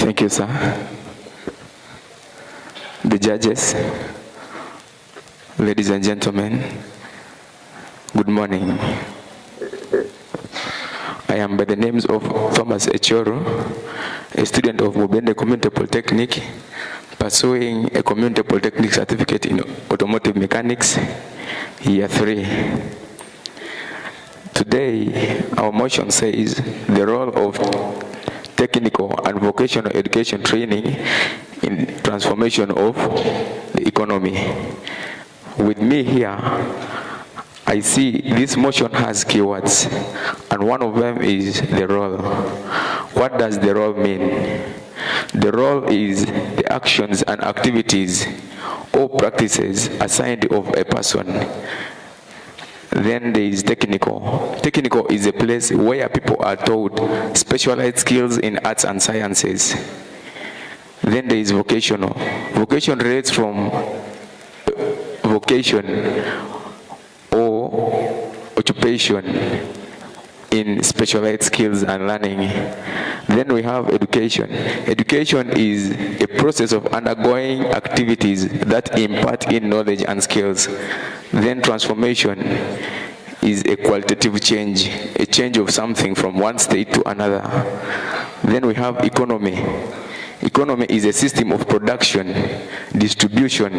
Thank you, sir. The judges, ladies and gentlemen, good morning. I am by the names of Thomas Echoro, a student of Mubende Community Polytechnic, pursuing a Community Polytechnic certificate in automotive mechanics, year 3. Today, our motion says the role of technical and vocational education training in transformation of the economy. With me here, I see this motion has keywords, and one of them is the role. What does the role mean? The role is the actions and activities or practices assigned of a person. Then there is technical. Technical is a place where people are taught specialized skills in arts and sciences. Then there is vocational. Vocation relates from vocation or occupation in specialized skills and learning. Then we have education. Education is a process of undergoing activities that impart in knowledge and skills. Then transformation is a qualitative change, a change of something from one state to another. Then we have economy. Economy is a system of production, distribution,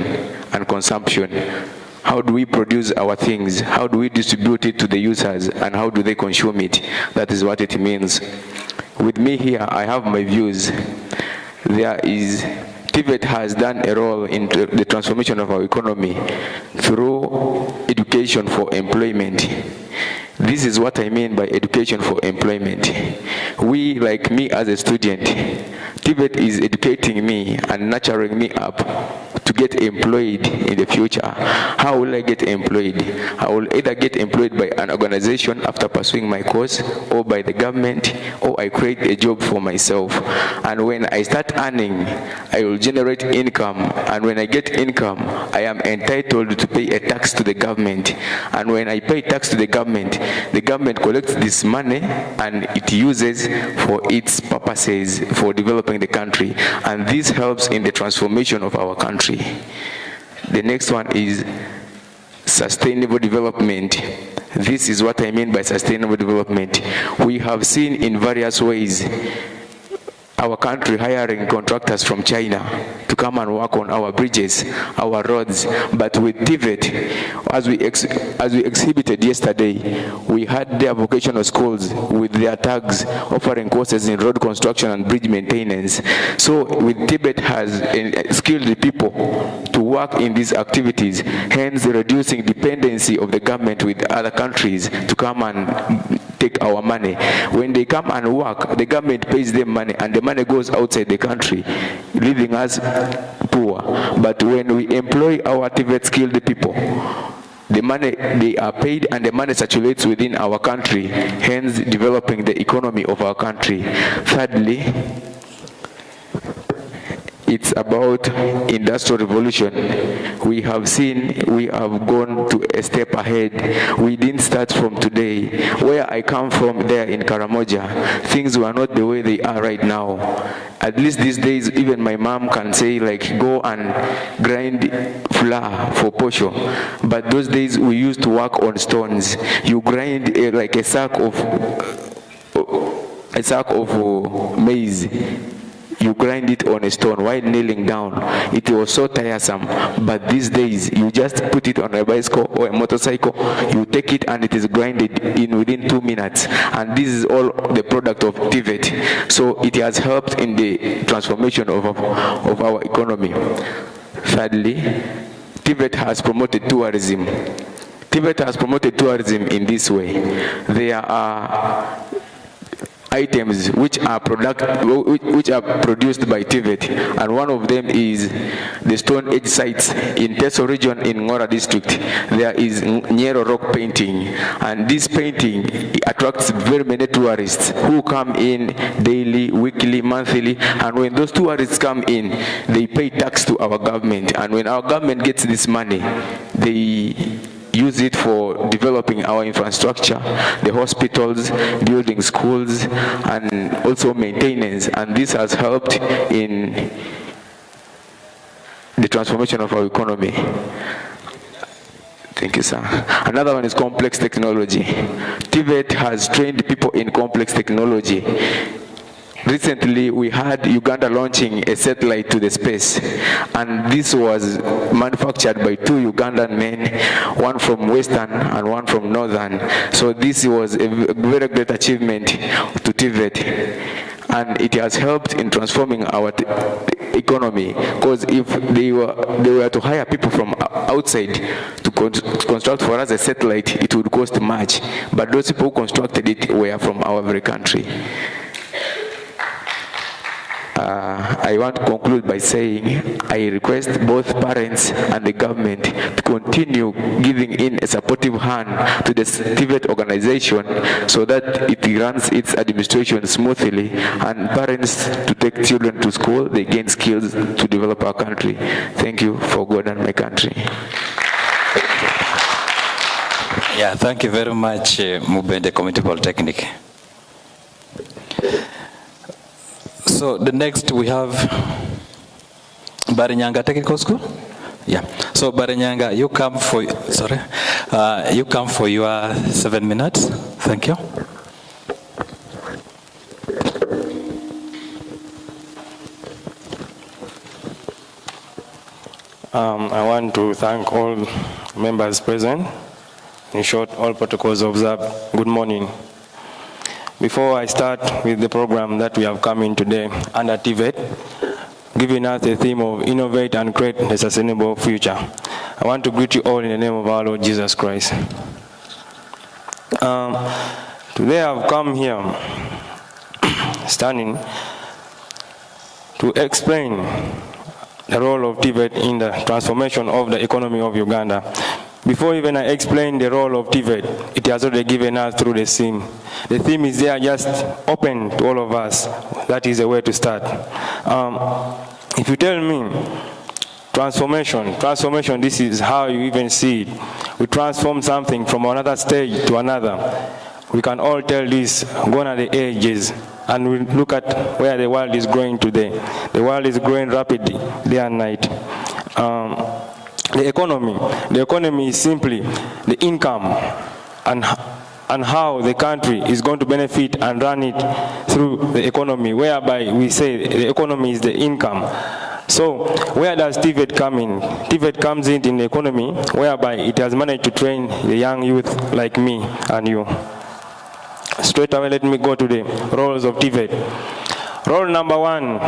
and consumption. How do we produce our things? How do we distribute it to the users? And how do they consume it? That is what it means. With me here, I have my views. TVET has done a role in the transformation of our economy through education for employment. This is what I mean by education for employment. We, like me as a student, TVET is educating me and nurturing me up to get employed in the future. How will I get employed? I will either get employed by an organization after pursuing my course, or by the government, or I create a job for myself. And when I start earning, I will generate income. And when I get income, I am entitled to pay a tax to the government. And when I pay tax to the government collects this money and it uses for its purposes for developing the country. And this helps in the transformation of our country. The next one is sustainable development. This is what I mean by sustainable development. We have seen in various ways our country hiring contractors from China to come and work on our bridges, our roads. But with TVET, as we exhibited yesterday, we had their vocational schools with their tags offering courses in road construction and bridge maintenance. So with TVET has skilled people to work in these activities, hence reducing dependency of the government with other countries to come and take our money. When they come and work, the government pays them money, and the money goes outside the country, leaving us poor. But when we employ our TVET skilled people, the money, they are paid and the money circulates within our country, hence developing the economy of our country. Thirdly, it's about industrial revolution. We have gone to a step ahead. We didn't start from today. Where I come from, there in Karamoja, things were not the way they are right now. At least these days, even my mom can say, like, go and grind flour for posho. But those days, we used to work on stones. You grind like a sack of maize. You grind it on a stone while kneeling down. It was so tiresome. But these days, you just put it on a bicycle or a motorcycle, you take it and it is grinded in within 2 minutes. And this is all the product of TVET. So it has helped in the transformation of our economy. Thirdly, TVET has promoted tourism. TVET has promoted tourism in this way. There are items which are produced by TVET, and one of them is the Stone Age sites in Teso region in Ngora district. There is Nyero rock painting, and this painting attracts very many tourists who come in daily, weekly, monthly, and when those tourists come in, they pay tax to our government, and when our government gets this money, they use it for developing our infrastructure, the hospitals, building schools, and also maintenance. And this has helped in the transformation of our economy. Thank you, sir. Another one is complex technology. TVET has trained people in complex technology. Recently, we had Uganda launching a satellite to the space, and this was manufactured by 2 Ugandan men, one from Western and one from Northern. So this was a very great achievement to TVET, and it has helped in transforming our economy, because if they were to hire people from outside to construct for us a satellite, it would cost much, but those people who constructed it were from our very country. I want to conclude by saying I request both parents and the government to continue giving in a supportive hand to the TVET organization so that it runs its administration smoothly, and parents to take children to school, they gain skills to develop our country. Thank you for God and my country. Yeah, thank you very much, Mubende Community Polytechnic. So the next we have Barinyanga Technical School. Yeah. So Barinyanga, you come for your 7 minutes. Thank you. I want to thank all members present. In short, all protocols observed. Good morning. Before I start with the program that we have come in today under TVET, giving us the theme of innovate and create a sustainable future, I want to greet you all in the name of our Lord Jesus Christ. Today I've come here standing to explain the role of TVET in the transformation of the economy of Uganda. Before even I explain the role of TVET, it has already given us through the theme. The theme is there just open to all of us. That is the way to start. If you tell me transformation, this is how you even see it. We transform something from another stage to another. We can all tell this gone are the ages, and we look at where the world is going today. The world is growing rapidly, day and night. The economy is simply the income and how the country is going to benefit and run it through the economy, whereby we say the economy is the income. So where does TVET come in? TVET comes in the economy, whereby it has managed to train the young youth like me and you. Straight away, let me go to the roles of TVET. Role number 1,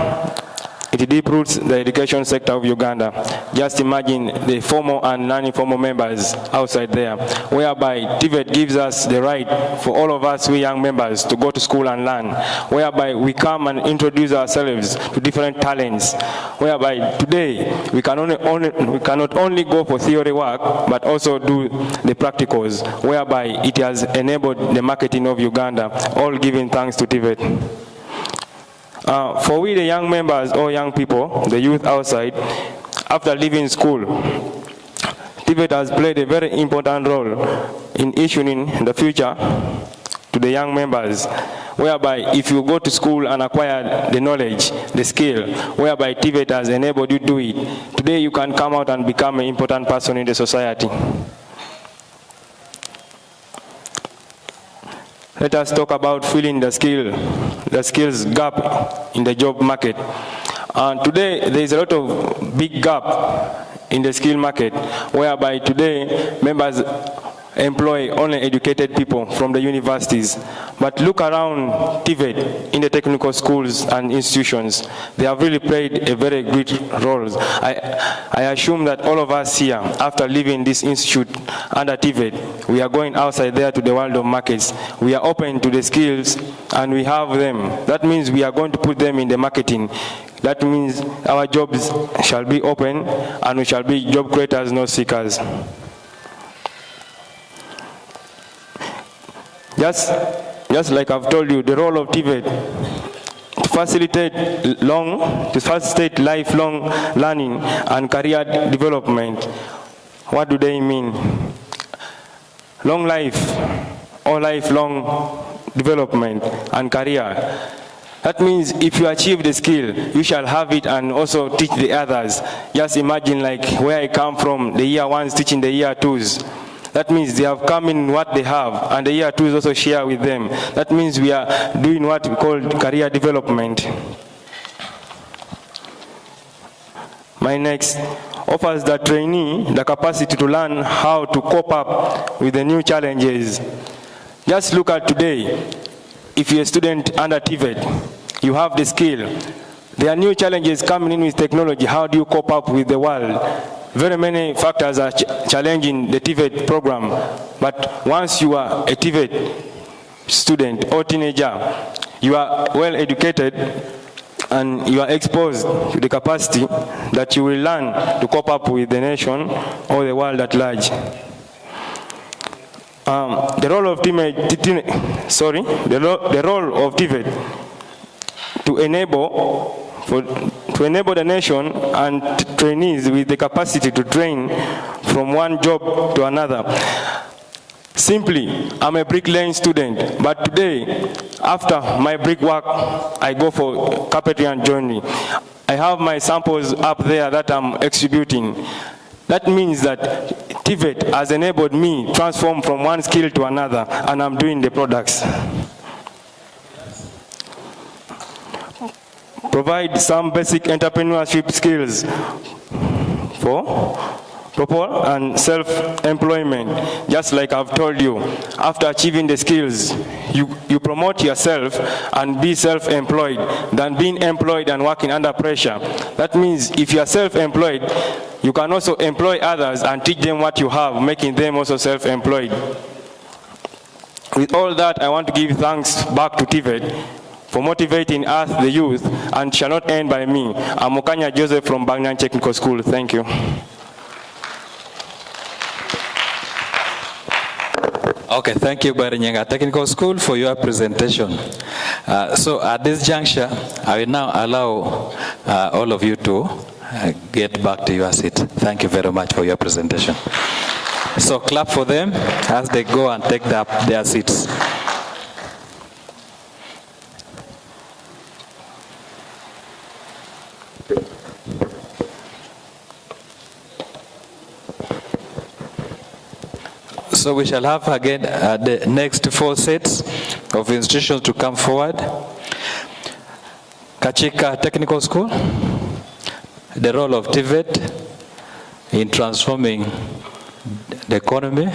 it deep roots the education sector of Uganda. Just imagine the formal and non-informal members outside there, whereby TVET gives us the right for all of us, we young members, to go to school and learn, whereby we come and introduce ourselves to different talents, whereby today we cannot only go for theory work, but also do the practicals, whereby it has enabled the marketing of Uganda, all giving thanks to TVET. For we the young members or young people, the youth outside, after leaving school, TVET has played a very important role in issuing the future to the young members, whereby if you go to school and acquire the knowledge, the skill, whereby TVET has enabled you to do it, today you can come out and become an important person in the society. Let us talk about filling the skills gap in the job market. And today there is a lot of big gap in the skill market, whereby today members employ only educated people from the universities. But look around TVET in the technical schools and institutions. They have really played a very great role. I assume that all of us here, after leaving this institute under TVET, we are going outside there to the world of markets. We are open to the skills and we have them. That means we are going to put them in the marketing. That means our jobs shall be open and we shall be job creators, not seekers. Just like I've told you, the role of TVET to facilitate lifelong learning and career development. What do they mean? long life or lifelong development and career. That means if you achieve the skill, you shall have it and also teach the others. Just imagine like where I come from, the year ones teaching the year twos. That means they have come in what they have, and the year twos also share with them. That means we are doing what we call career development. My next offers the trainee the capacity to learn how to cope up with the new challenges. Just look at today. If you're a student under TVET, you have the skill. There are new challenges coming in with technology. How do you cope up with the world? Very many factors are challenging the TVET program. But once you are a TVET student or teenager, you are well educated and you are exposed to the capacity that you will learn to cope up with the nation or the world at large. The role of TVET to enable the nation and trainees with the capacity to train from one job to another. Simply, I'm a bricklaying student, but today, after my brickwork, I go for carpentry and joinery. I have my samples up there that I'm exhibiting. That means that TVET has enabled me to transform from one skill to another, and I'm doing the products. Provide some basic entrepreneurship skills for people and self-employment. Just like I've told you, after achieving the skills, you promote yourself and be self-employed than being employed and working under pressure. That means if you are self-employed, you can also employ others and teach them what you have, making them also self-employed. With all that, I want to give thanks back to TVET for motivating us, the youth, and shall not end by me. I'm Mokanya Joseph from Bagnan Technical School. Thank you. Okay, thank you, Barinyenga Technical School, for your presentation. So at this juncture, I will now allow all of you to get back to your seat. Thank you very much for your presentation. So clap for them as they go and take their seats. So we shall have again the next 4 sets of institutions to come forward. Kachika Technical School, the role of TVET in transforming the economy.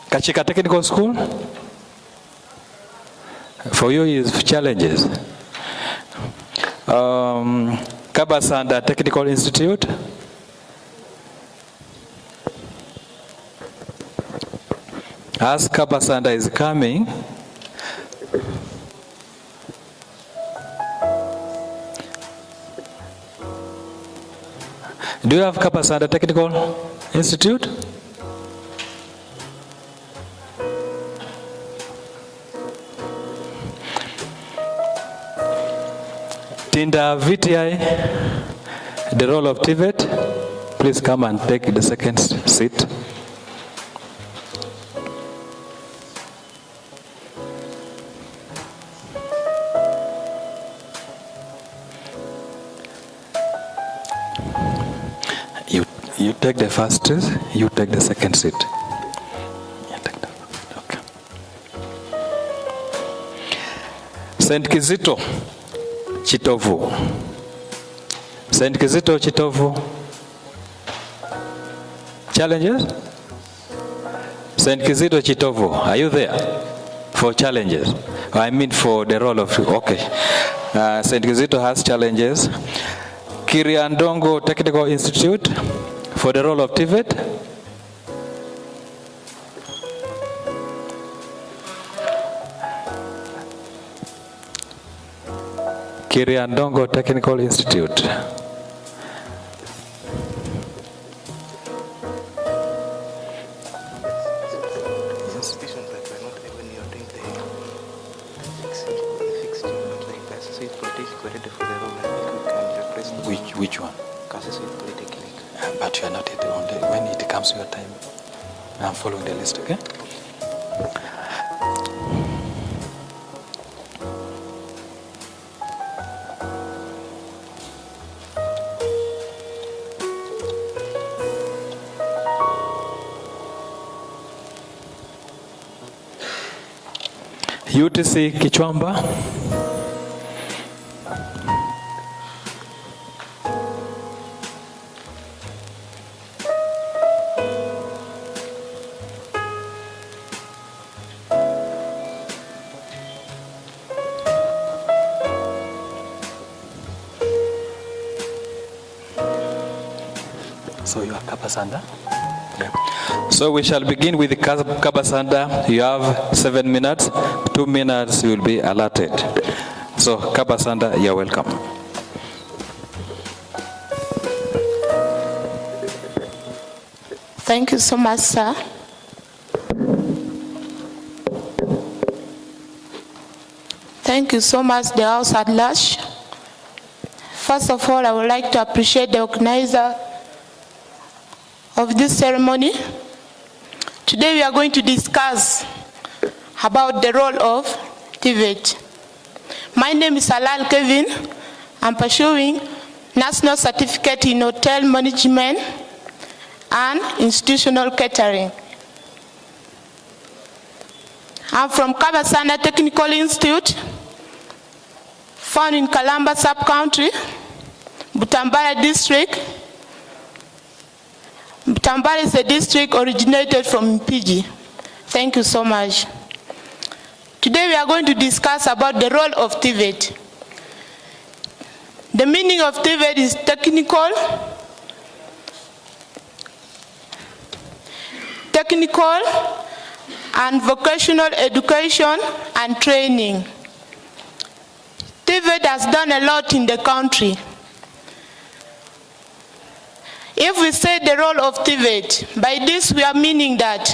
Kachika Technical School, for you is challenges. Kabasanda Technical Institute, as Kabasanda is coming, do you have Kabasanda Technical Institute? Tinda VTI, the role of TVET, please come and take the second seat. You take the first seat, you take the second seat. Okay. St. Kizito Chitovu. St. Kizito Chitovu. Challenges? St. Kizito Chitovu, are you there for challenges? I mean for the role of, okay. St. Kizito has challenges. Kiriandongo Technical Institute, for the role of TVET. Kiriandongo Technical Institute. Which one? But you are not the only. When it comes your time. I'm following the list, okay? UTC Kichwamba. So you are Kabasanda? Yeah. So we shall begin with the Kabasanda. You have 7 minutes. 2 minutes will be allotted. So Kabasanda, you're welcome. Thank you so much, sir. Thank you so much, the House at large. First of all, I would like to appreciate the organizer of this ceremony. Today we are going to discuss about the role of T.V.E.J. My name is Alal Kevin. I'm pursuing National Certificate in Hotel Management and Institutional Catering. I'm from Kabasanda Technical Institute, found in Kalamba Sub-County, Butambara District. Butambara is a district originated from T.V.E.J. Thank you so much. Today we are going to discuss about the role of T.V.E.J. The meaning of T.V.E.J is technical and vocational education and training. T.V.E.J has done a lot in the country. If we say the role of T.V.E.J, by this we are meaning that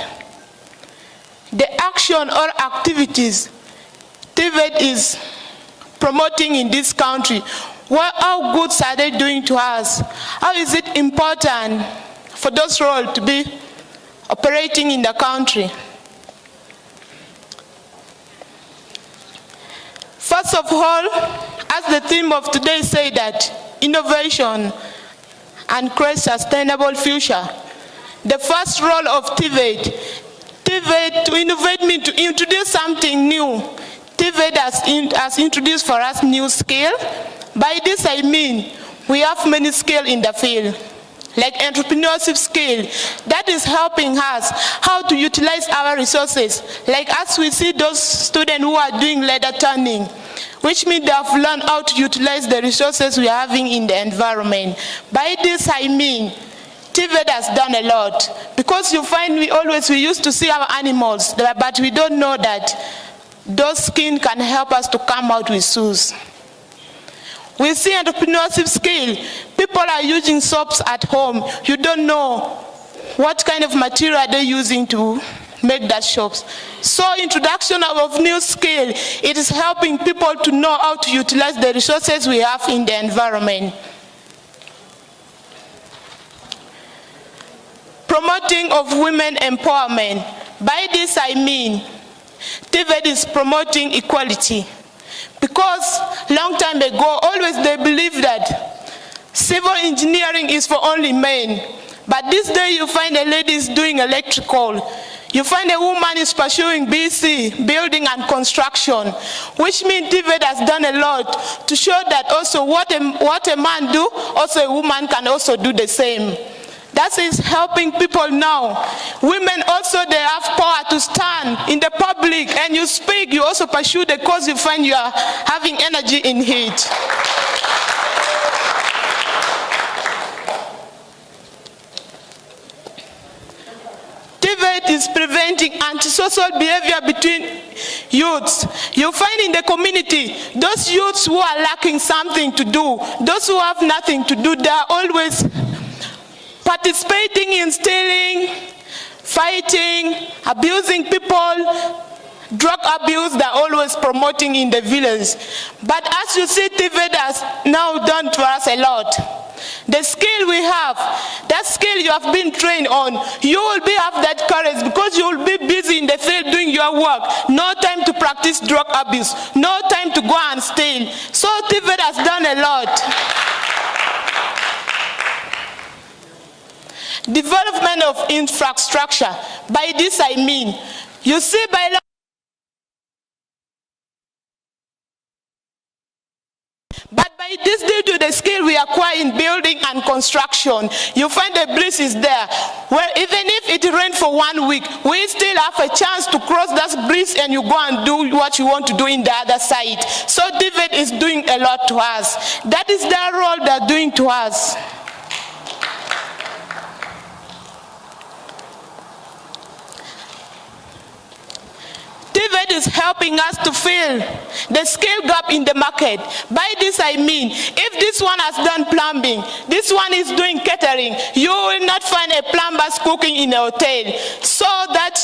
the action or activities T.V.E.J is promoting in this country, how good are they doing to us? How is it important for those roles to be operating in the country? First of all, as the theme of today say that, innovation and create sustainable future. The first role of T.V.E.J, to innovate means to introduce something new. T.V.E.J has introduced for us new skill. By this I mean, we have many skills in the field, like entrepreneurship skill, that is helping us how to utilize our resources. Like as we see those students who are doing leather turning, which means they have learned how to utilize the resources we are having in the environment. By this I mean, T.V.E.J has done a lot. Because you find we used to see our animals, but we don't know that those skin can help us to come out with shoes. We see entrepreneurship skill. People are using soaps at home. You don't know what kind of material are they using to make that soaps. So introduction of new skill, it is helping people to know how to utilize the resources we have in the environment. Promoting of women empowerment. By this I mean, T.V.E.J is promoting equality. Because long time ago, always they believed that civil engineering is for only men. But this day you find a lady is doing electrical. You find a woman is pursuing BC, building and construction, which means T.V.E.J has done a lot to show that also what a man do, also a woman can also do the same. That is helping people now. Women also, they have power to stand in the public and you speak, you also pursue the cause, you find you are having energy in it. T.V.E.J is preventing antisocial behavior between youths. You find in the community, those youths who are lacking something to do, those who have nothing to do, they are always participating in stealing, fighting, abusing people, drug abuse, they're always promoting in the village. But as you see, T.V.E.J has now done for us a lot. The skill we have, that skill you have been trained on, you will have that courage because you will be busy in the field doing your work. No time to practice drug abuse, no time to go and steal. So TVET has done a lot. Development of infrastructure. By this I mean, you see by law, but by this due to the skill we acquire in building and construction, you find the breeze is there. Well, even if it rains for 1 week, we still have a chance to cross that breeze and you go and do what you want to do in the other side. So TVET is doing a lot to us. That is their role they're doing to us. TVET is helping us to fill the skill gap in the market. By this I mean, if this one has done plumbing, this one is doing catering, you will not find a plumber cooking in a hotel. So that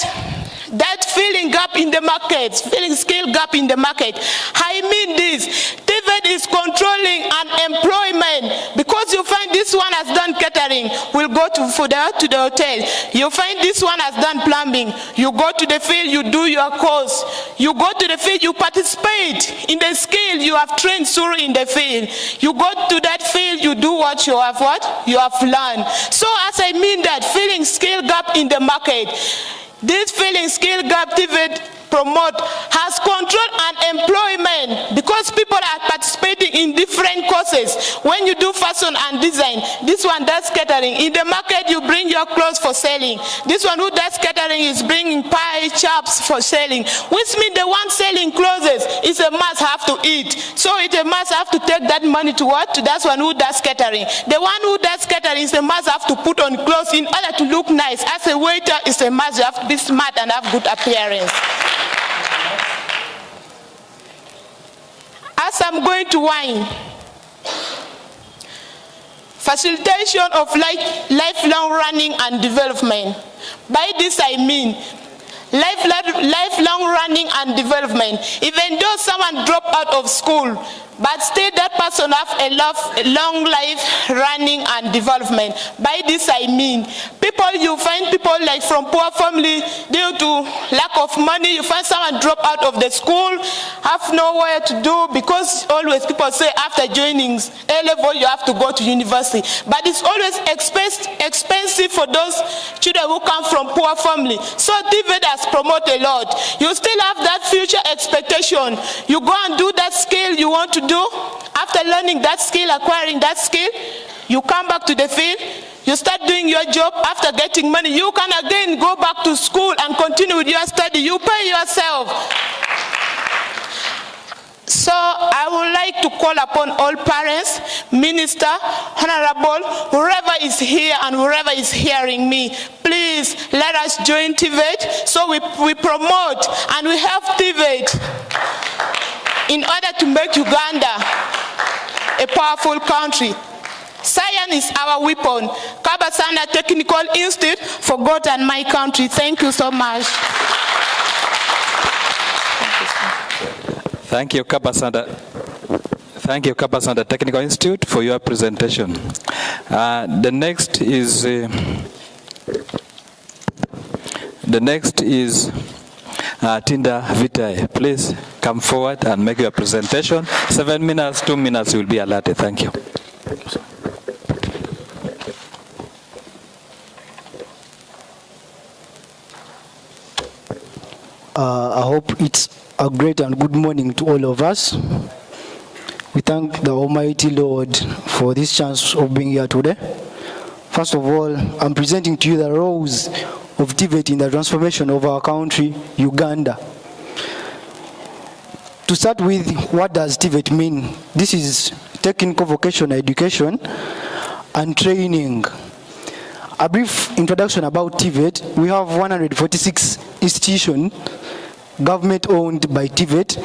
filling gap in the market, filling skill gap in the market. I mean this, TVET is controlling unemployment because you find this one has done catering, will go to the hotel. You find this one has done plumbing, you go to the field, you do your course. You go to the field, you participate in the skill you have trained through in the field. You go to that field, you do what you have learned. So as I mean that, filling skill gap in the market, this filling skill gap TVET promote has controlled unemployment because people are participating in different courses. When you do fashion and design, this one does catering. In the market, you bring your clothes for selling. This one who does catering is bringing pie, chops for selling, which means the one selling clothes is a must have to eat. So it's a must have to take that money to what? To that one who does catering. The one who does catering is a must have to put on clothes in order to look nice. As a waiter, it's a must you have to be smart and have good appearance. As I'm going to wind, facilitation of lifelong learning and development. By this I mean, lifelong learning and development. Even though someone dropped out of school, but still that person have a long life running and development. By this I mean, you find people like from poor family, due to lack of money, you find someone drop out of the school, have nowhere to do, because always people say after joining A-level you have to go to university. But it's always expensive for those children who come from poor family. So TVET has promoted a lot. You still have that future expectation. You go and do that skill you want to do. After learning that skill, acquiring that skill, you come back to the field, you start doing your job. After getting money, you can again go back to school and continue with your study. You pay yourself. So I would like to call upon all parents, minister, honorable, whoever is here and whoever is hearing me, please let us join TVET so we promote and we help TVET in order to make Uganda a powerful country. Science is our weapon. Kabasanda Technical Institute for God and my country. Thank you so much. Thank you, Kabasanda. Thank you, Kabasanda Technical Institute, for your presentation. The next is T.V.E.J. Please come forward and make your presentation. 7 minutes, 2 minutes will be allotted. Thank you. I hope it's a great and good morning to all of us. We thank the Almighty Lord for this chance of being here today. First of all, I'm presenting to you the roles of TVET in the transformation of our country, Uganda. To start with, what does TVET mean? This is technical vocational education and training. A brief introduction about TVET. We have 146 institutions, government owned by TVET,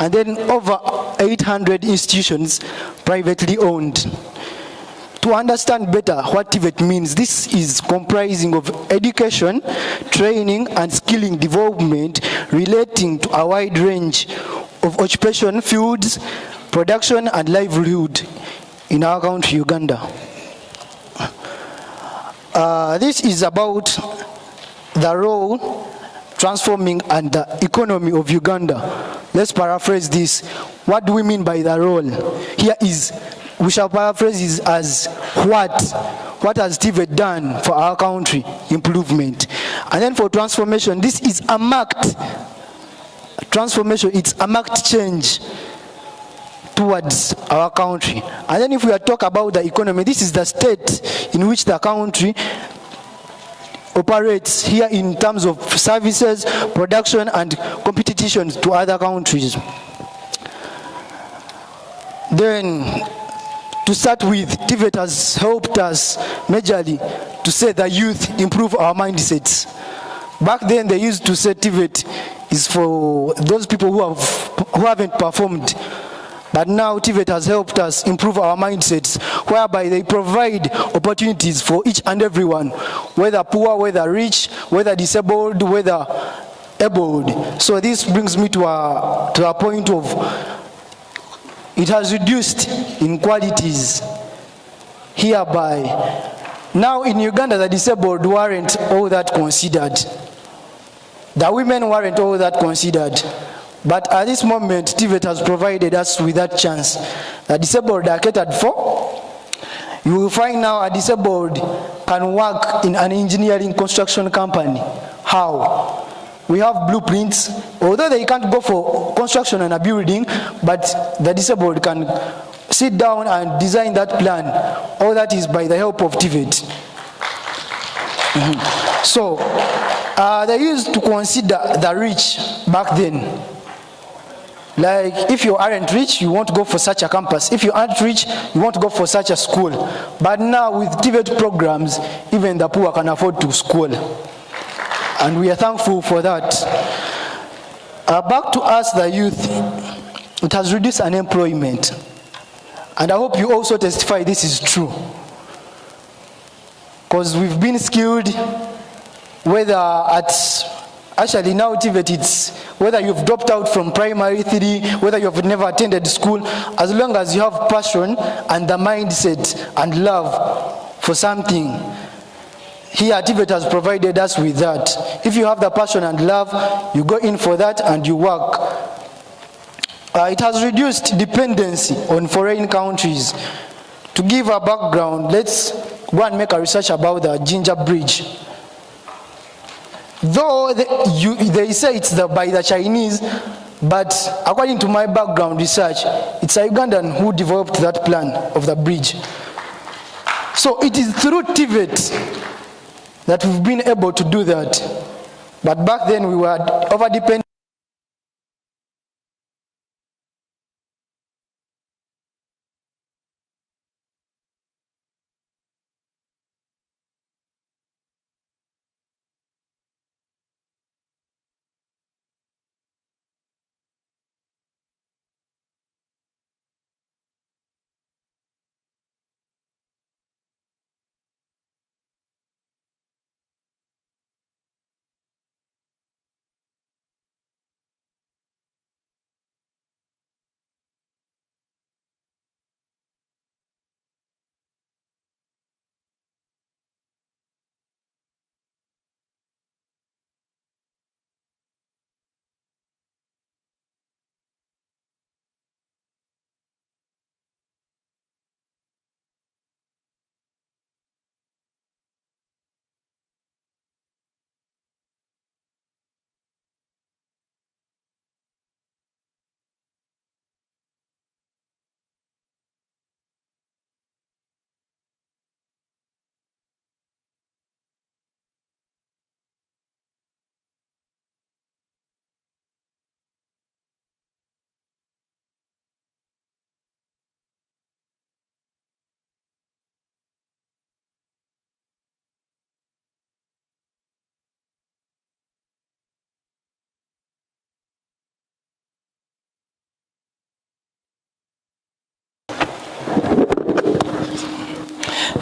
and then over 800 institutions privately owned. To understand better what TVET means, this is comprising of education, training, and skilling development relating to a wide range of occupation fields, production, and livelihood in our country, Uganda. This is about the role transforming and the economy of Uganda. Let's paraphrase this. What do we mean by the role? Here is, we shall paraphrase this as what has TVET done for our country? Improvement. And then for transformation, this is a marked transformation, it's a marked change towards our country. And then if we are talking about the economy, this is the state in which the country operates here in terms of services, production, and competition to other countries. Then, to start with, TVET has helped us majorly to say the youth improve our mindsets. Back then, they used to say TVET is for those people who haven't performed. But now TVET has helped us improve our mindsets, whereby they provide opportunities for each and everyone, whether poor, whether rich, whether disabled, whether abled. So this brings me to a point of, it has reduced inequalities hereby. Now in Uganda, the disabled weren't all that considered. The women weren't all that considered. But at this moment, TVET has provided us with that chance. The disabled are catered for. You will find now a disabled can work in an engineering construction company. How? We have blueprints. Although they can't go for construction on a building, but the disabled can sit down and design that plan. All that is by the help of TVET. So, they used to consider the rich back then. Like, if you aren't rich, you won't go for such a campus. If you aren't rich, you won't go for such a school. But now with TVET programs, even the poor can afford to school. And we are thankful for that. Back to us, the youth, it has reduced unemployment. And I hope you also testify this is true. Because we've been skilled, whether at, actually now TVET, it's whether you've dropped out from primary 3, whether you've never attended school, as long as you have passion and the mindset and love for something, here TVET has provided us with that. If you have the passion and love, you go in for that and you work. It has reduced dependency on foreign countries. To give a background, let's go and make a research about the Ginger Bridge. Though they say it's by the Chinese, but according to my background research, it's a Ugandan who developed that plan of the bridge. So it is through TVET that we've been able to do that. But back then we were over-dependent.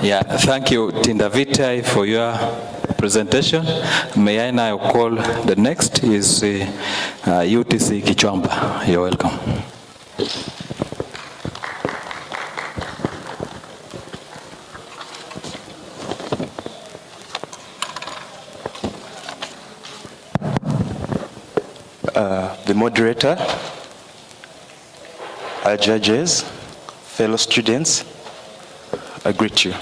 Yeah, thank you, T.V.E.J, for your presentation. May I now call the next is UTC Kichwamba. You're welcome. the moderator, our judges, fellow students, I greet you.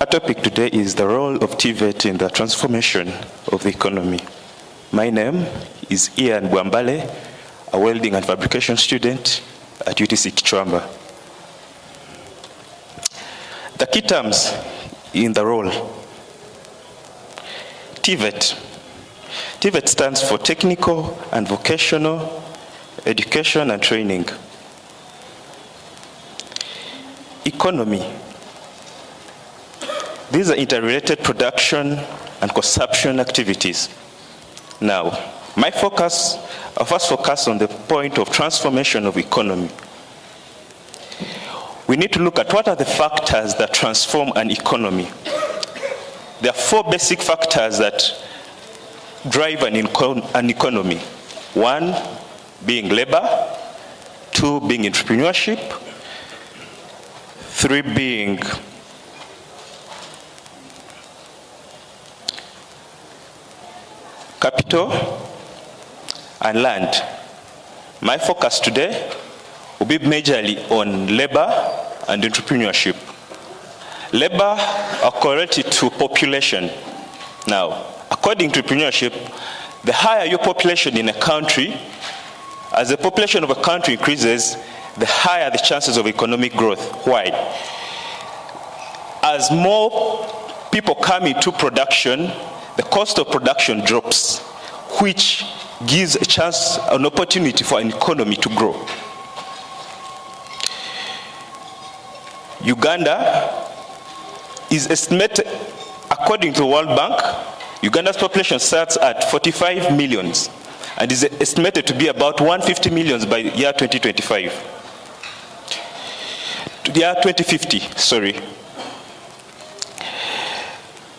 Our topic today is the role of TVET in the transformation of the economy. My name is Ian Bwambale, a welding and fabrication student at UTC Kichwamba. The key terms in the role. TVET. TVET stands for Technical and Vocational Education and Training. Economy. These are interrelated production and consumption activities. Now, I'll first focus on the point of transformation of economy. We need to look at what are the factors that transform an economy. There are 4 basic factors that drive an economy. 1 being labor, 2 being entrepreneurship, 3 being capital and land. My focus today will be majorly on labor and entrepreneurship. Labor are correlated to population. Now, according to entrepreneurship, the higher your population in a country, as the population of a country increases, the higher the chances of economic growth. Why? As more people come into production, the cost of production drops, which gives a chance, an opportunity for an economy to grow. Uganda is estimated, according to the World Bank, Uganda's population starts at 45 millions and is estimated to be about 150 millions by year 2025. To year 2050, sorry.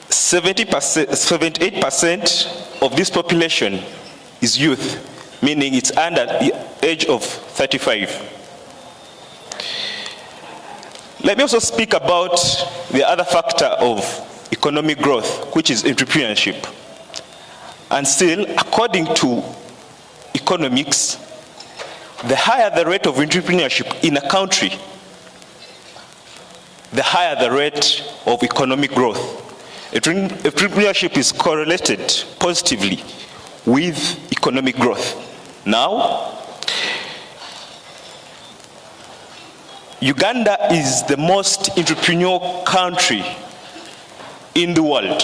78% of this population is youth, meaning it's under the age of 35. Let me also speak about the other factor of economic growth, which is entrepreneurship. And still, according to economics, the higher the rate of entrepreneurship in a country, the higher the rate of economic growth. Entrepreneurship is correlated positively with economic growth. Now, Uganda is the most entrepreneurial country in the world.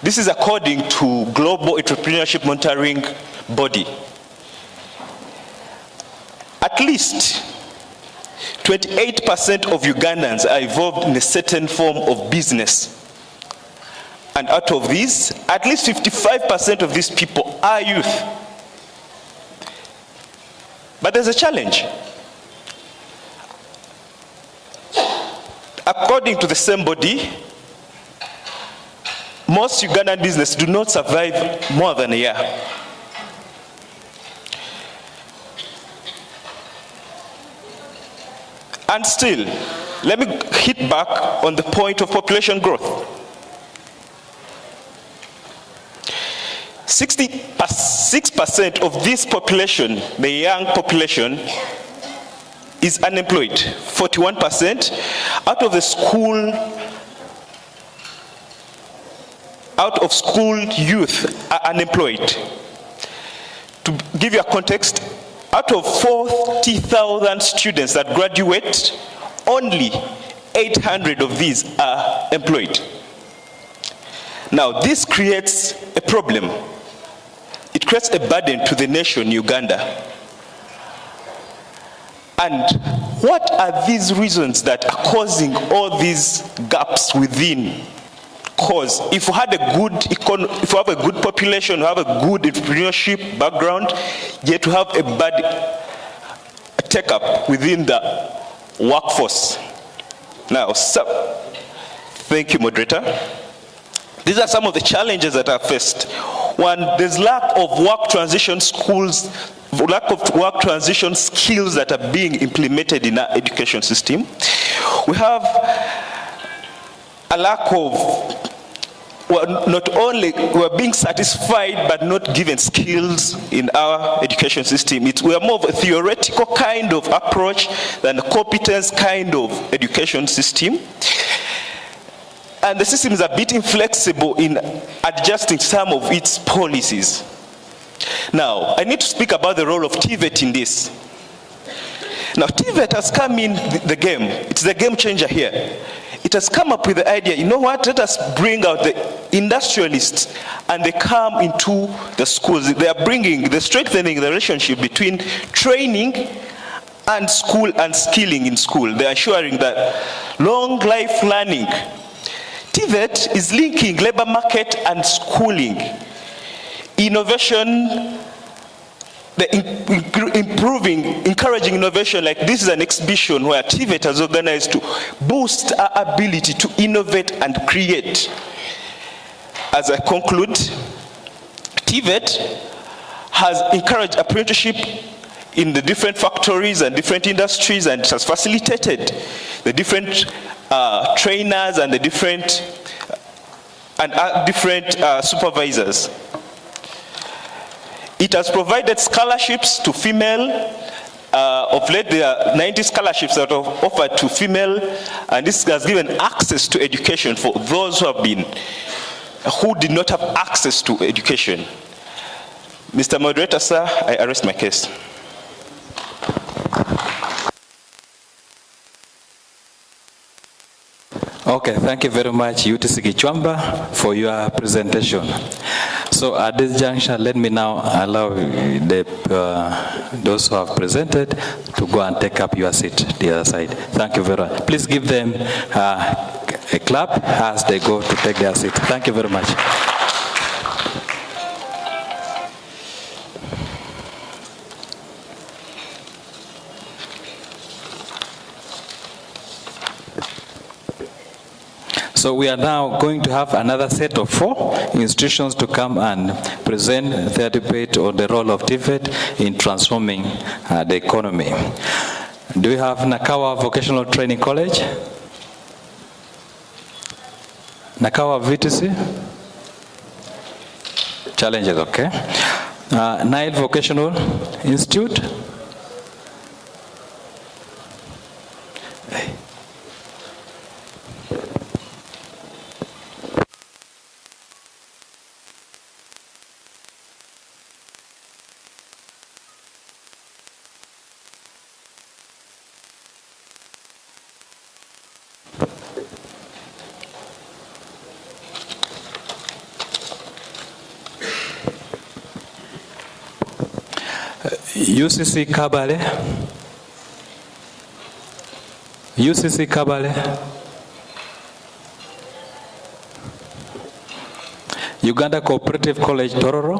This is according to Global Entrepreneurship Monitoring Body. At least 28% of Ugandans are involved in a certain form of business. And out of these, at least 55% of these people are youth. But there's a challenge. According to the same body, most Ugandan businesses do not survive more than a year. And still, let me hit back on the point of population growth. 66% of this population, the young population, is unemployed. 41% out of school youth are unemployed. To give you a context, out of 40,000 students that graduate, only 800 of these are employed. Now, this creates a problem. It creates a burden to the nation, Uganda. And what are these reasons that are causing all these gaps within? Because if we had a good if we have a good population, we have a good entrepreneurship background, yet we have a bad take-up within the workforce. Now, thank you, moderator. These are some of the challenges that are faced. One, there's lack of work transition skills that are being implemented in our education system. We have a lack of we're being satisfied but not given skills in our education system. We are more of a theoretical kind of approach than a competence kind of education system. And the system is a bit inflexible in adjusting some of its policies. Now, I need to speak about the role of TVET in this. Now, TVET has come in the game. It's the game changer here. It has come up with the idea, you know what, let us bring out the industrialists, and they come into the schools. They're strengthening the relationship between training and school and skilling in school. They're ensuring that long life learning. TVET is linking labor market and schooling, innovation, encouraging innovation. Like this is an exhibition where TVET has organized to boost our ability to innovate and create. As I conclude, TVET has encouraged apprenticeship in the different factories and different industries, and it has facilitated the different trainers and the different supervisors. It has provided scholarships to female. Of late, there are 90 scholarships that are offered to female, and this has given access to education for those who did not have access to education. Mr. Moderator, sir, I arrest my case. Okay, thank you very much, UTC Kichwamba, for your presentation. So at this juncture, let me now allow those who have presented to go and take up your seat the other side. Thank you very much. Please give them a clap as they go to take their seat. Thank you very much. So we are now going to have another set of 4 institutions to come and present their debate on the role of TVET in transforming the economy. Do we have Nakawa Vocational Training College? Nakawa VTC? Challenges, okay. Nile Vocational Institute? UCC Kabale, UCC Kabale, Uganda Cooperative College Tororo,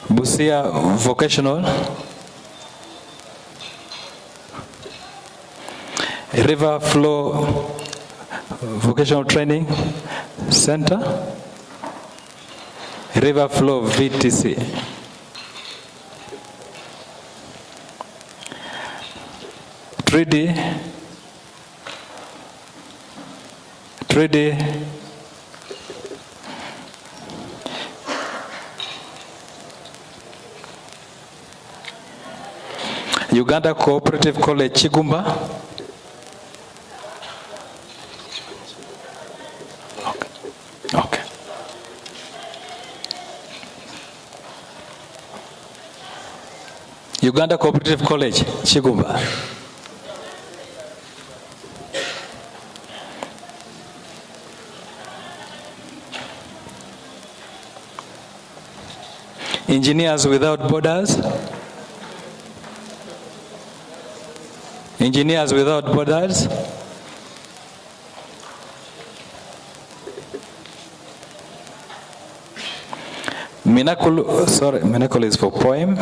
Busia Vocational, River Flow Vocational Training Center, River Flow VTC, T.V.E.J, Uganda Cooperative College Chigumba, okay. Uganda Cooperative College, Chigumba. Engineers Without Borders. Engineers Without Borders. Minakulu is for poem.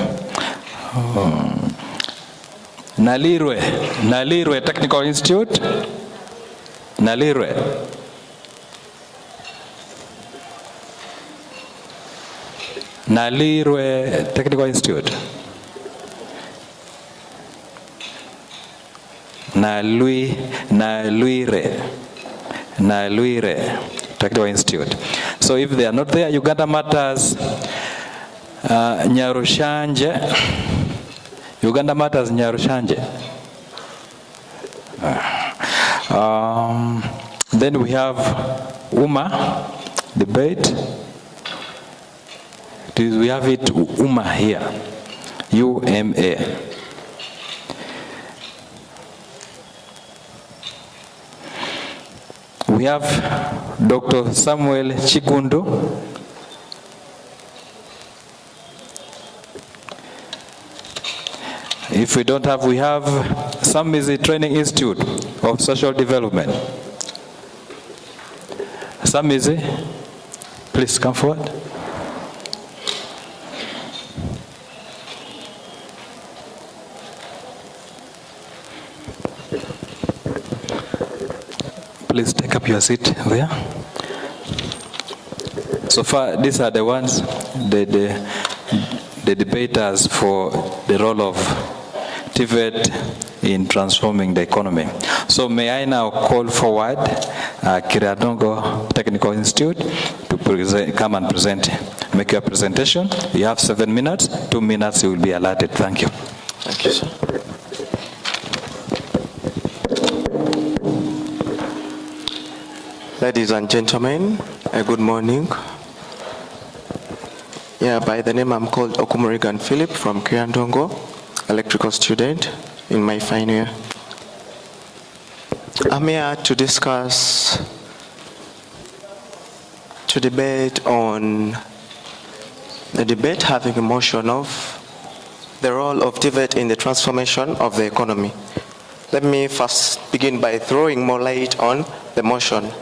Nalirwe Technical Institute. Nalirwe. Nalirwe Technical Institute. Naluire Technical Institute. So if they are not there, Uganda Matters, Nyarushanje. Uganda Matters, Nyarushanje. Then we have UMA debate. We have it UMA here, UMA. We have Dr. Samuel Chikundu. If we don't have, we have Samizi Training Institute of Social Development. Samizi, please come forward. Please take up your seat there. So far, these are the ones, the debaters for the role of TVET in transforming the economy. So may I now call forward Kiriadongo Technical Institute to come and present, make your presentation. You have 7 minutes, 2 minutes you will be allotted. Thank you. Thank you, sir. Ladies and gentlemen, good morning. By the name I'm called Okumurigan Philip from Kiriandongo, electrical student in my final year. I'm here to discuss, to debate on the debate having a motion of the role of TVET in the transformation of the economy. Let me first begin by throwing more light on the motion.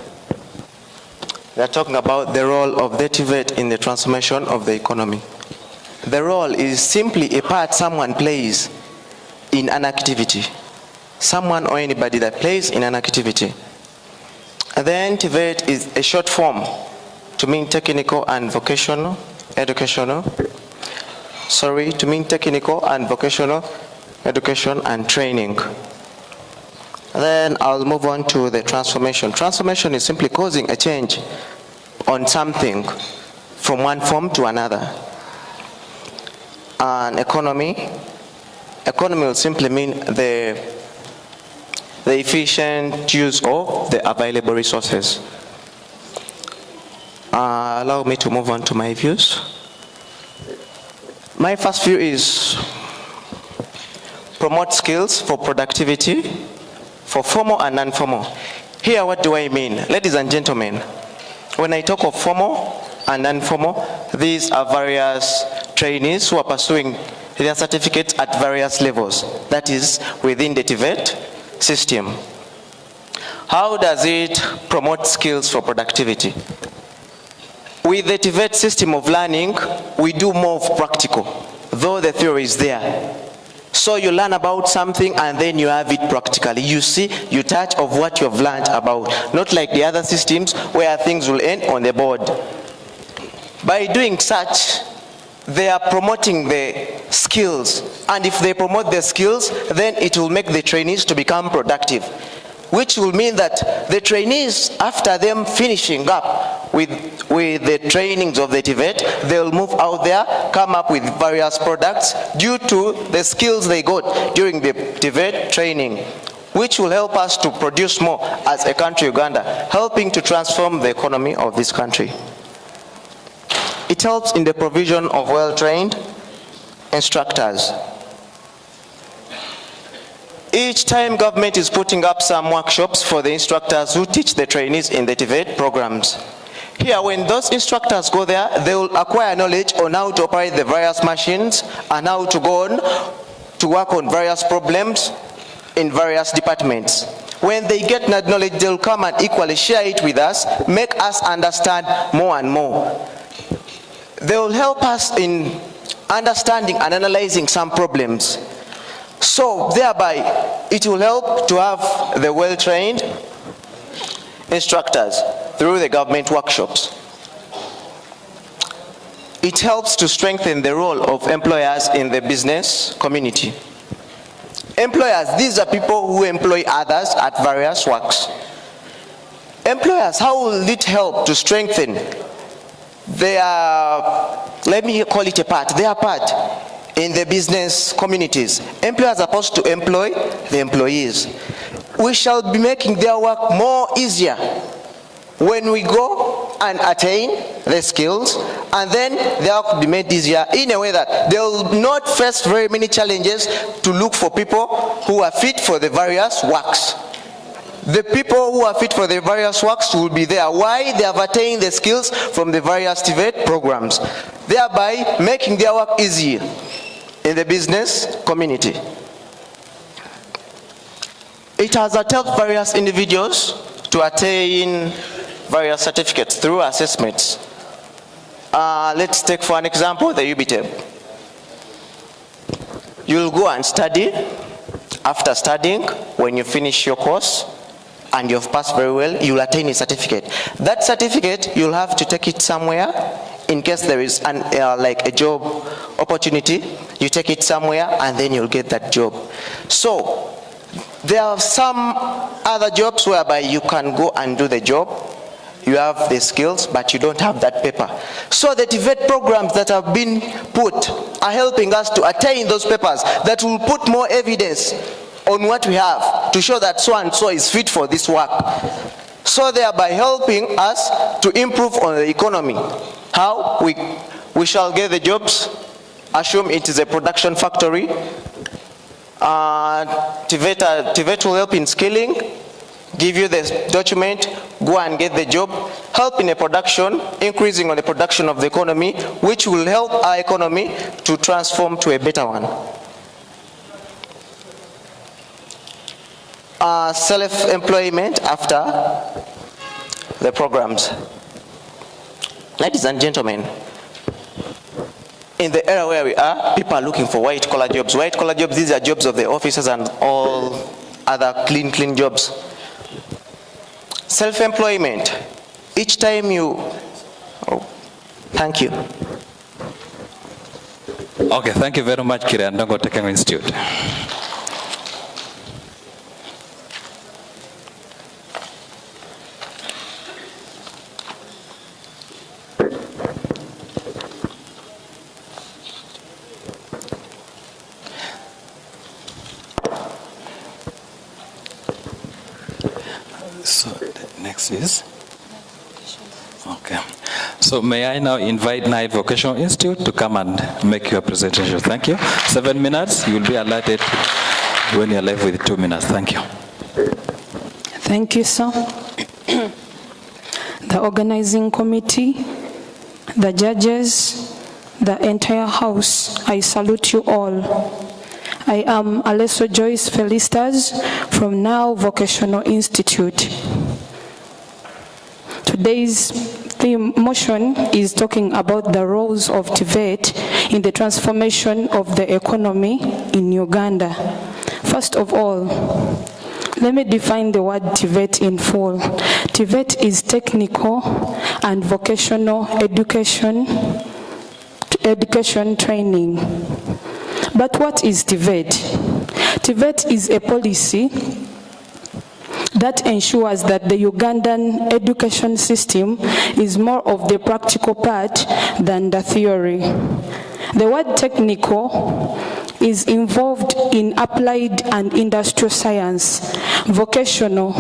They're talking about the role of the TVET in the transformation of the economy. The role is simply a part someone plays in an activity. Someone or anybody that plays in an activity. And then TVET is a short form to mean technical and vocational, educational. Sorry, to mean technical and vocational, education and training. And then I'll move on to the transformation. Transformation is simply causing a change on something from one form to another. And economy will simply mean the efficient use of the available resources. Allow me to move on to my views. My first view is promote skills for productivity for formal and non-formal. Here, what do I mean? Ladies and gentlemen, when I talk of formal and non-formal, these are various trainees who are pursuing their certificates at various levels. That is within the TVET system. How does it promote skills for productivity? With the TVET system of learning, we do more of practical, though the theory is there. So you learn about something and then you have it practically. You see, you touch of what you have learned about. Not like the other systems where things will end on the board. By doing such, they are promoting the skills. And if they promote the skills, then it will make the trainees to become productive. Which will mean that the trainees, after them finishing up with the trainings of the TVET, they'll move out there, come up with various products due to the skills they got during the TVET training, which will help us to produce more as a country, Uganda, helping to transform the economy of this country. It helps in the provision of well-trained instructors. Each time government is putting up some workshops for the instructors who teach the trainees in the TVET programs. Here, when those instructors go there, they will acquire knowledge on how to operate the various machines and how to go on to work on various problems in various departments. When they get that knowledge, they'll come and equally share it with us, make us understand more and more. They will help us in understanding and analyzing some problems. So thereby, it will help to have the well-trained instructors through the government workshops. it helps to strengthen the role of employers in the business community. Employers, these are people who employ others at various works. Employers, how will it help to strengthen their, let me call it their part in the business communities? Employers are supposed to employ the employees. We shall be making their work more easier when we go and attain the skills, and then they will be made easier in a way that they will not face very many challenges to look for people who are fit for the various works. The people who are fit for the various works will be there. Why? They have attained the skills from the various TVET programs, thereby making their work easier in the business community. It has helped various individuals to attain various certificates through assessments. Let's take for an example the TVET. You'll go and study. After studying, when you finish your course and you've passed very well, you'll attain a certificate. That certificate, you'll have to take it somewhere in case there is like a job opportunity. You take it somewhere and then you'll get that job. So there are some other jobs whereby you can go and do the job. You have the skills, but you don't have that paper. So the TVET programs that have been put are helping us to attain those papers that will put more evidence on what we have to show that so and so is fit for this work. So thereby helping us to improve on the economy. How? We shall get the jobs. Assume it is a production factory. TVET will help in skilling, give you the document, go and get the job, help in a production, increasing on the production of the economy, which will help our economy to transform to a better one. Self-employment after the programs. Ladies and gentlemen, in the era where we are, people are looking for white-collar jobs. White-collar jobs, these are jobs of the officers and all other clean jobs. Self-employment, each time you, thank you. Okay, thank you very much, Kirandongo Technical Institute. So the next is, okay. So may I now invite T.V.E.T Vocational Institute to come and make your presentation. Thank you. 7 minutes. You will be allotted when you are left with 2 minutes. Thank you. Thank you, sir. The organizing committee, the judges, the entire house, I salute you all. I am Alesso Joyce Felistas from T.V.E.T Vocational Institute. Today's theme motion is talking about the roles of TVET in the transformation of the economy in Uganda. First of all, let me define the word TVET in full. TVET is technical and vocational education training. But what is TVET? TVET is a policy that ensures that the Ugandan education system is more of the practical part than the theory. The word technical is involved in applied and industrial science, vocational,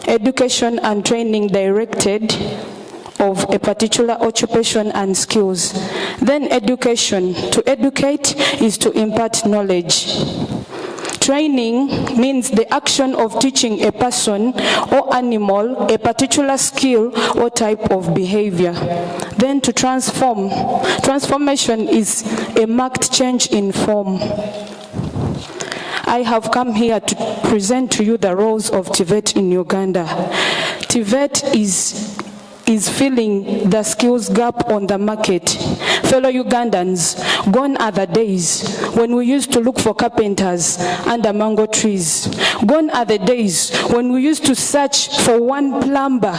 education and training directed of a particular occupation and skills. Then education. To educate is to impart knowledge. Training means the action of teaching a person or animal a particular skill or type of behavior. Then to transform. Transformation is a marked change in form. I have come here to present to you the roles of TVET in Uganda. TVET is filling the skills gap on the market. Fellow Ugandans, gone are the days when we used to look for carpenters under mango trees. Gone are the days when we used to search for one plumber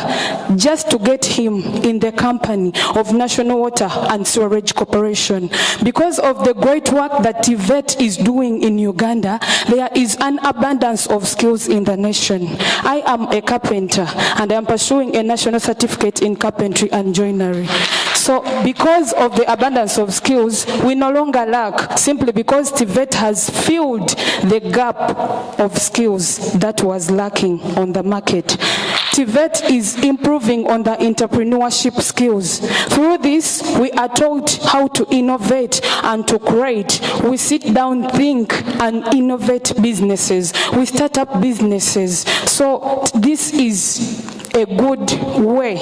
just to get him in the company of National Water and Sewerage Corporation. Because of the great work that TVET is doing in Uganda, there is an abundance of skills in the nation. I am a carpenter and I am pursuing a national certificate in carpentry and joinery. So because of the abundance of skills, we no longer lack, simply because TVET has filled the gap of skills that was lacking on the market. TVET is improving on the entrepreneurship skills. Through this, we are taught how to innovate and to create. We sit down, think, and innovate businesses. We start up businesses. So this is a good way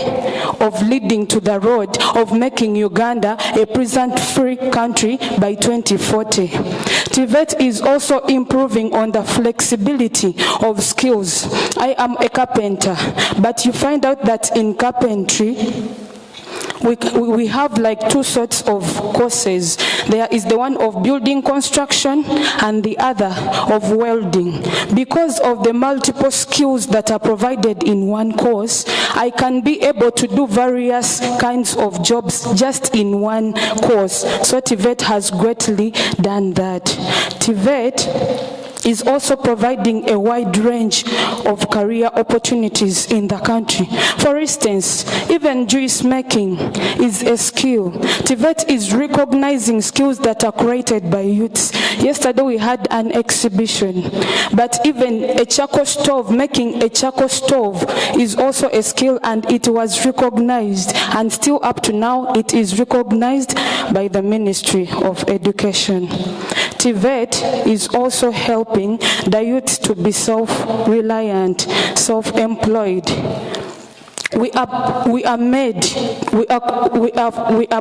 of leading to the road of making Uganda a prison-free country by 2040. TVET is also improving on the flexibility of skills. I am a carpenter, but you find out that in carpentry, we have like two sorts of courses. There is the one of building construction and the other of welding. Because of the multiple skills that are provided in one course, I can be able to do various kinds of jobs just in one course. So TVET has greatly done that. TVET is also providing a wide range of career opportunities in the country. For instance, even juice making is a skill. TVET is recognizing skills that are created by youths. Yesterday we had an exhibition, but even a charcoal stove, making a charcoal stove is also a skill, and it was recognized, and still up to now it is recognized by the Ministry of Education. TVET is also helping the youth to be self-reliant, self-employed. We are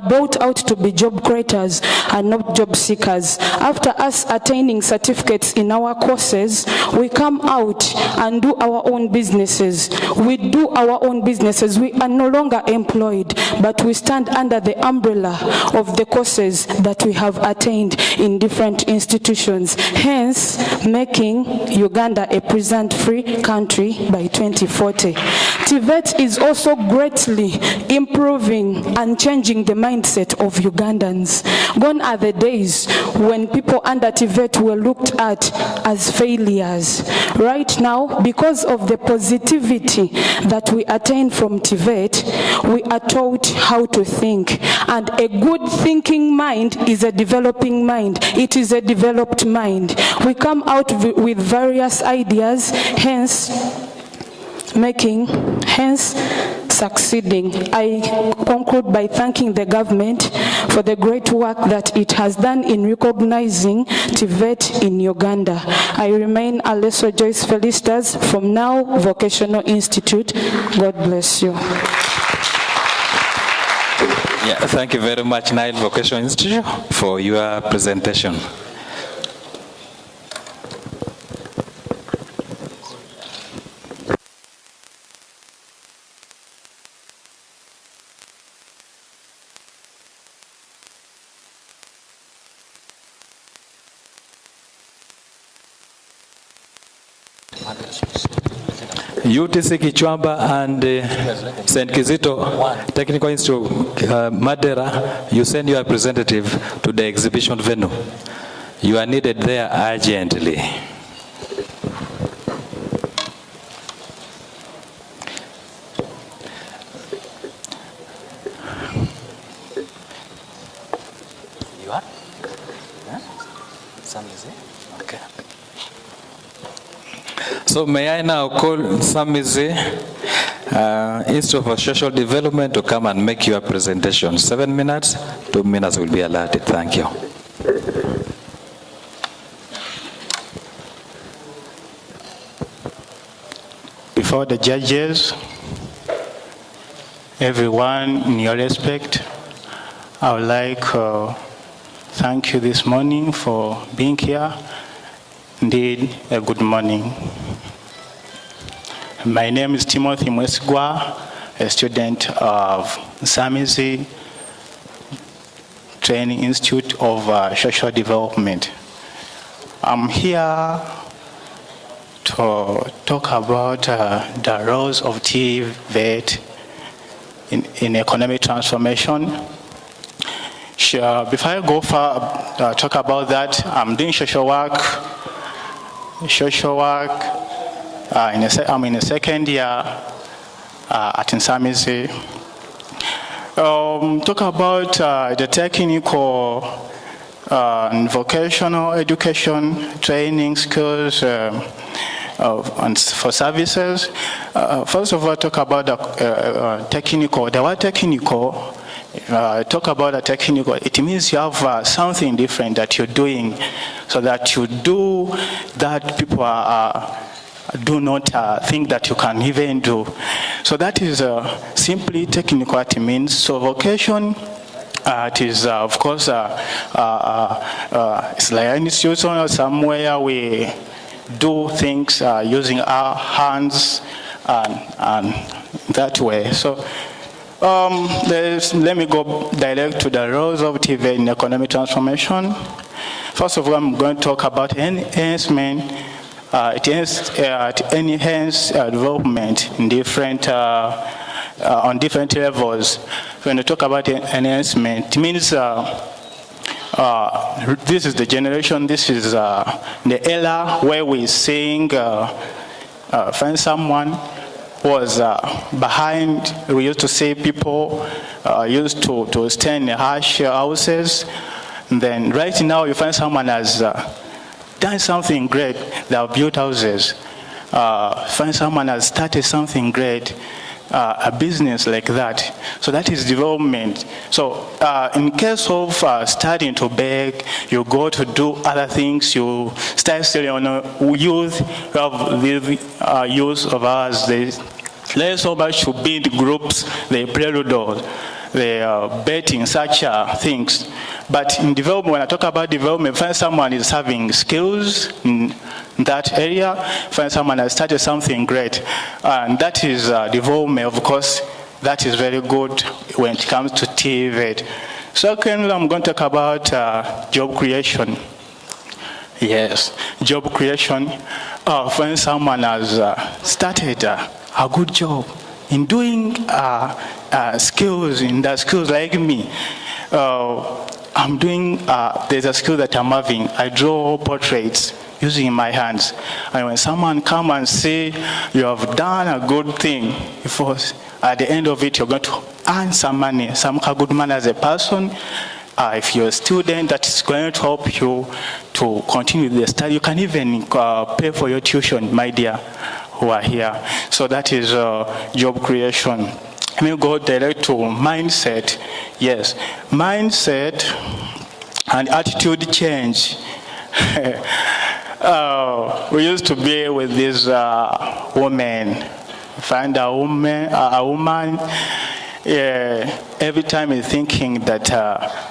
brought out to be job creators and not job seekers. After us attaining certificates in our courses, we come out and do our own businesses. We do our own businesses. We are no longer employed, but we stand under the umbrella of the courses that we have attained in different institutions, hence making Uganda a prison-free country by 2040. TVET is also greatly improving and changing the mindset of Ugandans. Gone are the days when people under TVET were looked at as failures. Right now, because of the positivity that we attain from TVET, we are taught how to think. And a good thinking mind is a developing mind. It is a developed mind. We come out with various ideas, hence succeeding. I conclude by thanking the government for the great work that it has done in recognizing TVET in Uganda. I remain Alesso Joyce Felicitas from Now Vocational Institute. God bless you. Yeah, thank you very much, Nile Vocational Institute, for your presentation. UTC Kichwamba and St. Kizito Technical Institute, Madera, you send your representative to the exhibition venue. You are needed there urgently. You are? Huh? Some is it? Okay. So may I now call Samizi, Institute for Social Development, to come and make your presentation. 7 minutes, 2 minutes will be allotted. Thank you. Before the judges, everyone in your respect, I would like to thank you this morning for being here. Indeed, a good morning. My name is Timothy Mwesigwa, a student of Samizi Training Institute of Social Development. I'm here to talk about the roles of TVET in economic transformation. Sure. Before I go far, talk about that, I'm doing social work. I'm in the second year at Nsamizi. Talk about the technical and vocational education, training, skills, and for services. First of all, talk about the technical. The word technical, talk about the technical, it means you have something different that you're doing, so that you do that people do not think that you can even do. So that is simply technical what it means. So vocation, it is of course, it's like an institution or somewhere we do things using our hands and that way. So let me go direct to the roles of TVET in economic transformation. First of all, I'm going to talk about enhancement. It enhance development in different on different levels. When we talk about enhancement, it means this is the generation. This is the era where we're seeing find someone was behind. We used to see people used to stay in harsh houses. And then right now you find someone has done something great. They have built houses. Find someone has started something great, a business like that. So that is development. So in case of starting to beg, you go to do other things, you start stealing on youth, you have the youth of ours, they learn so much to build groups, they play ludo, they are betting such things. But in development, when I talk about development, find someone is having skills in that area, find someone has started something great. And that is development, of course, that is very good when it comes to TVET. Secondly, I'm going to talk about job creation. Yes, job creation. When someone has started a good job in doing skills, in the skills like me, I'm doing, there's a skill that I'm having. I draw portraits using my hands. And when someone come and say, you have done a good thing, at the end of it, you're going to earn some money, some good money as a person. If you're a student, that is going to help you to continue the study. You can even pay for your tuition, my dear, who are here. So that is job creation. Let me go direct to mindset. Yes, mindset and attitude change. We used to be with this woman. Find a woman. Every time he's thinking that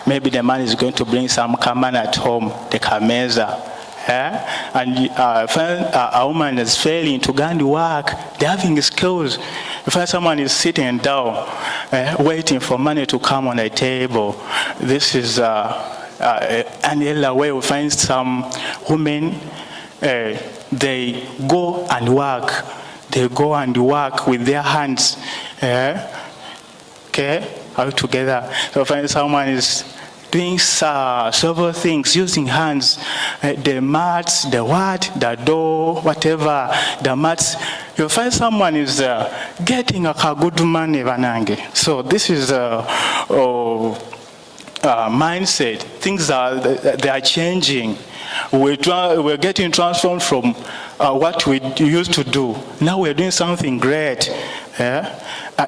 maybe the man is going to bring some kaman at home, the kameza. And find a woman is failing to go and work. They're having skills. You find someone is sitting down, waiting for money to come on the table. This is an area where we find some women, they go and work. They go and work with their hands. Okay, all together. So find someone is doing several things using hands, the mats, the what, the door, whatever, the mats. You'll find someone is getting a good money, Vanange. So this is mindset. Things they are changing. We're getting transformed from what we used to do. Now we're doing something great.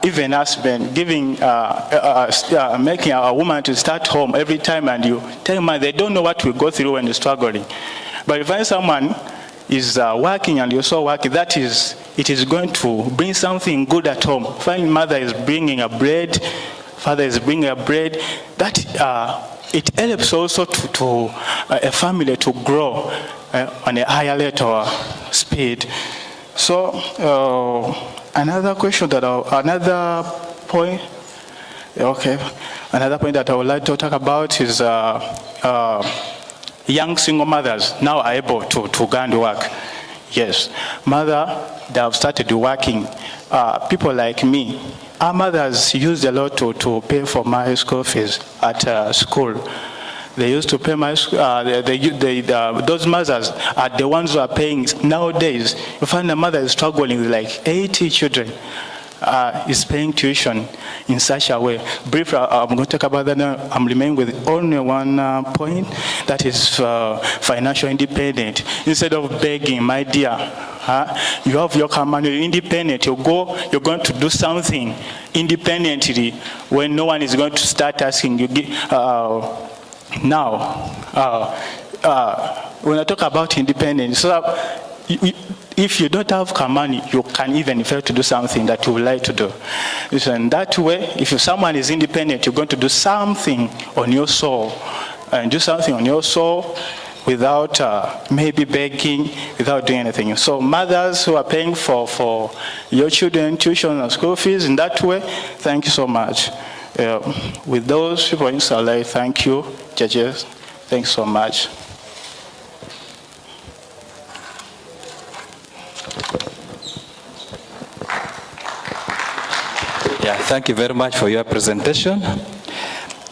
Even husband giving, making a woman to start home every time, and you tell them they don't know what we go through when you're struggling. But if someone is working and you're so working, that is, it is going to bring something good at home. Find mother is bringing a bread, father is bringing a bread. That it helps also to a family to grow on a higher level or speed. So. Another question another point that I would like to talk about is young single mothers now are able to go and work. Yes, mother, they have started working. People like me, our mothers used a lot to pay for my school fees at school. They used to pay my those mothers are the ones who are paying. Nowadays, you find a mother is struggling with like 80 children. Is paying tuition in such a way. Briefly, I'm going to talk about that now. I'm remaining with only one point, that is financial independence. Instead of begging, my dear, you have your command, you're independent, you're going to do something independently when no one is going to start asking you. Now, when I talk about independence, so if you don't have money, you can even fail to do something that you would like to do. So in that way, if someone is independent, you're going to do something on your soul, and do something on your soul without maybe begging, without doing anything. So mothers who are paying for your children tuition and school fees in that way, thank you so much. With those people in Saleh, thank you, judges. Thanks so much. Yeah, thank you very much for your presentation.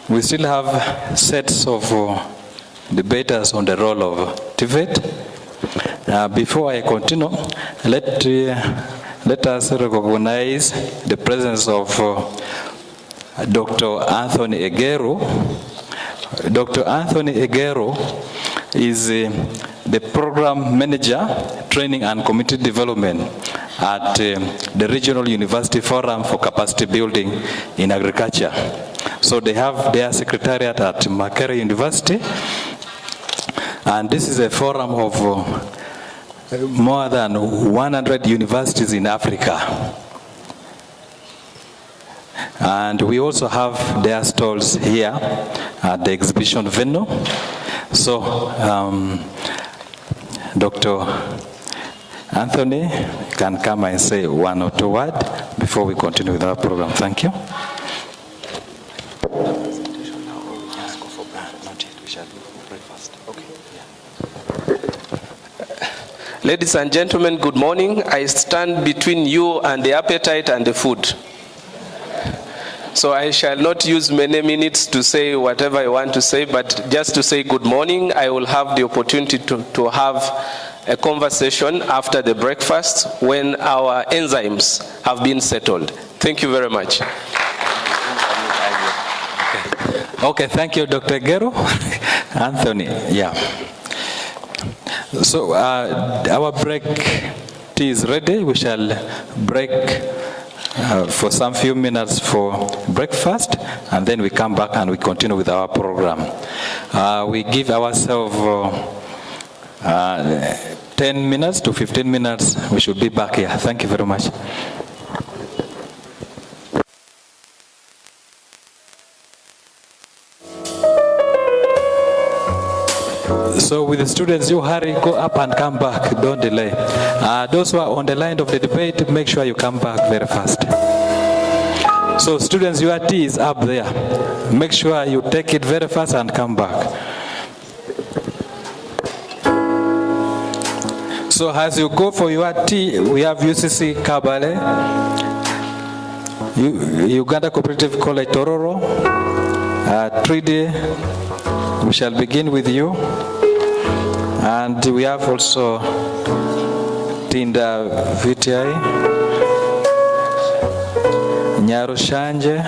We still have sets of debaters on the role of TVET. Before I continue, let us recognize the presence of Dr. Anthony Egero. Dr. Anthony Egero is the Program Manager, Training and Community Development at the Regional University Forum for Capacity Building in Agriculture. So they have their secretariat at Makerere University, and this is a forum of more than 100 universities in Africa. And we also have their stalls here at the exhibition venue. So, Dr. Anthony can come and say one or two words before we continue with our program. Thank you. Ladies and gentlemen, good morning. I stand between you and the appetite and the food. So I shall not use many minutes to say whatever I want to say, but just to say good morning. I will have the opportunity to have a conversation after the breakfast when our enzymes have been settled. Thank you very much. Okay, thank you, Dr. Egero. Anthony, yeah. So our break tea is ready. We shall break for some few minutes for breakfast, and then we come back and we continue with our program. We give ourselves 10 minutes to 15 minutes. We should be back here. Thank you very much. So with the students, you hurry, go up and come back, don't delay. Those who are on the line of the debate, make sure you come back very fast. So students, your tea is up there. Make sure you take it very fast and come back. So as you go for your tea, we have UCC Kabale, Uganda Cooperative College Tororo, 3D, we shall begin with you. And we have also T.V.E.J, Nyarushanje,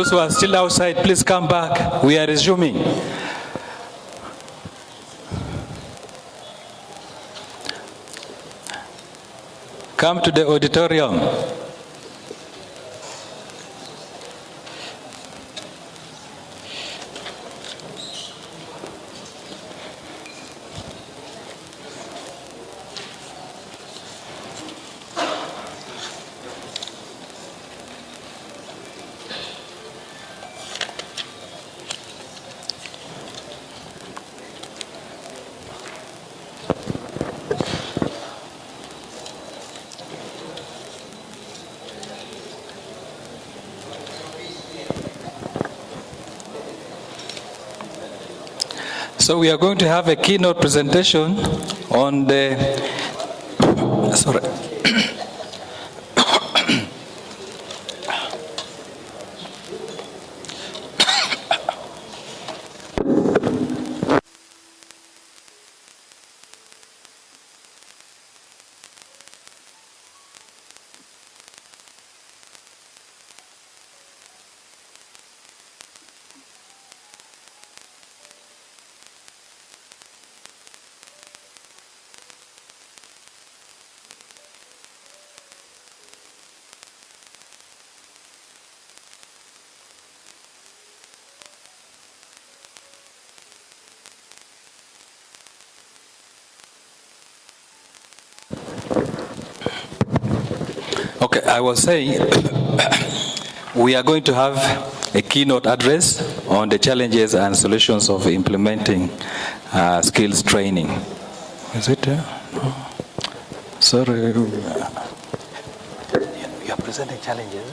Those who are still outside, please come back. We are resuming. Come to the auditorium. So we are going to have a keynote presentation on the, sorry. Okay, I was saying we are going to have a keynote address on the challenges and solutions of implementing skills training. Is it? No. Sorry. You are presenting challenges.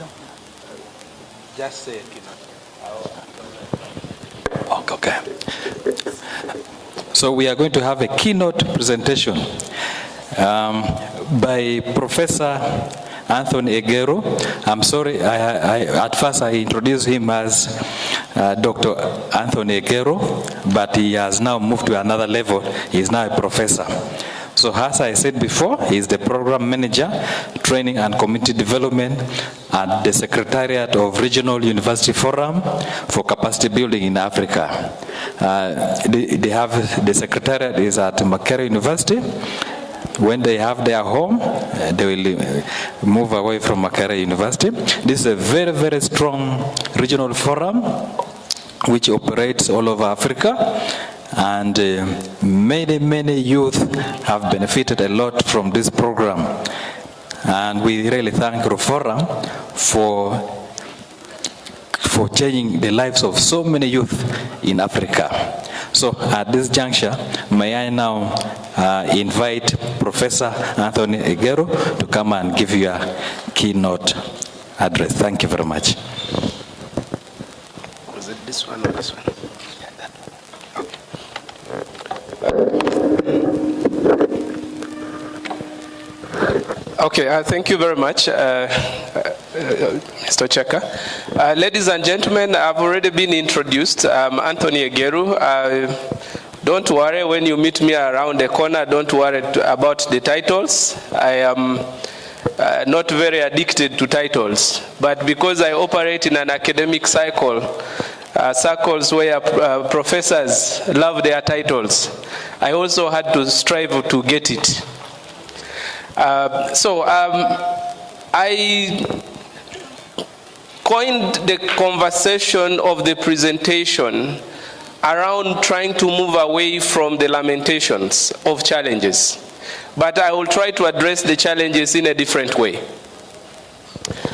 Just say keynote. Okay. So we are going to have a keynote presentation by Professor Anthony Egero. I'm sorry, at first I introduced him as Dr. Anthony Egero, but he has now moved to another level. He is now a professor. So as I said before, he is the program manager, training and community development at the Secretariat of Regional University Forum for Capacity Building in Africa. They have, the Secretariat is at Makerere University. When they have their home, they will move away from Makerere University. This is a very, very strong regional forum which operates all over Africa, and many, many youth have benefited a lot from this program. And we really thank Forum for changing the lives of so many youth in Africa. So at this juncture, may I now invite Professor Anthony Egero to come and give you a keynote address. Thank you very much. Was it this one or this one? Yeah, that one. Okay, thank you very much, Mr. Cheka. Ladies and gentlemen, I've already been introduced. I'm Anthony Egero. Don't worry, when you meet me around the corner, don't worry about the titles. I am not very addicted to titles, but because I operate in an academic cycle, circles where professors love their titles, I also had to strive to get it. I coined the conversation of the presentation around trying to move away from the lamentations of challenges. But I will try to address the challenges in a different way.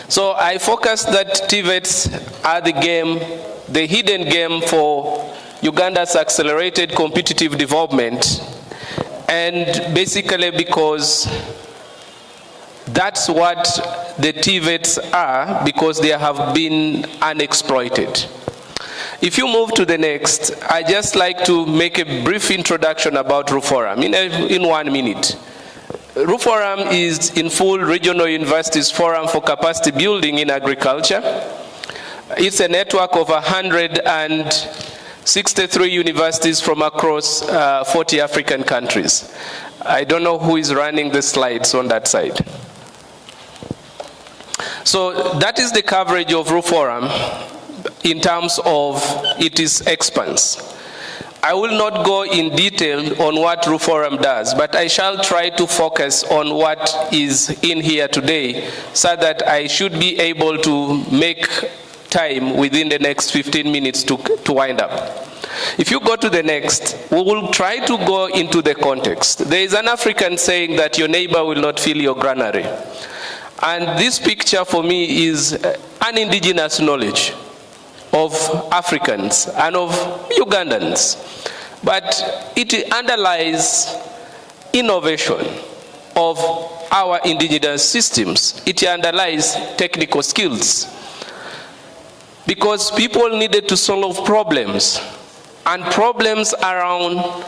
So I focused that TVETs are the game, the hidden game for Uganda's accelerated competitive development, and basically because that's what the TVETs are, because they have been unexploited. If you move to the next, I'd just like to make a brief introduction about RUFORUM in 1 minute. RUFORUM is in full Regional Universities Forum for Capacity Building in Agriculture. It's a network of 163 universities from across 40 African countries. I don't know who is running the slides on that side. So that is the coverage of RUFORUM. in terms of its expanse. I will not go in detail on what Reform does, but I shall try to focus on what is in here today so that I should be able to make time within the next 15 minutes to wind up. If you go to the next, we will try to go into the context. There is an African saying that your neighbor will not fill your granary. And this picture for me is an indigenous knowledge of Africans and of Ugandans. But it underlies innovation of our indigenous systems. It underlies technical skills. Because people needed to solve problems, and problems around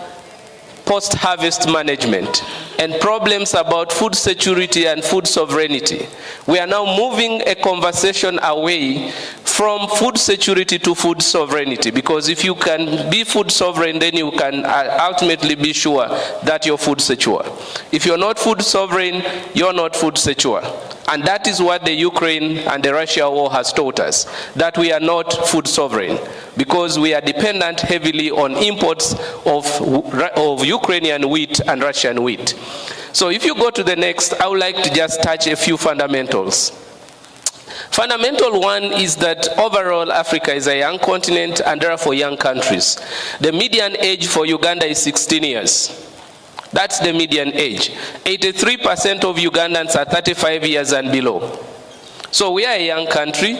post-harvest management, and problems about food security and food sovereignty. We are now moving a conversation away from food security to food sovereignty, because if you can be food sovereign, then you can ultimately be sure that you're food secure. If you're not food sovereign, you're not food secure. And that is what the Ukraine and the Russia war has taught us, that we are not food sovereign, because we are dependent heavily on imports of Ukrainian wheat and Russian wheat. So if you go to the next, I would like to just touch a few fundamentals. Fundamental one is that overall Africa is a young continent and therefore young countries. The median age for Uganda is 16 years. That's the median age. 83% of Ugandans are 35 years and below. So we are a young country,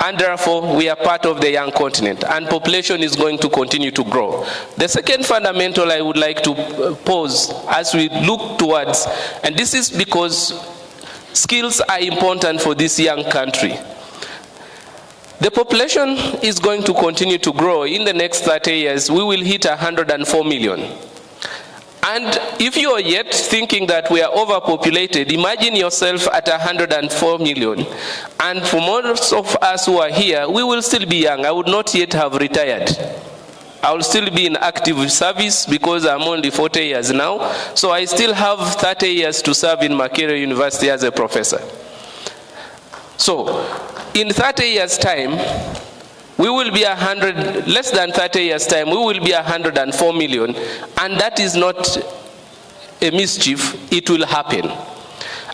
and therefore we are part of the young continent, and population is going to continue to grow. The second fundamental I would like to pose as we look towards, and this is because skills are important for this young country. The population is going to continue to grow. In the next 30 years, we will hit 104 million. And if you are yet thinking that we are overpopulated, imagine yourself at 104 million. And for most of us who are here, we will still be young. I would not yet have retired. I will still be in active service because I'm only 40 years now. So I still have 30 years to serve in Makerere University as a professor. So in 30 years' time, we will be less than 30 years' time, we will be 104 million, and that is not a mischief, it will happen.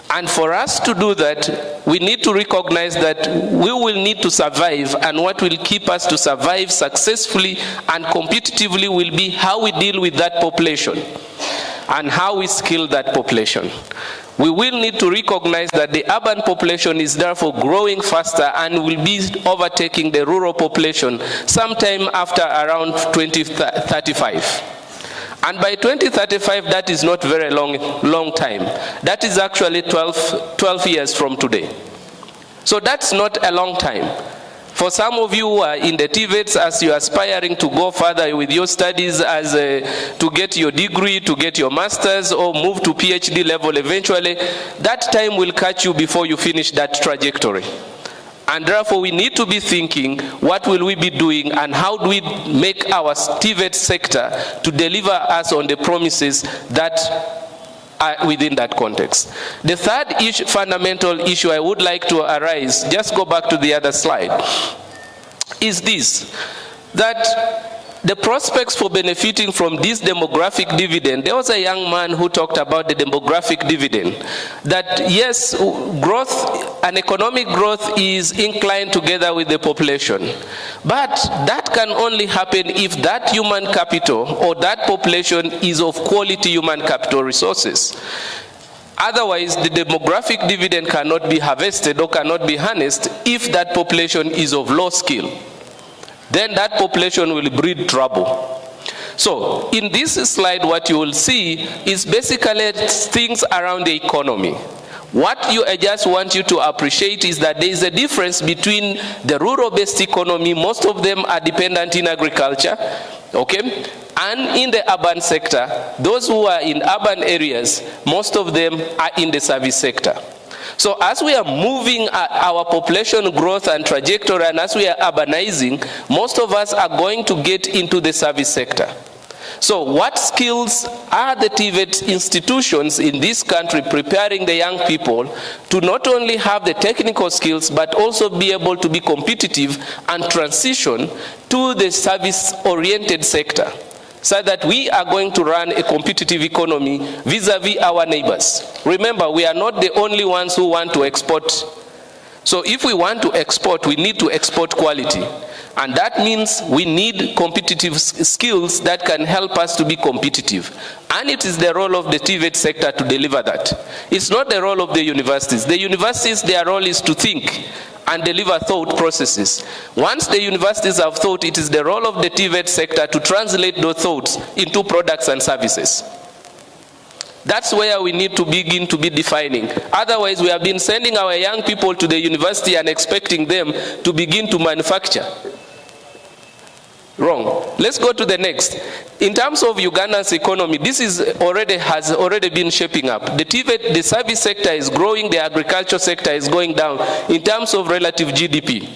And for us to do that, we need to recognize that we will need to survive, and what will keep us to survive successfully and competitively will be how we deal with that population and how we skill that population. We will need to recognize that the urban population is therefore growing faster and will be overtaking the rural population sometime after around 2035. And by 2035, that is not very long time. That is actually 12 years from today. So that's not a long time. For some of you who are in the TVETs, as you are aspiring to go further with your studies to get your degree, to get your master's, or move to PhD level eventually, that time will catch you before you finish that trajectory. And therefore, we need to be thinking, what will we be doing, and how do we make our TVET sector to deliver us on the promises that are within that context. The third fundamental issue I would like to arise, just go back to the other slide, is this, that the prospects for benefiting from this demographic dividend, there was a young man who talked about the demographic dividend, that yes, growth and economic growth is inclined together with the population, but that can only happen if that human capital or that population is of quality human capital resources. Otherwise, the demographic dividend cannot be harvested or cannot be harnessed if that population is of low skill. Then that population will breed trouble. So in this slide, what you will see is basically things around the economy. What I just want you to appreciate is that there is a difference between the rural-based economy, most of them are dependent in agriculture, okay? And in the urban sector, those who are in urban areas, most of them are in the service sector. So as we are moving our population growth and trajectory, and as we are urbanizing, most of us are going to get into the service sector. So what skills are the TVET institutions in this country preparing the young people to not only have the technical skills, but also be able to be competitive and transition to the service-oriented sector, so that we are going to run a competitive economy vis-a-vis our neighbors. Remember, we are not the only ones who want to export. So if we want to export, we need to export quality. And that means we need competitive skills that can help us to be competitive. And it is the role of the TVET sector to deliver that. It's not the role of the universities. The universities, their role is to think and deliver thought processes. Once the universities have thought, it is the role of the TVET sector to translate those thoughts into products and services. That's where we need to begin to be defining. Otherwise, we have been sending our young people to the university and expecting them to begin to manufacture. Wrong. Let's go to the next. In terms of Uganda's economy, this has already been shaping up. The TVET, the service sector is growing, the agriculture sector is going down in terms of relative GDP.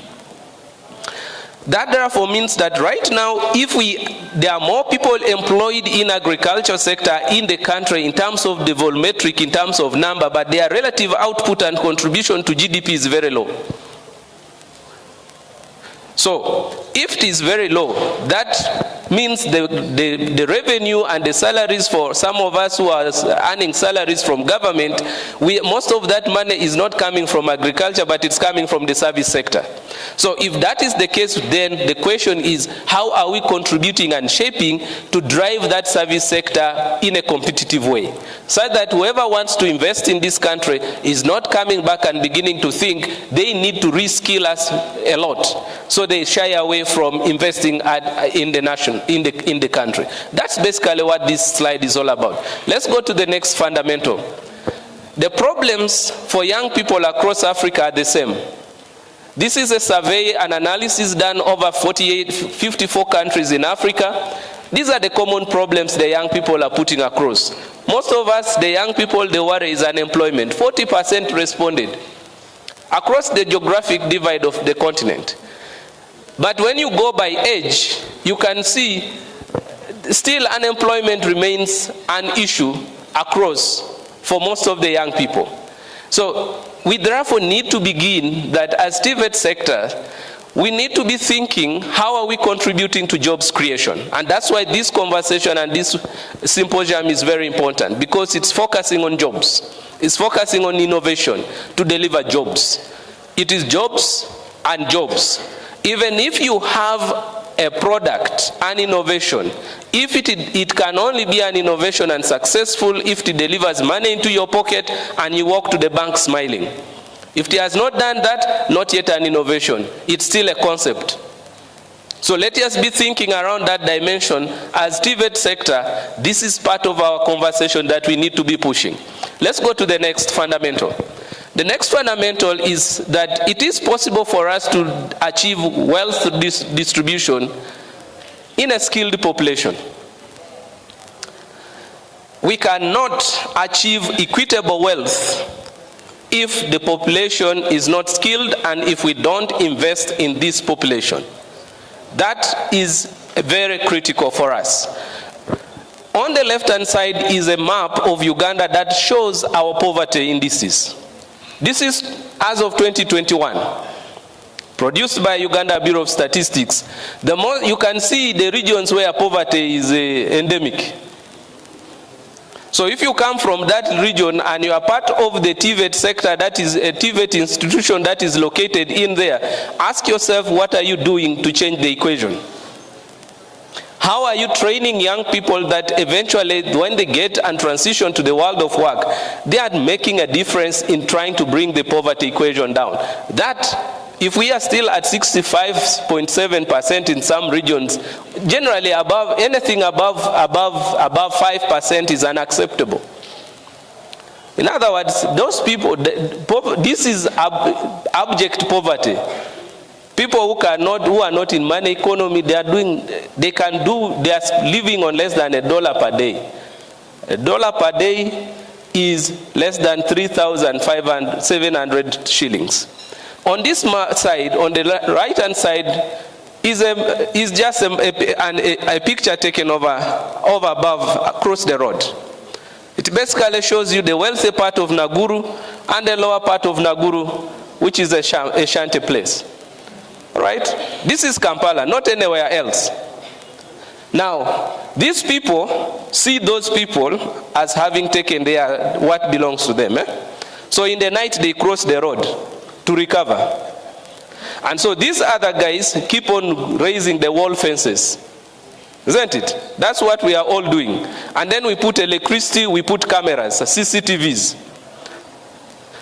That therefore means that right now, if there are more people employed in agriculture sector in the country in terms of the volumetric, in terms of number, but their relative output and contribution to GDP is very low. So if it is very low, that means the revenue and the salaries for some of us who are earning salaries from government, most of that money is not coming from agriculture, but it's coming from the service sector. So if that is the case, then the question is, how are we contributing and shaping to drive that service sector in a competitive way, so that whoever wants to invest in this country is not coming back and beginning to think they need to reskill us a lot, so they shy away from investing in the country. That's basically what this slide is all about. Let's go to the next fundamental. The problems for young people across Africa are the same. This is a survey, an analysis done over 54 countries in Africa. These are the common problems the young people are putting across. Most of us, the young people, the worry is unemployment. 40% responded across the geographic divide of the continent. But when you go by age, you can see still unemployment remains an issue across for most of the young people. So we therefore need to begin that as TVET sector, we need to be thinking, how are we contributing to jobs creation? And that's why this conversation and this symposium is very important, because it's focusing on jobs. It's focusing on innovation to deliver jobs. It is jobs and jobs. Even if you have a product, an innovation, if it can only be an innovation and successful if it delivers money into your pocket and you walk to the bank smiling. If it has not done that, not yet an innovation. It's still a concept. So let us be thinking around that dimension. As TVET sector, this is part of our conversation that we need to be pushing. Let's go to the next fundamental. The next fundamental is that it is possible for us to achieve wealth distribution in a skilled population. We cannot achieve equitable wealth if the population is not skilled and if we don't invest in this population. That is very critical for us. On the left-hand side is a map of Uganda that shows our poverty indices. This is as of 2021, produced by Uganda Bureau of Statistics. The more you can see the regions where poverty is endemic. So if you come from that region and you are part of the TVET sector, that is a TVET institution that is located in there, ask yourself, what are you doing to change the equation? How are you training young people that eventually, when they get and transition to the world of work, they are making a difference in trying to bring the poverty equation down? That, if we are still at 65.7% in some regions, generally anything above 5% is unacceptable. In other words, those people, this is abject poverty. People who are not in money economy, they are living on less than $1 per day. $1 per day is less than 3,700 shillings. On this side, on the right-hand side, is just a picture taken over above across the road. It basically shows you the wealthy part of Naguru and the lower part of Naguru, which is a shanty place. All right? This is Kampala, not anywhere else. Now, these people see those people as having taken what belongs to them. So in the night, they cross the road to recover. And so these other guys keep on raising the wall fences. Isn't it? That's what we are all doing. And then we put electricity, we put cameras, CCTVs.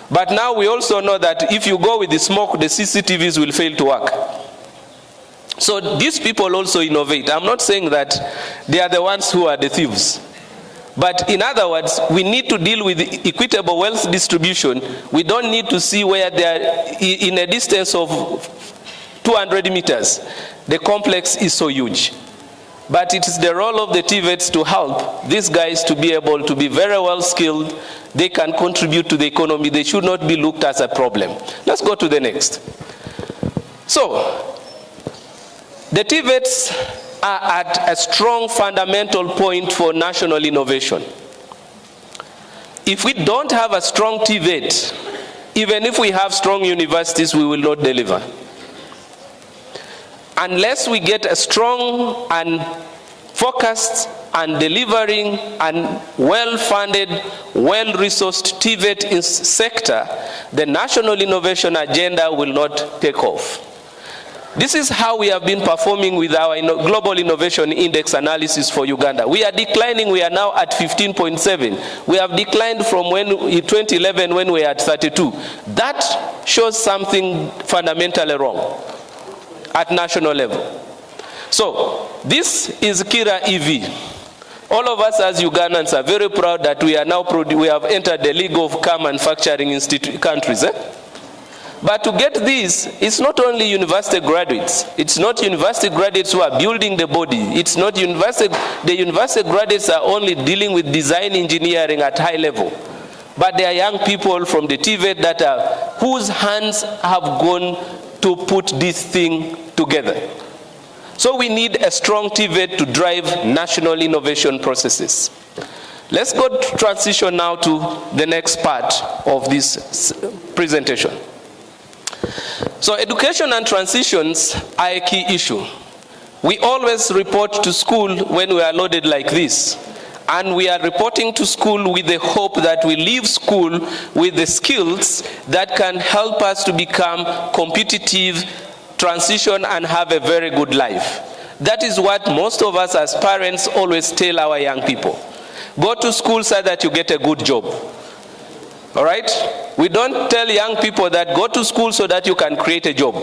But now we also know that if you go with the smoke, the CCTVs will fail to work. So these people also innovate. I'm not saying that they are the ones who are the thieves. But in other words, we need to deal with equitable wealth distribution. We don't need to see where they are in a distance of 200 meters. The complex is so huge. But it is the role of the TVETs to help these guys to be able to be very well skilled. They can contribute to the economy. They should not be looked at as a problem. Let's go to the next. So, the TVETs are at a strong fundamental point for national innovation. If we don't have a strong TVET, even if we have strong universities, we will not deliver. Unless we get a strong and focused and delivering and well-funded, well-resourced TVET sector, the national innovation agenda will not take off. This is how we have been performing with our Global Innovation Index analysis for Uganda. We are declining. We are now at 15.7. We have declined from in 2011 when we were at 32. That shows something fundamentally wrong at national level. So this is Kira EV. All of us as Ugandans are very proud that we are now we have entered the League of Car Manufacturing countries. But to get this, it's not only university graduates. It's not university graduates who are building the body. It's not the university graduates are only dealing with design engineering at high level. But there are young people from the TVET whose hands have gone to put this thing together. So we need a strong TVET to drive national innovation processes. Let's go to transition now to the next part of this presentation. So education and transitions are a key issue. We always report to school when we are loaded like this. And we are reporting to school with the hope that we leave school with the skills that can help us to become competitive, transition, and have a very good life. That is what most of us as parents always tell our young people. Go to school so that you get a good job. All right? We don't tell young people that go to school so that you can create a job.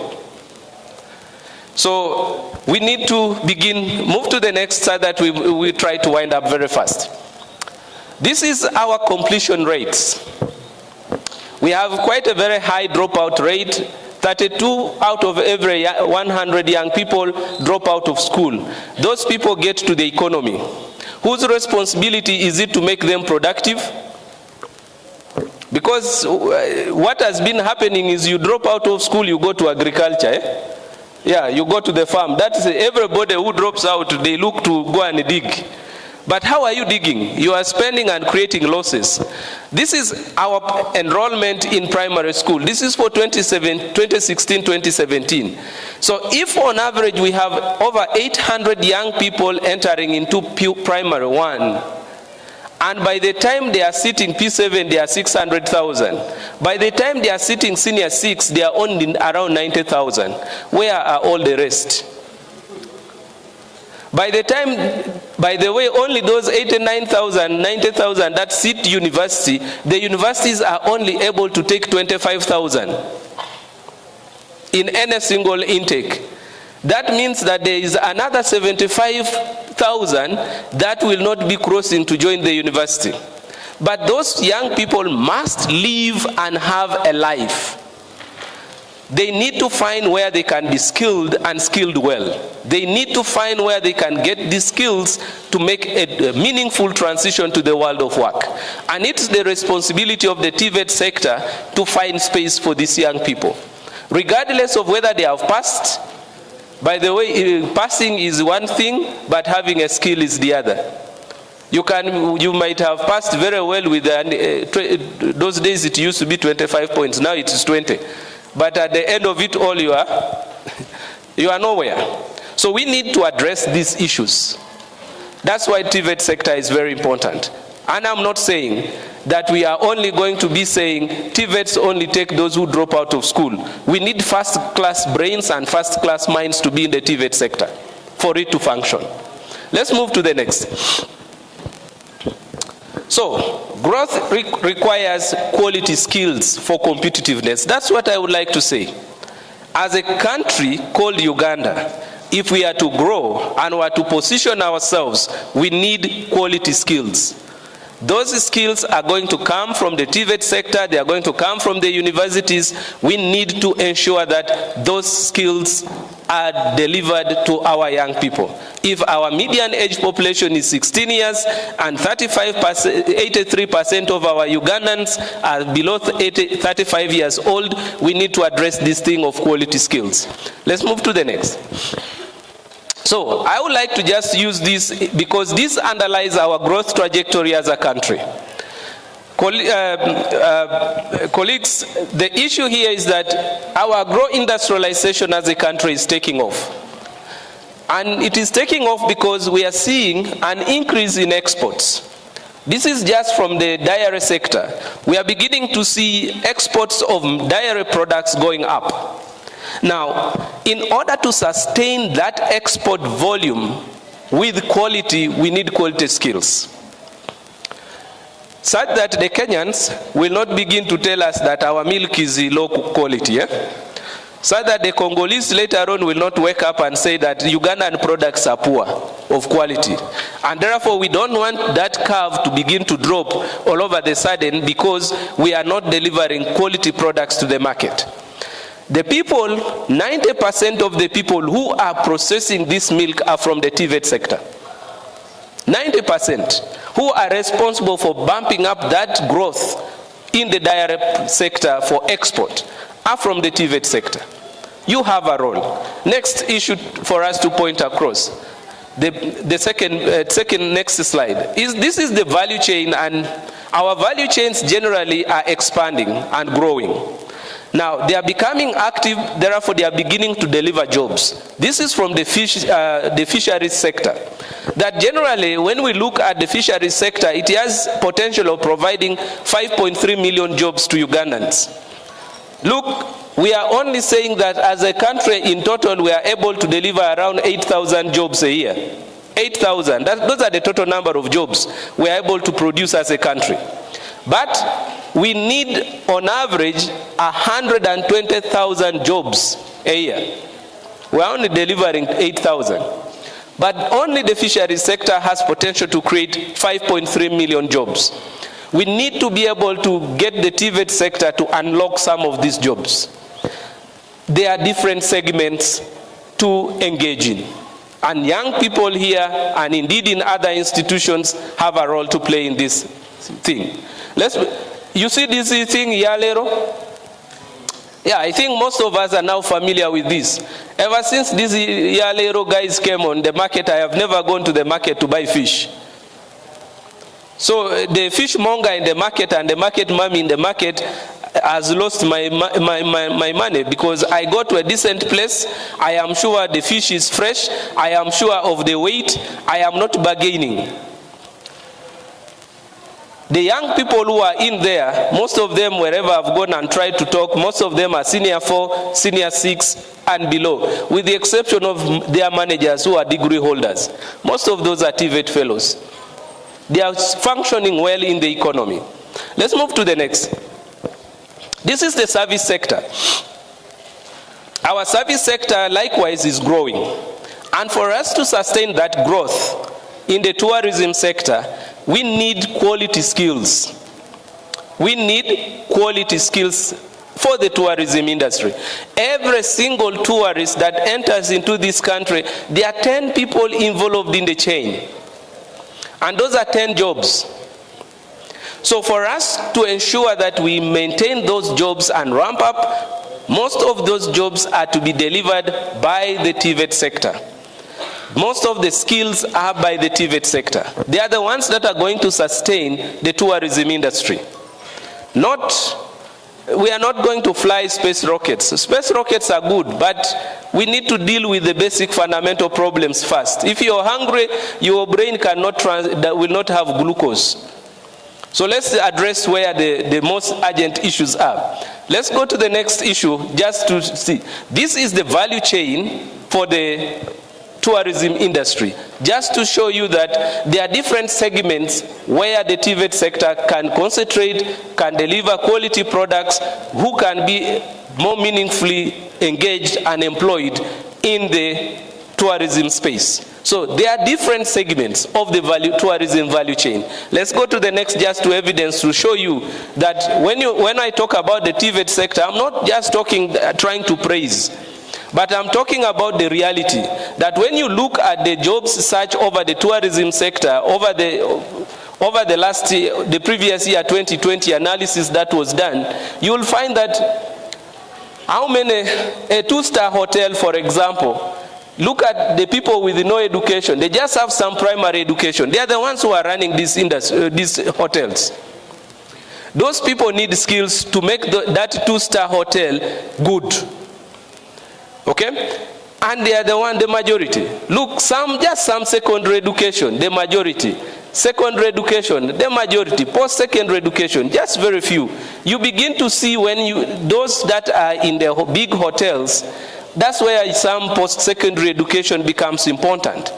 So we need to move to the next so that we try to wind up very fast. This is our completion rates. We have quite a very high dropout rate. 32 out of every 100 young people drop out of school. Those people get to the economy. Whose responsibility is it to make them productive? Because what has been happening is you drop out of school, you go to agriculture. Yeah, you go to the farm. That's everybody who drops out, they look to go and dig. But how are you digging? You are spending and creating losses. This is our enrollment in primary school. This is for 2016-2017. So if on average we have over 800 young people entering into primary one, and by the time they are sitting P7, they are 600,000. By the time they are sitting senior 6, they are only around 90,000. Where are all the rest? By the way, only those 89,000, 90,000 that sit university, the universities are only able to take 25,000 in any single intake. That means that there is another 75,000 that will not be crossing to join the university. But those young people must live and have a life. They need to find where they can be skilled and skilled well. They need to find where they can get the skills to make a meaningful transition to the world of work. And it's the responsibility of the TVET sector to find space for these young people. Regardless of whether they have passed By the way, passing is one thing, but having a skill is the other. You might have passed very well with those days it used to be 25 points, now it is 20. But at the end of it all, you are nowhere. So we need to address these issues. That's why TVET sector is very important. And I'm not saying that we are only going to be saying TVETs only take those who drop out of school. We need first-class brains and first-class minds to be in the TVET sector for it to function. Let's move to the next. So, growth requires quality skills for competitiveness. That's what I would like to say. As a country called Uganda, if we are to grow and we are to position ourselves, we need quality skills. Those skills are going to come from the TVET sector, they are going to come from the universities. We need to ensure that those skills are delivered to our young people. If our median age population is 16 years and 83% of our Ugandans are below 35 years old, we need to address this thing of quality skills. Let's move to the next. So I would like to just use this because this underlies our growth trajectory as a country. Colleagues, the issue here is that our agro-industrialization as a country is taking off. And it is taking off because we are seeing an increase in exports. This is just from the dairy sector. We are beginning to see exports of dairy products going up. Now, in order to sustain that export volume with quality, we need quality skills. Such that the Kenyans will not begin to tell us that our milk is low quality. So that the Congolese later on will not wake up and say that Ugandan products are poor of quality. And therefore we don't want that curve to begin to drop all over the sudden because we are not delivering quality products to the market. The people, 90% of the people who are processing this milk are from the TVET sector. 90% who are responsible for bumping up that growth in the dairy sector for export are from the TVET sector. You have a role. Next issue for us to point across, the second next slide, is this is the value chain, and our value chains generally are expanding and growing. Now, they are becoming active, therefore they are beginning to deliver jobs. This is from the fisheries sector. That generally, when we look at the fisheries sector, it has potential of providing 5.3 million jobs to Ugandans. Look, we are only saying that as a country in total, we are able to deliver around 8,000 jobs a year. 8,000, those are the total number of jobs we are able to produce as a country. But we need, on average, 120,000 jobs a year. We are only delivering 8,000. But only the fisheries sector has potential to create 5.3 million jobs. We need to be able to get the TVET sector to unlock some of these jobs. There are different segments to engage in. And young people here, and indeed in other institutions, have a role to play in this thing. You see this thing, Yalero? Yeah, I think most of us are now familiar with this. Ever since these Yalero guys came on the market, I have never gone to the market to buy fish. So the fishmonger in the market and the market mommy in the market has lost my money, because I go to a decent place, I am sure the fish is fresh, I am sure of the weight, I am not bargaining. The young people who are in there, most of them, wherever I've gone and tried to talk, most of them are senior 4, senior 6 and below, with the exception of their managers who are degree holders. Most of those are TVET fellows. They are functioning well in the economy. Let's move to the next. This is the service sector. Our service sector likewise is growing. And for us to sustain that growth in the tourism sector, we need quality skills. We need quality skills for the tourism industry. Every single tourist that enters into this country, there are 10 people involved in the chain. And those are 10 jobs. So for us to ensure that we maintain those jobs and ramp up most of those jobs are to be delivered by the TVET sector. Most of the skills are by the TVET sector. They are the ones that are going to sustain the tourism industry. We are not going to fly space rockets. Space rockets are good, but we need to deal with the basic fundamental problems first. If you're hungry, your brain will not have glucose. So let's address where the most urgent issues are. Let's go to the next issue just to see. This is the value chain for the tourism industry, just to show you that there are different segments where the TVET sector can concentrate, can deliver quality products, who can be more meaningfully engaged and employed in the tourism space. So there are different segments of the tourism value chain. Let's go to the next just to evidence to show you that when I talk about the TVET sector, I'm not just trying to praise. But I'm talking about the reality that when you look at the jobs search over the tourism sector over the previous year 2020 analysis that was done, you will find that a two-star hotel, for example, look at the people with no education. They just have some primary education. They are the ones who are running these hotels. Those people need skills to make that two-star hotel good. Okay? And they are the majority. Look, just some secondary education, the majority. Secondary education, the majority. Post-secondary education, just very few. You begin to see those that are in the big hotels, that's where some post-secondary education becomes important.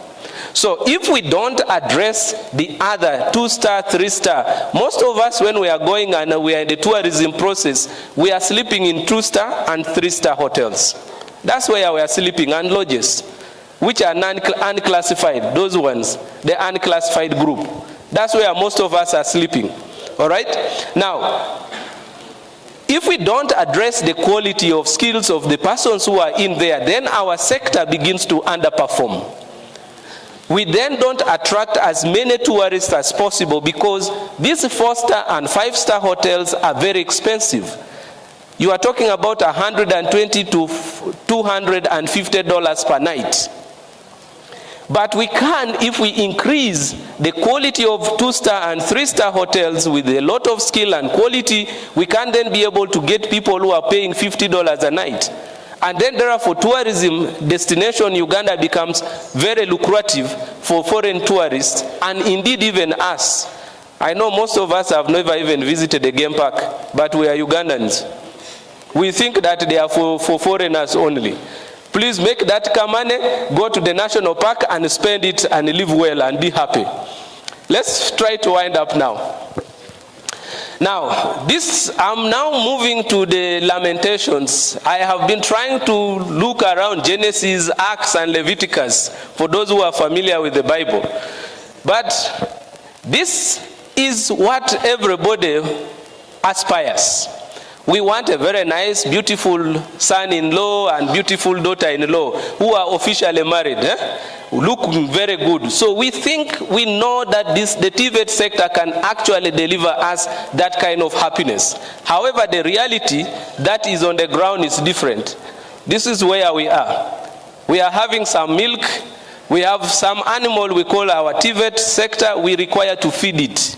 So if we don't address the other two-star, three-star, most of us when we are going and we are in the tourism process, we are sleeping in two-star and three-star hotels. That's where we are sleeping, and lodges, which are unclassified, those ones, the unclassified group. That's where most of us are sleeping, all right? Now, if we don't address the quality of skills of the persons who are in there, then our sector begins to underperform. We then don't attract as many tourists as possible because these 4-star and 5-star hotels are very expensive. You are talking about $120 to $250 per night. But we can, if we increase the quality of 2-star and 3-star hotels with a lot of skill and quality, we can then be able to get people who are paying $50 a night. And then therefore tourism destination Uganda becomes very lucrative for foreign tourists, and indeed even us. I know most of us have never even visited a game park, but we are Ugandans. We think that they are for foreigners only. Please make that money, go to the national park and spend it and live well and be happy. Let's try to wind up now. Now, I'm now moving to the Lamentations. I have been trying to look around Genesis, Acts, and Leviticus, for those who are familiar with the Bible. But this is what everybody aspires. We want a very nice, beautiful son-in-law and beautiful daughter-in-law who are officially married, looking very good. So we know that the TVET sector can actually deliver us that kind of happiness. However, the reality that is on the ground is different. This is where we are. We are having some milk. We have some animal we call our TVET sector. We require to feed it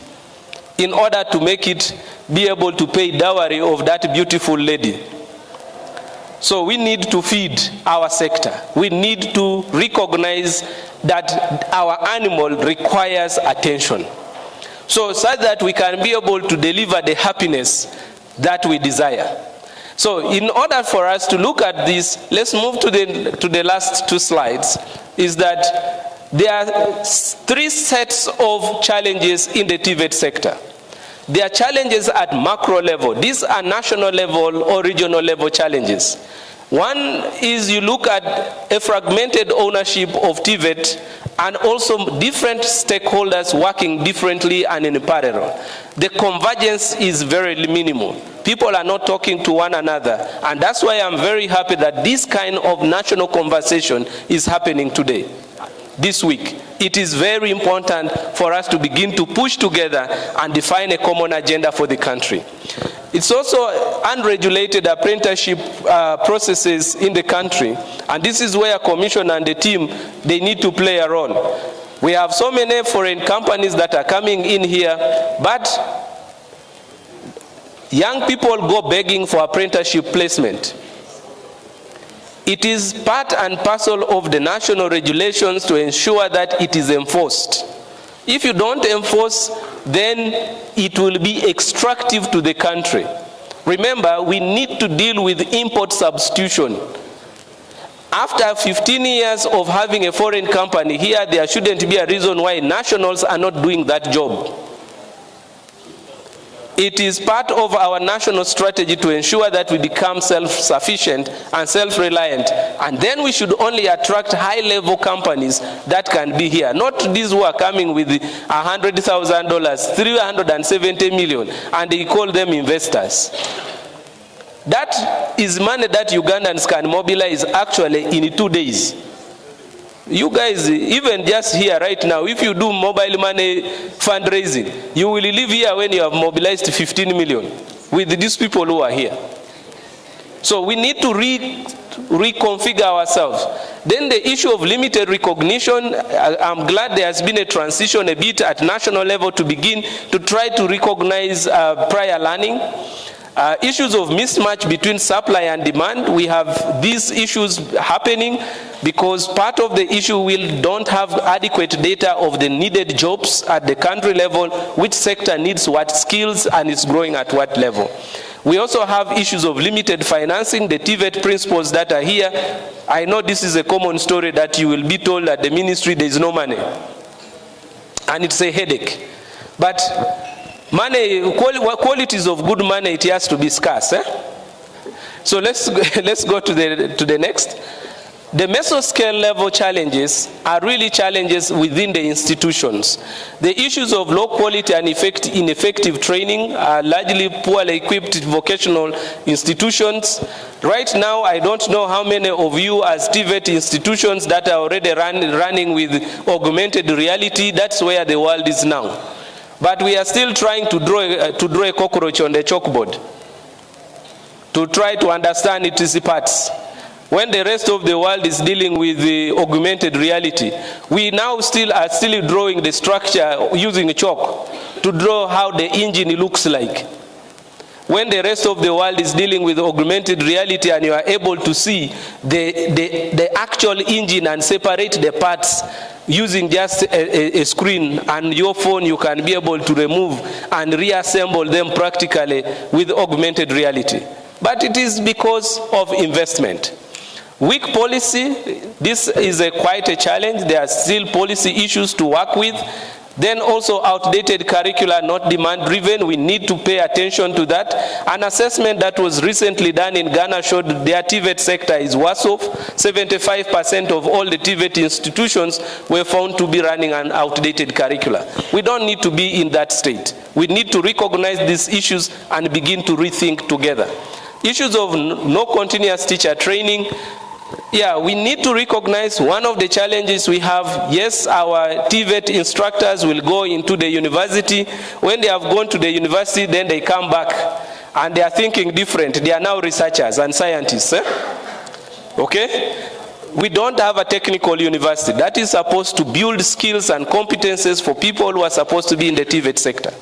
in order to make it be able to pay dowry of that beautiful lady. So we need to feed our sector. We need to recognize that our animal requires attention. So that we can be able to deliver the happiness that we desire. So in order for us to look at this, let's move to the last two slides, is that there are three sets of challenges in the TVET sector. There are challenges at macro level. These are national level or regional level challenges. One is you look at a fragmented ownership of TVET and also different stakeholders working differently and in parallel. The convergence is very minimal. People are not talking to one another, and that's why I'm very happy that this kind of national conversation is happening today, this week. It is very important for us to begin to push together and define a common agenda for the country. It's also unregulated apprenticeship processes in the country, and this is where Commission and the team, they need to play a role. We have so many foreign companies that are coming in here, but young people go begging for apprenticeship placement. It is part and parcel of the national regulations to ensure that it is enforced. If you don't enforce, then it will be extractive to the country. Remember, we need to deal with import substitution. After 15 years of having a foreign company here, there shouldn't be a reason why nationals are not doing that job. It is part of our national strategy to ensure that we become self-sufficient and self-reliant, and then we should only attract high-level companies that can be here, not these who are coming with $100,000, 370 million, and they call them investors. That is money that Ugandans can mobilize actually in 2 days. You guys, even just here right now, if you do mobile money fundraising, you will leave here when you have mobilized 15 million with these people who are here. So we need to reconfigure ourselves. Then the issue of limited recognition, I'm glad there has been a transition a bit at national level to begin to try to recognize prior learning. Issues of mismatch between supply and demand, we have these issues happening because part of the issue we don't have adequate data of the needed jobs at the country level, which sector needs what skills and is growing at what level. We also have issues of limited financing, the TVET principles that are here. I know this is a common story that you will be told at the ministry there is no money. And it's a headache. But money, qualities of good money, it has to be scarce. So let's go to the next. The mesoscale level challenges are really challenges within the institutions. The issues of low quality and ineffective training are largely poorly equipped vocational institutions. Right now, I don't know how many of you as TVET institutions that are already running with augmented reality. That's where the world is now. But we are still trying to draw a cockroach on the chalkboard to try to understand its parts. When the rest of the world is dealing with the augmented reality, we now are still drawing the structure using chalk to draw how the engine looks like. When the rest of the world is dealing with augmented reality and you are able to see the actual engine and separate the parts using just a screen and your phone, you can be able to remove and reassemble them practically with augmented reality. But it is because of investment. Weak policy, this is quite a challenge. There are still policy issues to work with. Then also outdated curricula, not demand driven. We need to pay attention to that. An assessment that was recently done in Ghana showed their TVET sector is worse off. 75% of all the TVET institutions were found to be running an outdated curricula. We don't need to be in that state. We need to recognize these issues and begin to rethink together. Issues of no continuous teacher training. Yeah, we need to recognize one of the challenges we have. Yes, our TVET instructors will go into the university. When they have gone to the university, then they come back and they are thinking different. They are now researchers and scientists. Okay? We don't have a technical university that is supposed to build skills and competences for people who are supposed to be in the TVET sector.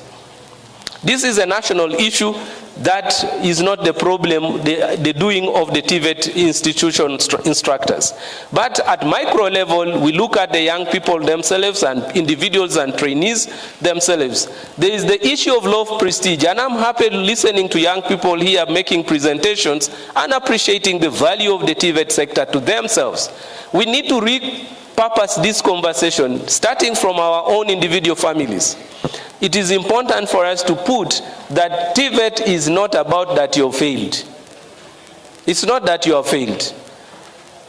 This is a national issue. That is not the problem, the doing of the TVET institution instructors. But at micro level, we look at the young people themselves and individuals and trainees themselves. There is the issue of low prestige, and I'm happy listening to young people here making presentations and appreciating the value of the TVET sector to themselves. We need to repurpose this conversation, starting from our own individual families. It is important for us to put that TVET is not about that you failed. It's not that you have failed.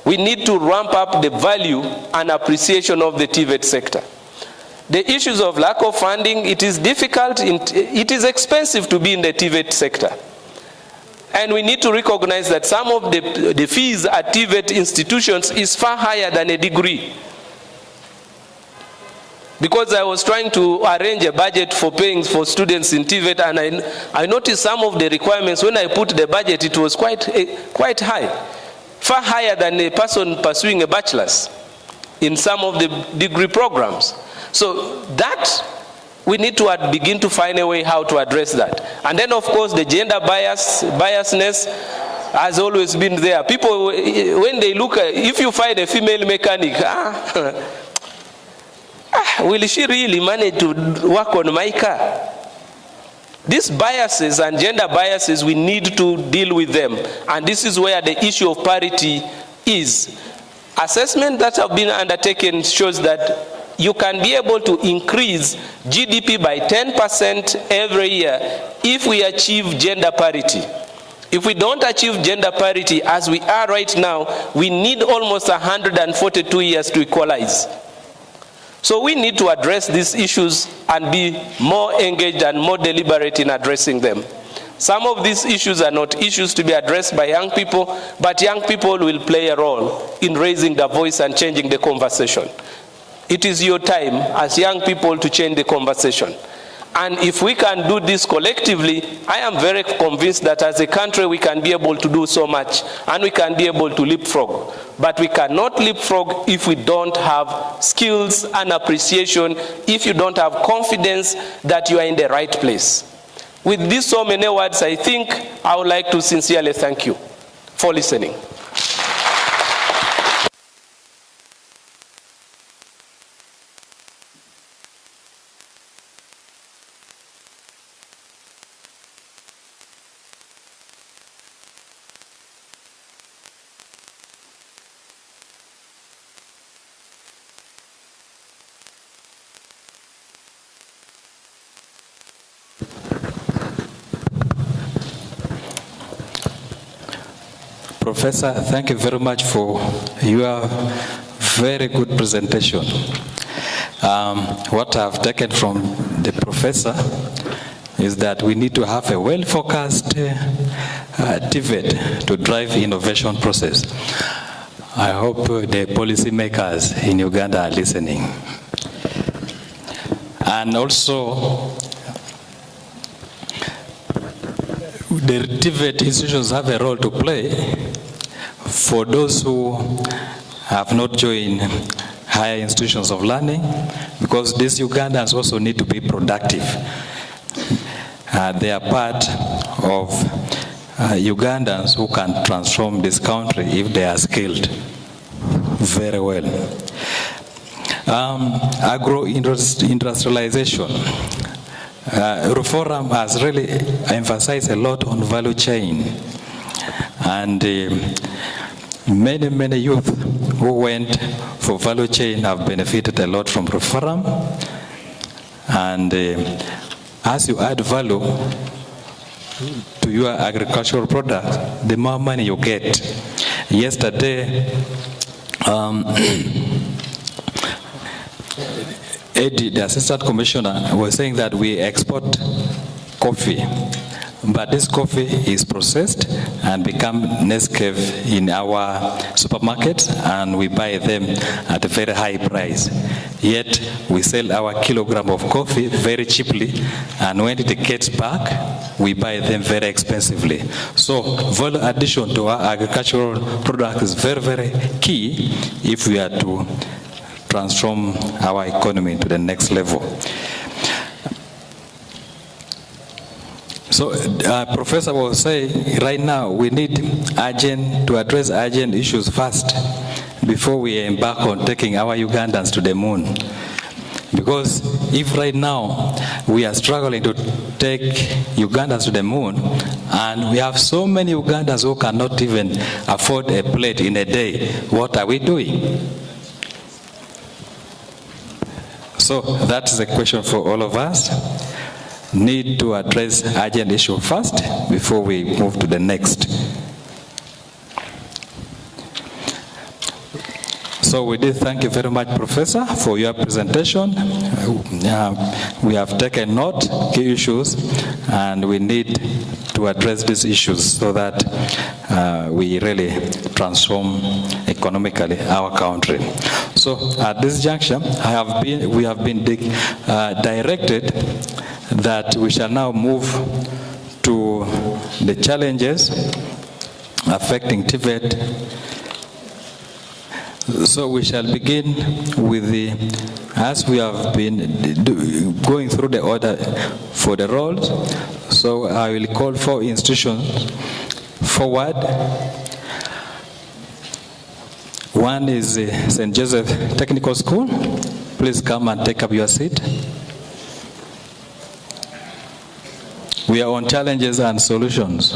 We need to ramp up the value and appreciation of the TVET sector. The issues of lack of funding, it is difficult, it is expensive to be in the TVET sector. And we need to recognize that some of the fees at TVET institutions is far higher than a degree. Because I was trying to arrange a budget for paying for students in TVET, and I noticed some of the requirements. When I put the budget, it was quite high, far higher than a person pursuing a bachelor's in some of the degree programs. So that, we need to begin to find a way how to address that. And then, of course, the gender biasness has always been there. People, when they look at, if you find a female mechanic, will she really manage to work on my car? These biases and gender biases, we need to deal with them. And this is where the issue of parity is. Assessment that have been undertaken shows that you can be able to increase GDP by 10% every year if we achieve gender parity. If we don't achieve gender parity as we are right now, we need almost 142 years to equalize. So we need to address these issues and be more engaged and more deliberate in addressing them. Some of these issues are not issues to be addressed by young people, but young people will play a role in raising the voice and changing the conversation. It is your time as young people to change the conversation. And if we can do this collectively, I am very convinced that as a country we can be able to do so much, and we can be able to leapfrog. But we cannot leapfrog if we don't have skills and appreciation, if you don't have confidence that you are in the right place. With these so many words, I think I would like to sincerely thank you for listening. Professor, thank you very much for your very good presentation. What I've taken from the professor is that we need to have a well-focused TVET to drive innovation process. I hope the policymakers in Uganda are listening. And also, the TVET institutions have a role to play for those who have not joined higher institutions of learning, because these Ugandans also need to be productive. They are part of Ugandans who can transform this country if they are skilled very well. Agro-industrialization. Reform has really emphasized a lot on value chain, and many youth who went for value chain have benefited a lot from reform. And as you add value to your agricultural product, the more money you get. Yesterday, Eddie, the Assistant Commissioner, was saying that we export coffee, but this coffee is processed and become Nescafe in our supermarkets, and we buy them at a very high price. Yet we sell our kilogram of coffee very cheaply, and when it gets back, we buy them very expensively. So value addition to our agricultural product is very key if we are to transform our economy to the next level. So Professor was saying right now we need to address urgent issues first before we embark on taking our Ugandans to the moon. Because if right now we are struggling to take Ugandans to the moon, and we have so many Ugandans who cannot even afford a plate in a day, what are we doing? So that's the question for all of us. Need to address urgent issue first before we move to the next. So we did thank you very much, Professor, for your presentation. We have taken note, key issues, and we need to address these issues so that we really transform economically our country. So at this juncture, we have been directed that we shall now move to the challenges affecting TVET. So we shall begin with as we have been going through the order for the roles. So I will call 4 institutions forward. One is St. Joseph Technical School. Please come and take up your seat. We are on challenges and solutions.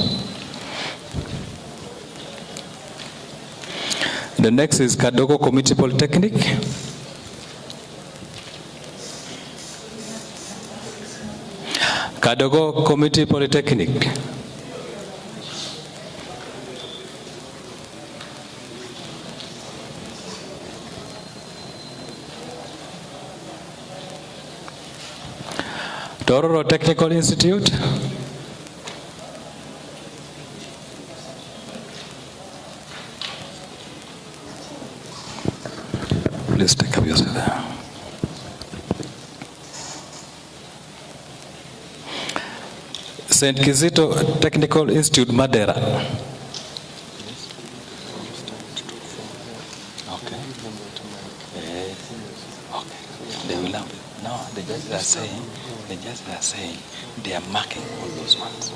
The next is Kadogo Community Polytechnic. Kadogo Community Polytechnic. Tororo Technical Institute. Please take up your seat there. St. Kizito Technical Institute, Madeira. Okay. They will have, no, the judges are saying, they are marking all those ones.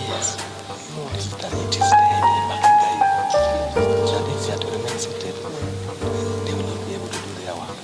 Yes. That it is the marking guy. That if they are to remain seated, they will not be able to do their work.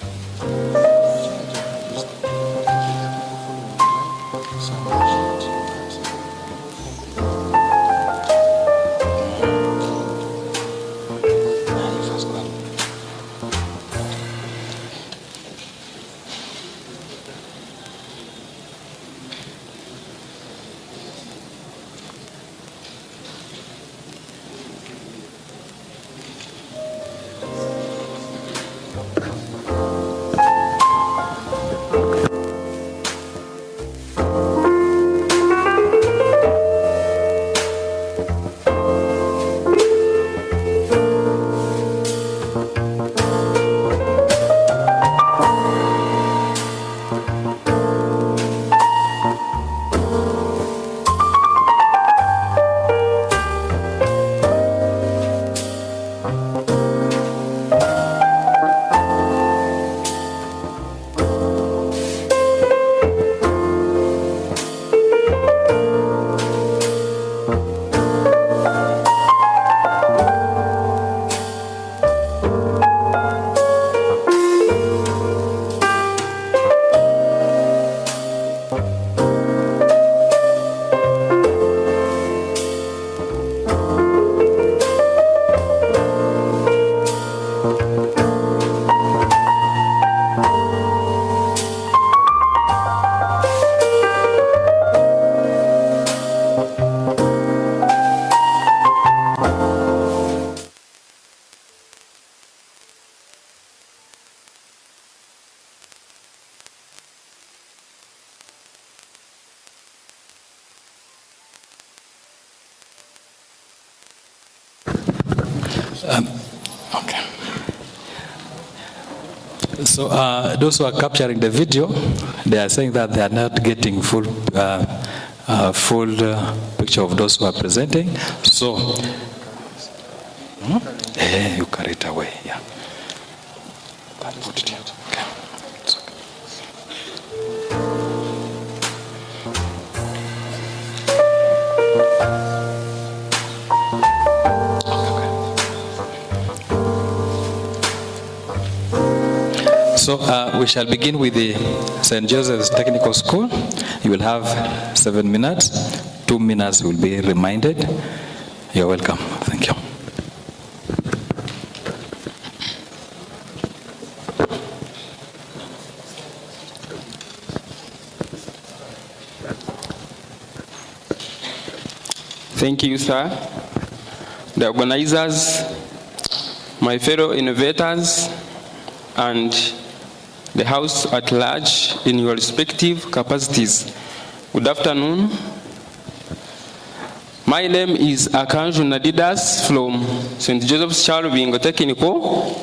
Okay. So those who are capturing the video, they are saying that they are not getting full picture of those who are presenting. So, you carry it away, yeah. Put it here. Okay. It's okay. So we shall begin with the St. Joseph's Technical School. You will have 7 minutes. 2 minutes will be reminded. You're welcome. Thank you. Thank you, sir. The organizers, my fellow innovators, and the House at large in your respective capacities. Good afternoon. My name is Akanju Nadidas from St. Joseph's Charles Bingo Technical.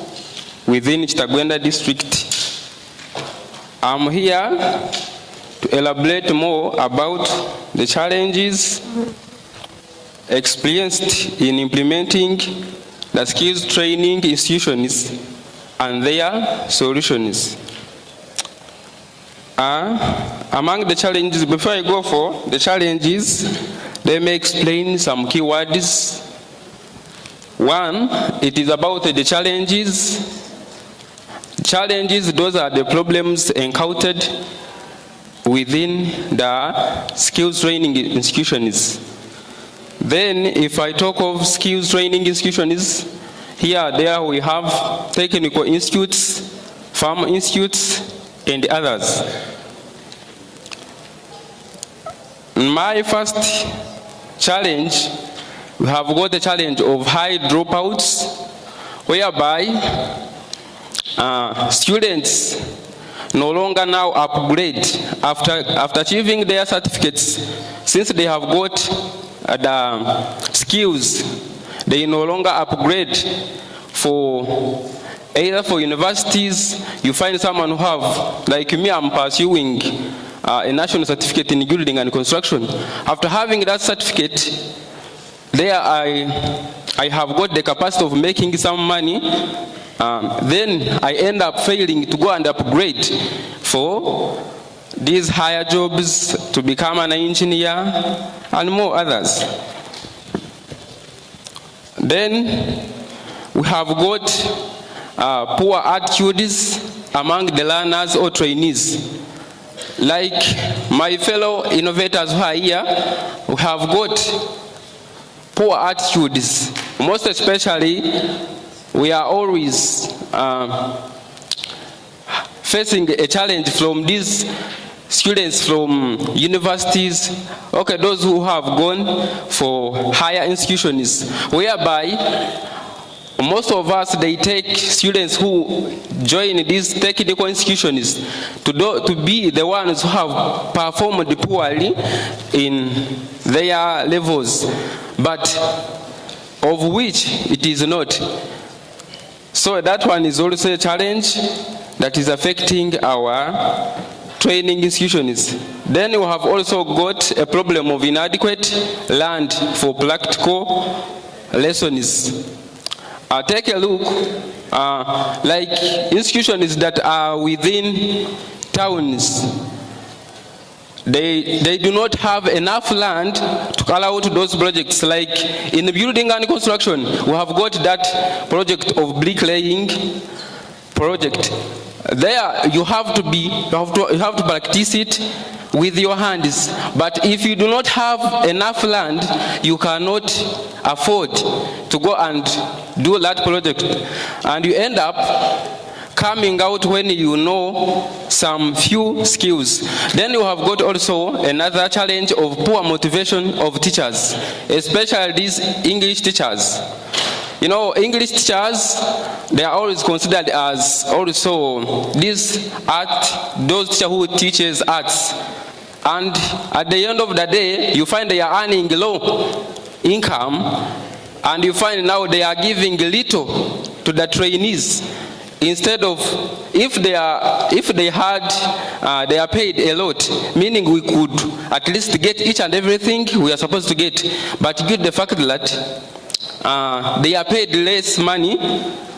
within Chitagwenda district. I'm here to elaborate more about the challenges experienced in implementing the skills training institutions and their solutions. Among the challenges, before I go for the challenges, let me explain some keywords. One, it is about the challenges. Challenges, those are the problems encountered within the skills training institutions. Then, if I talk of skills training institutions, there we have technical institutes, farm institutes, and others. My first challenge, we have got the challenge of high dropouts, whereby students no longer now upgrade after achieving their certificates. Since they have got the skills, they no longer upgrade for either for universities. You find someone who have, like me, I'm pursuing a national certificate in building and construction. After having that certificate, there I have got the capacity of making some money. Then I end up failing to go and upgrade for these higher jobs, to become an engineer and more others. Then we have got poor attitudes among the learners or trainees. Like my fellow innovators who are here, we have got poor attitudes. Most especially, we are always facing a challenge from these students from universities, okay, those who have gone for higher institutions, whereby most of us, they take students who join these technical institutions to be the ones who have performed poorly in their levels, but of which it is not. So that one is also a challenge that is affecting our training institutions. Then we have also got a problem of inadequate land for practical lessons. Take a look, like institutions that are within towns, they do not have enough land to allow to those projects. Like in the building and construction, we have got that project of bricklaying project. There you have to practice it with your hands. But if you do not have enough land, you cannot afford to go and do that project. And you end up coming out when you know some few skills. Then you have got also another challenge of poor motivation of teachers, especially these English teachers. You know, English teachers, they are always considered as also these those teachers who teaches arts. And at the end of the day, you find they are earning low income, and you find now they are giving little to the trainees. Instead of, if they are paid a lot, meaning we could at least get each and everything we are supposed to get. But due to the fact that they are paid less money,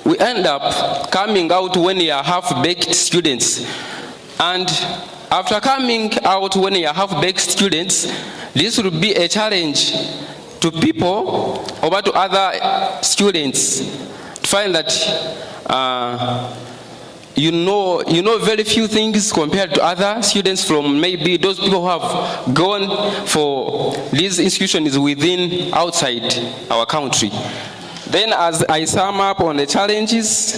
we end up coming out when they are half-baked students. And after coming out when they are half-baked students, this will be a challenge to people or to other students to find that you know very few things compared to other students from maybe those people who have gone for these institutions within outside our country. Then as I sum up on the challenges,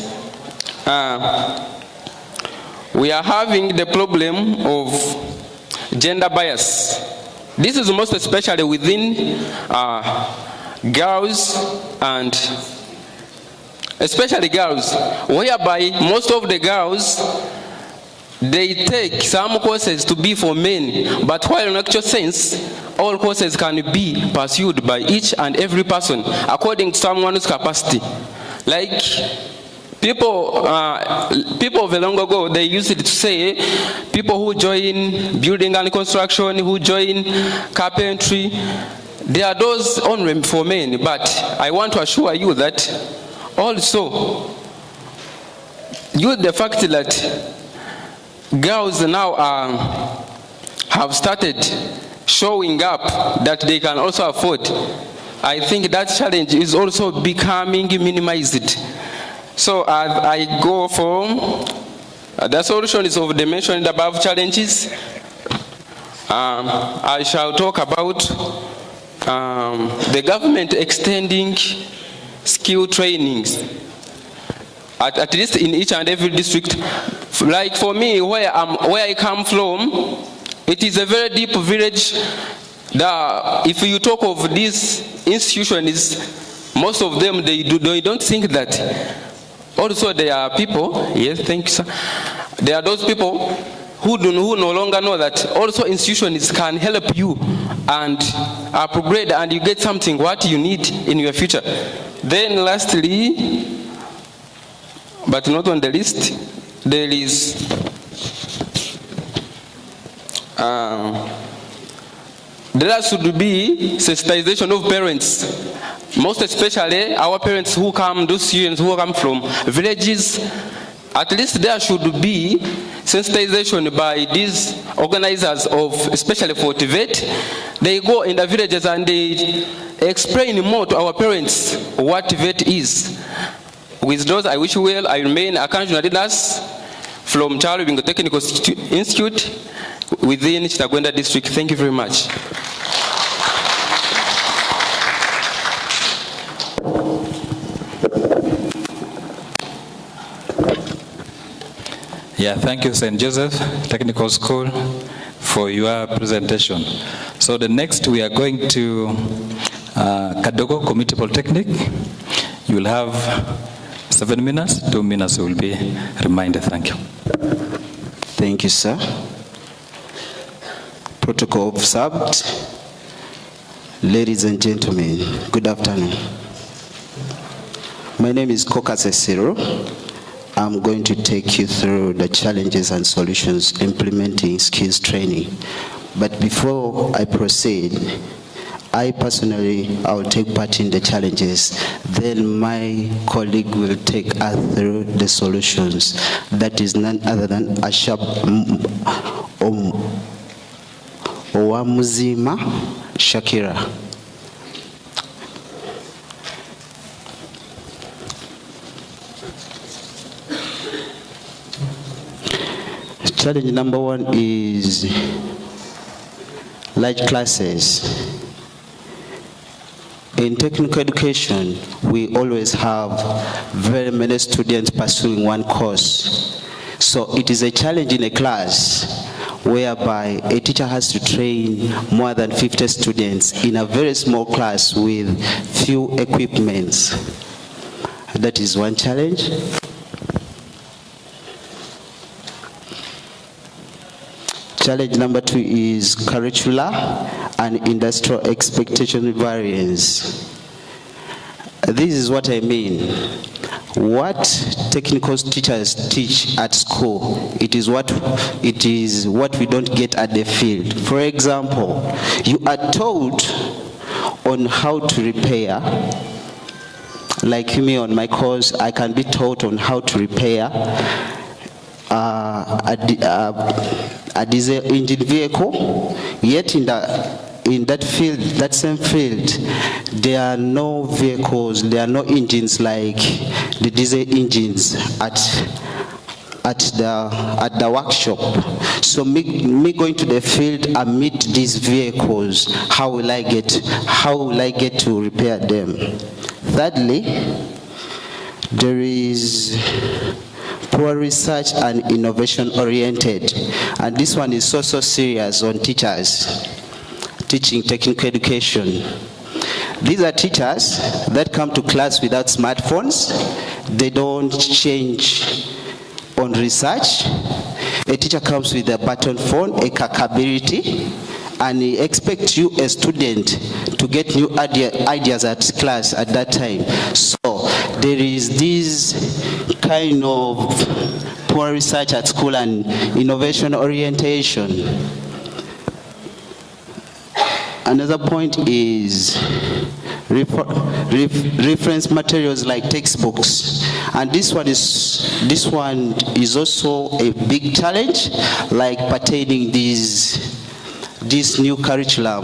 we are having the problem of gender bias. This is most especially within girls, and especially girls, whereby most of the girls, they take some courses to be for men, but while in actual sense, all courses can be pursued by each and every person according to someone's capacity. Like People of long ago, they used to say people who join building and construction, who join carpentry, they are those only for men. But I want to assure you that also, due to the fact that girls now have started showing up that they can also afford, I think that challenge is also becoming minimized. So I go for the solutions of the mentioned above challenges. I shall talk about the government extending skill trainings, at least in each and every district. Like for me, where I come from, it is a very deep village. If you talk of these institutions, most of them, they don't think that. Also, there are people, yes, thank you, sir. There are those people who no longer know that also institutions can help you and upgrade, and you get something what you need in your future. Then lastly, but not on the list, there is there should be sensitization of parents, most especially our parents who come, those students who come from villages. At least there should be sensitization by these organizers of, especially for TVET. They go in the villages and they explain more to our parents what TVET is. With those, I wish you well. I remain Akanju Nadinas from Charlie Bingo Technical Institute within Chitagwenda district. Thank you very much. Yeah, thank you, St. Joseph Technical School, for your presentation. So the next we are going to Kadogo Community Polytechnic. You will have 7 minutes, 2 minutes will be reminded. Thank you. Thank you, sir. Protocol observed. Ladies and gentlemen, good afternoon. My name is Kokas Esiro. I'm going to take you through the challenges and solutions implementing skills training. But before I proceed, I will take part in the challenges. Then my colleague will take us through the solutions. That is none other than Ashab Owamuzima Shakira. Challenge number 1 is large classes. In technical education, we always have very many students pursuing one course. So it is a challenge in a class whereby a teacher has to train more than 50 students in a very small class with few equipments. That is one challenge. Challenge number 2 is curricular and industrial expectation variance. This is what I mean. What technical teachers teach at school, it is what we don't get at the field. For example, you are taught on how to repair. Like me on my course, I can be taught on how to repair a diesel engine vehicle, yet in that field, that same field, there are no vehicles, there are no engines like the diesel engines at the workshop. So me going to the field and meet these vehicles, how will I get to repair them? Thirdly, there is poor research and innovation oriented, and this one is so serious on teachers teaching technical education. These are teachers that come to class without smartphones. They don't change on research. A teacher comes with a button phone, a capability, and he expects you, a student, to get new ideas at class at that time. So there is this kind of poor research at school and innovation orientation. Another point is reference materials like textbooks, and this one is also a big challenge, like pertaining this new curriculum.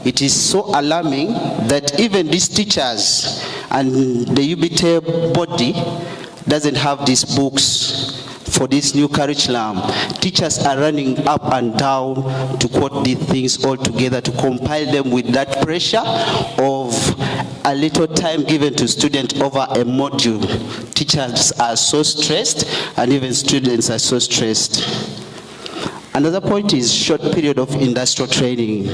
It is so alarming that even these teachers and the TVET body doesn't have these books for this new curriculum. Teachers are running up and down to quote these things all together, to compile them with that pressure of a little time given to students over a module. Teachers are so stressed, and even students are so stressed. Another point is short period of industrial training,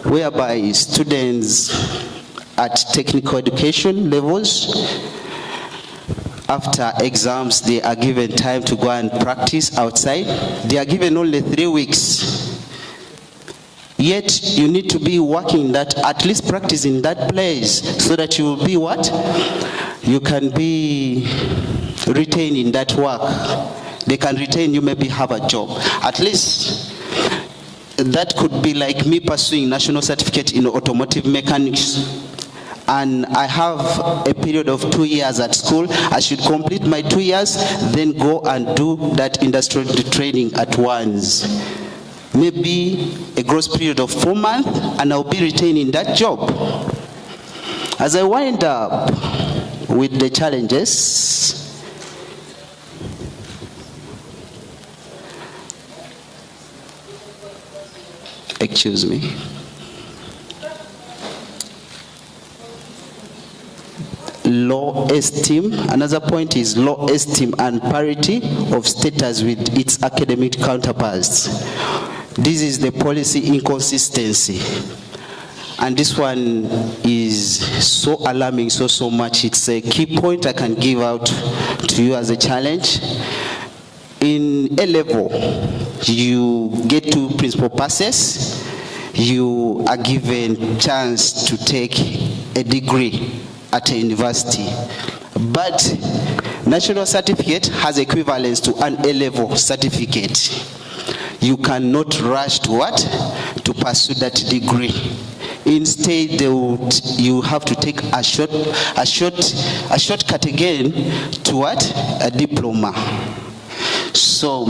whereby students at technical education levels, after exams, they are given time to go and practice outside. They are given only 3 weeks. Yet you need to be working that, at least practice in that place, so that you will be what? You can be retained in that work. They can retain you, maybe have a job. At least that could be like me pursuing national certificate in automotive mechanics. And I have a period of 2 years at school. I should complete my 2 years, then go and do that industrial training at once. Maybe a gross period of 4 months, and I'll be retained in that job. As I wind up with the challenges, excuse me. Low esteem. Another point is low esteem and parity of status with its academic counterparts. This is the policy inconsistency. And this one is so alarming, so much. It's a key point I can give out to you as a challenge. In A level, you get to principal passes. You are given chance to take a degree at a university, but national certificate has equivalence to an A-level certificate. You cannot rush to what? To pursue that degree. Instead, you have to take a shortcut again to what? A diploma. So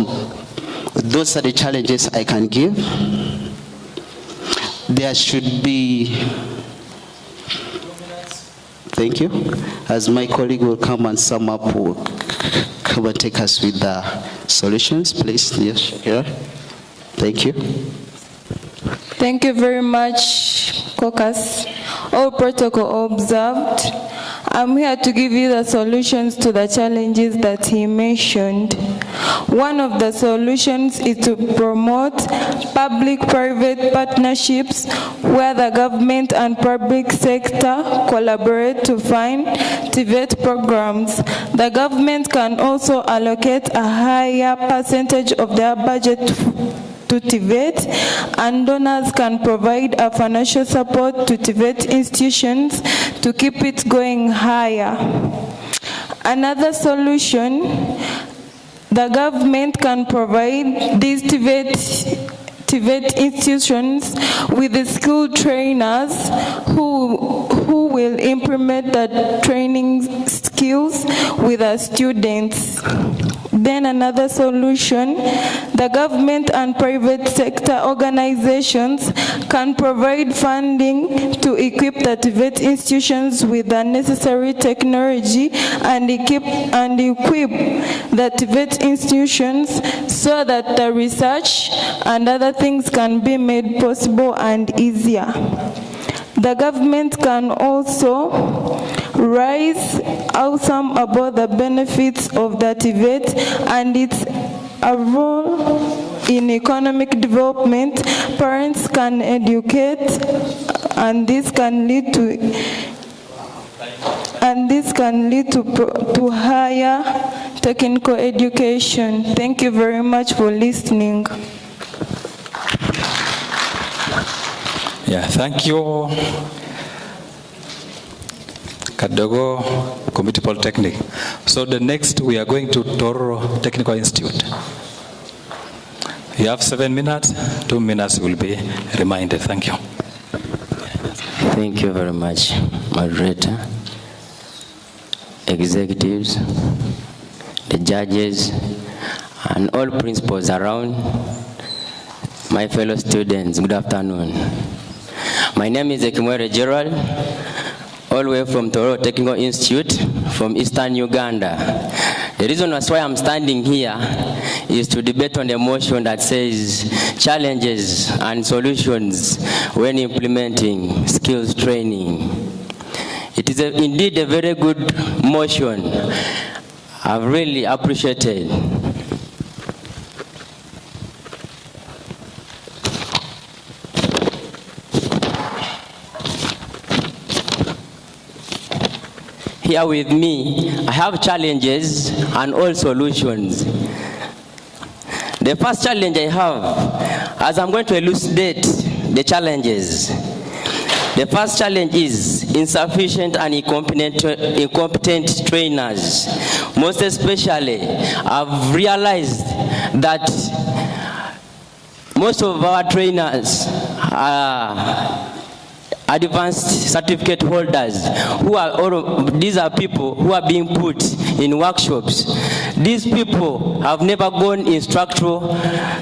those are the challenges I can give. There should be. Thank you. As my colleague will come and sum up, will come and take us with the solutions, please. Yes, yeah. Thank you. Thank you very much, Caucus. All protocol observed. I'm here to give you the solutions to the challenges that he mentioned. One of the solutions is to promote public-private partnerships where the government and public sector collaborate to fund TVET programs. The government can also allocate a higher percentage of their budget to TVET, and donors can provide a financial support to TVET institutions to keep it going higher. Another solution, the government can provide these TVET institutions with the skilled trainers who will implement the training skills with the students. Then another solution, the government and private sector organizations can provide funding to equip the TVET institutions with the necessary technology and equip the TVET institutions so that the research and other things can be made possible and easier. The government can also raise awesome about the benefits of the TVET and its role in economic development. Parents can educate, and this can lead to higher technical education. Thank you very much for listening. Yeah, thank you. Kadogo Community Polytechnic. So the next we are going to Toro Technical Institute. You have 7 minutes, 2 minutes will be reminded. Thank you. Thank you very much, moderator, executives, the judges, and all principals around, my fellow students, good afternoon. My name is T.V.E.J Gerald, all the way from Toro Technical Institute, from Eastern Uganda. The reason why I'm standing here is to debate on the motion that says challenges and solutions when implementing skills training. It is indeed a very good motion. I've really appreciated. Here with me, I have challenges and all solutions. The first challenge I have, as I'm going to elucidate the challenges, the first challenge is insufficient and incompetent trainers. Most especially, I've realized that most of our trainers are advanced certificate holders these are people who are being put in workshops. These people have never gone in structural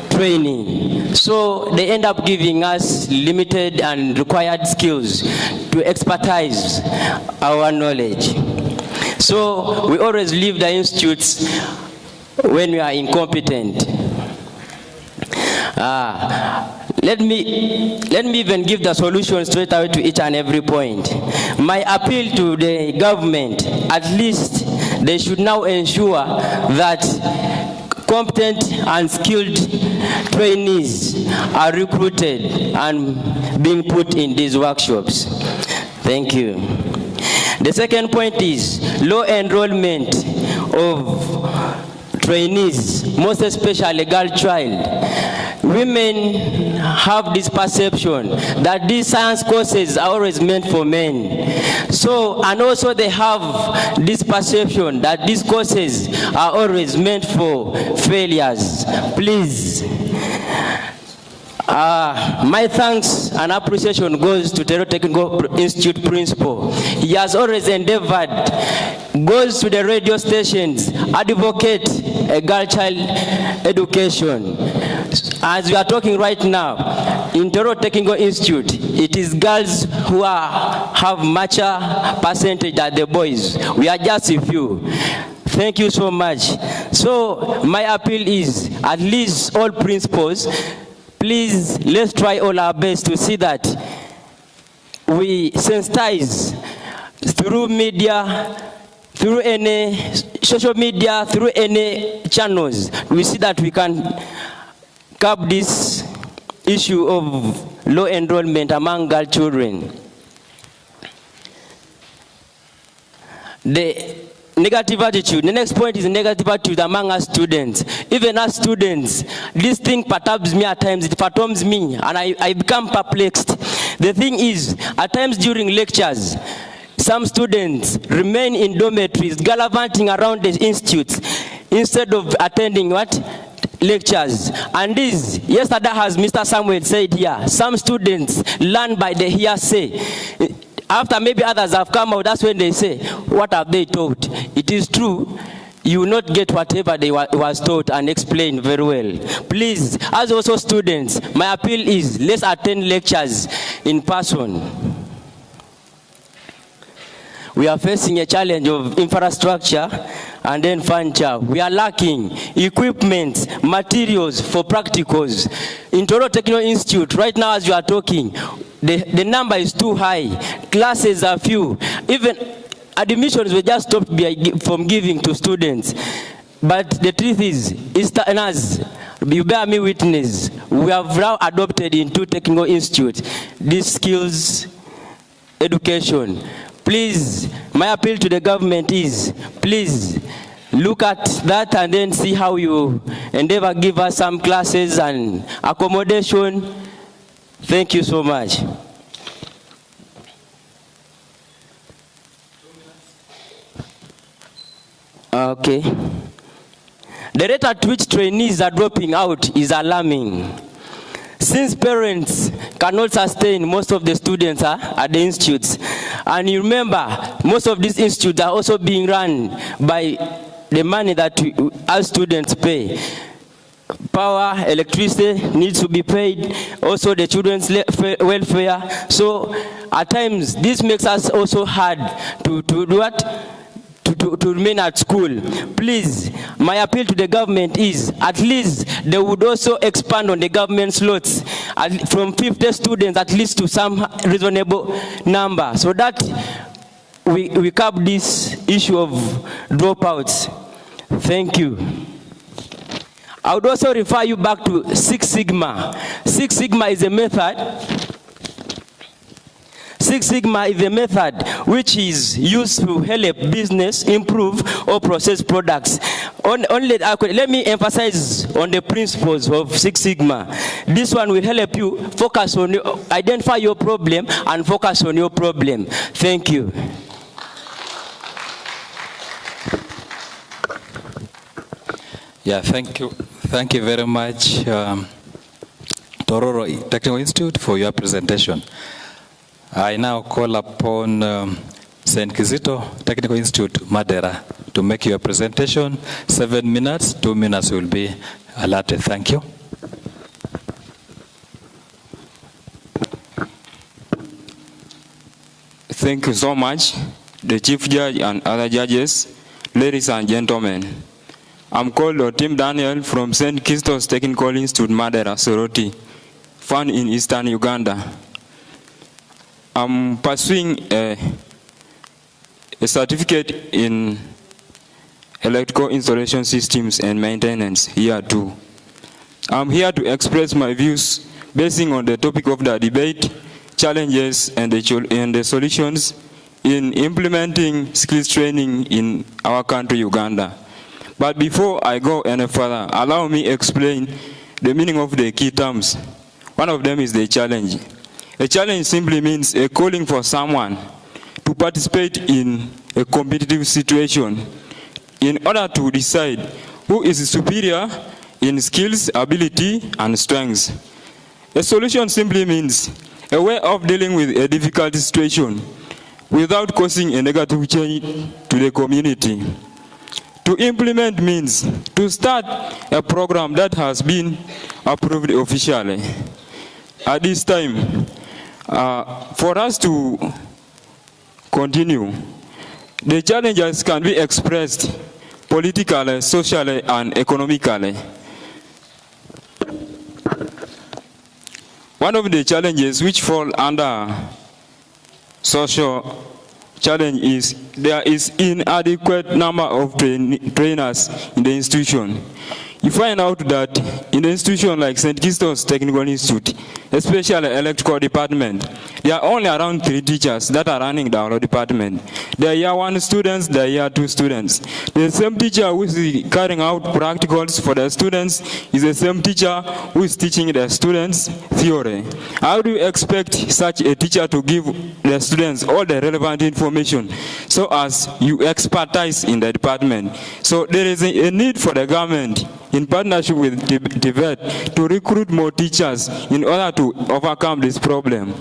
training, so they end up giving us limited and required skills to expertise our knowledge. So we always leave the institutes when we are incompetent. Let me even give the solution straight away to each and every point. My appeal to the government, at least they should now ensure that competent and skilled trainees are recruited and being put in these workshops. Thank you. The second point is low enrollment of trainees, most especially girl child. Women have this perception that these science courses are always meant for men. So, and also they have this perception that these courses are always meant for failures. Please, my thanks and appreciation goes to Toro Technical Institute principal. He has always endeavored, goes to the radio stations, advocate a girl child education. As we are talking right now, in Toro Technical Institute, it is girls who have much percentage than the boys. We are just a few. Thank you so much. So my appeal is, at least all principals, please, let's try all our best to see that we sensitize through media, through any social media, through any channels. We see that we can curb this issue of low enrollment among girl children. The negative attitude. The next point is negative attitude among us students. Even as students, this thing perturbs me at times, it perturbs me, and I become perplexed. The thing is, at times during lectures, some students remain in dormitories, gallivanting around the institutes, instead of attending what? Lectures. And this, yesterday as Mr. Samuel said here, some students learn by the hearsay. After maybe others have come out, that's when they say, what have they taught? It is true, you will not get whatever they was taught and explained very well. Please, as also students, my appeal is, let's attend lectures in person. We are facing a challenge of infrastructure and then furniture. We are lacking equipment, materials for practicals. In Toro Technical Institute, right now as you are talking, the number is too high. Classes are few. Even admissions were just stopped from giving to students. But the truth is, Easterners, you bear me witness, we have now adopted into Technical Institute this skills education. Please, my appeal to the government is, please look at that and then see how you endeavor give us some classes and accommodation. Thank you so much. Okay. The rate at which trainees are dropping out is alarming. Since parents cannot sustain most of the students at the institutes, and you remember, most of these institutes are also being run by the money that our students pay. Power, electricity needs to be paid, also the children's welfare. So at times, this makes us also hard to do what? To remain at school. Please, my appeal to the government is at least they would also expand on the government slots from 50 students at least to some reasonable number, so that we curb this issue of dropouts. Thank you. I would also refer you back to Six Sigma. Six Sigma is a method. Six Sigma is a method which is used to help business improve or process products. Let me emphasize on the principles of Six Sigma. This one will help you focus on identify your problem and focus on your problem. Thank you. Yeah, thank you. Thank you very much, Tororo Technical Institute, for your presentation. I now call upon St. Kizito Technical Institute, Madeira, to make your presentation. 7 minutes, 2 minutes will be allotted. Thank you. Thank you so much, the Chief Judge and other judges, ladies and gentlemen. I'm called Otim Daniel from St. Kizito's Technical Institute, Madeira, Soroti, found in Eastern Uganda. I'm pursuing a certificate in electrical installation systems and maintenance here too. I'm here to express my views basing on the topic of the debate, challenges and the solutions in implementing skills training in our country, Uganda. But before I go any further, allow me explain the meaning of the key terms. One of them is the challenge. A challenge simply means a calling for someone to participate in a competitive situation in order to decide who is superior in skills, ability, and strengths. A solution simply means a way of dealing with a difficult situation without causing a negative change to the community. To implement means to start a program that has been approved officially. At this time, for us to continue, the challenges can be expressed politically, socially, and economically. One of the challenges which fall under social challenge is there is inadequate number of trainers in the institution. You find out that in an institution like St. Kizito's Technical Institute, especially electrical department, there are only around 3 teachers that are running the whole department. There are year 1 students, there are year 2 students. The same teacher who is carrying out practicals for the students is the same teacher who is teaching the students theory. How do you expect such a teacher to give the students all the relevant information so as you expertise in the department? So there is a need for the government in partnership with T.V.E.T. to recruit more teachers in order to overcome this problem.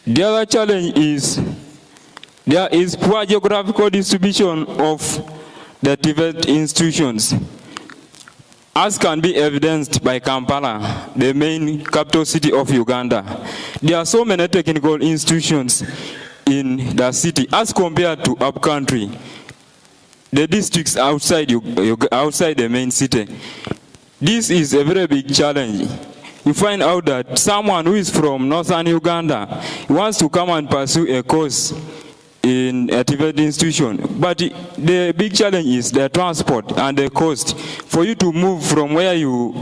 The other challenge is there is poor geographical distribution of the T.V.E.T. institutions, as can be evidenced by Kampala, the main capital city of Uganda. There are so many technical institutions in the city as compared to upcountry, the districts outside the main city. This is a very big challenge. You find out that someone who is from northern Uganda wants to come and pursue a course in a T.V.E.T. institution, but the big challenge is the transport and the cost. For you to move from where you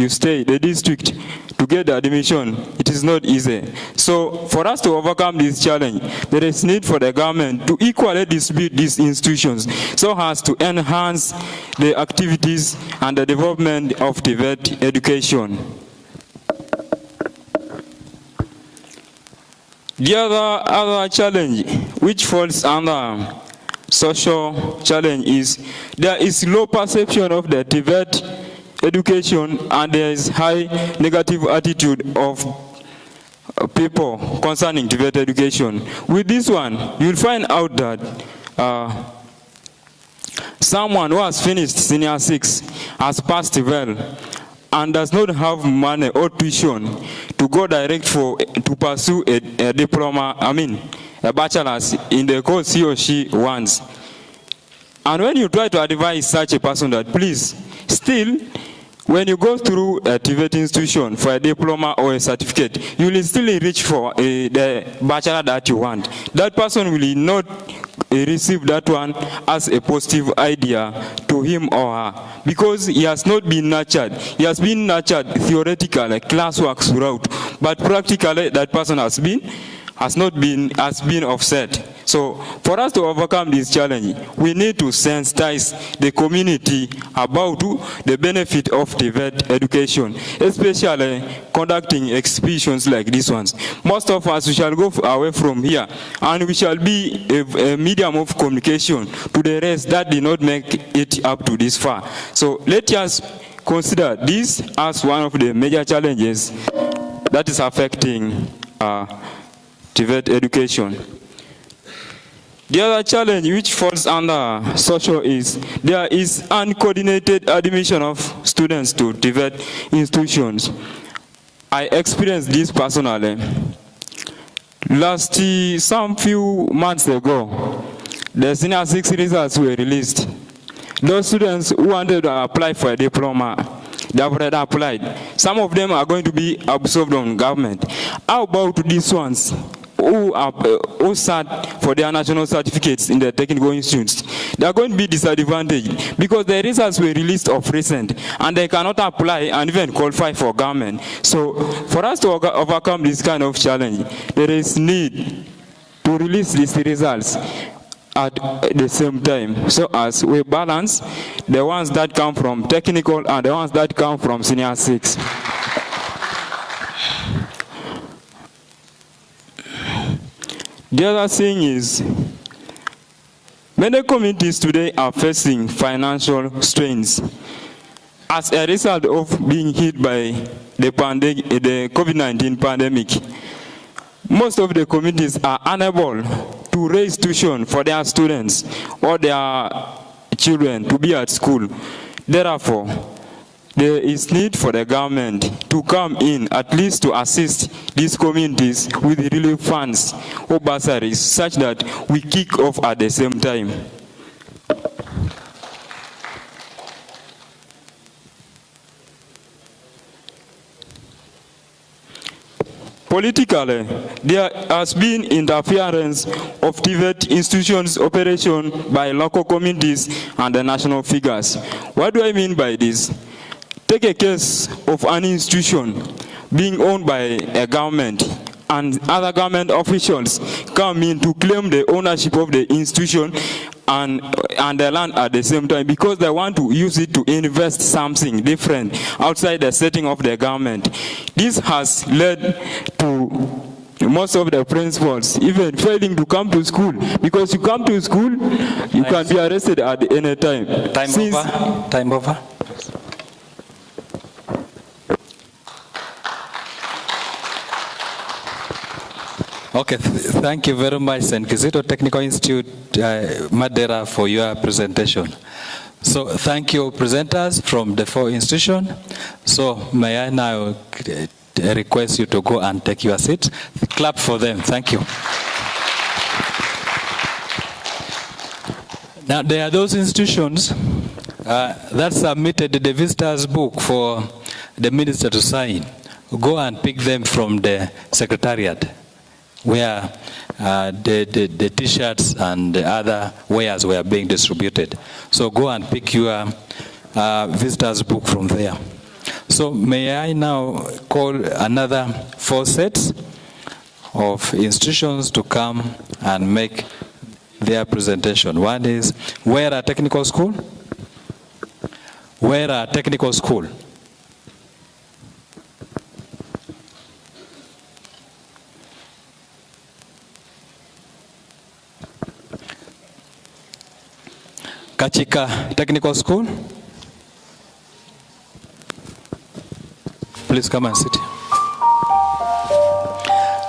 stay, the district, to get the admission, it is not easy. So for us to overcome this challenge, there is need for the government to equally distribute these institutions so as to enhance the activities and the development of T.V.E.T. education. The other challenge which falls under social challenge is there is low perception of the TVET education, and there is high negative attitude of people concerning TVET education. With this one, you'll find out that someone who has finished senior 6 has passed well and does not have money or tuition to go direct to pursue a diploma, a bachelor's in the course he or she wants. And when you try to advise such a person that please, still, when you go through a TVET institution for a diploma or a certificate, you will still reach for the bachelor that you want. That person will not receive that one as a positive idea to him or her, because he has not been nurtured. He has been nurtured theoretically, classwork throughout, but practically that person has been offset. So for us to overcome this challenge, we need to sensitize the community about the benefit of TVET education, especially conducting exhibitions like these ones. Most of us, we shall go away from here, and we shall be a medium of communication to the rest that did not make it up to this far. So let us consider this as one of the major challenges that is affecting TVET education. The other challenge which falls under social is there is uncoordinated admission of students to TVET institutions. I experienced this personally. Some few months ago, the senior 6 results were released. Those students who wanted to apply for a diploma, they have already applied. Some of them are going to be absorbed on government. How about these ones who sat for their national certificates in the technical institutes? They are going to be disadvantaged because the results were released of recent and they cannot apply and even qualify for government. So for us to overcome this kind of challenge, there is need to release these results at the same time, so as we balance the ones that come from technical and the ones that come from senior 6. The other thing is, many communities today are facing financial strains as a result of being hit by the COVID-19 pandemic. Most of the communities are unable to raise tuition for their students or their children to be at school. Therefore, there is need for the government to come in at least to assist these communities with relief funds or bursaries such that we kick off at the same time. Politically, there has been interference of TVET institutions' operation by local communities and the national figures. What do I mean by this? Take a case of an institution being owned by a government and other government officials come in to claim the ownership of the institution and the land at the same time because they want to use it to invest something different outside the setting of the government. This has led to most of the principals even failing to come to school, because you come to school, you can be arrested at any time. Time over. Okay, thank you very much, St. Kizito Technical Institute, Madeira, for your presentation. So thank you, presenters from the 4 institutions. So may I now request you to go and take your seats. Clap for them. Thank you. Now, there are those institutions that submitted the visitors book for the minister to sign. Go and pick them from the secretariat, where the T-shirts and the other wares were being distributed. So go and pick your visitor's book from there. So may I now call another 4 sets of institutions to come and make their presentation. One is Wera Technical School. Wera Technical School. Kachika Technical School. Please come and sit.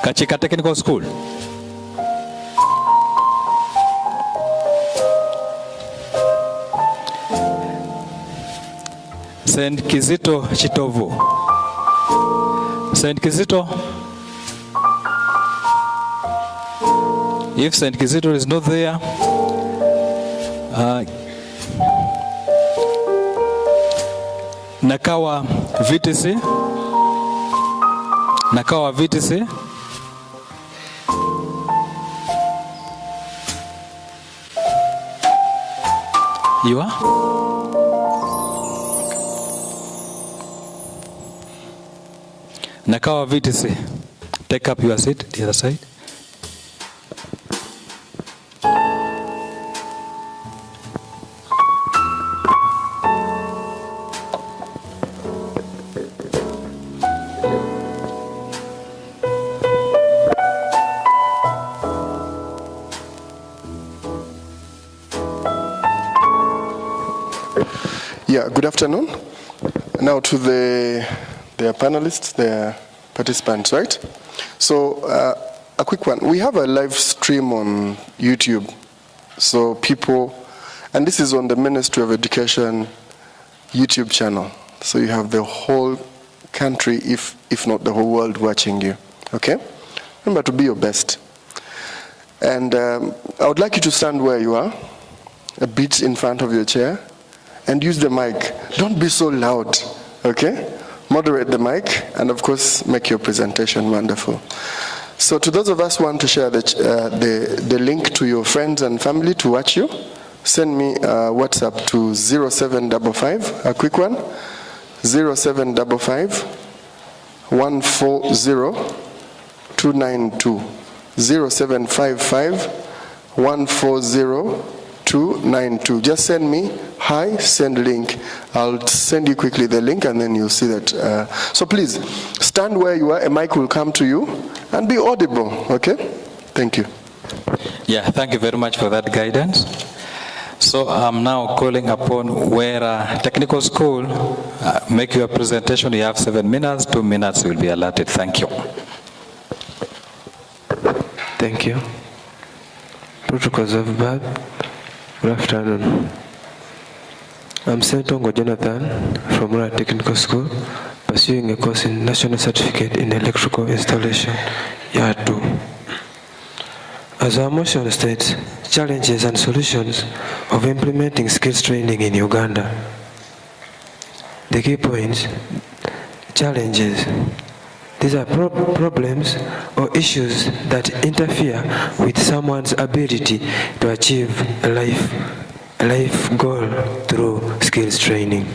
Kachika Technical School. St. Kizito Chitovu. St. Kizito. If St. Kizito is not there, Nakawa VTC. Nakawa VTC. You are? Nakawa VTC. Take up your seat, the other side. Yeah, good afternoon. Now to the panelists, the participants, right? So a quick one. We have a live stream on YouTube. So people, and this is on the Ministry of Education YouTube channel. So you have the whole country, if not the whole world, watching you. Okay? Remember to be your best. And I would like you to stand where you are, a bit in front of your chair, and use the mic. Don't be so loud, okay? Moderate the mic, and of course, make your presentation wonderful. So to those of us who want to share the link to your friends and family to watch you, send me a WhatsApp to 0755, a quick one, 0755 140 292, 0755 140 292. Just send me hi, send link. I'll send you quickly the link and then you'll see that. So please, stand where you are, a mic will come to you and be audible, okay? Thank you. Yeah, thank you very much for that guidance. So I'm now calling upon Wera Technical School, make your presentation. You have 7 minutes, 2 minutes will be allotted. Thank you. Thank you. Protocols of BAB. Good afternoon. I'm Sentongo Jonathan from Wera Technical School, pursuing a course in National Certificate in Electrical Installation, Year 2. As our motion states, challenges and solutions of implementing skills training in Uganda. The key points, challenges. These are problems or issues that interfere with someone's ability to achieve a life goal through skills training.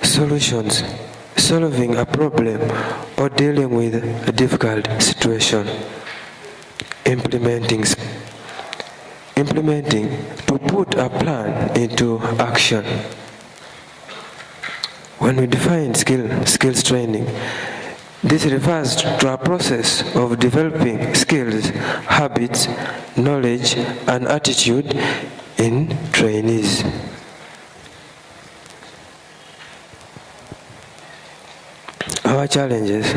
Solutions, solving a problem or dealing with a difficult situation. Implementing, to put a plan into action. When we define skills training, this refers to a process of developing skills, habits, knowledge, and attitude in trainees. Our challenges: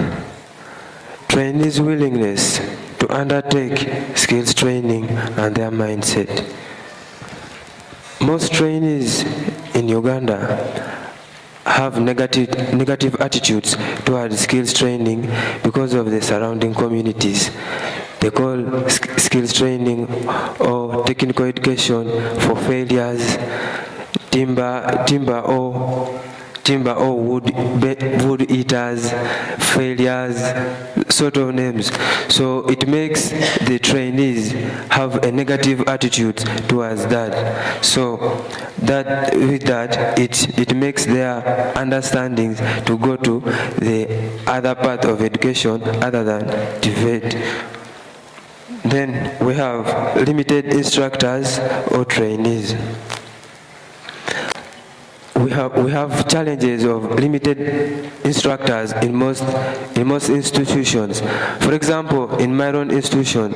trainees' willingness to undertake skills training and their mindset. Most trainees in Uganda have negative attitudes towards skills training because of the surrounding communities. They call skills training or technical education for failures, timber or wood eaters, failures, sort of names. So it makes the trainees have a negative attitude towards that. So with that, it makes their understandings to go to the other part of education other than T.V.E.T. Then we have limited instructors or trainees. We have challenges of limited instructors in most institutions. For example, in my own institution,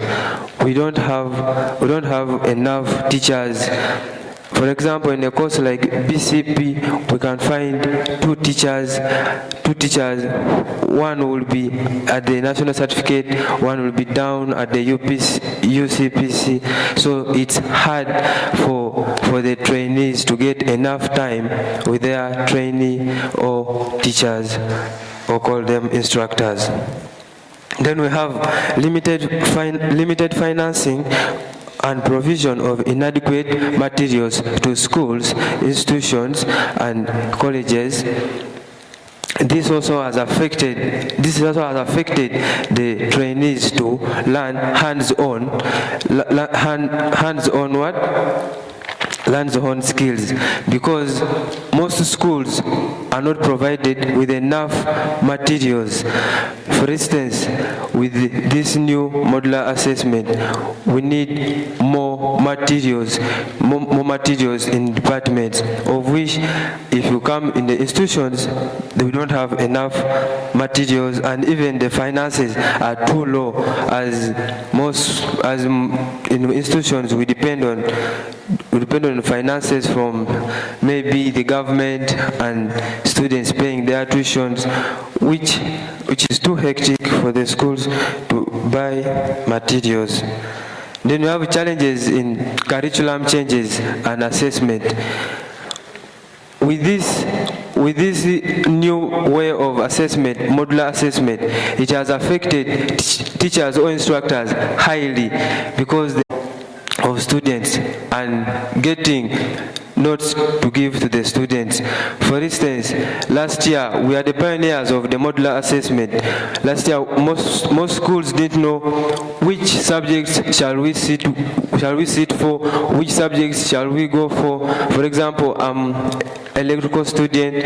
we don't have enough teachers For example, in a course like BCP, we can find two teachers. One will be at the national certificate, one will be down at the UCPC. So it's hard for the trainees to get enough time with their trainee or teachers, or call them instructors. Then we have limited financing and provision of inadequate materials to schools, institutions, and colleges. This also has affected the trainees to learn hands-on skills, because most schools are not provided with enough materials. For instance, with this new modular assessment, we need more materials in departments, of which if you come in the institutions, we don't have enough materials, and even the finances are too low, as in institutions we depend on finances from maybe the government and students paying their tuitions, which is too hectic for the schools to buy materials. Then we have challenges in curriculum changes and assessment. With this new way of assessment, modular assessment, it has affected teachers or instructors highly, because of students and getting notes to give to the students. For instance, last year we are the pioneers of the modular assessment. Last year most schools didn't know which subjects shall we sit for, which subjects shall we go for. For example, electrical student,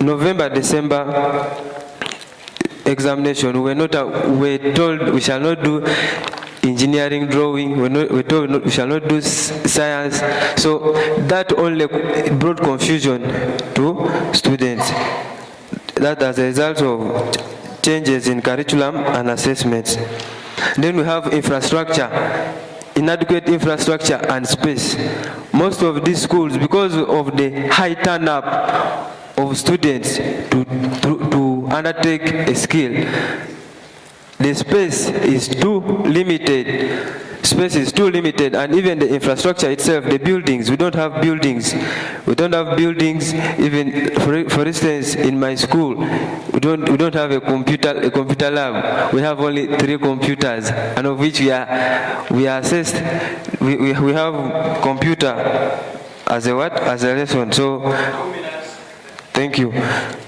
November, December examination, we're told we shall not do engineering drawing, we're told we shall not do science. So that only brought confusion to students. That as a result of changes in curriculum and assessments. Then we have infrastructure, inadequate infrastructure and space. Most of these schools, because of the high turn-up of students to undertake a skill, the space is too limited. And even the infrastructure itself, the buildings, we don't have buildings. Even for instance, in my school, we don't have a computer lab. We have only 3 computers, and of which we are assessed. We have computer as a lesson. So thank you.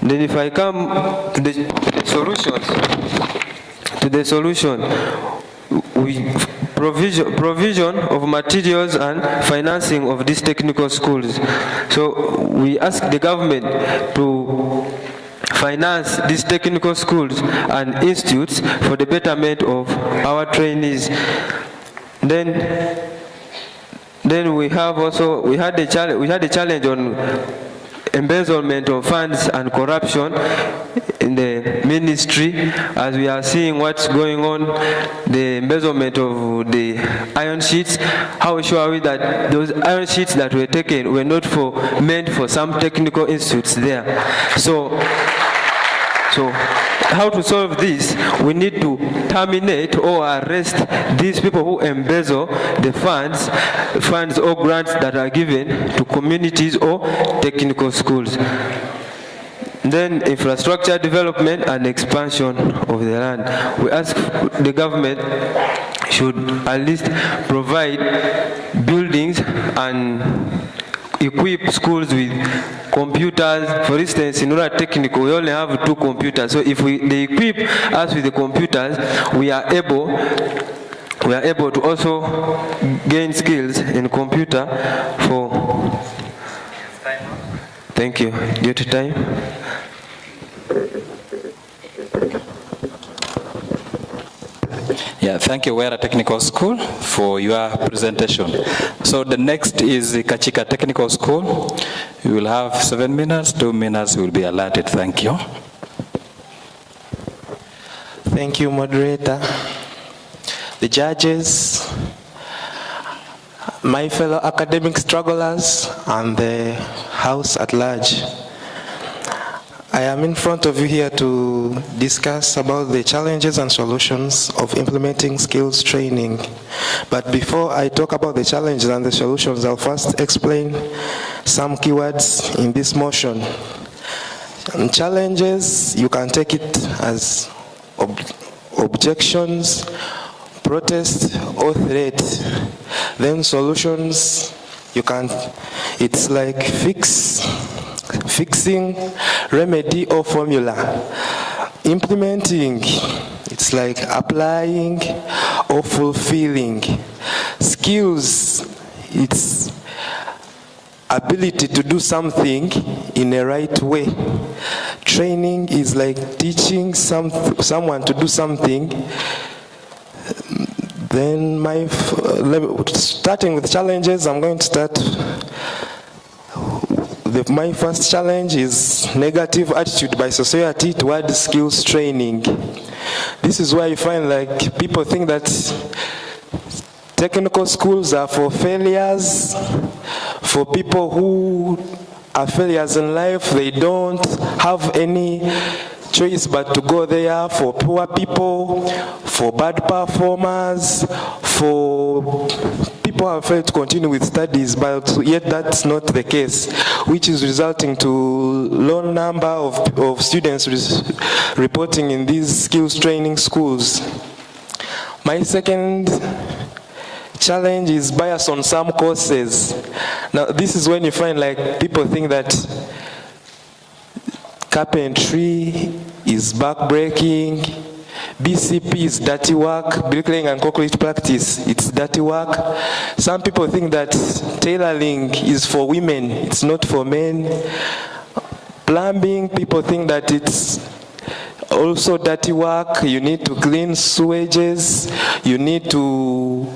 Then if I come to the solution, provision of materials and financing of these technical schools. So we ask the government to finance these technical schools and institutes for the betterment of our trainees. Then we had a challenge on embezzlement of funds and corruption in the ministry, as we are seeing what's going on, the embezzlement of the iron sheets. How sure are we that those iron sheets that were taken were not meant for some technical institutes there? So how to solve this? We need to terminate or arrest these people who embezzle the funds or grants that are given to communities or technical schools. Then infrastructure development and expansion of the land. We ask the government should at least provide buildings and equip schools with computers. For instance, in Rural Technical, we only have 2 computers. So if they equip us with the computers, we are able to also gain skills in computer for. Thank you. Due to time. Yeah, thank you, Wera Technical School, for your presentation. So the next is Kachika Technical School. You will have 7 minutes, 2 minutes will be allotted. Thank you. Thank you, moderator. The judges, my fellow academic strugglers, and the House at large. I am in front of you here to discuss about the challenges and solutions of implementing skills training. But before I talk about the challenges and the solutions, I'll first explain some keywords in this motion. And challenges, you can take it as objections, protest, or threat. Then solutions, it's like fixing, remedy, or formula. Implementing, it's like applying or fulfilling. Skills, it's ability to do something in a right way. Training is like teaching someone to do something. Then starting with challenges, I'm going to start. My first challenge is negative attitude by society toward skills training. This is where you find like people think that technical schools are for failures, for people who are failures in life. They don't have any choice but to go there, for poor people, for bad performers, for people who have failed to continue with studies, but yet that's not the case, which is resulting to low number of students reporting in these skills training schools. My second challenge is bias on some courses. Now this is when you find like people think that carpentry is backbreaking, BCP is dirty work, bricklaying and concrete practice, it's dirty work. Some people think that tailoring is for women, it's not for men. Plumbing, people think that it's also dirty work, you need to clean sewages, you need to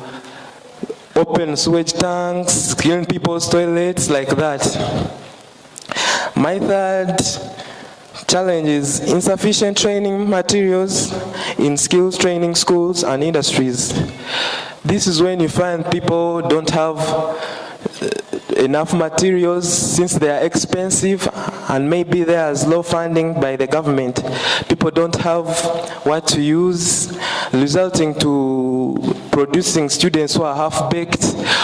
open sewage tanks, clean people's toilets, like that. My third challenge is insufficient training materials in skills training schools and industries. This is when you find people don't have enough materials since they are expensive and maybe there is low funding by the government. People don't have what to use, resulting to producing students who are half-baked,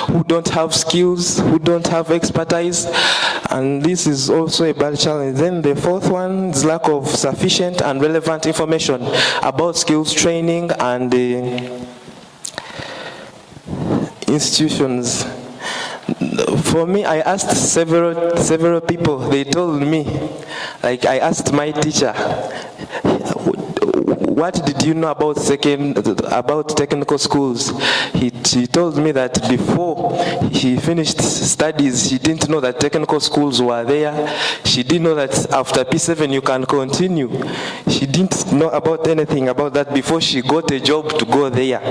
who don't have skills, who don't have expertise, and this is also a bad challenge. Then the fourth one is lack of sufficient and relevant information about skills training and institutions. For me, I asked several people. They told me, like I asked my teacher, what did you know about technical schools? He told me that before he finished studies, she didn't know that technical schools were there. She didn't know that after P7 you can continue. She didn't know about anything about that before she got a job to go there.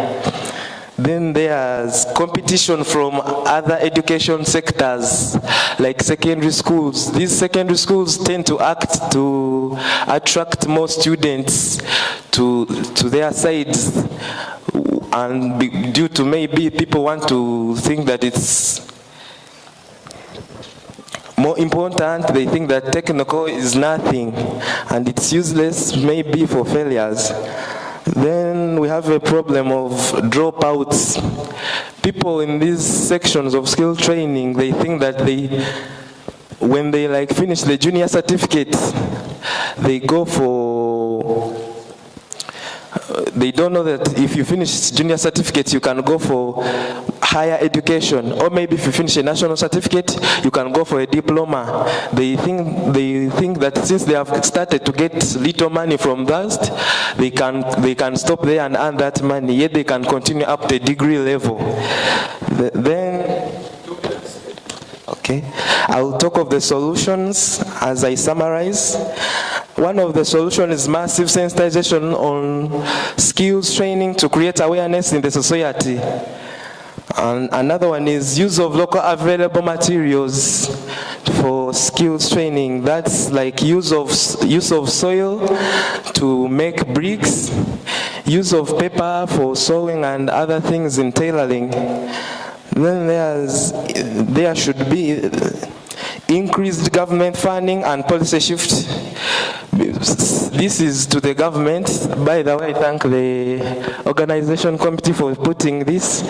Then there's competition from other education sectors, like secondary schools. These secondary schools tend to attract more students to their sides, and due to maybe people want to think that it's more important, they think that technical is nothing and it's useless, maybe for failures. Then we have a problem of dropouts. People in these sections of skill training, they think that when they like finish the junior certificate, they go for, they don't know that if you finish junior certificate, you can go for higher education, or maybe if you finish a national certificate, you can go for a diploma. They think that since they have started to get little money from that, they can stop there and earn that money, yet they can continue up to degree level. Then, okay, I'll talk of the solutions as I summarize. One of the solutions is massive sensitization on skills training to create awareness in the society. And another one is use of local available materials for skills training. That's like use of soil to make bricks, use of paper for sewing and other things in tailoring. Then there should be increased government funding and policy shift. This is to the government. By the way, I thank the organization committee for putting this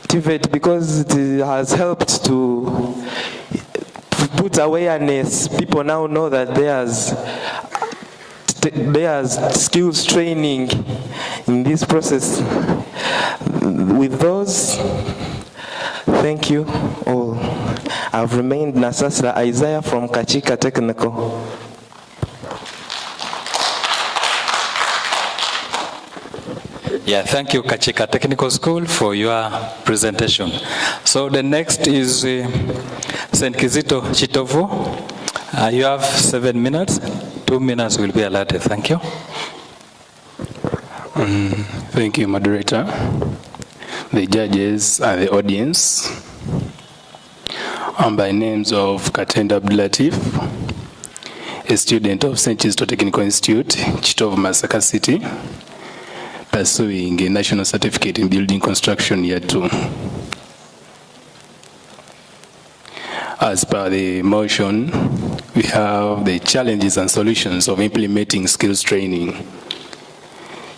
TVET, because it has helped to put awareness. People now know that there's skills training in this process. With those, thank you all. I've remained Nasasra Isaiah from Kachika Technical. Yeah, thank you, Kachika Technical School, for your presentation. So the next is St. Kizito Chitovu. You have 7 minutes. 2 minutes will be allotted. Thank you. Thank you, moderator, the judges, and the audience. By names of Katenda Abdulatif, a student of St. Kizito Technical Institute, Chitovu, Masaka City, pursuing a national certificate in building construction year 2. As per the motion, we have the challenges and solutions of implementing skills training.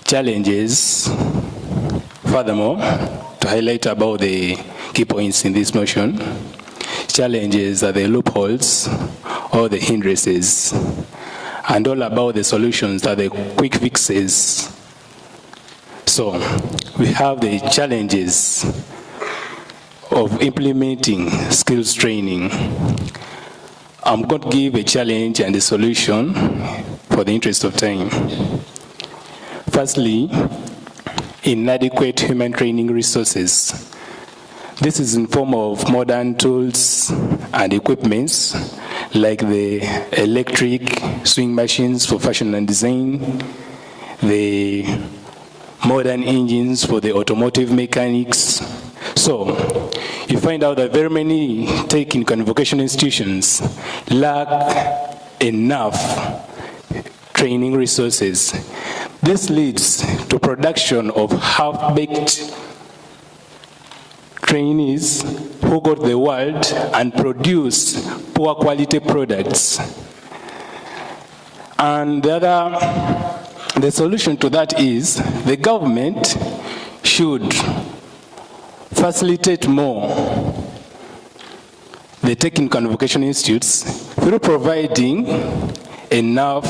Challenges, furthermore, to highlight about the key points in this motion, challenges are the loopholes or the hindrances, and all about the solutions are the quick fixes. So we have the challenges of implementing skills training. I'm going to give a challenge and a solution for the interest of time. Firstly, inadequate human training resources. This is in form of modern tools and equipments like the electric swing machines for fashion and design, the modern engines for the automotive mechanics. So you find out that very many technical and vocational institutions lack enough training resources. This leads to production of half-baked trainees who go to the world and produce poor quality products. And the solution to that is the government should facilitate more the technical and vocational institutes through providing enough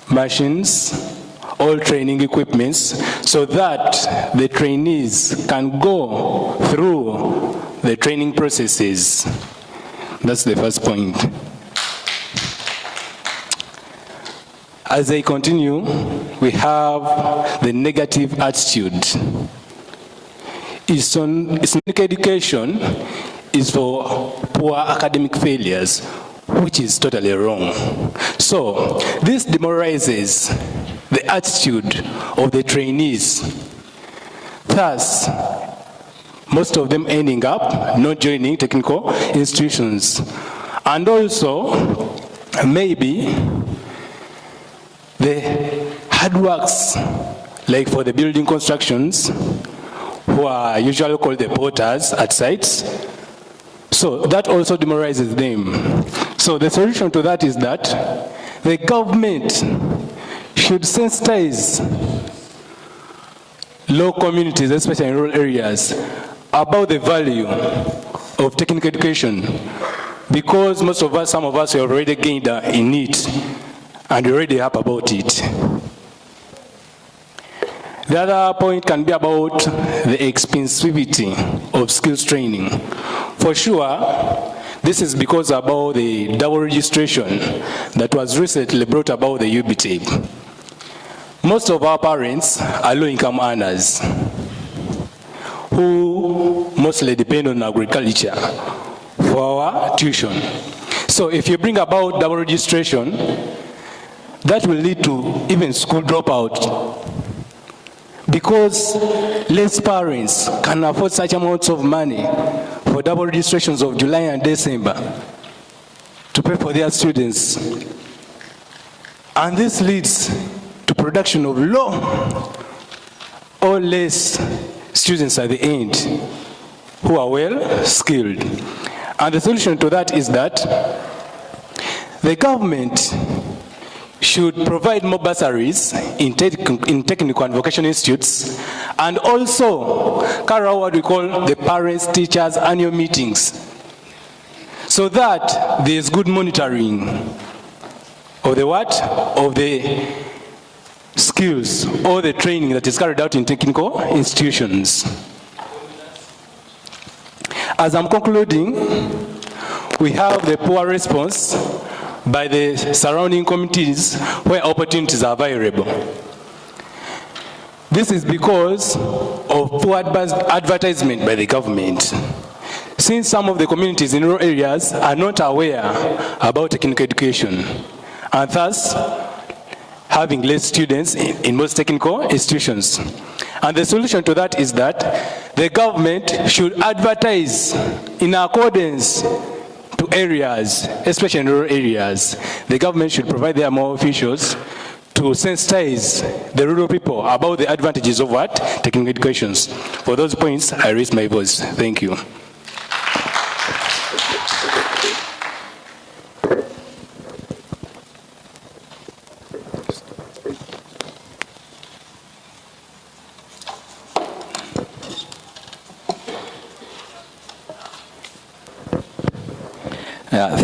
machines, all training equipments, so that the trainees can go through the training processes. That's the first point. As I continue, we have the negative attitude. Islamic education is for poor academic failures, which is totally wrong. So this demoralizes the attitude of the trainees. Thus, most of them ending up not joining technical institutions. And also, maybe the hard works, like for the building constructions, who are usually called the porters at sites, so that also demoralizes them. So the solution to that is that the government should sensitize low communities, especially in rural areas, about the value of technical education, because most of us, some of us, have already gained in it, and we're already up about it. The other point can be about the expensivity of skills training. For sure, this is because about the double registration that was recently brought about the UBT. Most of our parents are low-income earners who mostly depend on agriculture for our tuition. So if you bring about double registration, that will lead to even school dropout, because less parents can afford such amounts of money for double registrations of July and December to pay for their students. And this leads to production of low or less students at the end. who are well skilled. And the solution to that is that the government should provide more bursaries in technical and vocational institutes, and also carry out what we call the parents, teachers, annual meetings, so that there is good monitoring of the what? Of the skills or the training that is carried out in technical institutions. As I'm concluding, we have the poor response by the surrounding communities where opportunities are available. This is because of poor advertisement by the government. Since some of the communities in rural areas are not aware about technical education, and thus having less students in most technical institutions. And the solution to that is that the government should advertise in accordance to areas, especially in rural areas. The government should provide their more officials to sensitize the rural people about the advantages of what? Technical educations. For those points, I raise my voice. Thank you.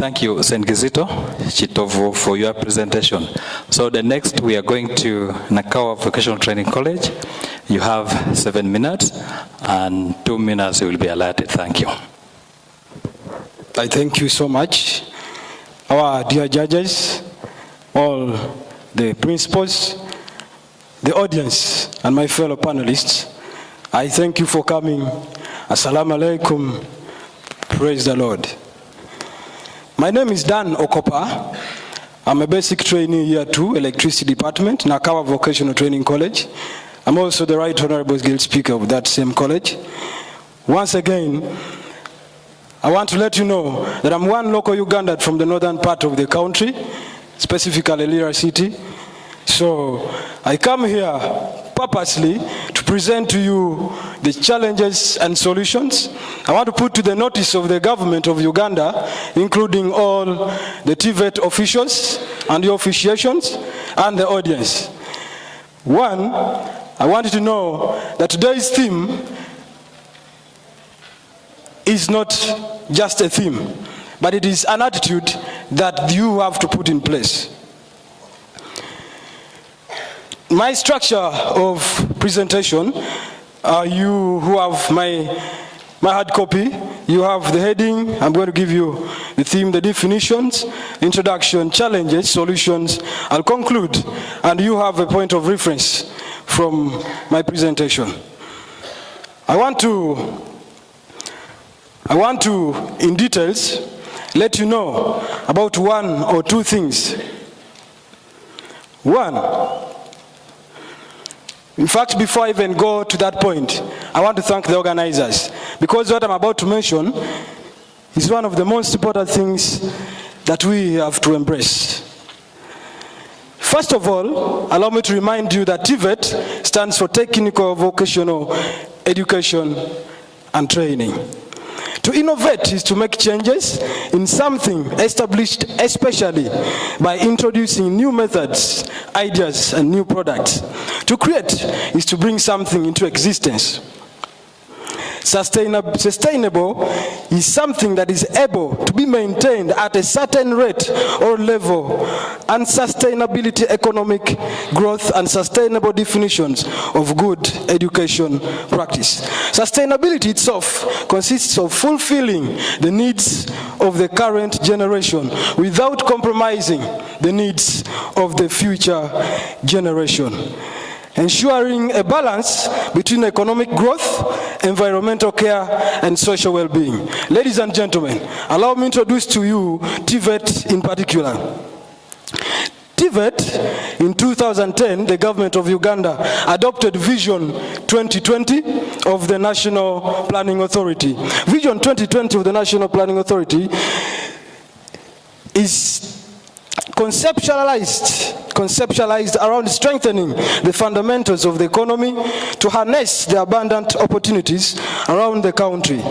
Thank you, St. Kizito Chitovu, for your presentation. So the next, we are going to Nakawa Vocational Training College. You have 7 minutes, and 2 minutes will be allotted. Thank you. I thank you so much. Our dear judges, all the principals, the audience, and my fellow panelists, I thank you for coming. Assalamu alaikum. Praise the Lord. My name is Dan Okopa. I'm a basic trainee year 2, Electricity Department, Nakawa Vocational Training College. I'm also the Right Honorable Guild Speaker of that same college. Once again, I want to let you know that I'm one local Ugandan from the northern part of the country, specifically Lira City. So I come here purposely to present to you the challenges and solutions. I want to put to the notice of the government of Uganda, including all the TVET officials and the officiations and the audience. One, I want you to know that today's theme is not just a theme, but it is an attitude that you have to put in place. My structure of presentation, you who have my hard copy, you have the heading. I'm going to give you the theme, the definitions, introduction, challenges, solutions. I'll conclude, and you have a point of reference from my presentation. I want to, in details, let you know about 1 or 2 things. One, in fact, before I even go to that point, I want to thank the organizers, because what I'm about to mention is one of the most important things that we have to embrace. First of all, allow me to remind you that TVET stands for Technical Vocational Education and Training. To innovate is to make changes in something established, especially by introducing new methods, ideas, and new products. To create is to bring something into existence. Sustainable is something that is able to be maintained at a certain rate or level, and sustainability, economic growth, and sustainable definitions of good education practice. Sustainability itself consists of fulfilling the needs of the current generation without compromising the needs of the future generation. Ensuring a balance between economic growth, environmental care, and social well-being. Ladies and gentlemen, allow me to introduce to you TVET in particular. TVET, in 2010, the government of Uganda adopted Vision 2020 of the National Planning Authority. Vision 2020 of the National Planning Authority is conceptualized around strengthening the fundamentals of the economy to harness the abundant opportunities around the country.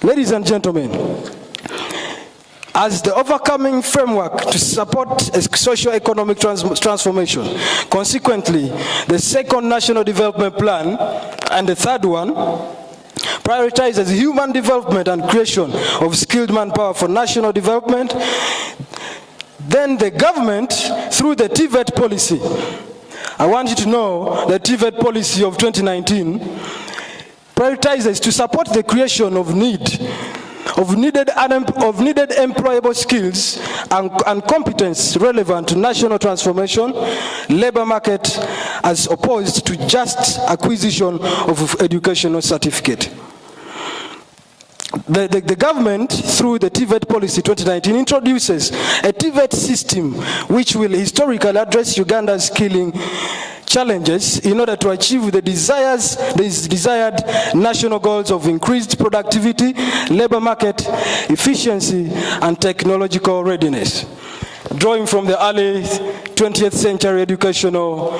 Ladies and gentlemen, as the overcoming framework to support a socio-economic transformation, consequently, the second National Development Plan and the third one prioritizes human development and creation of skilled manpower for national development. Then the government, through the TVET policy, I want you to know the TVET policy of 2019 prioritizes to support the creation of needed employable skills and competence relevant to national transformation, labor market, as opposed to just acquisition of educational certificate. The government, through the TVET policy 2019, introduces a TVET system which will historically address Uganda's skilling challenges in order to achieve the desired national goals of increased productivity, labor market efficiency, and technological readiness. Drawing from the early 20th century educational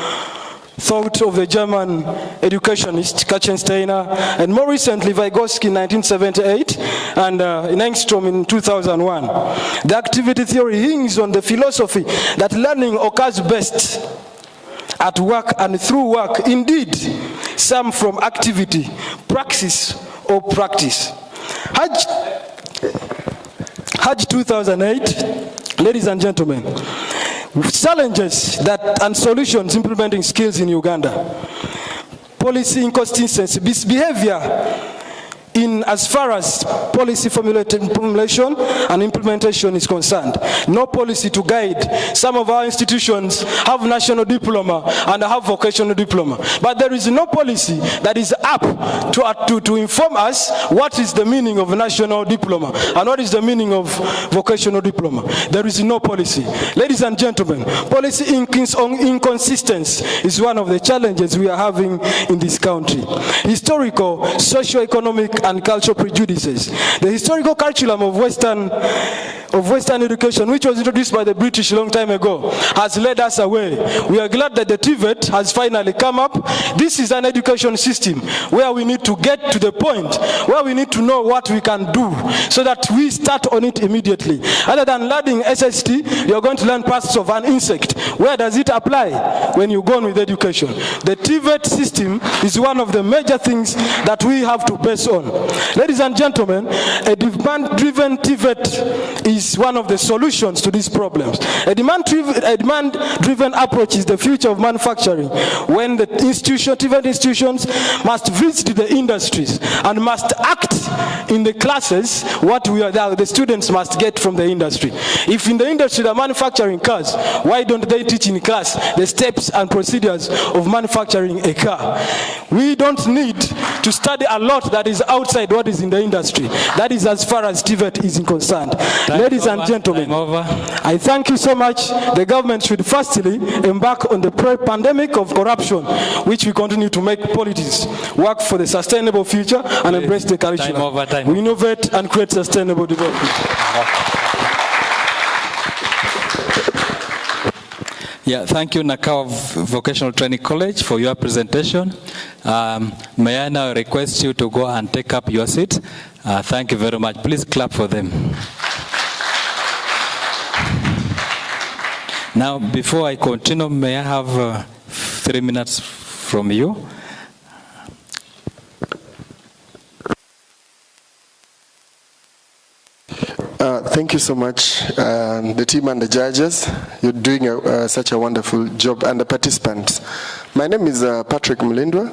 thought of the German educationist Katzensteiner, and more recently Vygotsky in 1978 and Engstrom in 2001. The activity theory hinges on the philosophy that learning occurs best at work and through work, indeed, some from activity, praxis, or practice. Hajj 2008, ladies and gentlemen, challenges and solutions implementing skills in Uganda. Policy inconsistency, misbehavior in as far as policy formulation and implementation is concerned. No policy to guide. Some of our institutions have national diploma and have vocational diploma, but there is no policy that is up to inform us what is the meaning of national diploma and what is the meaning of vocational diploma. There is no policy. Ladies and gentlemen, policy inconsistency is one of the challenges we are having in this country. Historical, socio-economic, and cultural prejudices. The historical curriculum of Western education, which was introduced by the British a long time ago, has led us away. We are glad that the TVET has finally come up. This is an education system where we need to get to the point where we need to know what we can do so that we start on it immediately. Other than learning SST, you're going to learn parts of an insect. Where does it apply when you go on with education? The TVET system is one of the major things that we have to base on. Ladies and gentlemen, a demand-driven TVET is one of the solutions to these problems. A demand-driven approach is the future of manufacturing, when the TVET institutions must visit the industries and must act in the classes what the students must get from the industry. If in the industry they're manufacturing cars, why don't they teach in class the steps and procedures of manufacturing a car? We don't need to study a lot that is outside what is in the industry. That is as far as TVET is concerned. Ladies and gentlemen, I thank you so much. The government should firstly embark on the pandemic of corruption, which we continue to make politics work for the sustainable future and embrace the curriculum. We innovate and create sustainable development. Yeah, thank you, Nakawa Vocational Training College, for your presentation. May I now request you to go and take up your seat. Thank you very much. Please clap for them. Now, before I continue, may I have 3 minutes from you? Thank you so much, the team and the judges. You're doing such a wonderful job, and the participants. My name is Patrick Mulindwa.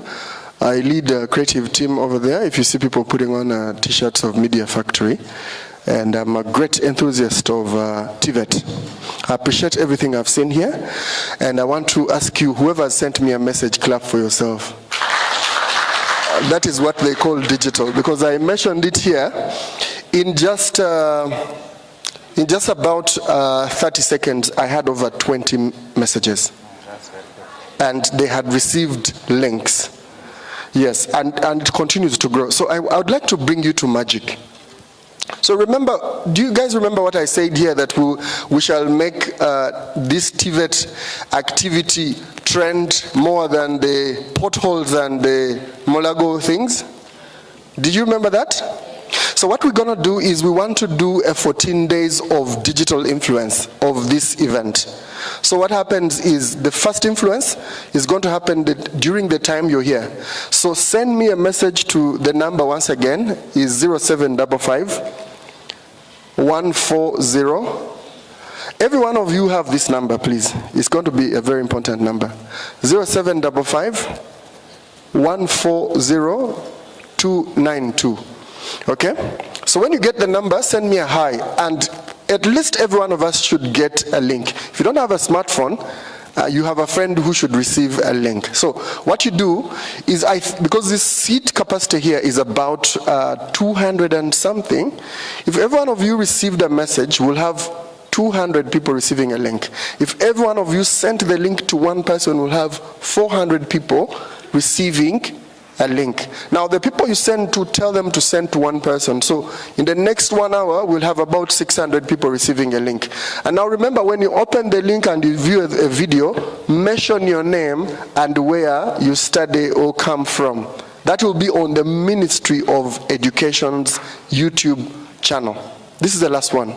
I lead a creative team over there. If you see people putting on t-shirts of Media Factory, and I'm a great enthusiast of TVET. I appreciate everything I've seen here, and I want to ask you, whoever sent me a message, clap for yourself. That is what they call digital, because I mentioned it here. In just about 30 seconds, I had over 20 messages, and they had received links. Yes, and it continues to grow. So I would like to bring you to magic. So remember, do you guys remember what I said here, that we shall make this TVET activity trend more than the potholes and the Molago things? Did you remember that? So what we're going to do is we want to do a 14 days of digital influence of this event. So what happens is the first influence is going to happen during the time you're here. So send me a message to the number once again, is 0755 140. Every one of you have this number, please. It's going to be a very important number. 0755 140 292. Okay? So when you get the number, send me a hi, and at least every one of us should get a link. If you don't have a smartphone, you have a friend who should receive a link. So what you do is, because this seat capacity here is about 200 and something, if every one of you received a message, we'll have 200 people receiving a link. If every one of you sent the link to one person, we'll have 400 people receiving a link. Now the people you send to, tell them to send to one person. So in the next 1 hour, we'll have about 600 people receiving a link. And now remember, when you open the link and you view a video, mention your name and where you study or come from. That will be on the Ministry of Education's YouTube channel. This is the last one.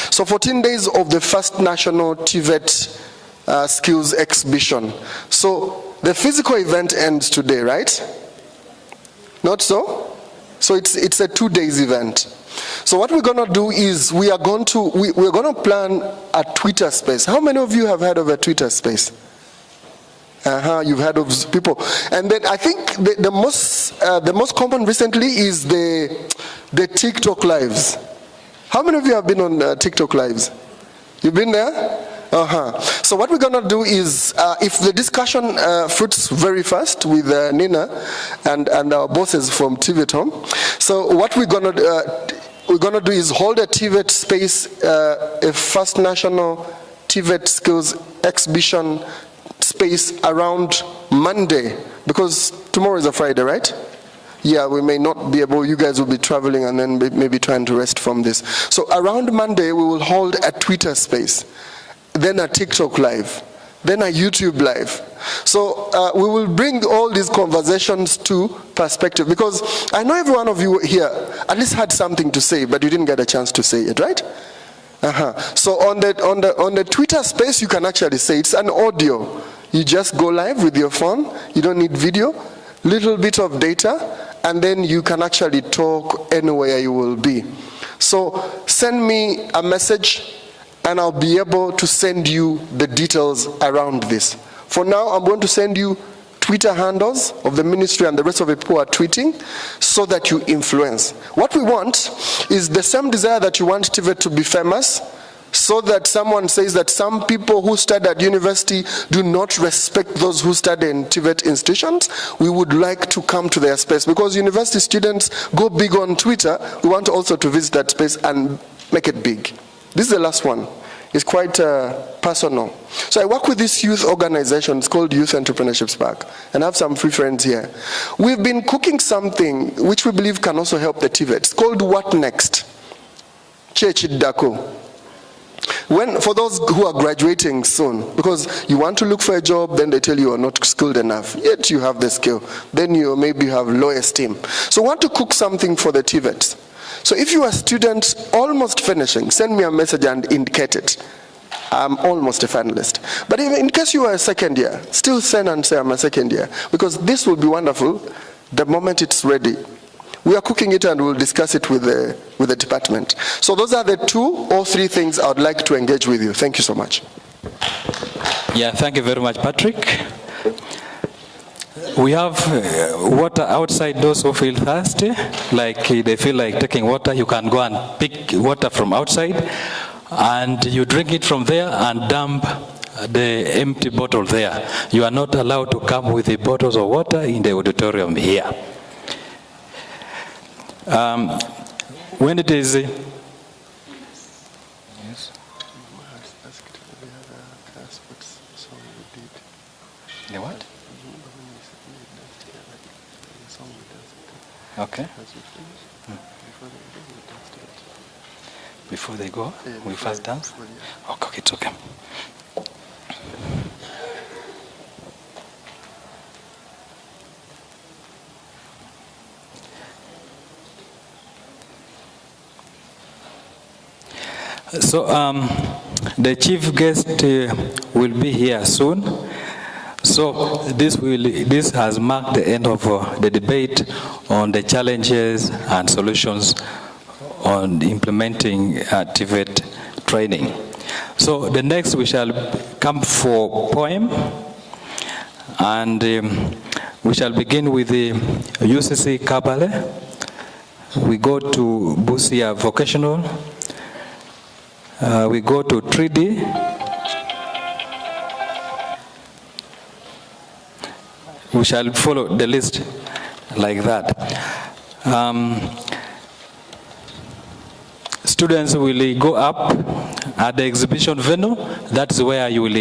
So 14 days of the first national TVET skills exhibition. So the physical event ends today, right? Not so? So it's a 2 days event. So what we're going to do is we're going to plan a Twitter space. How many of you have heard of a Twitter space? You've heard of people. And then I think the most common recently is the TikTok lives. How many of you have been on TikTok lives? You've been there? So what we're going to do is, if the discussion fruits very fast with Nina and our bosses from TVET Home, so what we're going to do is hold a TVET space, a first national TVET skills exhibition space around Monday, because tomorrow is a Friday, right? Yeah, we may not be able, you guys will be traveling and then maybe trying to rest from this. So around Monday, we will hold a Twitter space, then a TikTok live, then a YouTube live. So we will bring all these conversations to perspective, because I know every one of you here at least had something to say, but you didn't get a chance to say it, right? So on the Twitter space, you can actually say it's an audio. You just go live with your phone. You don't need video. Little bit of data, and then you can actually talk anywhere you will be. So send me a message, and I'll be able to send you the details around this. For now, I'm going to send you Twitter handles of the ministry and the rest of the people who are tweeting, so that you influence. What we want is the same desire that you want TVET to be famous, so that someone says that some people who study at university do not respect those who study in TVET institutions. We would like to come to their space, because university students go big on Twitter. We want also to visit that space and make it big. This is the last one. It's quite personal. So I work with this youth organization. It's called Youth Entrepreneurship Spark, and I have some free friends here. We've been cooking something which we believe can also help the TVET. It's called What Next? Chechidako. For those who are graduating soon, because you want to look for a job, then they tell you are not skilled enough, yet you have the skill. Then you maybe have low esteem. So want to cook something for the TVETs. So if you are students almost finishing, send me a message and indicate it. I'm almost a finalist. But in case you are a second year, still send and say I'm a second year, because this will be wonderful the moment it's ready. We are cooking it and we'll discuss it with the department. So those are the 2 or 3 things I would like to engage with you. Thank you so much. Yeah, thank you very much, Patrick. We have water outside. Those who feel thirsty, like they feel like taking water, you can go and pick water from outside, and you drink it from there and dump the empty bottle there. You are not allowed to come with the bottles of water in the auditorium here. When it is... Yes. The what? Okay. Before they go, we first dance? Okay, it's okay. So the chief guest will be here soon. So this has marked the end of the debate on the challenges and solutions on implementing TVET training. So the next we shall come for poem, and we shall begin with the UCC Kabale. We go to Busia Vocational. We go to 3D. We shall follow the list like that. Students will go up at the exhibition venue. That's where you will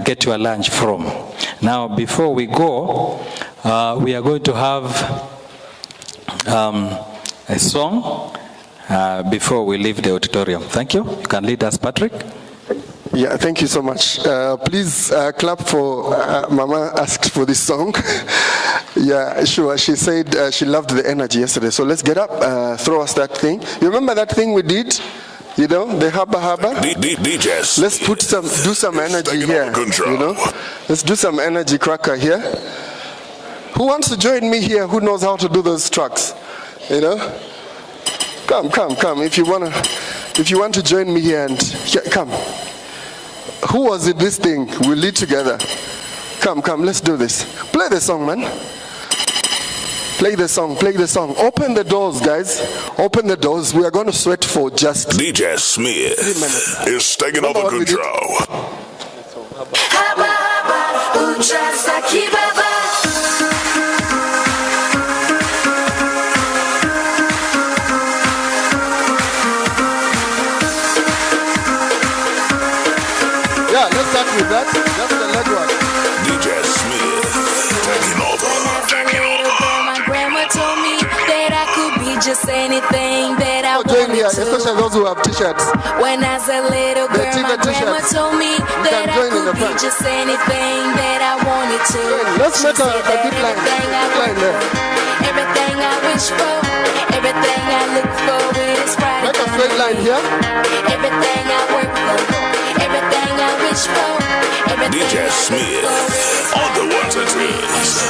get your lunch from. Now, before we go, we are going to have a song before we leave the auditorium. Thank you. You can lead us, Patrick. Yeah, thank you so much. Please clap for Mama asked for this song. Yeah, sure. She said she loved the energy yesterday. So let's get up, throw us that thing. You remember that thing we did? You know, the haba. Let's do some energy here. You know, let's do some energy cracker here. Who wants to join me here? Who knows how to do those tracks? You know, come. If you want to join me here, and come. Who was it? This thing we'll lead together. Come. Let's do this. Play the song, man. Play the song. Open the doors, guys. Open the doors. We are going to sweat for just DJ Smith is taking over control. Yeah, let's start with that. That's the leg one. DJ Smith taking over. My grandma told me that I could be just anything that I wanted to. Especially those who have t-shirts. When I was a little girl, my grandma told me that I could be just anything that I wanted to. Let's make a good line. Everything I wish for, everything I look for is right. Make a straight line here. Everything I work for, everything I wish for, everything DJ Smith on the ones and twos.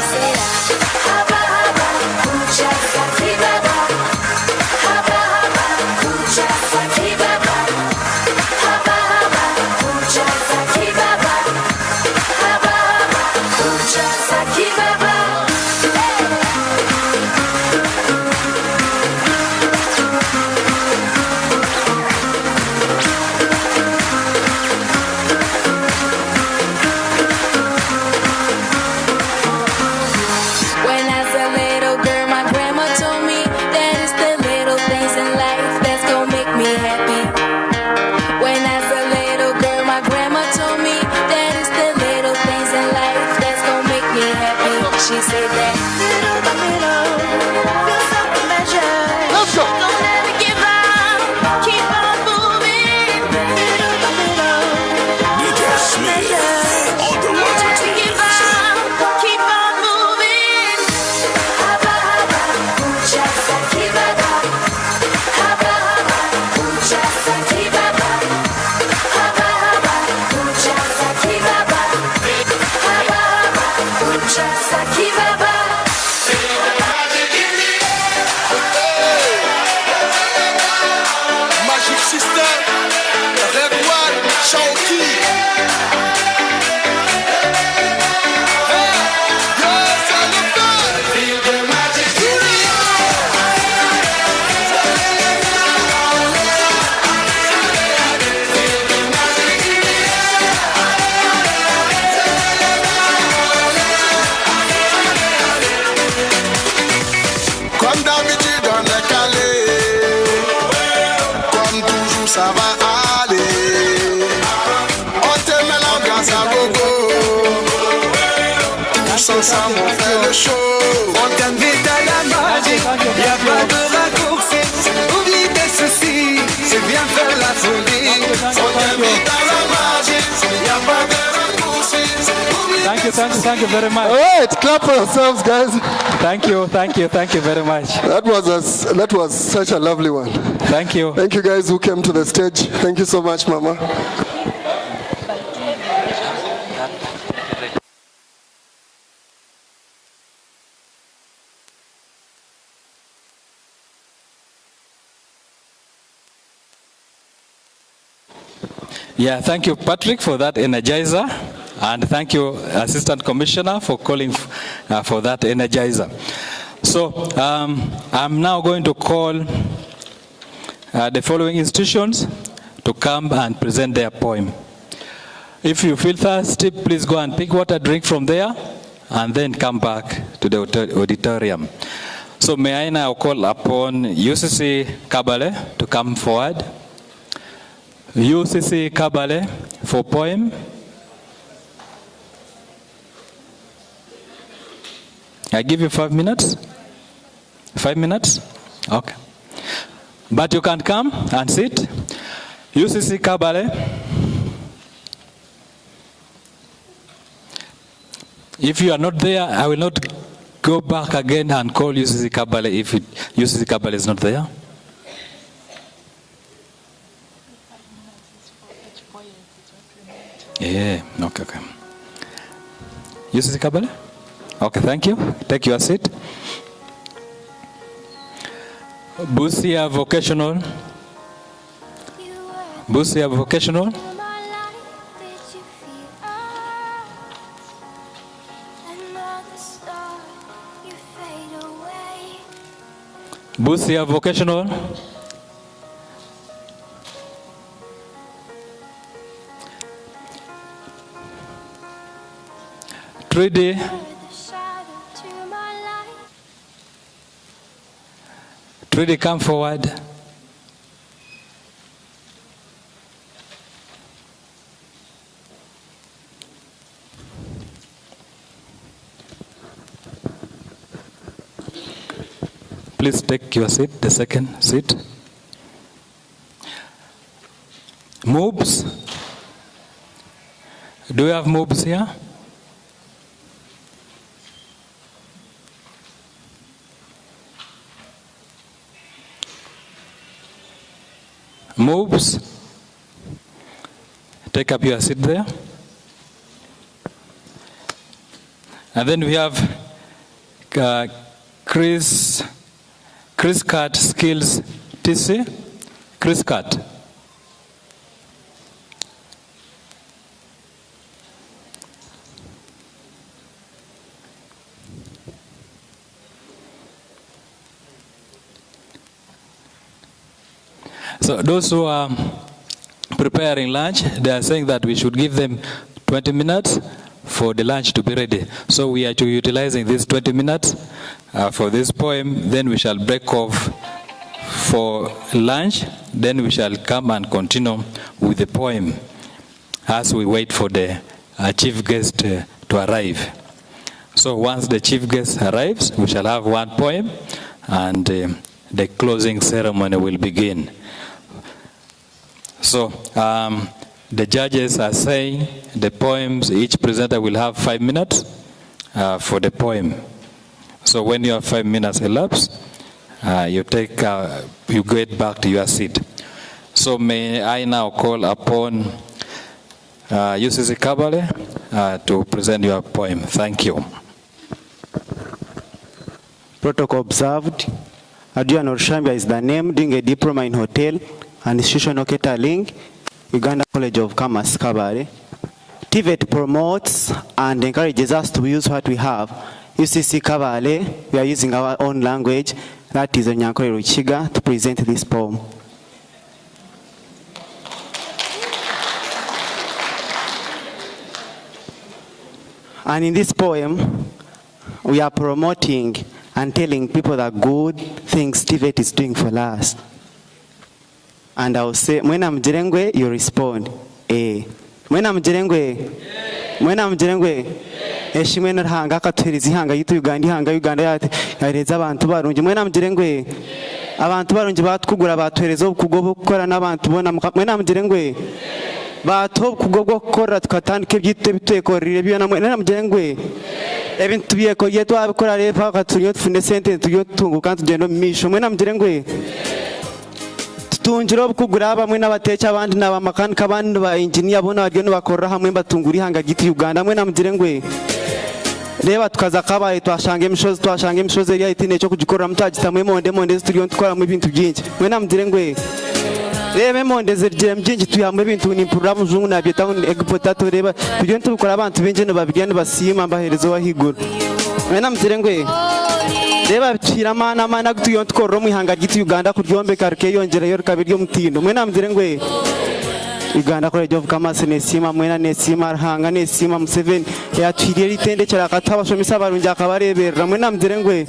She said that little by little, feel something measure. Let's go. Don't ever give up, keep on moving. Little by little, DJ Smith on the ones and twos. give up, keep on moving. Haba haba, ucha sakibaba. Haba haba, ucha sakibaba. Haba haba, ucha sakibaba. Haba haba, ucha sakibaba. Magic System, Red One, Shawty. Comme d'habitude on est calé, comme toujours ça va aller. On te met l'ambiance à gogo, tous ensemble on fait le show. On t'invite à la magie. Thank you very much. All right, clap for yourselves, guys. Thank you very much. That was such a lovely one. Thank you. Thank you guys who came to the stage. Thank you so much, Mama. Yeah, thank you, Patrick, for that energizer. And thank you, Assistant Commissioner, for calling for that energizer. So I'm now going to call the following institutions to come and present their poem. If you feel thirsty, please go and pick water, drink from there, and then come back to the auditorium. So may I now call upon UCC Kabale to come forward. UCC Kabale for poem. I give you 5 minutes. 5 minutes? Okay. But you can come and sit. UCC Kabale. If you are not there, I will not go back again and call UCC Kabale if UCC Kabale is not there. Yeah, okay. UCC Kabale? Okay, thank you. Take your seat. Busia Vocational. Busia Vocational. Busia Vocational. Trudy. Trudy, come forward. Please take your seat, the second seat. Moves. Do you have moves here? Moves. Take up your seat there. And then we have Chris Cut Skills TC. Chris Cut. So those who are preparing lunch, they are saying that we should give them 20 minutes for the lunch to be ready. So we are utilizing these 20 minutes for this poem. Then we shall break off for lunch. Then we shall come and continue with the poem as we wait for the chief guest to arrive. So once the chief guest arrives, we shall have one poem and the closing ceremony will begin. So the judges are saying the poems, each presenter will have 5 minutes for the poem. So when you have 5 minutes elapsed, you get back to your seat. So may I now call upon UCC Kabale to present your poem. Thank you. Protocol observed. Adrian Orshambia is the name, doing a diploma in hotel and institutional catering, Uganda College of Commerce, Kabale. TVET promotes and encourages us to use what we have. UCC Kabale, we are using our own language, that is Onyankore Ruchiga, to present this poem. And in this poem, we are promoting and telling people the good things TVET is doing for us. And I will say, Mwena Mjerengwe, you respond, eh. Mwena Mjerengwe, Mwena Mjerengwe, eshimwe n'arhanga katwiriza ihanga yitu Uganda yareza abantu barungi. Mwena Mjerengwe, abantu barungi batukugura batwereza okugobo gukora n'abantu bona. Mwena Mjerengwe, bato kubwo gukora tukatandika ibyitwe bitekorire byo namwe namugengwe ebintu byeko yetu abikora repa katunyo tufune sente tuyo tunguka tugendo misho mwe namugengwe tunjiro kugura bamwe n'abatecha abandi n'abamakanika abandi ba engineer bona bageno bakora hamwe batunguri hanga giti Uganda mwe namugengwe reba tukaza kabaye twashanga imishozi yari itine cyo kugikora mutagita mwe monde studio twara mu bintu byinshi mwe namugengwe reba monde zirye byinshi tuyamwe ibintu ni program zungu nabyo taun exportator reba byo tubikora abantu benje no babigenda basima mbaherezo wahigura mwe namugengwe reba bicira mana gutuyo tworo mu ihanga giti Uganda kuryombe karke yongera yo kabiryo mutindo mwe namugengwe Uganda kore job kama sinesima mwena nesima hanga nesima Museveni yatwiriye litendekera katabashomisa abarunja akabarebera mwe namugengwe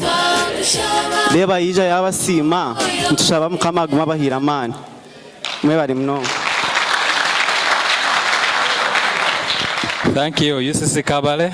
reba yija yabasima ntushaba mukamaguma bahira mana mwe bari mno. Thank you, UCC Kabale.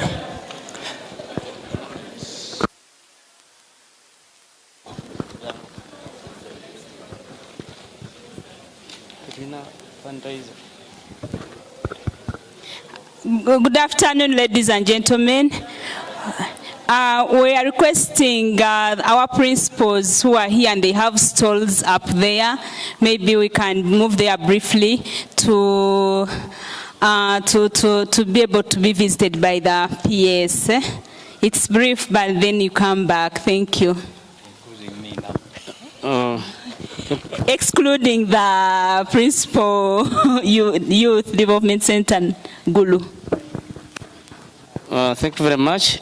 Good afternoon, ladies and gentlemen. We are requesting our principals who are here and they have stalls up there. Maybe we can move there briefly to be able to be visited by the PS. It's brief, but then you come back. Thank you. Excluding the principal youth development center, Gulu. Thank you very much.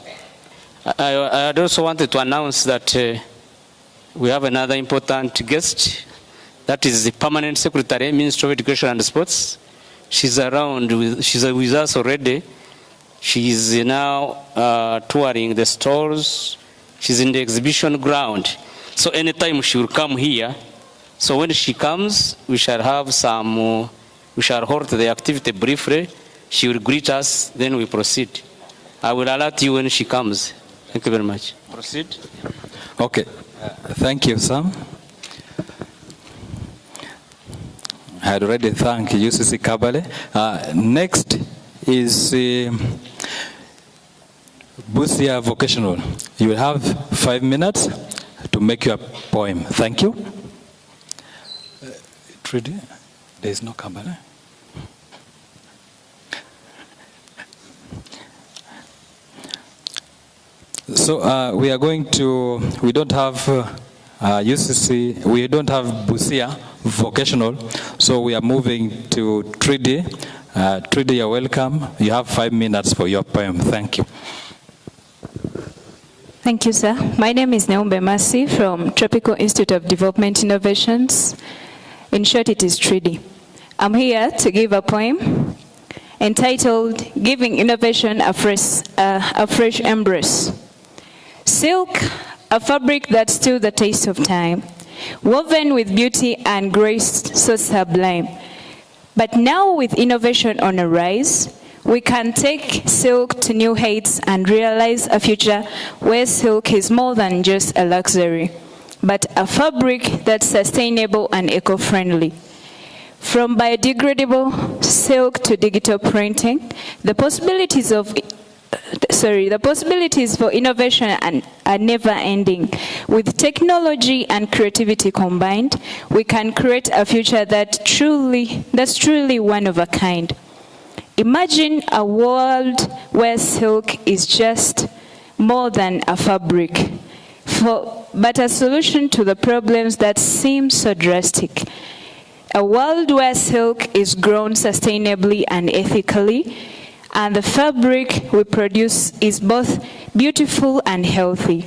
I also wanted to announce that we have another important guest. That is the Permanent Secretary, Ministry of Education and Sports. She's around, she's with us already. She's now touring the stores. She's in the exhibition ground. So anytime she will come here, so when she comes, we shall have some, we shall hold the activity briefly. She will greet us, then we proceed. I will alert you when she comes. Thank you very much. Proceed. Okay. Thank you, Sam. I had already thanked UCC Kabale. Next is Busia Vocational. You will have 5 minutes to make your poem. Thank you. Trudy, there is no Kabale. So we are going to, we don't have UCC, we don't have Busia Vocational, so we are moving to Trudy. Trudy, you're welcome. You have 5 minutes for your poem. Thank you. Thank you, sir. My name is Neumbe Masi from Tropical Institute of Development Innovations. In short, it is Trudy. I'm here to give a poem entitled Giving Innovation a Fresh Embrace. Silk, a fabric that still the taste of time, woven with beauty and grace so sublime. But now with innovation on a rise, we can take silk to new heights and realize a future where silk is more than just a luxury, but a fabric that's sustainable and eco-friendly. From biodegradable silk to digital printing, the possibilities for innovation are never ending. With technology and creativity combined, we can create a future that's truly one of a kind. Imagine a world where silk is just more than a fabric, but a solution to the problems that seem so drastic. A world where silk is grown sustainably and ethically, and the fabric we produce is both beautiful and healthy.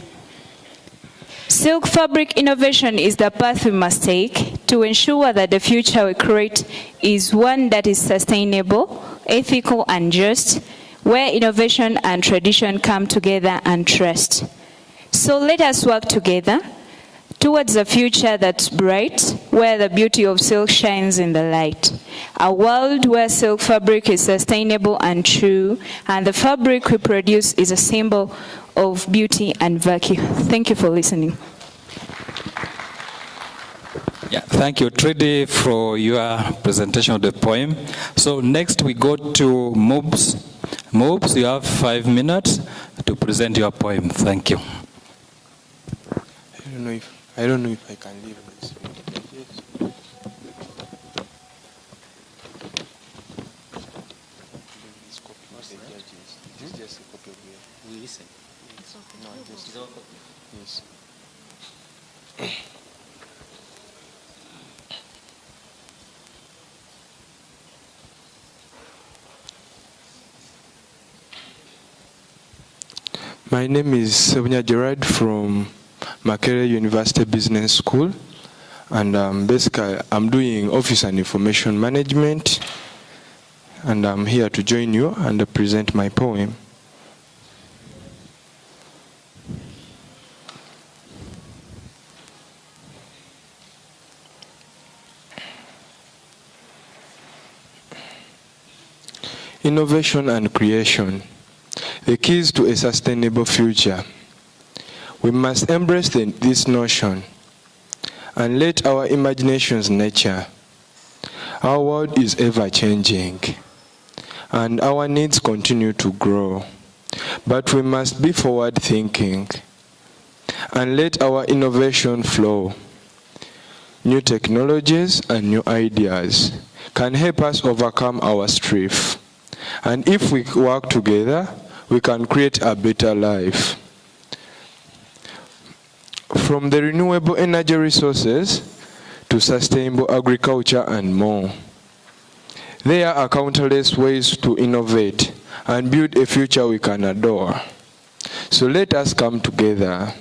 Silk fabric innovation is the path we must take to ensure that the future we create is one that is sustainable, ethical, and just, where innovation and tradition come together and trust. So let us work together towards a future that's bright, where the beauty of silk shines in the light. A world where silk fabric is sustainable and true, and the fabric we produce is a symbol of beauty and virtue. Thank you for listening. Yeah, thank you, Trudy, for your presentation of the poem. So next we go to Moobs. Moobs, you have 5 minutes to present your poem. Thank you. I don't know if I can leave this. My name is T.V.E.J from Makerere University Business School, and basically I'm doing Office and Information Management, and I'm here to join you and present my poem. Innovation and creation, the keys to a sustainable future. We must embrace this notion and let our imaginations nurture. Our world is ever changing and our needs continue to grow, but we must be forward thinking and let our innovation flow. New technologies and new ideas can help us overcome our strife, and if we work together, we can create a better life. From the renewable energy resources to sustainable agriculture and more. There are countless ways to innovate and build a future we can adore. So let us come together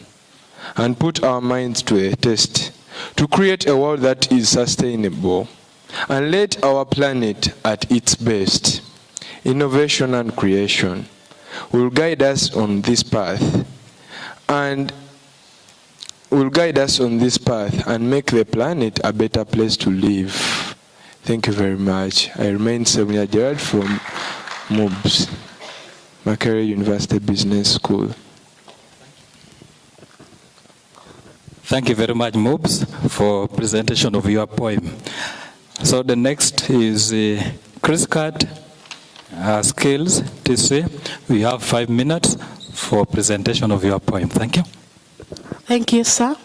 and put our minds to the test to create a world that is sustainable and let our planet at its best. Innovation and creation will guide us on this path and make the planet a better place to live. Thank you very much. I remain T.V.E.J from Moobs, Makerere University Business School. Thank you very much, Moobs, for presentation of your poem. So the next is Chris Cat, Skills, TC. We have 5 minutes for presentation of your poem. Thank you. Thank you, sir.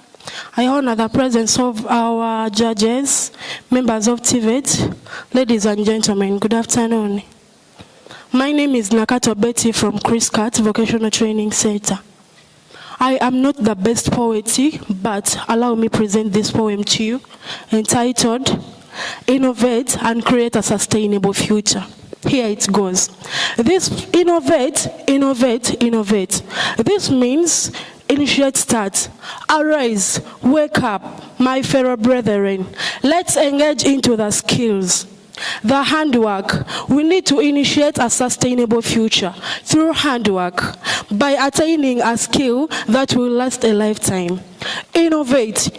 I honor the presence of our judges, members of TVET, ladies and gentlemen, good afternoon. My name is Nakato Betty from Chris Cat Vocational Training Center. I am not the best poet, but allow me present this poem to you, entitled, Innovate and Create a Sustainable Future. Here it goes. This innovate. This means initiate, start, arise, wake up, my fellow brethren. Let's engage into the skills. The handwork. We need to initiate a sustainable future through handwork by attaining a skill that will last a lifetime. Innovate,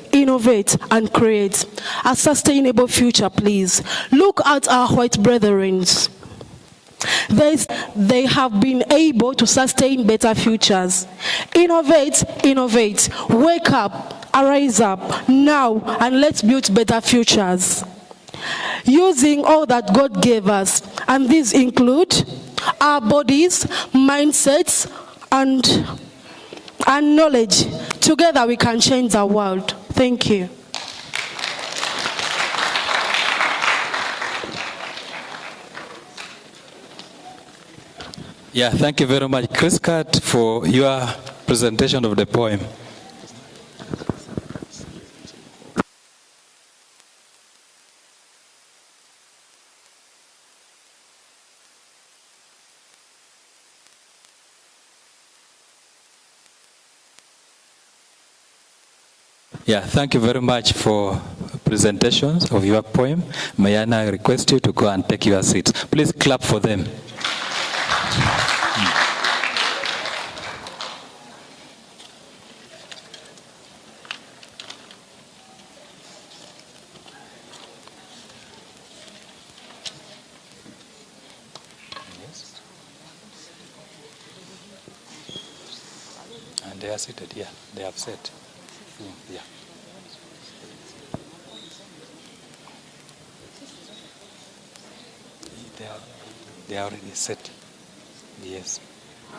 and create a sustainable future, please. Look at our white brethren. They have been able to sustain better futures. Innovate, wake up, arise up now, and let's build better futures. Using all that God gave us, and these include our bodies, mindsets, and knowledge. Together we can change the world. Thank you. Yeah, thank you very much, Chris Cat, for your presentation of the poem. Yeah, thank you very much for presentations of your poem. May I now request you to go and take your seats. Please clap for them. And they are seated, yeah. They have sat. Yeah. They are already set. Yes.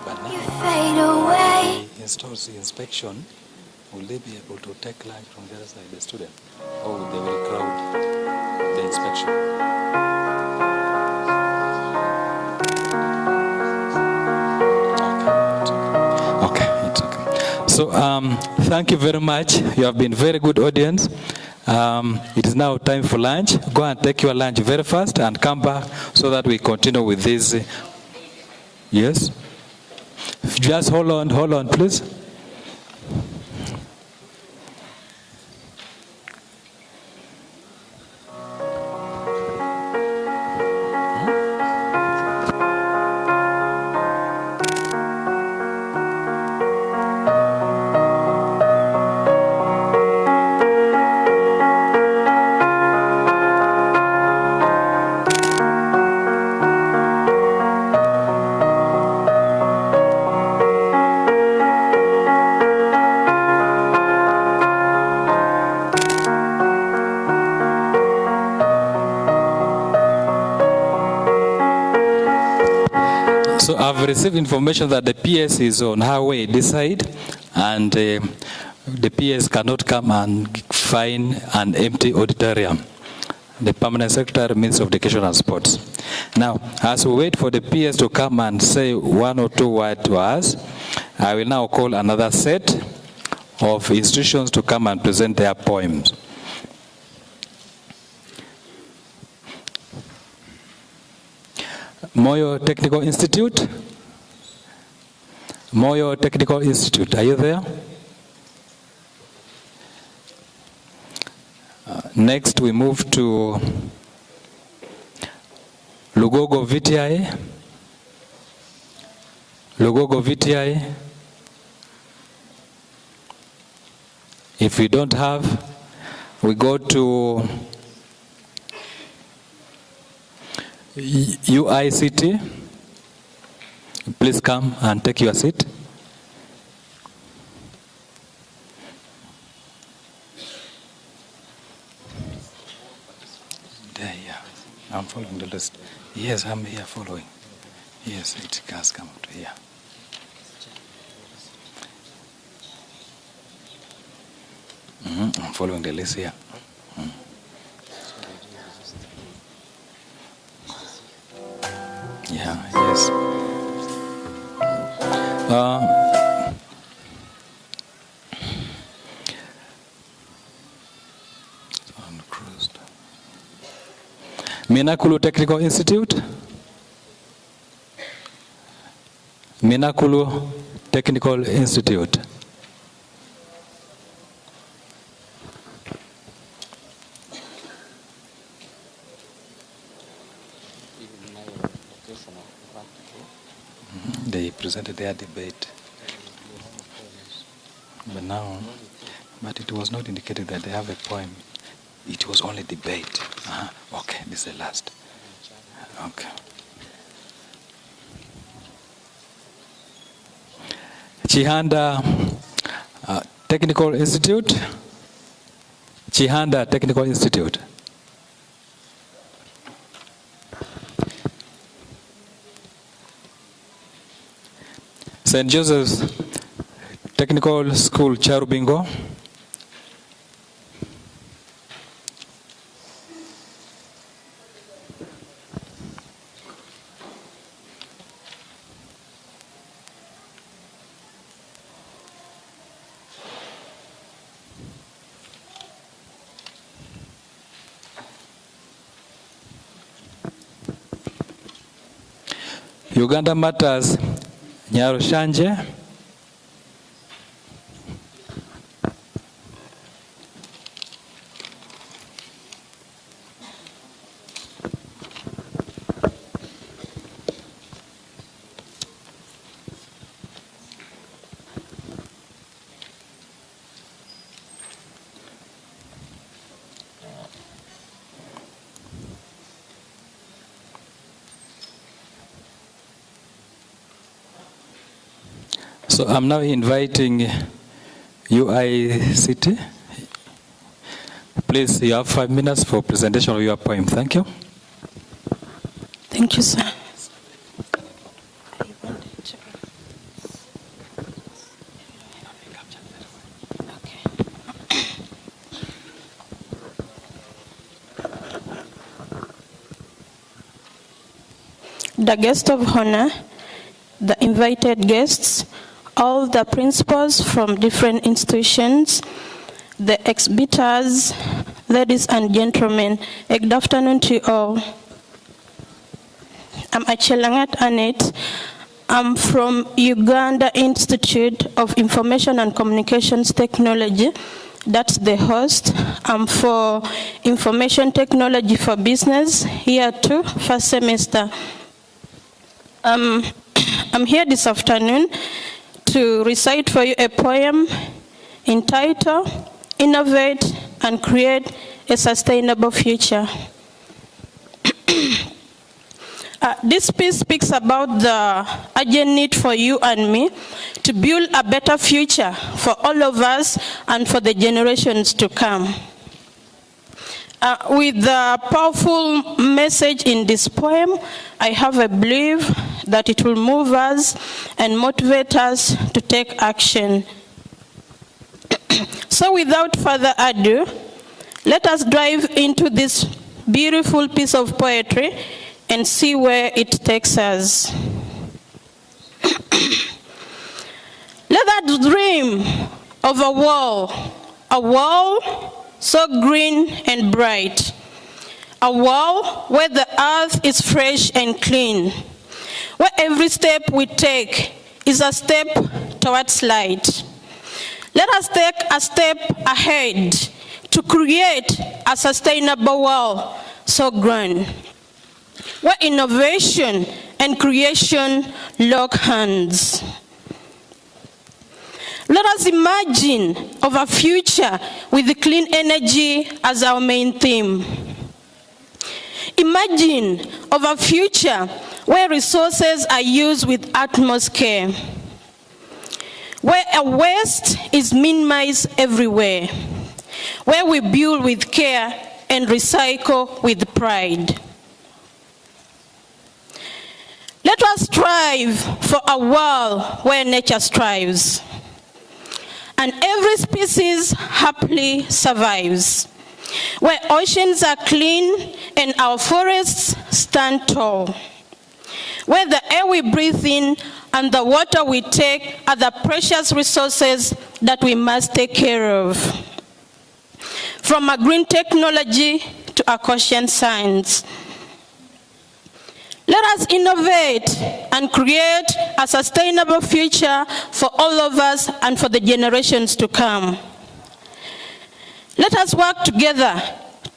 But now, Fade away. the installs the inspection, will they be able to take lunch from the other side, the student? Or will they will crowd the inspection? Okay, it's okay. So, thank you very much. You have been very good audience. It is now time for lunch. Go and take your lunch very fast and come back so that we continue with this. Yes? Just hold on, please. So I've received information that the PS is on her way this side, and the PS cannot come and find an empty auditorium. The Permanent Secretary, Minister of Education and Sports. Now, as we wait for the PS to come and say one or two words to us, I will now call another set of institutions to come and present their poems. Moyo Technical Institute. Moyo Technical Institute, are you there? Next we move to Lugogo VTI. Lugogo VTI. If we don't have, we go to UICT. Please come and take your seat. There, yeah. I'm following the list. Yes, I'm here following. Yes, it has come to here. I'm following the list here. Yeah, yes. Minakulu Technical Institute. Minakulu Technical Institute. They presented their debate, but it was not indicated that they have a poem. It was only debate. Okay, this is the last. Okay. Chihanda Technical Institute. Chihanda Technical Institute. St. Joseph's Technical School, Charubingo. Uganda Matters, Nyarushanje. So I'm now inviting UICT. Please, you have 5 minutes for presentation of your poem. Thank you. Thank Thank you, sir. The guest of honor, the invited guests, all the principals from different institutions, the exhibitors, ladies and gentlemen, good afternoon to you all. I'm Achelangat Anet. I'm from Uganda Institute of Information and Communications Technology. That's the host. I'm for Information Technology for Business, here too, first semester. I'm here this afternoon to recite for you a poem entitled Innovate and Create a Sustainable Future. This piece speaks about the urgent need for you and me to build a better future for all of us and for the generations to come. With the powerful message in this poem, I have a belief that it will move us and motivate us to take action. So without further ado, let us dive into this beautiful piece of poetry and see where it takes us. Let us dream of a wall so green and bright, a wall where the earth is fresh and clean, where every step we take is a step towards light. Let us take a step ahead to create a sustainable world so grand, where innovation and creation lock hands. Let us imagine of a future with clean energy as our main theme. Imagine of a future where resources are used with utmost care, where a waste is minimized everywhere, where we build with care and recycle with pride. Let us strive for a world where nature strives, and every species happily survives, where oceans are clean and our forests stand tall, where the air we breathe in and the water we take are the precious resources that we must take care of. From a green technology to a caution science. Let us innovate and create a sustainable future for all of us and for the generations to come. Let us work together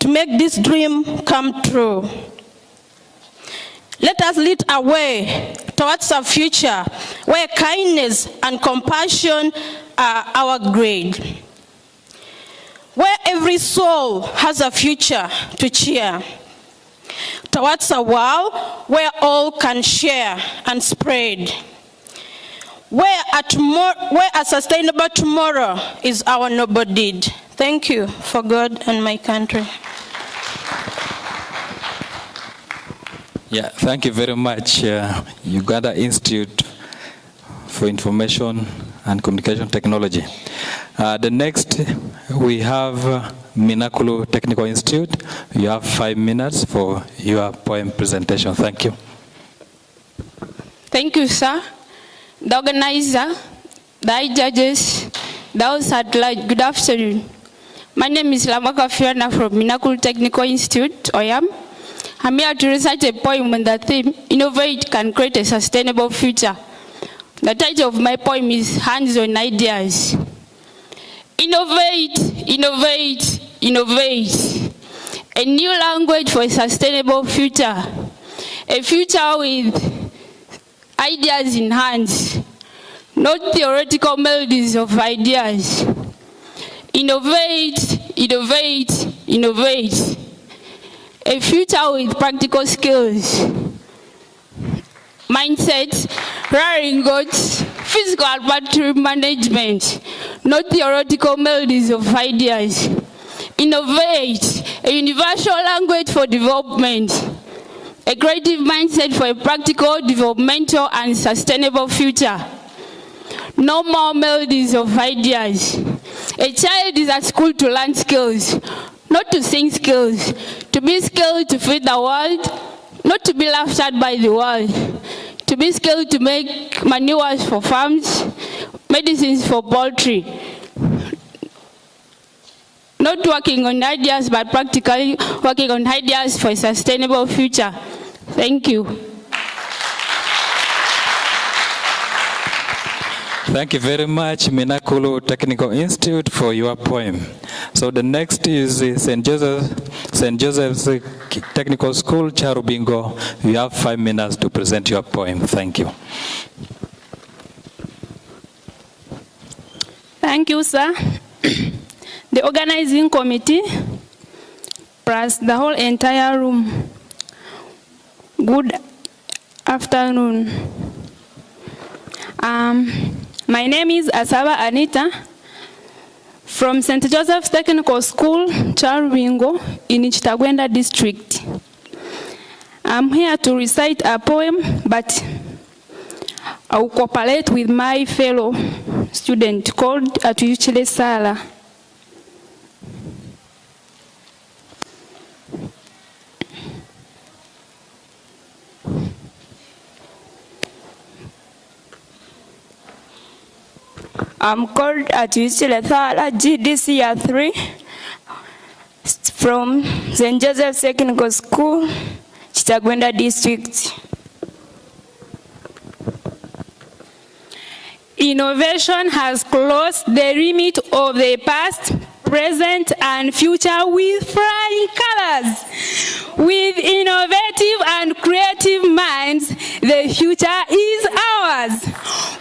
to make this dream come true. Let us lead our way towards a future where kindness and compassion are our grade, where every soul has a future to cheer, towards a world where all can share and spread, where a sustainable tomorrow is our noble deed. Thank you for God and my country. Yeah, thank you very much, Uganda Institute for Information and Communication Technology. The next, we have Minakulu Technical Institute. You have 5 minutes for your poem presentation. Thank you. Thank you, sir. The organizer, the judges, those at large, good afternoon. My name is Lamaka Fiona from Minakulu Technical Institute, OYAM. I'm here to recite a poem on the theme, Innovate Can Create a Sustainable Future. The title of my poem is Hands-on Ideas. Innovate, innovate, innovate. A new language for a sustainable future. A future with ideas in hands, not theoretical melodies of ideas. Innovate, innovate, innovate. A future with practical skills. Mindset, rearing goats, physical and battery management, not theoretical melodies of ideas. Innovate, a universal language for development. a creative mindset for a practical, developmental, and sustainable future. No more melodies of ideas. A child is at school to learn skills, not to sing skills, to be skilled to feed the world, not to be laughed at by the world, to be skilled to make manures for farms, medicines for poultry. Not working on ideas, but practically working on ideas for a sustainable future. Thank you. Thank you very much, Minakulu Technical Institute, for your poem. So the next is St. Joseph's Technical School, Charubingo. You have 5 minutes to present your poem. Thank you. Thank you, sir. The organizing committee, plus the whole entire room. Good afternoon. My name is Asaba Anita from St. Joseph's Technical School, Charubingo, in Chitagwenda district. I'm here to recite a poem, but I will cooperate with my fellow student called T.V.E.J Sala. I'm called T.V.E.J Sala, GDC Year 3 from St. Joseph's Technical School, Chitagwenda district. Innovation has crossed the limit of the past, present, and future with flying colors. With innovative and creative minds, the future is ours.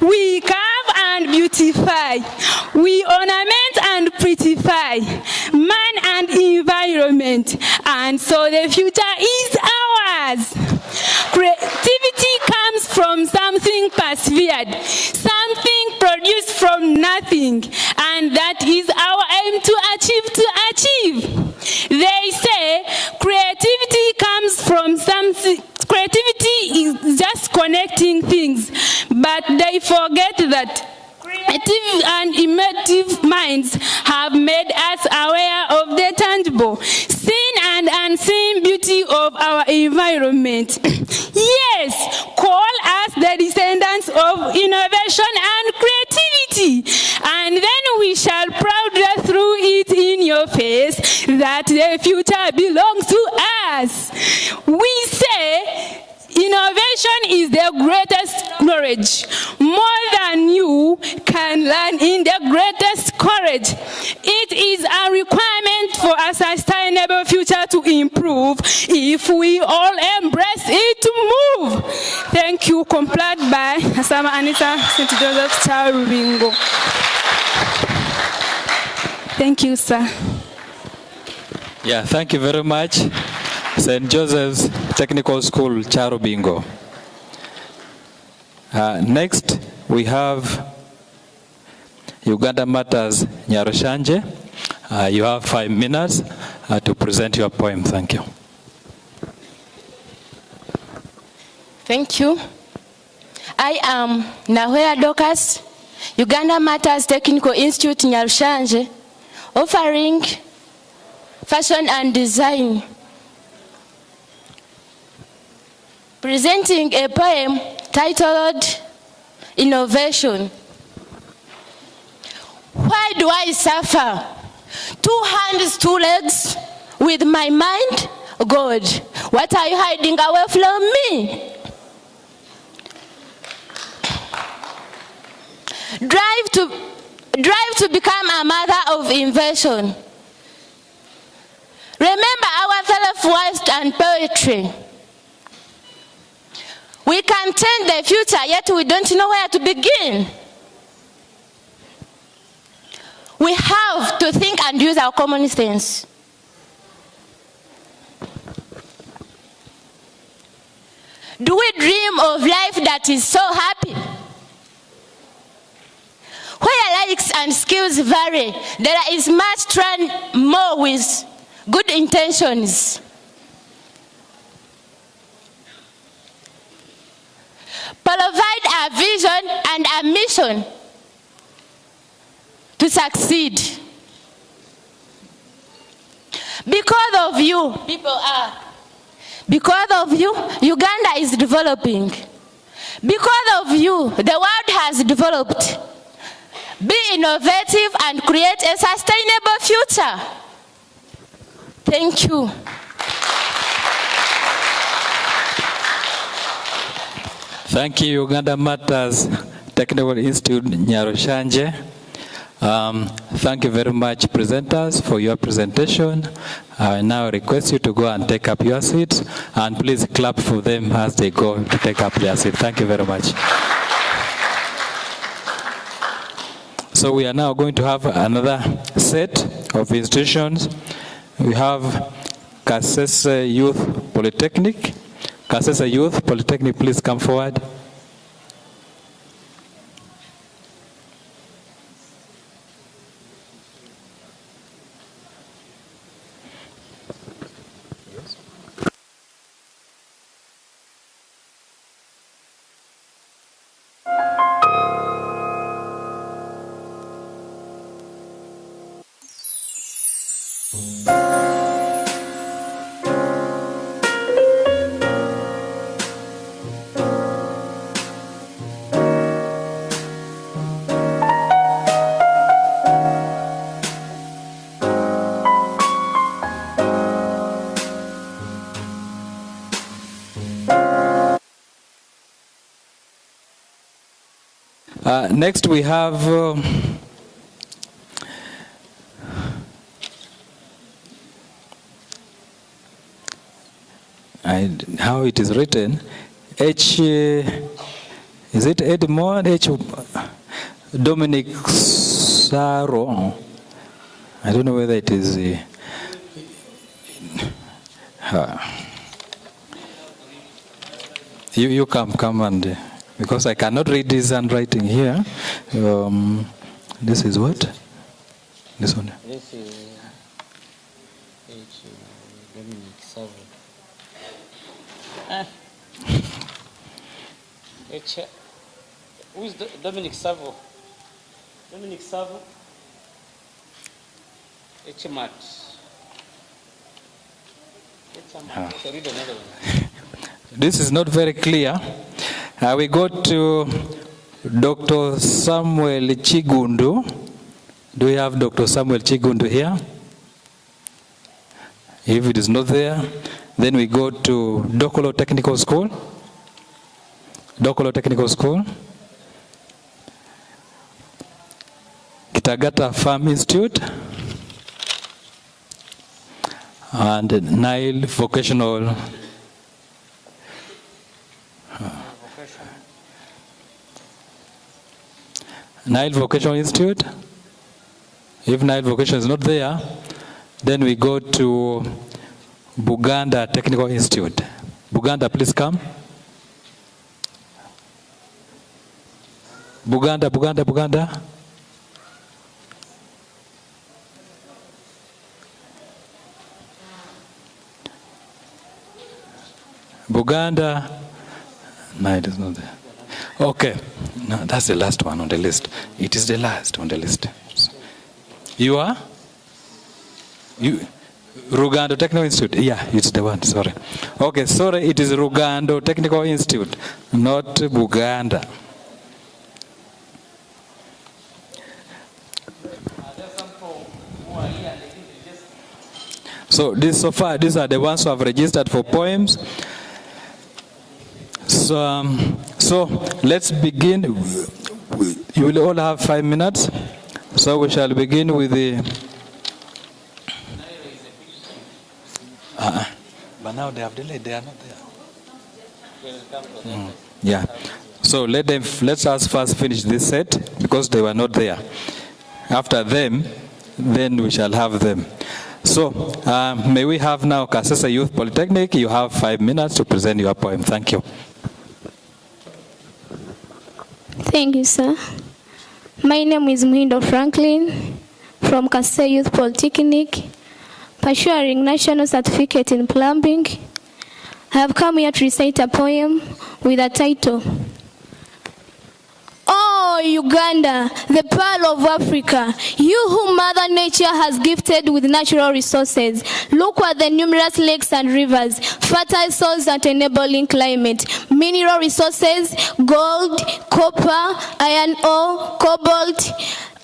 We carve and beautify. We ornament and prettify man and environment. And so the future is ours. Creativity comes from something persevered, something produced from nothing, and that is our aim to achieve. They say creativity comes from something. Creativity is just connecting things, but they forget that creative and imaginative minds have made us aware of the tangible, seen and unseen beauty of our environment. Yes, call us the descendants of innovation and creativity, and then we shall proudly throw it in your face that the future belongs to us. We say innovation is the greatest knowledge. More than you can learn in the greatest courage. It is a requirement for a sustainable future to improve if we all embrace it to move. Thank you. Complied by Asama Anita, St. Joseph's Charubingo. Thank you, sir. Yeah, thank you very much. St. Joseph's Technical School, Charubingo. Next, we have Uganda Matters, Nyarushanje. You have 5 minutes to present your poem. Thank you. Thank you. I am Nahwea Dorcas, Uganda Matters Technical Institute, Nyarushanje, offering fashion and design. Presenting a poem titled Innovation. Why do I suffer? 2 hands, 2 legs with my mind? God, what are you hiding away from me? Drive to become a mother of invention. Remember our self-worth and poetry. We can change the future, yet we don't know where to begin. We have to think and use our common sense. Do we dream of life that is so happy? Where likes and skills vary, there is much trying more with good intentions. provide a vision and a mission to succeed. Because of you, because of you, Uganda is developing. Because of you, the world has developed. Be innovative and create a sustainable future. Thank you. Thank you, Uganda Matters Technical Institute, Nyarushanje. Thank you very much, presenters, for your presentation. I now request you to go and take up your seats, and please clap for them as they go to take up their seat. Thank you very much. So we are now going to have another set of institutions. We have Kasese Youth Polytechnic. Kasese Youth Polytechnic, please come forward. Next we have how it is written, H, is it Edmond H. Dominic Saro? I don't know whether it is you come and because I cannot read this handwriting here. This is what? This one. This is Dominic Savo. Who is Dominic Savo? Dominic Savo? H-Mat. Read another one. This is not very clear. We go to Dr. Samuel Chigundu. Do we have Dr. Samuel Chigundu here? If it is not there, then we go to Dokolo Technical School. Dokolo Technical School. Kitagata Farm Institute. And Nile Vocational Nile Vocational Institute. If Nile Vocation is not there, then we go to Buganda Technical Institute. Buganda, please come. Buganda. Buganda. No, it is not there. Okay. No, that's the last one on the list. It is the last on the list. You are? Rugando Technical Institute. Yeah, it's the one, sorry. Okay, sorry, it is Rugando Technical Institute, not Buganda. So so far, these are the ones who have registered for poems. So let's begin. You will all have 5 minutes. So we shall begin with the... but now they have delayed, they are not there. Yeah. So let us first finish this set because they were not there. After them, then we shall have them. So may we have now Kasese Youth Polytechnic. You have 5 minutes to present your poem. Thank you. Thank you, sir. My name is Muhindo Franklin from Kasese Youth Polytechnic, pursuing National Certificate in Plumbing. I have come here to recite a poem with a title, Uganda, the pearl of Africa, you whom Mother Nature has gifted with natural resources. Look at the numerous lakes and rivers, fertile soils and enabling climate, mineral resources, gold, copper, iron ore, cobalt,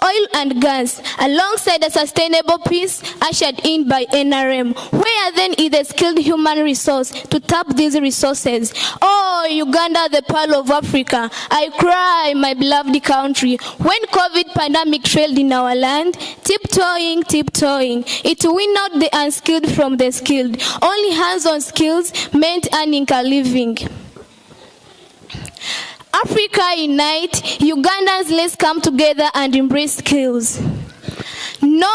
oil and gas, alongside a sustainable peace ushered in by NRM. Where then is the skilled human resource to tap these resources? Oh, Uganda, the pearl of Africa, I cry, my beloved country. When COVID pandemic trailed in our land, tiptoeing, it winnowed the unskilled from the skilled. Only hands-on skills meant earning a living. Africa unite, Ugandans, let's come together and embrace skills. No,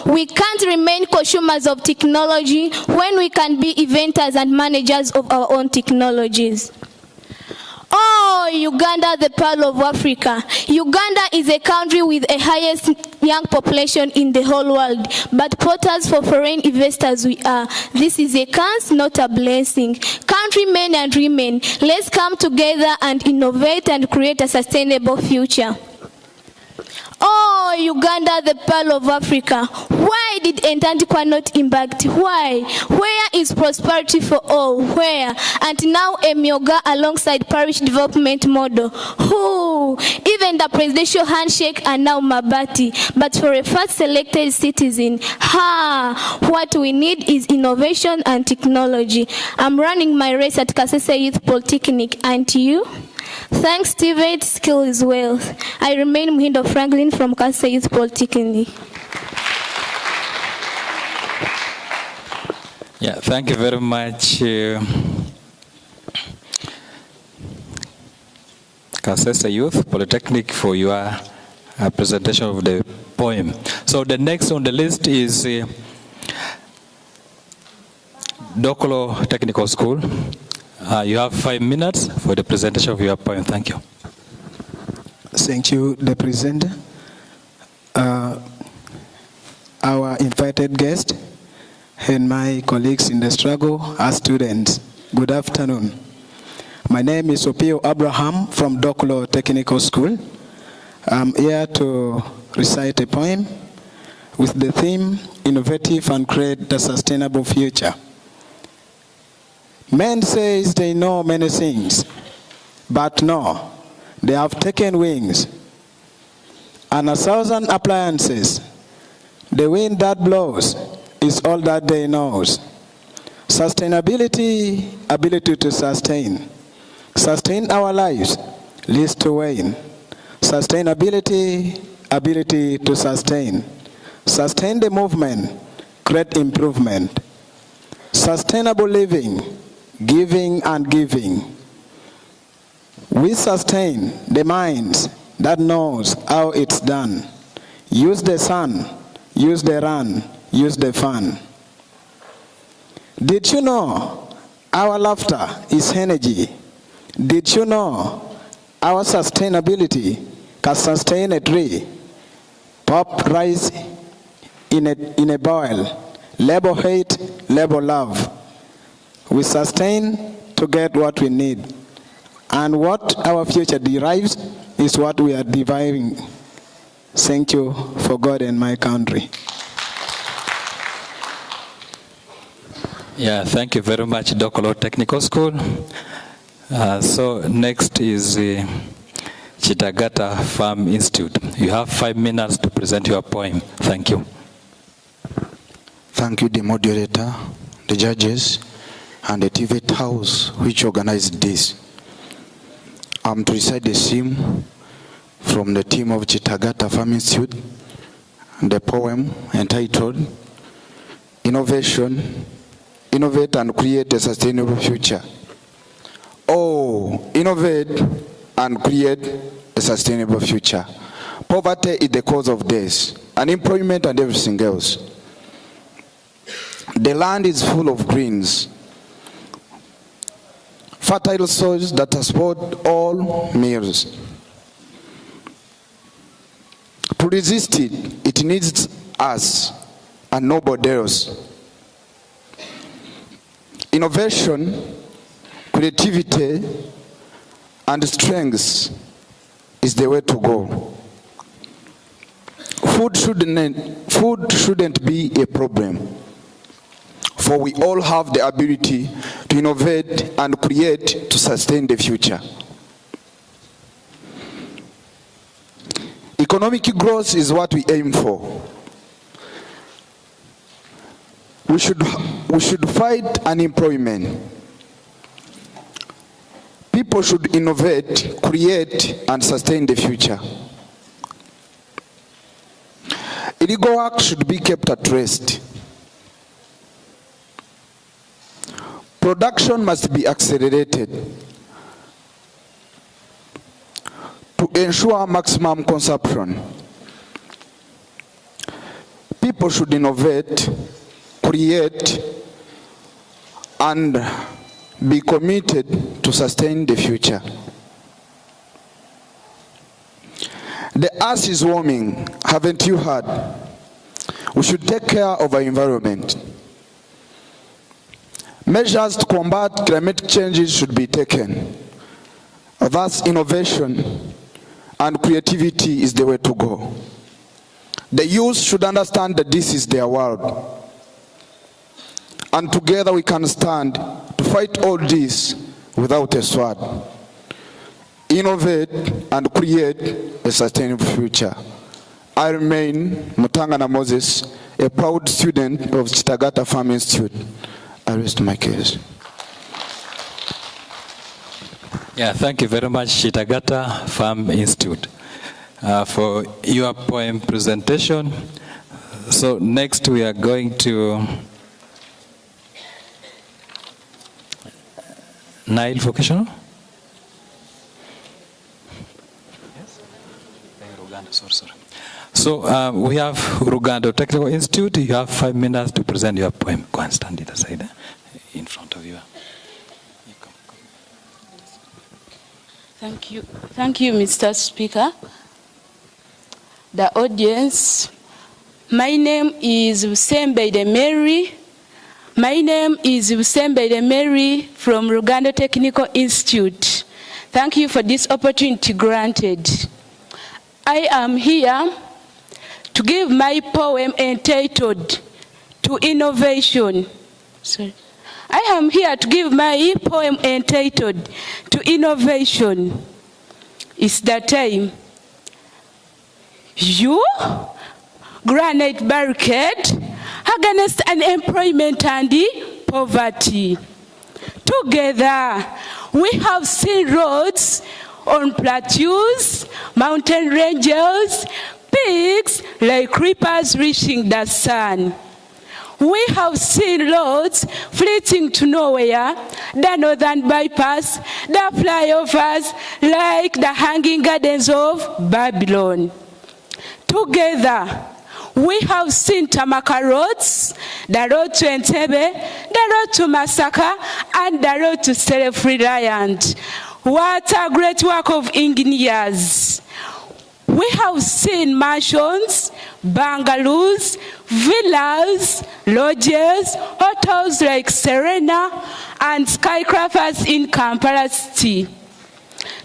we can't remain consumers of technology when we can be inventors and managers of our own technologies. Oh, Uganda, the pearl of Africa. Uganda is a country with the highest young population in the whole world, but portals for foreign investors we are. This is a curse, not a blessing. Countrymen and women, let's come together and innovate and create a sustainable future. Oh, Uganda, the pearl of Africa. Why did Antarctica not impact? Why? Where is prosperity for all? Where? And now Emyoga alongside parish development model. Who? Even the presidential handshake are now Mabati. But for a first selected citizen, what we need is innovation and technology. I'm running my race at Kasese Youth Polytechnic, and you? Thanks, T.V.E.J, skill is wealth. I remain Muhindo Franklin from Kasese Youth Polytechnic. Yeah, thank you very much, Kasese Youth Polytechnic, for your presentation of the poem. So the next on the list is Dokolo Technical School. You have 5 minutes for the presentation of your poem. Thank you. Thank you, the presenter. Our invited guest and my colleagues in the struggle are students. Good afternoon. My name is Opio Abraham from Dokolo Technical School. I'm here to recite a poem with the theme, Innovative and Create a Sustainable Future. Men say they know many things, but no, they have taken wings. And 1,000 appliances, the wind that blows is all that they know. Sustainability, ability to sustain. Sustain our lives, least to wane. Sustainability, ability to sustain. Sustain the movement, create improvement. Sustainable living, giving and giving. We sustain the minds that knows how it's done. Use the sun, use the run, use the fun. Did you know our laughter is energy? Did you know our sustainability can sustain a tree? Pop rice in a boil. Labor hate, labor love. We sustain to get what we need. And what our future derives is what we are deriving. Thank you for God and my country. Yeah, thank you very much, Dokolo Technical School. So next is Chitagata Farm Institute. You have 5 minutes to present your poem. Thank you. Thank you, the moderator, the judges, and the TVET house which organized this. I'm to recite the theme from the team of Chitagata Farm Institute, the poem entitled Innovation, Innovate and Create a Sustainable Future. Oh, innovate and create a sustainable future. Poverty is the cause of death, unemployment and everything else. The land is full of greens, fertile soils that support all meals. To resist it, it needs us and nobody else. Innovation, creativity, and strengths is the way to go. Food shouldn't be a problem, for we all have the ability to innovate and create to sustain the future. Economic growth is what we aim for. We should fight unemployment. People should innovate, create, and sustain the future. Illegal work should be kept at rest. Production must be accelerated to ensure maximum consumption. People should innovate, create, and be committed to sustain the future. The earth is warming, haven't you heard? We should take care of our environment. Measures to combat climate changes should be taken. Thus, innovation and creativity is the way to go. The youth should understand that this is their world. And together we can stand to fight all this without a sword. Innovate and create a sustainable future. I remain Mutangana Moses, a proud student of Chitagata Farm Institute. I rest my case. Yeah, thank you very much, Chitagata Farm Institute, for your poem presentation. So next we are going to Nile Vocational. So we have Rugando Technical Institute. You have 5 minutes to present your poem. Go and stand it aside in front of you. Thank you. Thank you, Mr. Speaker. The audience, my name is Usembeide Mary. My name is Usembeide Mary from Rugando Technical Institute. Thank you for this opportunity granted. I am here to give my poem entitled To Innovation. Sorry. I am here to give my poem entitled To Innovation. It's the time. You, granite barricade, against unemployment and poverty. Together, we have seen roads on plateaus, mountain ranges, peaks like creepers reaching the sun. We have seen roads fleeting to nowhere, the northern bypass, the flyovers like the hanging gardens of Babylon. Together, we have seen Tamaka roads, the road to Entebbe, the road to Masaka, and the road to self-reliant. What a great work of engineers. We have seen mansions, bungalows, villas, lodges, hotels like Serena, and skyscrapers in Kampala City.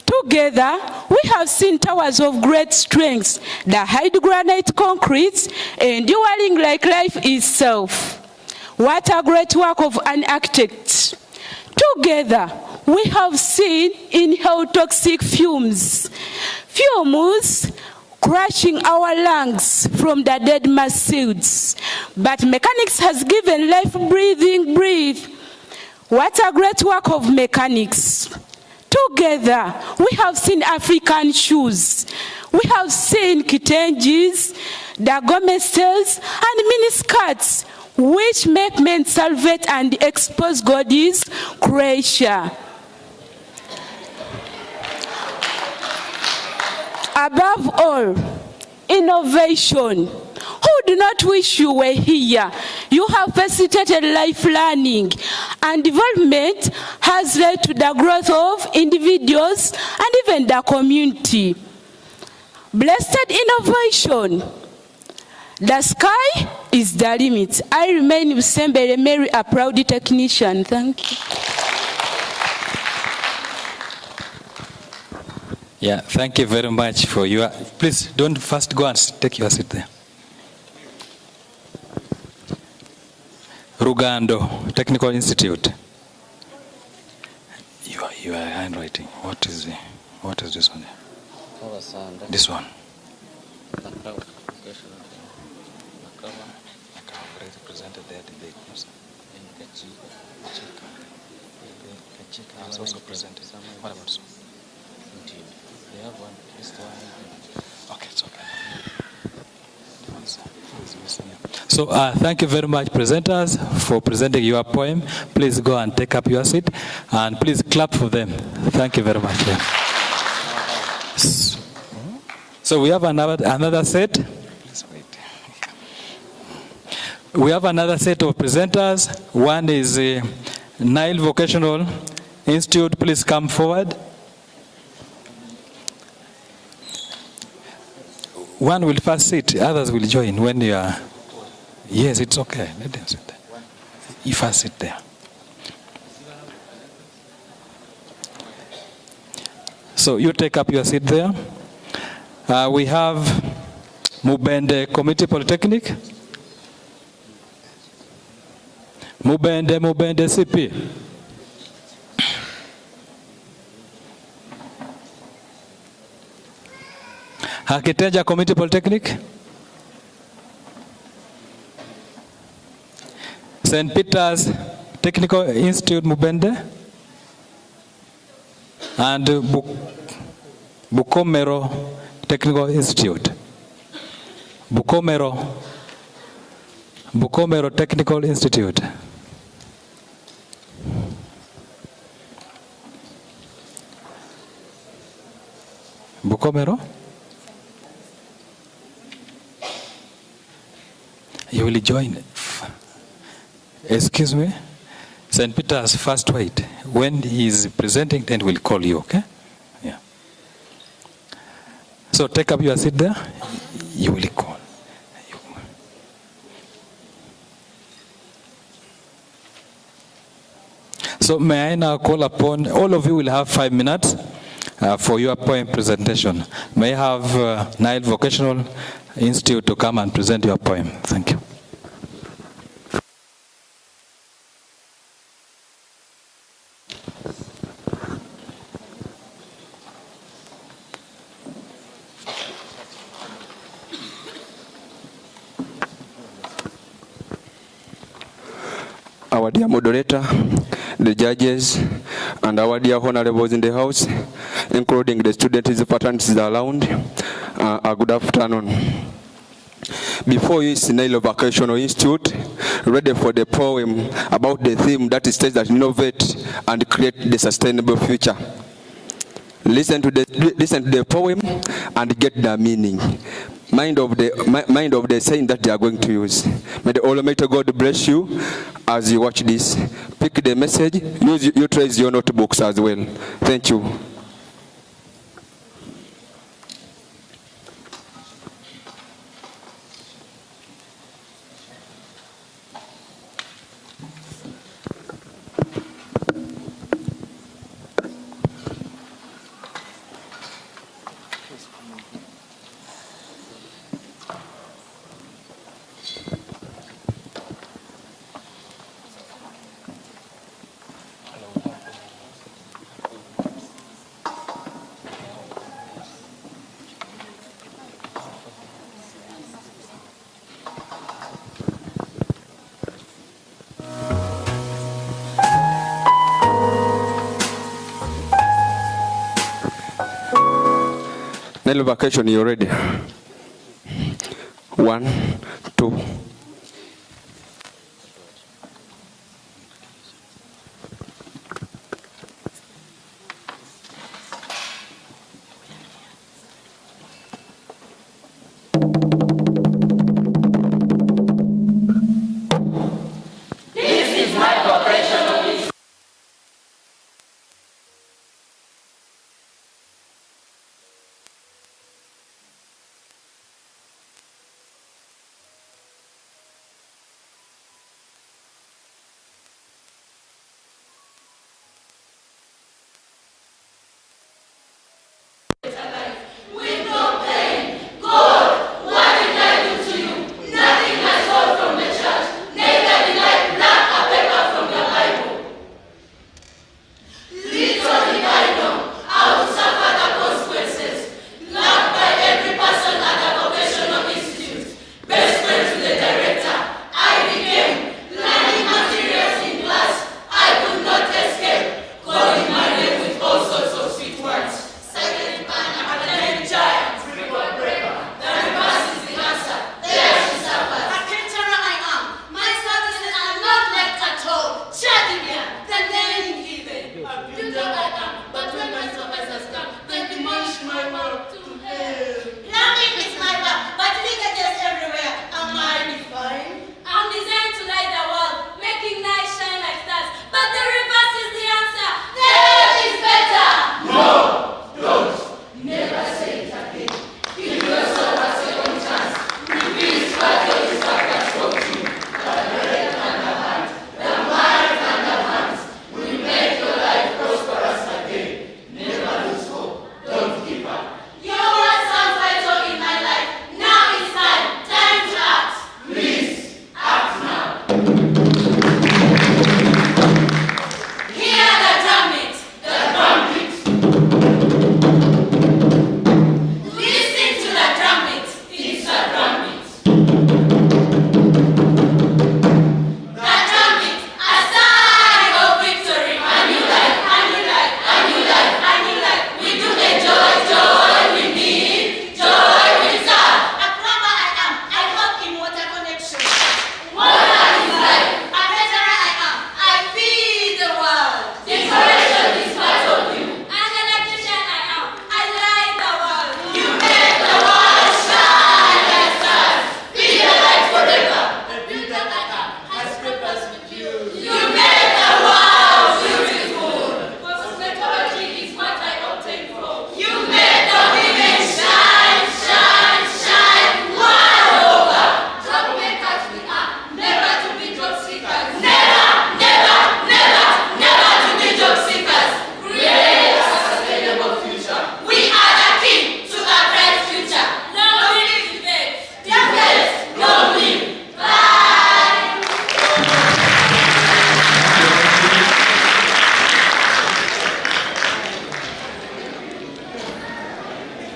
Together, we have seen towers of great strength that hide granite concrete, enduring like life itself. What a great work of an architect. Together, we have seen inhaled toxic fumes crushing our lungs from the dead massives. But mechanics has given life breathe. What a great work of mechanics. Together, we have seen African shoes. We have seen kitenjis, the gomesters, and miniskirts, which make men salivate and expose God's creation. Above all, innovation. Who do not wish you were here? You have facilitated life learning, and development has led to the growth of individuals and even the community. Blessed innovation. The sky is the limit. I remain Usembere Mary, a proud technician. Thank you. Yeah, thank you very much for your... Please, don't first go and take your seat there. Rugando Technical Institute. Your handwriting. What is this one? This one. Presented their debate. I was also presented. What about so? They have one. This one. Okay, it's okay. So thank you very much, presenters, for presenting your poem. Please go and take up your seat, and please clap for them. Thank you very much. So we have another set. Please wait. We have another set of presenters. One is Nile Vocational Institute. Please come forward. One will first sit, others will join when you are... Yes, it's okay. Let them sit there. You first sit there. So you take up your seat there. We have Mubende Community Polytechnic. Mubende CP. Hakiteja Community Polytechnic. St. Peter's Technical Institute Mubende. And Bukomero Technical Institute. Bukomero Technical Institute. Bukomero? You will join. Excuse me. St. Peter's first wait. When he is presenting, then we'll call you, okay? Yeah. So take up your seat there. You will call. So may I now call upon, all of you will have 5 minutes for your poem presentation. May I have Nile Vocational Institute to come and present your poem. Thank you. Our dear moderator, the judges, and our dear honorables in the house, including the students, fraternities around, good afternoon. Before you is Nile Vocational Institute, ready for the poem about the theme that states that innovate and create the sustainable future. Listen to the poem and get the meaning. Mind of the saying that they are going to use. May the Almighty God bless you as you watch this. Pick the message, utilize your notebooks as well. Thank you. Nile Vocation, you ready? 1, 2.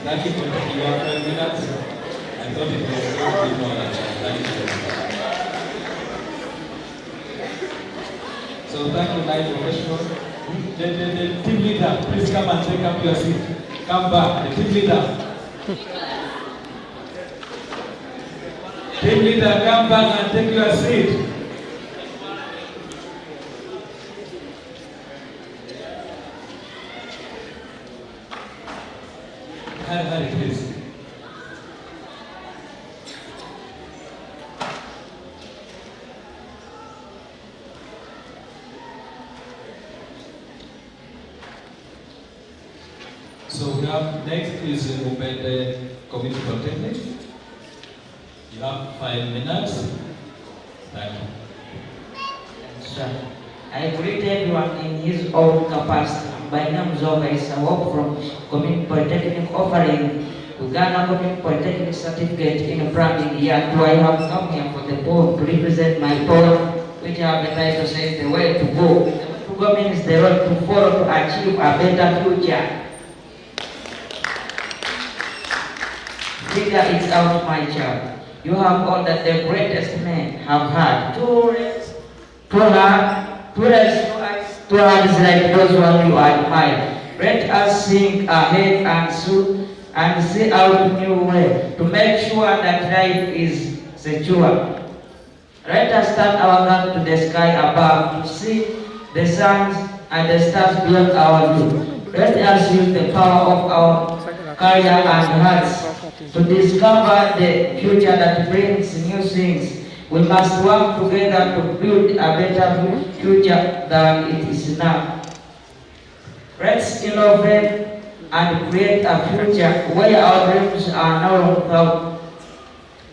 Thank you for taking your 5 minutes. I thought it was going to be more than that. Thank you. So thank you, Live Professional. The team leader, please come and take up your seat. Come back, the team leader. Team leader, come back and take your seat. Hurry, please. So we have next is the Committee Polytechnic. You have 5 minutes. Thank you. Sir, I greet everyone in his own capacity. My name is Zoga Isawok from Community Polytechnic offering Uganda Community Polytechnic certificate in plumbing year 2. I have come here for the poem to represent my poem, which I have the title says the way to go. The way to go means the road to follow to achieve a better future. Figure it out, my child. You have all that the greatest men have had. Two hands like those one you admire. Let us sing ahead and see out new way to make sure that life is secure. Let us turn our back to the sky above to see the suns and the stars beyond our view. Let us use the power of our career and hearts to discover the future that brings new things. We must work together to build a better future than it is now. Let's innovate and create a future where our dreams are no longer.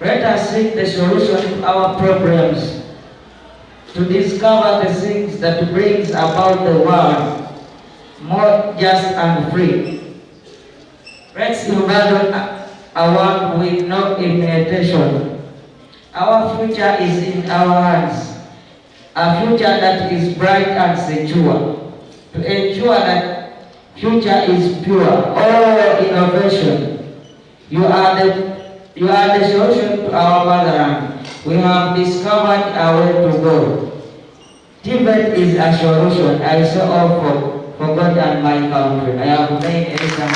Let us seek the solution to our problems, to discover the things that brings about the world more just and free. Let's imagine a world with no imitation. Our future is in our hands, a future that is bright and secure. To ensure that future is pure, all innovation. You are the solution to our motherland. We have discovered a way to go. TVET is a solution I so offer for God and my country. I have made a from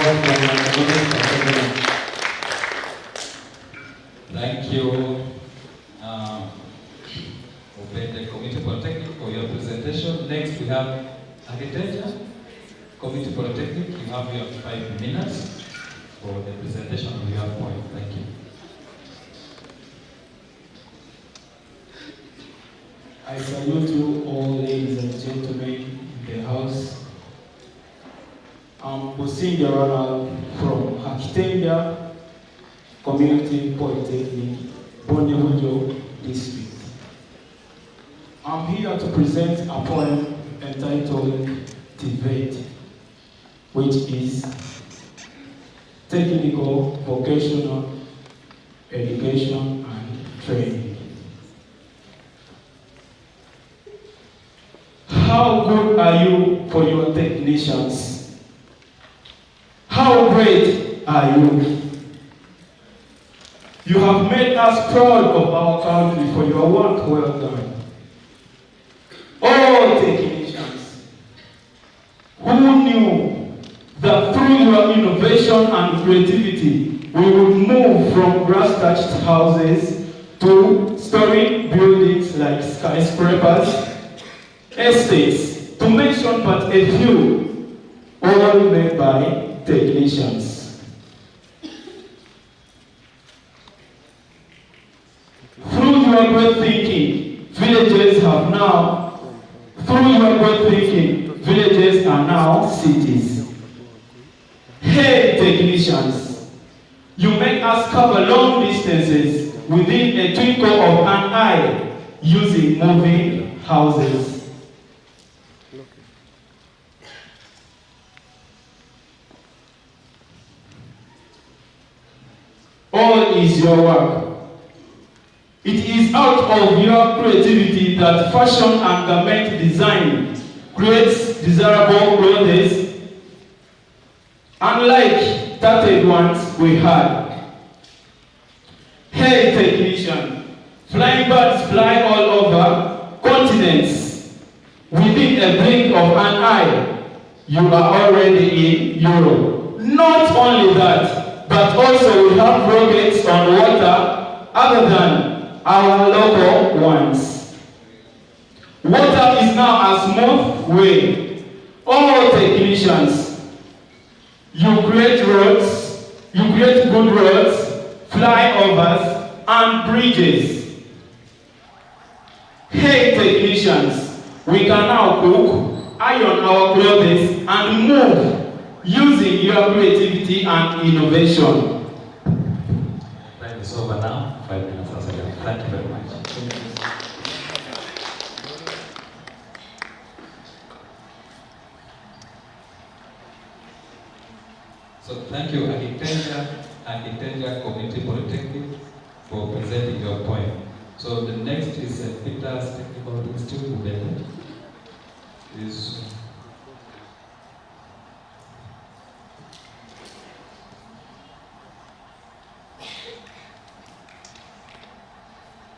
Thank you, the Committee Polytechnic, for your presentation. Next, we have T.V.E.J. Committee Polytechnic. You have your 5 minutes for the presentation of your point. Thank you. I salute you all, ladies and gentlemen in the house. I'm Businga Ronald from Hakitenda Community Polytechnic, Bonyebujo District. I'm here to present a poem entitled T.V.E.J, which is Technical, Vocational, Education and Training. How good are you for your technicians? How great are you? You have made us proud of our country for your work well done. All technicians who knew that through your innovation and creativity, we would move from grass-thatched houses to storied buildings like skyscrapers, estates, to mention but a few, all made by technicians. Through your great thinking, villages have now villages are now cities. Hey technicians, you make us cover long distances within a twinkle of an eye using moving houses. All is your work. It is out of your creativity that fashion and garment design creates desirable clothes. Unlike light-hearted ones we had. Hey technician, flying birds fly all over continents. Within a blink of an eye, you are already in Europe. Not only that, but also we have rockets on water other than our local ones. Water is now a smooth way. All technicians, you create roads, you create good roads, flyovers, and bridges. Hey technicians, we can now cook, iron our clothes, and move using your creativity and innovation. Time is over now. 5 minutes as well. Thank you very much. So thank you, T.V.E.J Community Polytechnic, for presenting your poem. So the next is Peter's Technical Institute.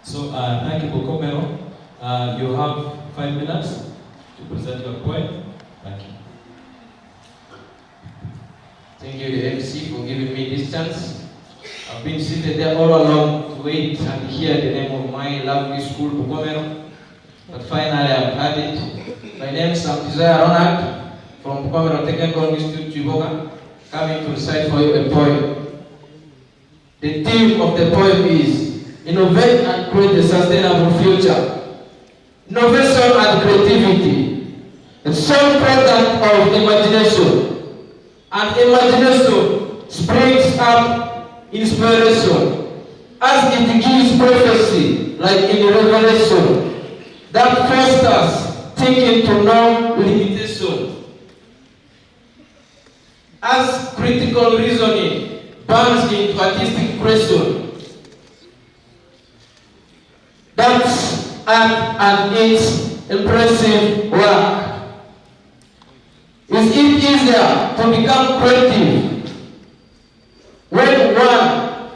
So thank you, Bukomero. You have 5 minutes to present your point. Thank you. Thank you, the MC, for giving me this chance. I've been seated there all along to wait and hear the name of my lovely school, Bukomero. But finally, I've had it. My name is Desire Ronald from Bukomero Technical Institute, Chiboga, coming to recite for you a poem. The theme of the poem is Innovate and Create a Sustainable Future. Innovation and creativity. A sole product of imagination. And imagination springs up inspiration as it gives prophecy, like in Revelation, that fosters thinking to no limitation. As critical reasoning burns into artistic creation, that's art and its impressive work. Is it easier to become creative when one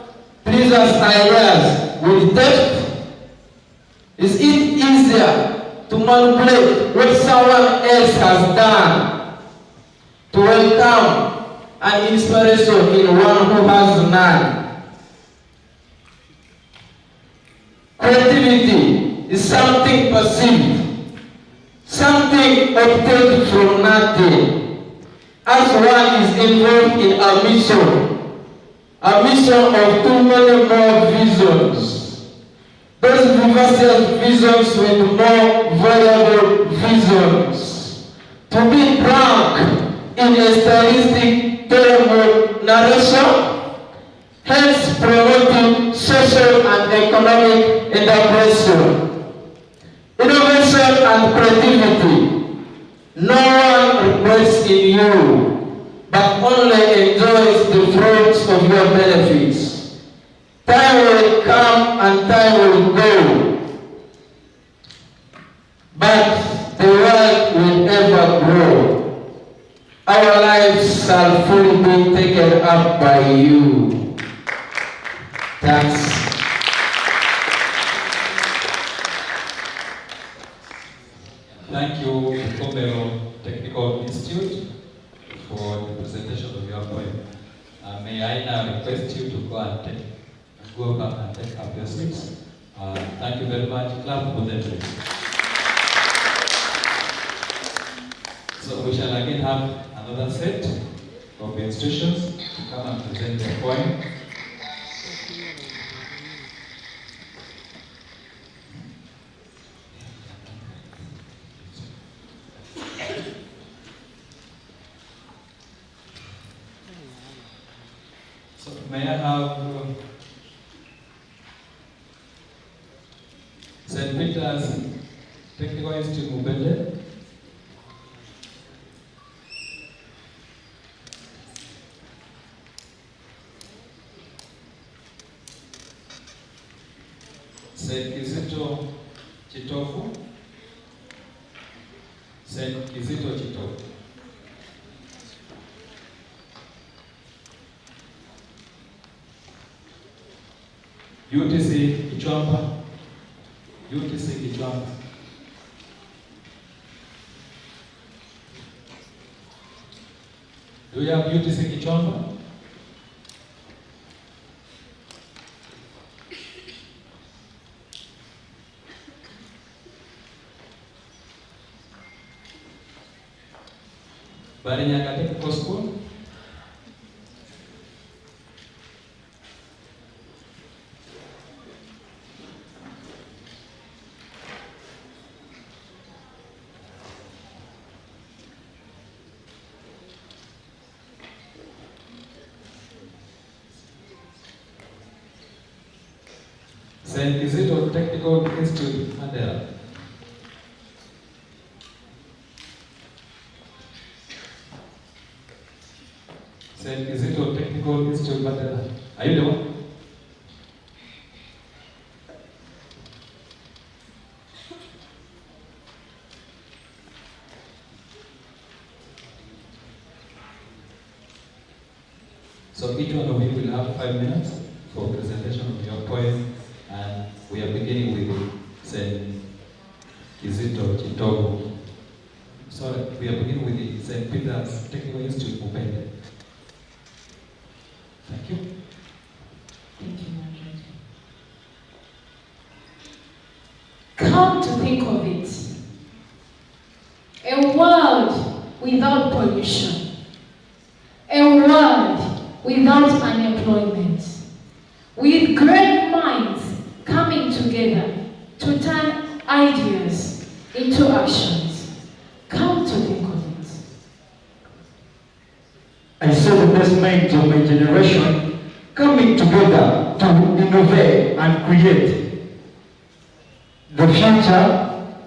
pleases ideas with depth? Is it easier to manipulate what someone else has done to welcome an inspiration in one who has none? Creativity is something perceived, something obtained from nothing, as one is involved in a mission of too many more visions. Those vivacious visions with more variable visions. To be drunk in a stylistic terrible narration, hence promoting social and economic integration. Innovation and creativity. No one regrets in you, but only enjoys the fruits of your benefits. Time will come and time will go, but the world will never grow. Our lives shall fully be taken up by you. Thanks. Thank you, Bukomero Technical Institute, for the presentation of your poem. May I now request you to go back and take up your seats. Thank you very much. Clap for them, please. So we shall again have another set of institutions to come and present their poem. So may I have St. Peter's Technical Institute Mubende? St. Kizito Chitofu? St. Kizito Chitofu. UTC Kichwamba. UTC Kichwamba. Do you have UTC Kichwamba? Barinyanga Technical School. St. Kizito Technical Institute, Mandela. St. Kizito Technical Institute, Mandela. Are you the one? So each one of you will have 5 minutes for presentation of your poem, and we are beginning with St. Kizito Chitogo. Sorry, we are beginning with the St. Peter's Technical Institute, Mupende. Thank you. Thank you, Margaret. Come to think of it, a world without pollution, a world without unemployment, with great minds coming together to turn ideas into actions. Come to think of it. I saw the best minds of my generation coming together to innovate and create the future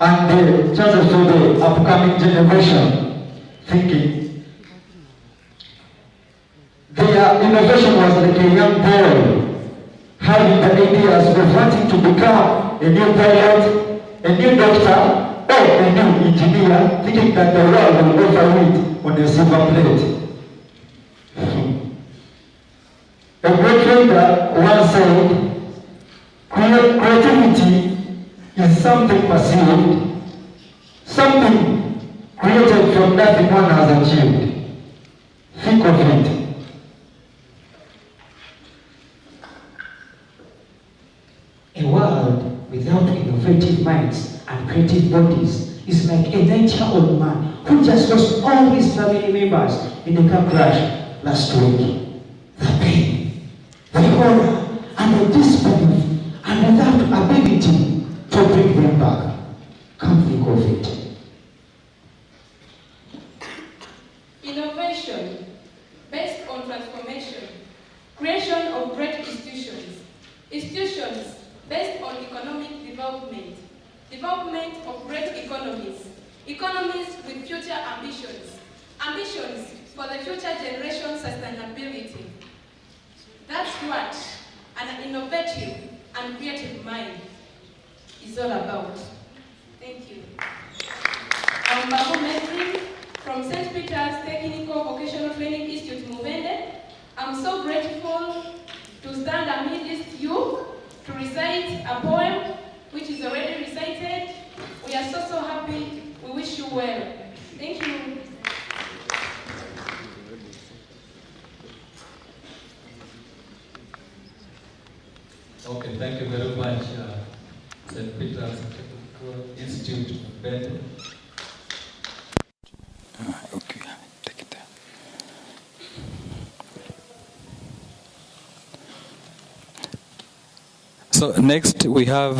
and the chances for the upcoming generation. Thinking their innovation was like a young boy having the ideas of wanting to become a new pilot, a new doctor, or a new engineer, thinking that the world will offer it on a silver plate. A great leader once said, creativity is something perceived, something created from nothing one has achieved. Think of it. A world without innovative minds and creative bodies is like a 90-year-old man who just lost all his family members in a car crash last week. The pain, the horror, and the disbelief, and without ability to bring them back. Come think of it. Innovation based on transformation, creation of great institutions, institutions based on economic development, development of great economies, economies with future ambitions, ambitions for the future generation sustainability. That's what an innovative and creative mind is all about. Thank you. I'm Babu Medrin from St. Peter's Technical Vocational Training Institute, Mubende. I'm so grateful to stand amidst you to recite a poem which is already recited. We are so happy. We wish you well. Thank you. Okay, thank you very much, St. Peter's Technical Institute, Mupende. Okay, take it down. So next we have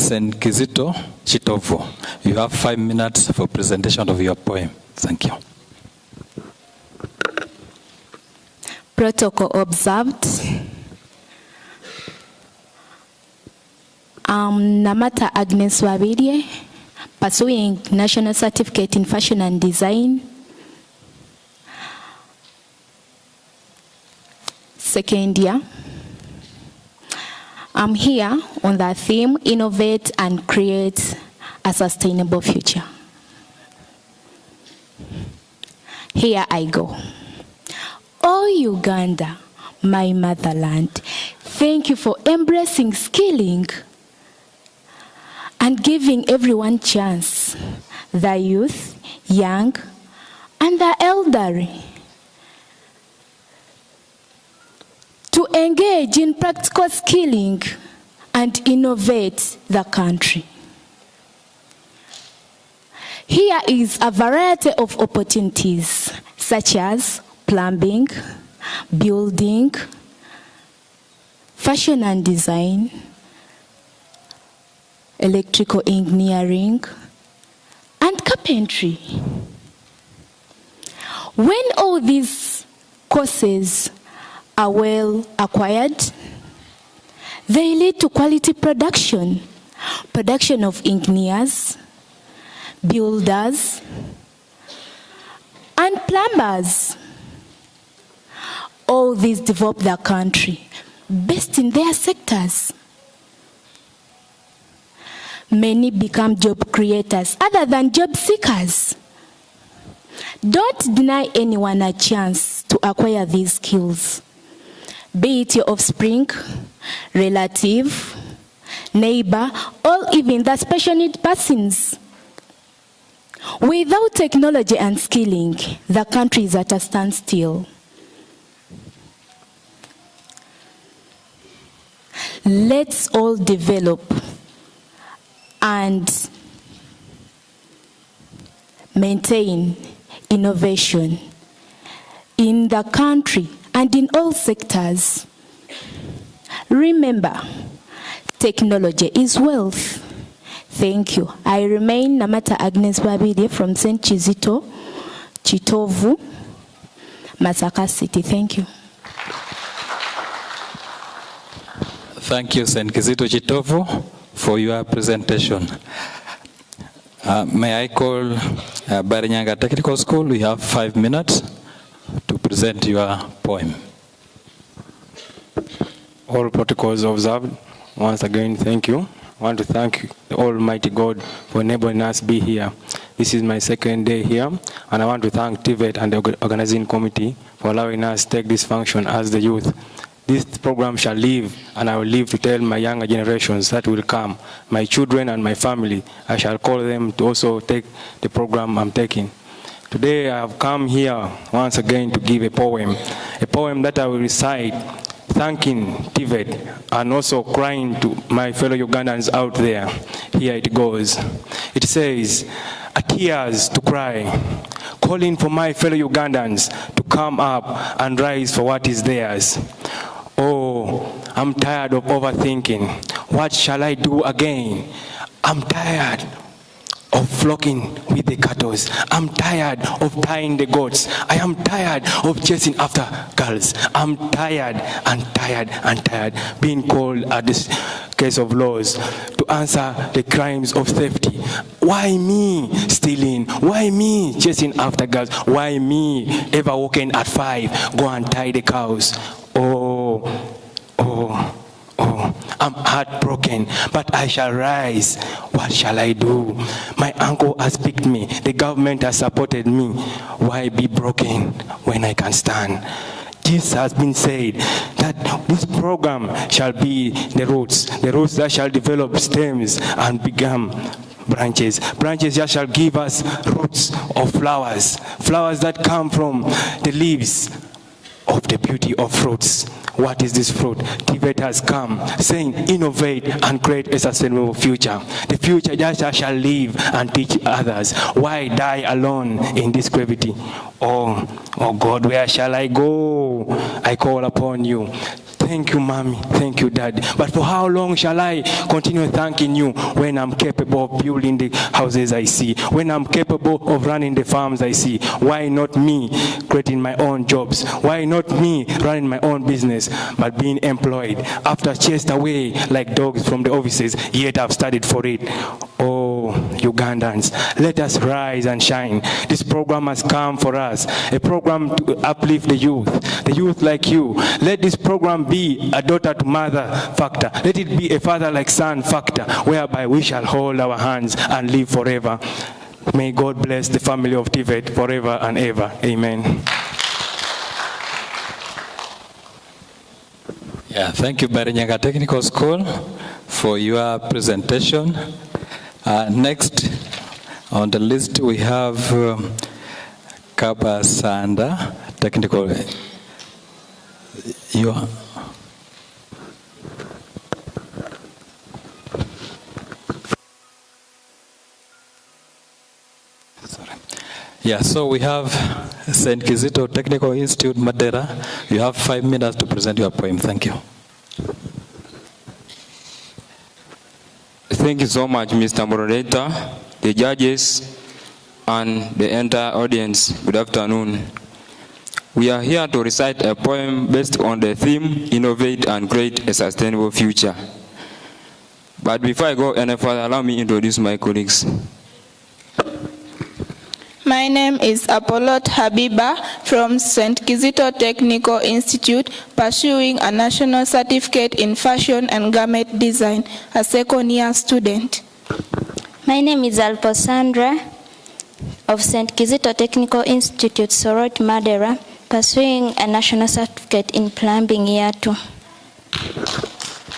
St. Kizito Chitovo. You have 5 minutes for presentation of your poem. Thank you. Protocol observed. Namata Agnes Wabirie, pursuing National Certificate in Fashion and Design. Second year. I'm here on the theme, innovate and create a sustainable future. Here I go. Oh Uganda, my motherland, thank you for embracing skilling and giving everyone chance, the youth, young, and the elderly, to engage in practical skilling and innovate the country. Here is a variety of opportunities such as plumbing, building, fashion and design, electrical engineering, and carpentry. When all these courses are well acquired, they lead to quality production of engineers, builders, and plumbers. All these develop the country based in their sectors. Many become job creators other than job seekers. Don't deny anyone a chance to acquire these skills, be it your offspring, relative, neighbor, or even the special need persons. Without technology and skilling, the country is at a standstill. Let's all develop and maintain innovation in the country and in all sectors. Remember, technology is wealth. Thank you. I remain Namata Agnes Babide from St. Kizito, Chitovu, Masaka City. Thank you. Thank you, St. Kizito Chitovu, for your presentation. May I call Barinyanga Technical School? We have 5 minutes to present your poem. All protocols observed. Once again, thank you. I want to thank the Almighty God for enabling us to be here. This is my second day here, and I want to thank TVET and the organizing committee for allowing us to take this function as the youth. This program shall live, and I will live to tell my younger generations that will come, my children and my family. I shall call them to also take the program I'm taking. Today I have come here once again to give a poem that I will recite, thanking TVET and also crying to my fellow Ugandans out there. Here it goes. It says, "A tears to cry, calling for my fellow Ugandans to come up and rise for what is theirs. Oh, I'm tired of overthinking. What shall I do again? I'm tired of flocking with the cattle. I'm tired of tying the goats. I am tired of chasing after girls. I'm tired and tired and tired being called at this case of laws to answer the crimes of theft. Why me stealing? Why me chasing after girls? Why me ever walking at 5? Go and tie the cows. Oh, I'm heartbroken, but I shall rise. What shall I do? My uncle has picked me. The government has supported me. Why be broken when I can stand? This has been said that this program shall be the roots that shall develop stems and become branches that shall give us roots of flowers that come from the leaves of the beauty of fruits. What is this fruit? TVET has come saying innovate and create a sustainable future. The future just shall live and teach others. Why die alone in this gravity? Oh God, where shall I go? I call upon you. Thank you, Mommy. Thank you, Daddy. But for how long shall I continue thanking you when I'm capable of building the houses I see, when I'm capable of running the farms I see? Why not me creating my own jobs? Why not me running my own business, but being employed after chased away like dogs from the offices, yet I've studied for it? Oh, Ugandans, let us rise and shine. This program has come for us, a program to uplift the youth like you. Let this program be a daughter to mother factor. Let it be a father like son factor, whereby we shall hold our hands and live forever. May God bless the family of TVET forever and ever. Amen. Yeah, thank you, Barinyaga Technical School, for your presentation. Next on the list, we have Kabasanda Technical. Yeah, so we have St. Kizito Technical Institute, Madeira. You have 5 minutes to present your poem. Thank you. Thank you so much, Mr. Moderator, the judges, and the entire audience. Good afternoon. We are here to recite a poem based on the theme, Innovate and Create a Sustainable Future. But before I go any further, allow me to introduce my colleagues. My name is Apollo Habiba from St. Kizito Technical Institute, pursuing a national certificate in fashion and garment design, a second-year student. My name is Alposandra of St. Kizito Technical Institute, Sorot, Madeira, pursuing a national certificate in plumbing, year 2.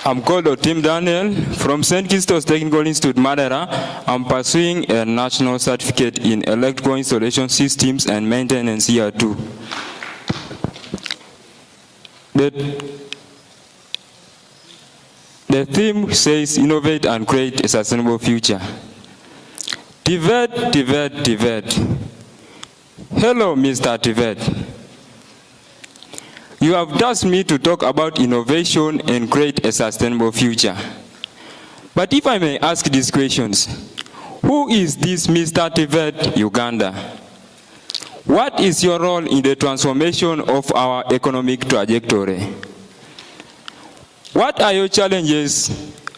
I'm called Tim Daniel from St. Kizito Technical Institute, Madeira. I'm pursuing a national certificate in electrical installation systems and maintenance, year 2. The theme says innovate and create a sustainable future. TVET, TVET, TVET. Hello, Mr. TVET. You have asked me to talk about innovation and create a sustainable future. But if I may ask these questions, who is this Mr. TVET Uganda? What is your role in the transformation of our economic trajectory? What are your challenges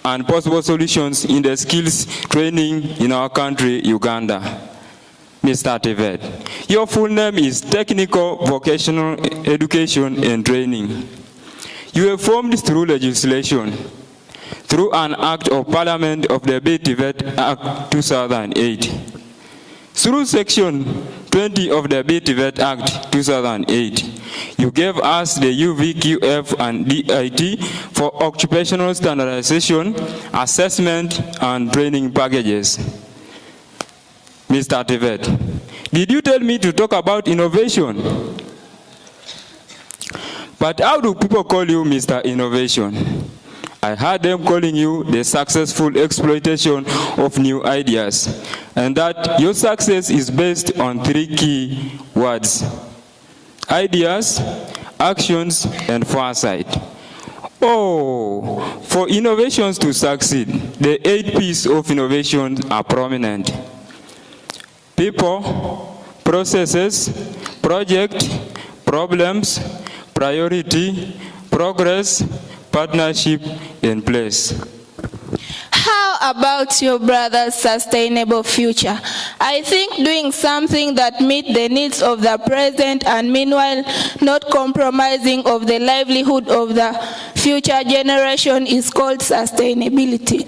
and possible solutions in the skills training in our country, Uganda? Mr. TVET, your full name is Technical Vocational Education and Training. You were formed through legislation, through an act of Parliament of the TVET Act 2008. Through Section 20 of the TVET Act 2008, you gave us the UVQF and DIT for occupational standardization, assessment, and training packages. Mr. TVET, did you tell me to talk about innovation? But how do people call you Mr. Innovation? I heard them calling you the successful exploitation of new ideas, and that your success is based on 3 key words: ideas, actions, and foresight. Oh, for innovations to succeed, the 8 P's of innovation are prominent: people, processes, project, problems, priority, progress, partnership, and place. How about your brother's sustainable future? I think doing something that meets the needs of the present and meanwhile not compromising of the livelihood of the future generation is called sustainability.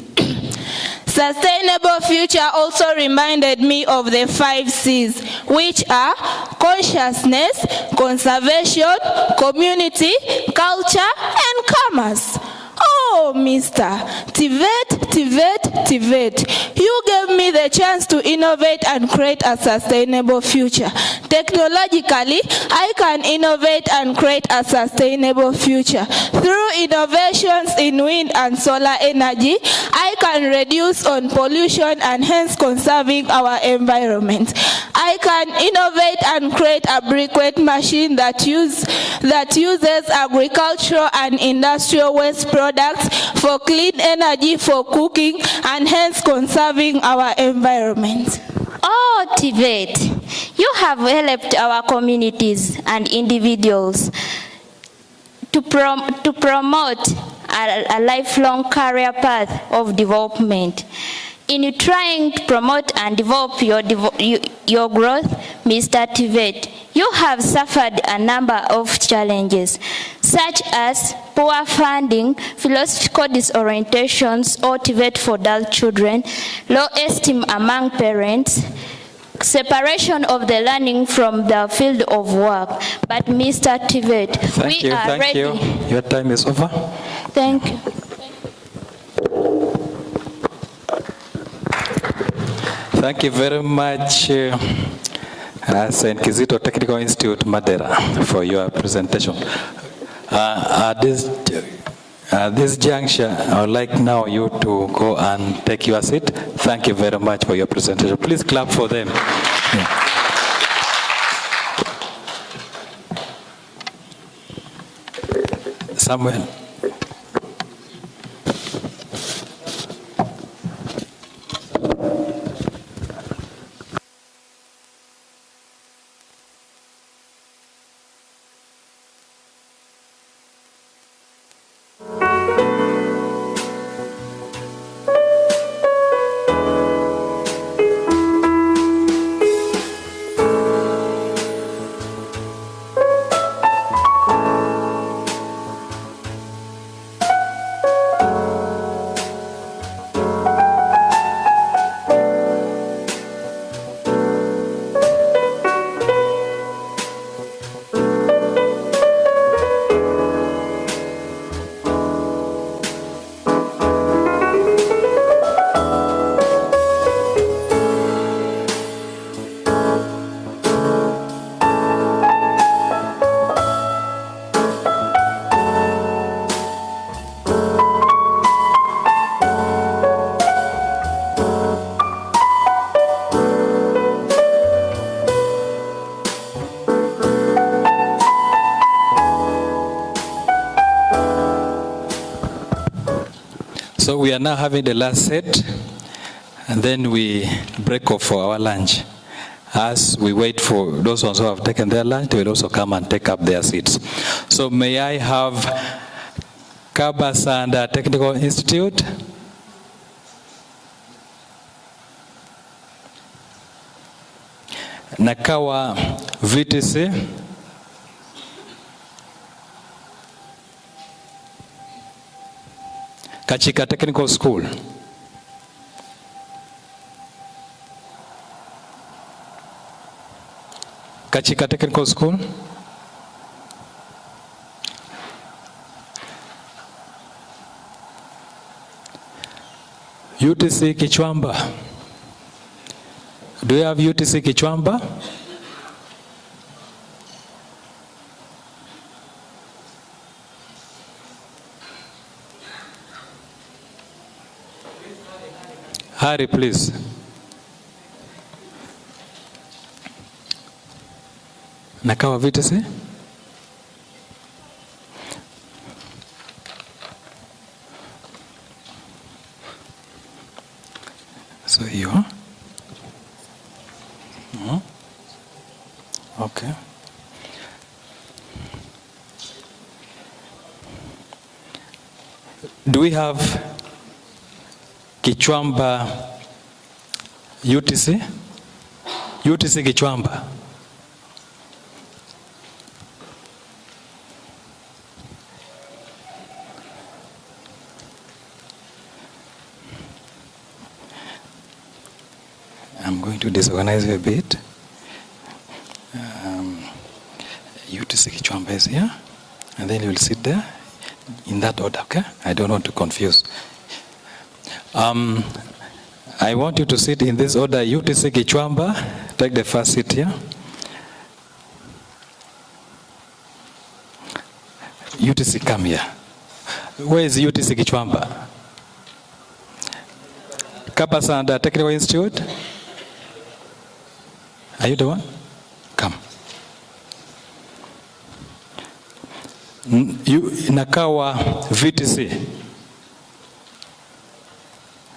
Sustainable future also reminded me of the 5 C's, which are consciousness, conservation, community, culture, and commerce. Oh, Mr. TVET, TVET, TVET, you gave me the chance to innovate and create a sustainable future. Technologically, I can innovate and create a sustainable future. Through innovations in wind and solar energy, I can reduce on pollution and hence conserving our environment. I can innovate and create a briquette machine that uses agricultural and industrial waste products for clean energy for cooking and hence conserving our environment. Oh, TVET, you have helped our communities and individuals to promote a lifelong career path of development. In trying to promote and develop your growth, Mr. TVET, you have suffered a number of challenges, such as poor funding, philosophical disorientations or TVET for dull children, low esteem among parents, separation of the learning from the field of work. But Mr. T.V.E.T, we are ready. Thank you. Your time is over. Thank you. Thank you very much, St. Kizito Technical Institute, Madeira, for your presentation. At this juncture, I would like now you to go and take your seat. Thank you very much for your presentation. Please clap for them. Yeah. Samuel. So we are now having the last set, and then we break off for our lunch. As we wait for those ones who have taken their lunch, they will also come and take up their seats. So may I have Kabasanda Technical Institute? Nakawa VTC? Kachika Technical School. Kachika Technical School. UTC Kichwamba. Do you have UTC Kichwamba? Hurry, please. Nakawa VTC? So you are? Okay. Do we have Kichwamba UTC? UTC Kichwamba. I'm going to disorganize you a bit. UTC Kichwamba is here, and then you will sit there in that order, okay? I don't want to confuse. I want you to sit in this order. UTC Kichwamba, take the first seat here. UTC, come here. Where is UTC Kichwamba? Kapasanda Technical Institute? Are you the one? Come. Nakawa VTC.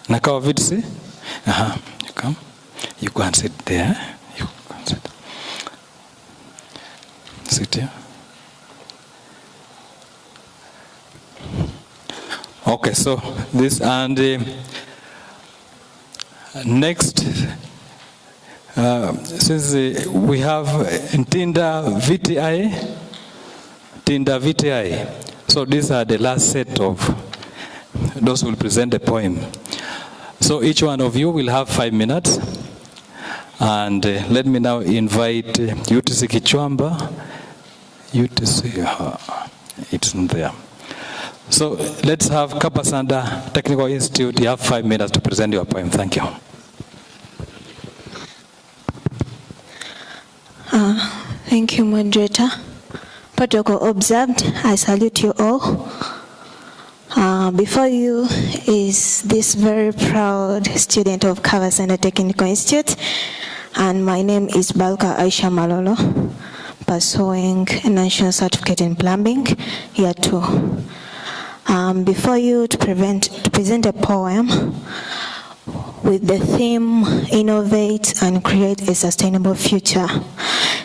Nakawa VTC? You come. You go and sit there. You go and sit. Sit here. Okay, so this and next, since we have Tinda VTI, so these are the last set of those who will present the poem. So each one of you will have 5 minutes, And let me now invite UTC Kichwamba. UTC, it's not there. So let's have Kapasanda Technical Institute. You have 5 minutes to present your poem. Thank you. Thank you, moderator. Protocol observed. I salute you all. Before you is this very proud student of Kavasanda Technical Institute, and my name is Balka Aisha Malolo, pursuing a national certificate in plumbing, year 2. Before you to present a poem with the theme Innovate and Create a Sustainable Future.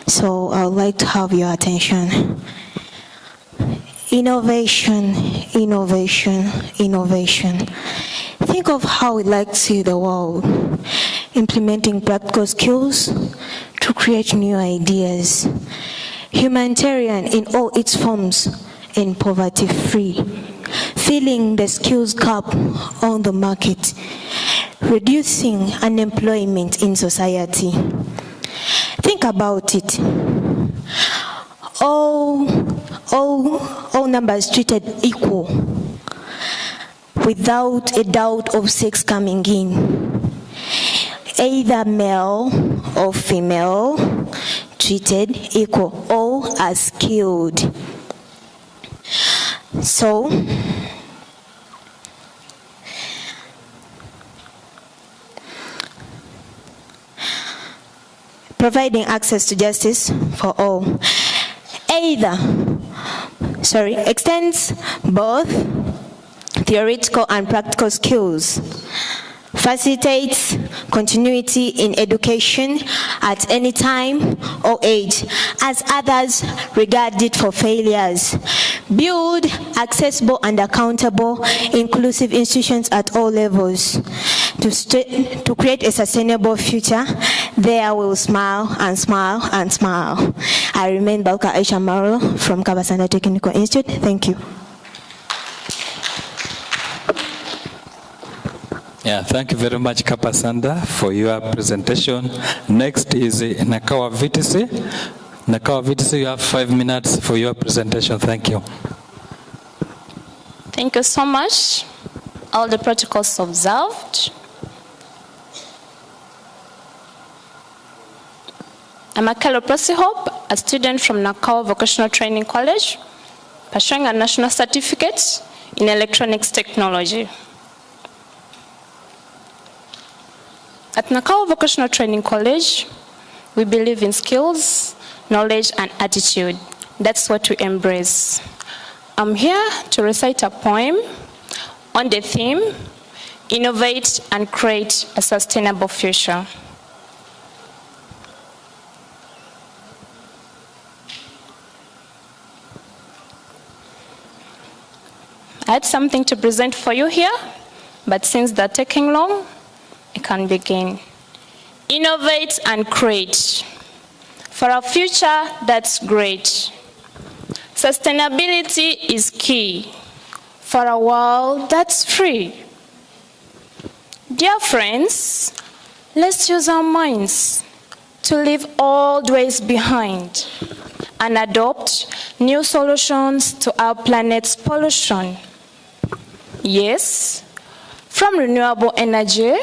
So I would like to have your attention. Innovation, innovation, innovation. Think of how we'd like to see the world, implementing practical skills to create new ideas, humanitarian in all its forms and poverty-free, filling the skills gap on the market, reducing unemployment in society. Think about it. All numbers treated equal, without a doubt of sex coming in. Either male or female, treated equal, all are skilled. So, providing access to justice for all extends both theoretical and practical skills, facilitates continuity in education at any time or age, as others regard it for failures, build accessible and accountable inclusive institutions at all levels. To create a sustainable future, there will smile and smile and smile. I remain Balka Aisha Maro from Kavasanda Technical Institute. Thank you. Yeah, thank you very much, Kapasanda, for your presentation. Next is Nakawa VTC. Nakawa VTC, you have 5 minutes for your presentation. Thank you. Thank you so much. All the protocols observed. I'm Akelo Prosihope, a student from Nakawa Vocational Training College, pursuing a national certificate in electronics technology. At Nakawa Vocational Training College, we believe in skills, knowledge, and attitude. That's what we embrace. I'm here to recite a poem on the theme, Innovate and Create a Sustainable Future. I had something to present for you here, but since they're taking long, I can begin. Innovate and create. For a future that's great. Sustainability is key for a world that's free. Dear friends, let's use our minds to leave old ways behind and adopt new solutions to our planet's pollution. Yes, from renewable energy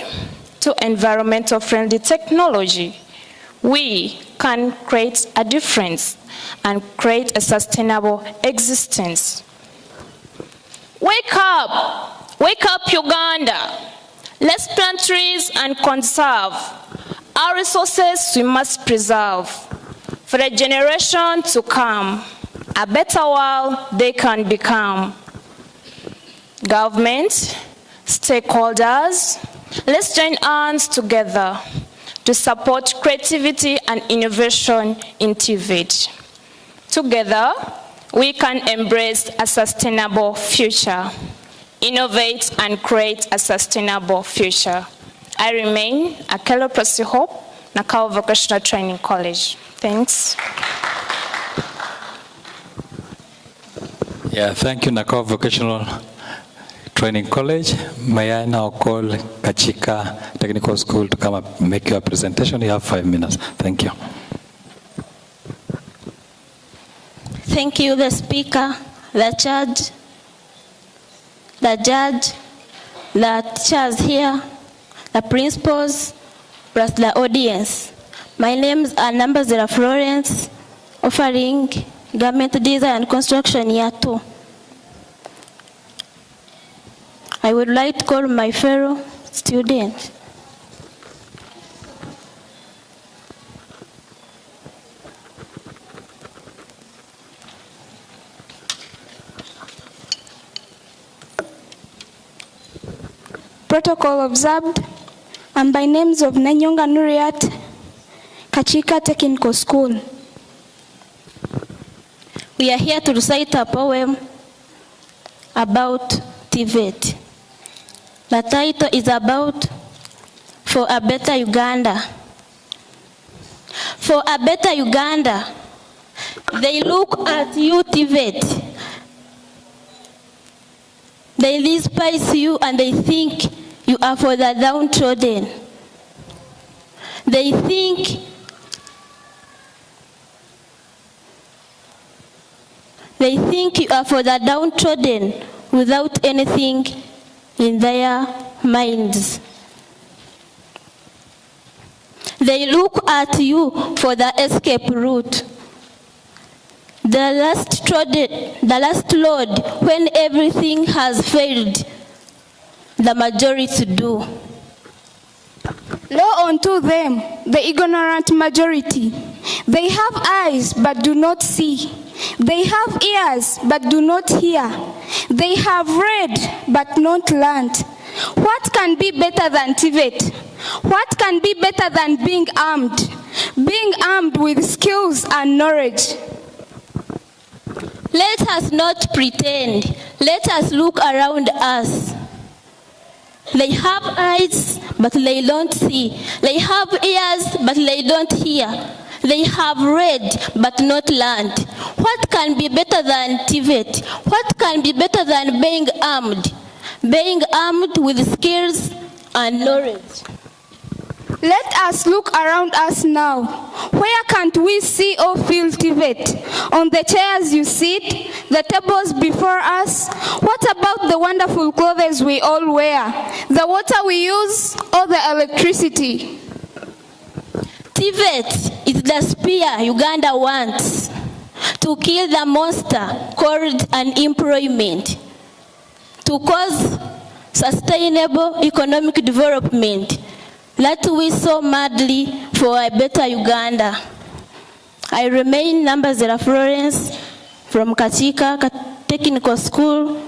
to environmental friendly technology, we can create a difference and create a sustainable existence. Wake up Uganda. Let's plant trees and conserve. Our resources we must preserve for a generation to come. A better world they can become. Government, stakeholders, let's join hands together to support creativity and innovation in T.V.E.J. Together, we can embrace a sustainable future, innovate and create a sustainable future. I remain Akelo Prosihope, Nakawa Vocational Training College. Thanks. Yeah, thank you, Nakawa Vocational Training College. May I now call Kachika Technical School to come up and make your presentation? You have 5 minutes. Thank you. Thank you, the speaker, the judge, the teachers here, the principals, plus the audience. My names are Number Zero Florence, offering Government Design and Construction Year 2. I would like to call my fellow students. Protocol observed. And by names of Nanyonga Nuriat, Kachika Technical School. We are here to recite a poem about TVET. The title is about For a Better Uganda. For a better Uganda, they look at you, TVET. They despise you and they think you are for the downtrodden. They think you are for the downtrodden without anything in their minds. They look at you for the escape route. The last load when everything has failed, the majority do. Woe unto them, the ignorant majority. They have eyes but do not see. They have ears but do not hear. They have read but not learned. What can be better than TVET? What can be better than being armed? Being armed with skills and knowledge. Let us not pretend. Let us look around us. They have eyes, but they don't see. They have ears, but they don't hear. They have read, but not learned. What can be better than TVET? What can be better than being armed? Being armed with skills and knowledge. Let us look around us now. Where can't we see or feel TVET? On the chairs you sit, the tables before us. What about the wonderful clothes we all wear? The water we use or the electricity? TVET is the spear Uganda wants to kill the monster called unemployment, to cause sustainable economic development that we so madly for a better Uganda. I remain Number Zero Florence from Kachika Technical School.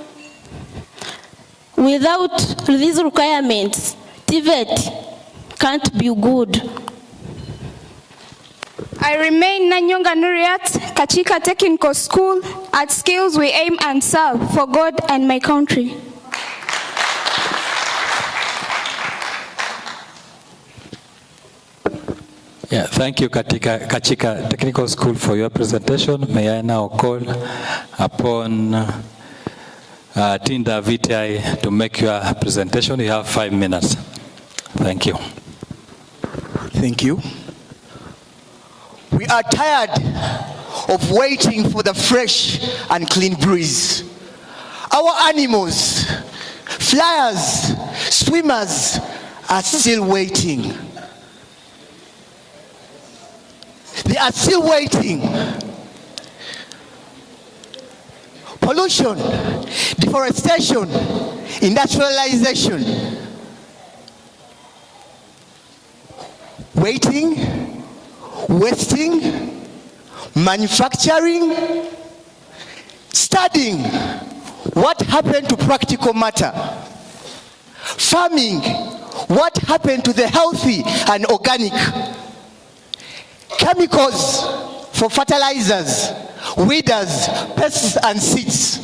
Without these requirements, TVET can't be good. I remain Nanyonga Nuriat, Kachika Technical School. At skills we aim and serve for God and my country. Yeah, thank you, Kachika Technical School, for your presentation. May I now call upon T.V.E.J to make your presentation. You have 5 minutes. Thank you. Thank you. We are tired of waiting for the fresh and clean breeze. Our animals, flyers, swimmers are still waiting. They are still waiting. Pollution, deforestation, industrialization. Waiting, wasting, manufacturing, studying. What happened to practical matter? Farming. What happened to the healthy and organic? Chemicals for fertilizers, weeders, pests and seeds.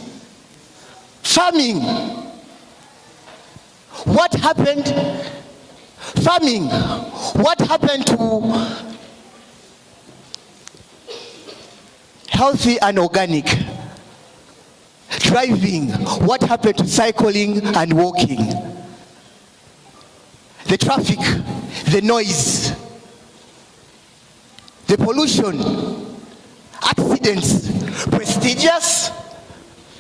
Farming. What happened? Farming. What happened to healthy and organic? driving, what happened to cycling and walking? The traffic, the noise, the pollution, accidents, prestigious,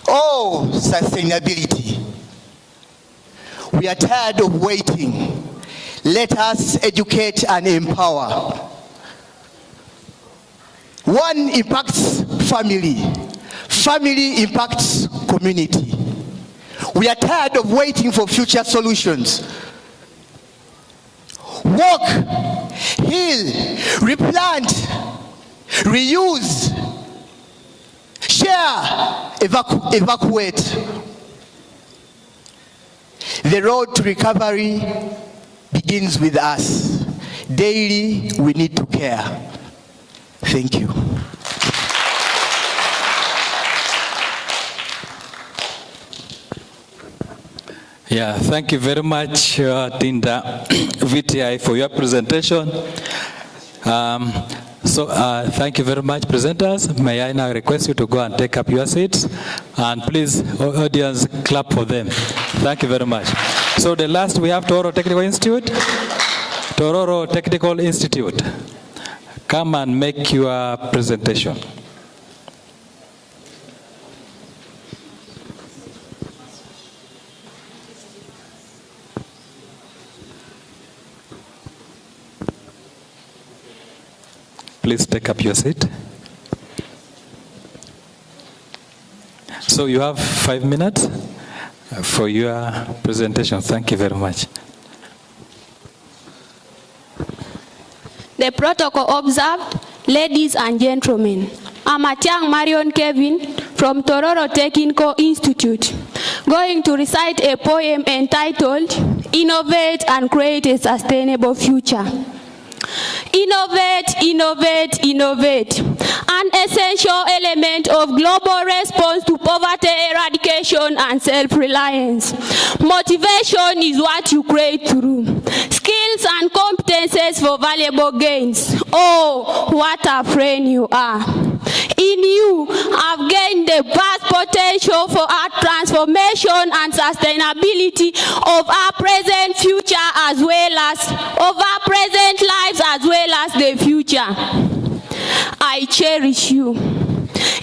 sustainability. We are tired of waiting. Let us educate and empower. One impacts family. Family impacts community. We are tired of waiting for future solutions. Walk, heal, replant, reuse, share, evacuate. The road to recovery begins with us. Daily, we need to care. Thank you. Yeah, thank you very much, Tinda VTI, for your presentation. Thank you very much, presenters. May I now request you to go and take up your seats, and please, audience, clap for them. Thank you very much. So the last, we have Tororo Technical Institute. Tororo Technical Institute, come and make your presentation. Please take up your seat. So you have 5 minutes for your presentation. Thank you very much. The protocol observed, ladies and gentlemen. I'm Atiang Marion Kevin from Tororo Technical Institute, going to recite a poem entitled, Innovate and Create a Sustainable Future. Innovate, innovate, innovate. An essential element of global response to poverty eradication and self-reliance. Motivation is what you create through skills and competences for valuable gains. Oh, what a friend you are. In you, I've gained the vast potential for our transformation and sustainability of our present future as well as of our present lives as well as the future. I cherish you.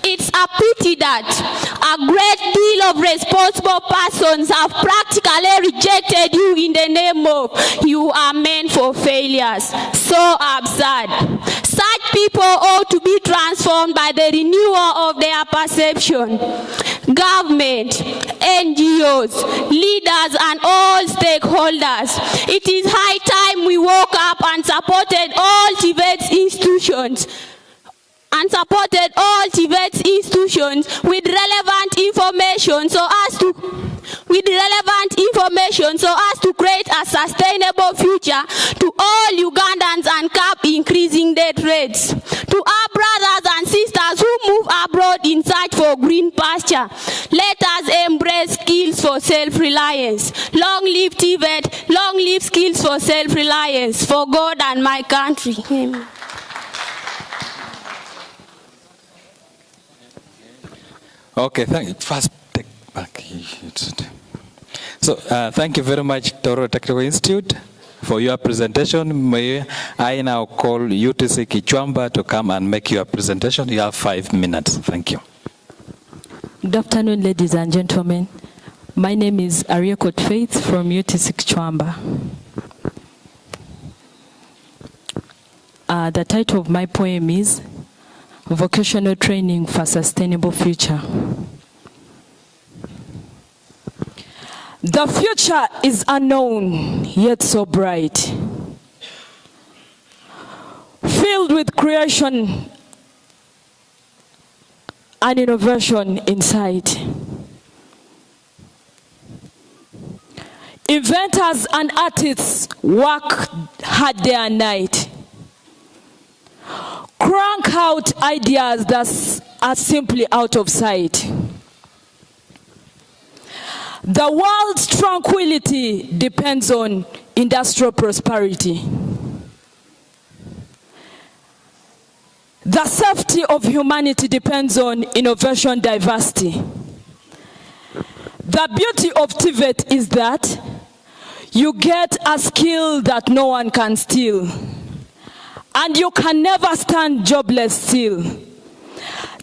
It's a pity that a great deal of responsible persons have practically rejected you in the name of you are meant for failures. So absurd. Such people ought to be transformed by the renewal of their perception. Government, NGOs, leaders, and all stakeholders. It is high time we woke up and supported all TVET institutions. With relevant information so as to create a sustainable future to all Ugandans and cap increasing death rates. To our brothers and sisters who move abroad in search for green pasture, let us embrace skills for self-reliance. Long live TVET, long live skills for self-reliance, for God and my country. Amen. Okay, thank you. First, take back. So, thank you very much, Tororo Technical Institute, for your presentation. May I now call UTC Kichwamba to come and make your presentation. You have 5 minutes. Thank you. Good afternoon, ladies and gentlemen. My name is Ariakot Faith from UTC Kichwamba. The title of my poem is Vocational Training for Sustainable Future. The future is unknown, yet so bright, filled with creation and innovation inside. Inventors and artists work hard day and night, crank out ideas that are simply out of sight. The world's tranquility depends on industrial prosperity. The safety of humanity depends on innovation diversity. The beauty of TVET is that you get a skill that no one can steal. And you can never stand jobless still.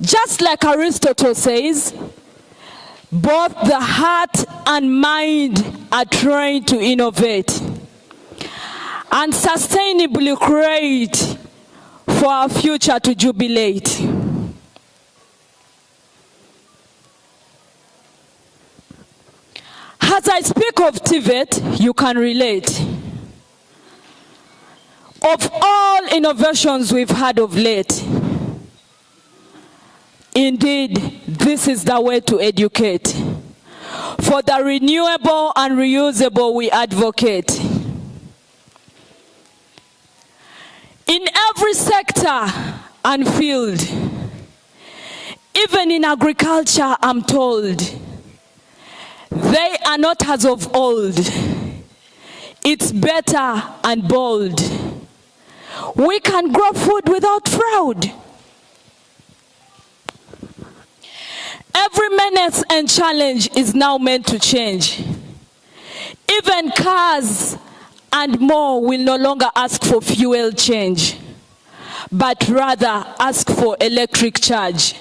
Just like Aristotle says, both the heart and mind are trained to innovate and sustainably create for our future to jubilate. As I speak of TVET, you can relate. Of all innovations we've had of late, indeed, this is the way to educate. For the renewable and reusable we advocate. In every sector and field, even in agriculture, I'm told, they are not as of old. It's better and bold. We can grow food without fraud. Every menace and challenge is now meant to change. Even cars and more will no longer ask for fuel change, but rather ask for electric charge.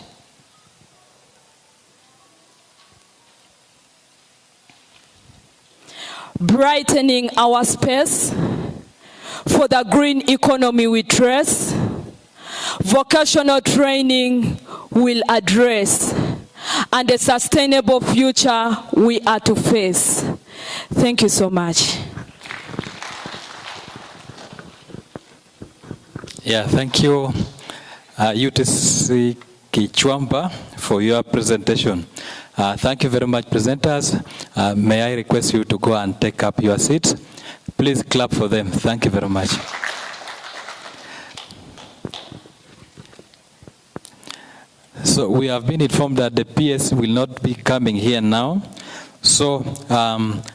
Brightening our space for the green economy we trace, vocational training will address, and a sustainable future we are to face. Thank you so much. Yeah, thank you, UTC Kichwamba, for your presentation. Thank you very much, presenters. May I request you to go and take up your seats? Please clap for them. Thank you very much. So we have been informed that the PS will not be coming here now. So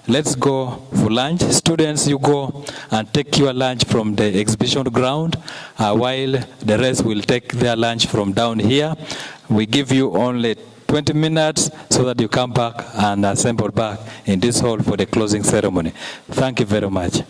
let's go for lunch. Students, you go and take your lunch from the exhibition ground, while the rest will take their lunch from down here. We give you only 20 minutes so that you come back and assemble back in this hall for the closing ceremony. Thank you very much.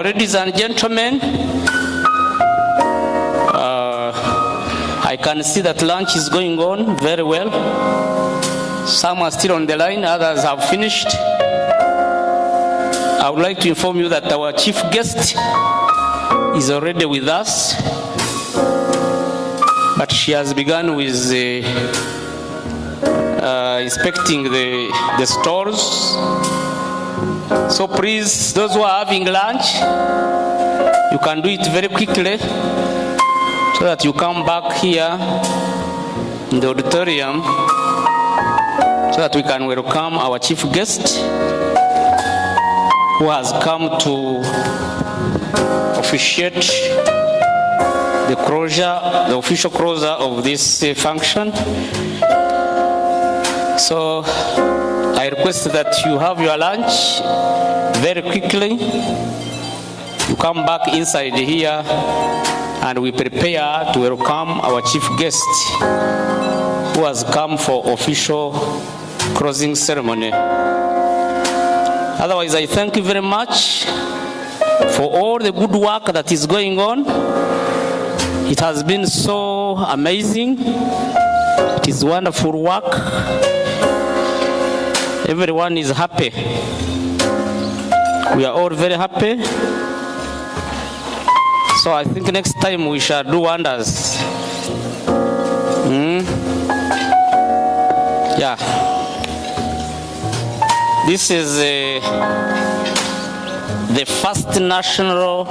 ladies and gentlemen, I can see that lunch is going on very well. Some are still on the line, others have finished. I would like to inform you that our chief guest is already with us, but she has begun with inspecting the stores. So please, those who are having lunch, you can do it very quickly so that you come back here in the auditorium so that we can welcome our chief guest who has come to officiate the official closure of this function. So I request that you have your lunch very quickly. You come back inside here and we prepare to welcome our chief guest who has come for official closing ceremony. Otherwise, I thank you very much for all the good work that is going on. It has been so amazing. It is wonderful work. Everyone is happy. We are all very happy. So I think next time we shall do wonders. Yeah. This is the first national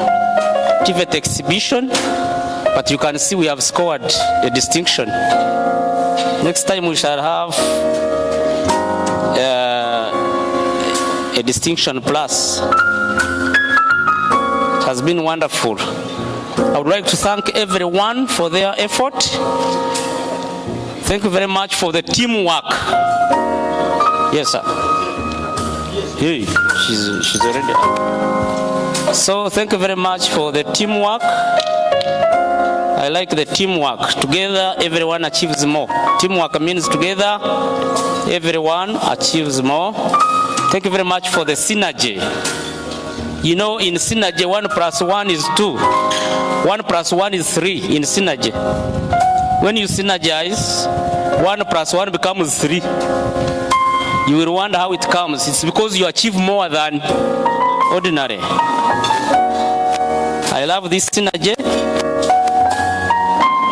TVET exhibition, but you can see we have scored a distinction. Next time we shall have a distinction plus. It has been wonderful. I would like to thank everyone for their effort. Thank you very much for the teamwork. Yes, sir. Hey, she's already up. So thank you very much for the teamwork. I like the teamwork. Together, everyone achieves more. Teamwork means together, everyone achieves more. Thank you very much for the synergy. You know, in synergy, 1 + 1 is 2. 1 + 1 is 3 in synergy. When you synergize, 1 + 1 becomes 3. You will wonder how it comes. It's because you achieve more than ordinary. I love this synergy.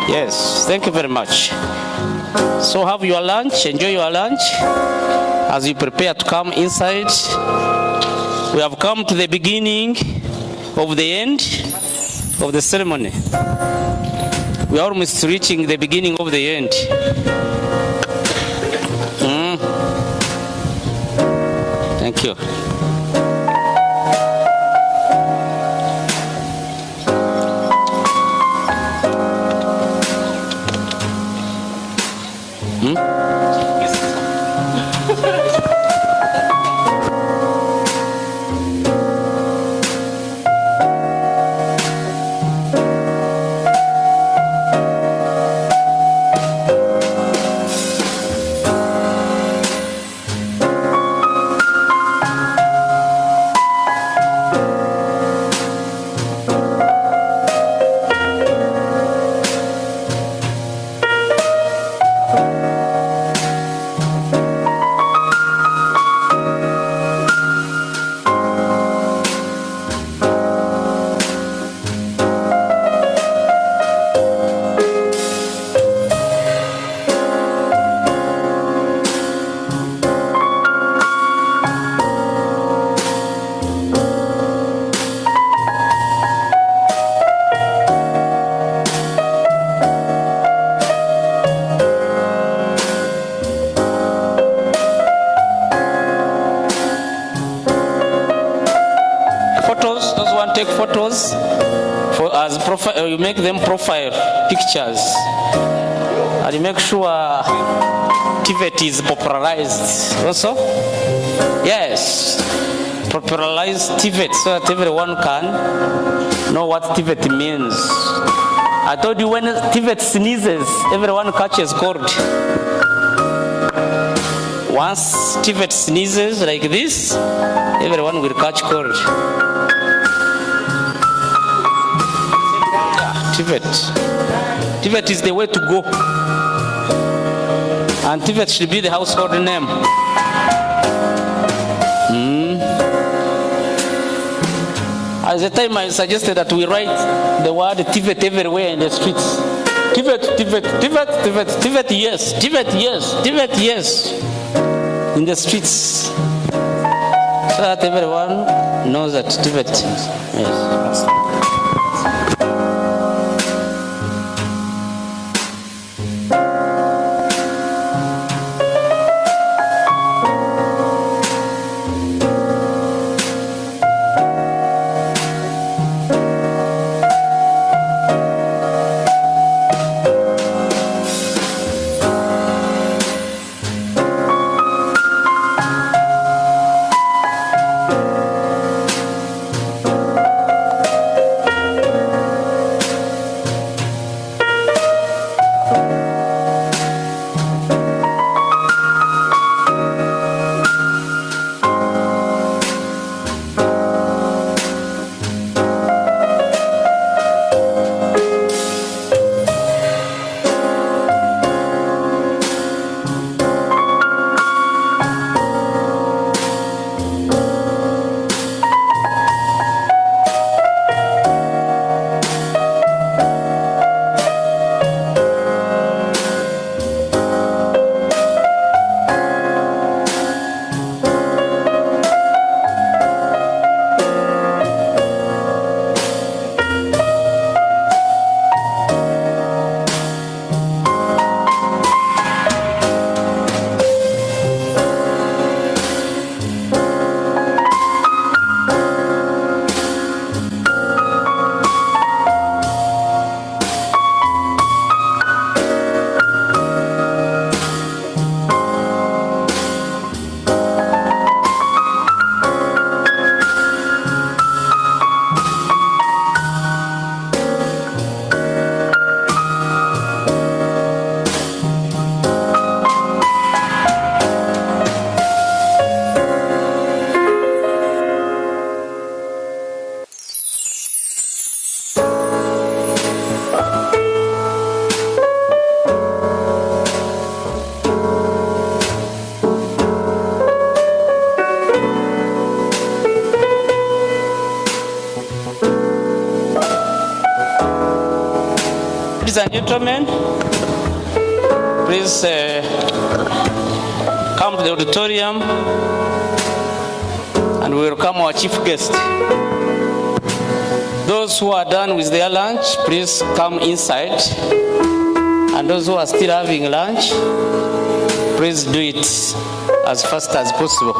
Yes, thank you very much. So have your lunch, enjoy your lunch as you prepare to come inside. We have come to the beginning of the end of the ceremony. We are almost reaching the beginning of the end. Thank you. Take photos as profile. You make them profile pictures, and you make sure TVET is popularized. Also, yes, popularize TVET so that everyone can know what TVET means. I told you when TVET sneezes, everyone catches cold. Once TVET sneezes like this, everyone will catch cold. TVET. TVET is the way to go. And TVET should be the household name. At the time I suggested that we write the word TVET everywhere in the streets. TVET, TVET, TVET, TVET, TVET, yes, TVET, yes, TVET, yes. In the streets. So that everyone knows that TVET, yes. Ladies and gentlemen, please come to the auditorium and we welcome our chief guest. Those who are done with their lunch, please come inside. And those who are still having lunch, please do it as fast as possible.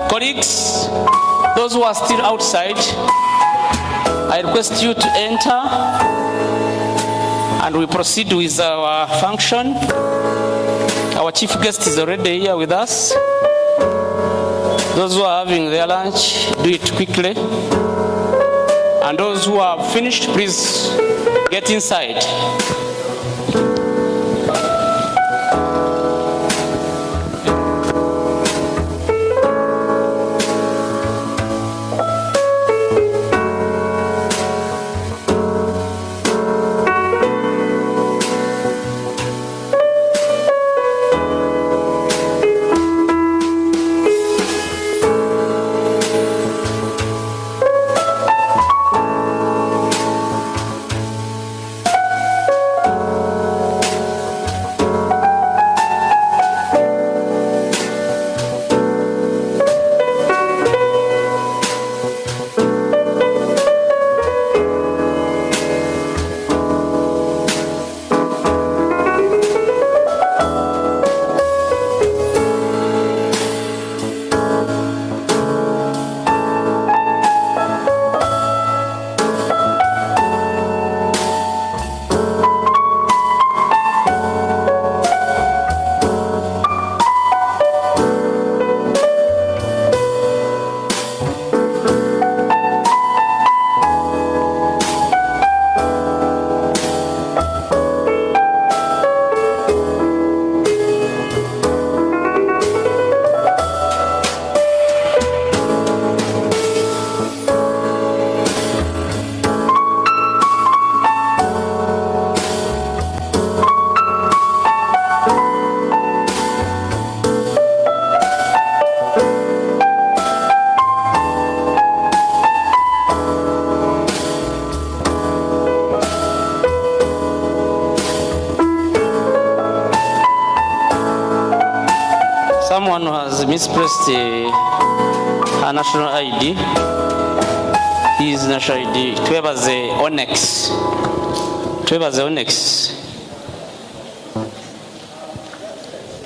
Colleagues, those who are still outside, I request you to enter and we proceed with our function. Our chief guest is already here with us. Those who are having their lunch, do it quickly. And those who are finished, please get inside. someone who has misplaced her national ID. His national ID. Twebaze Onyx. Twebaze Onyx.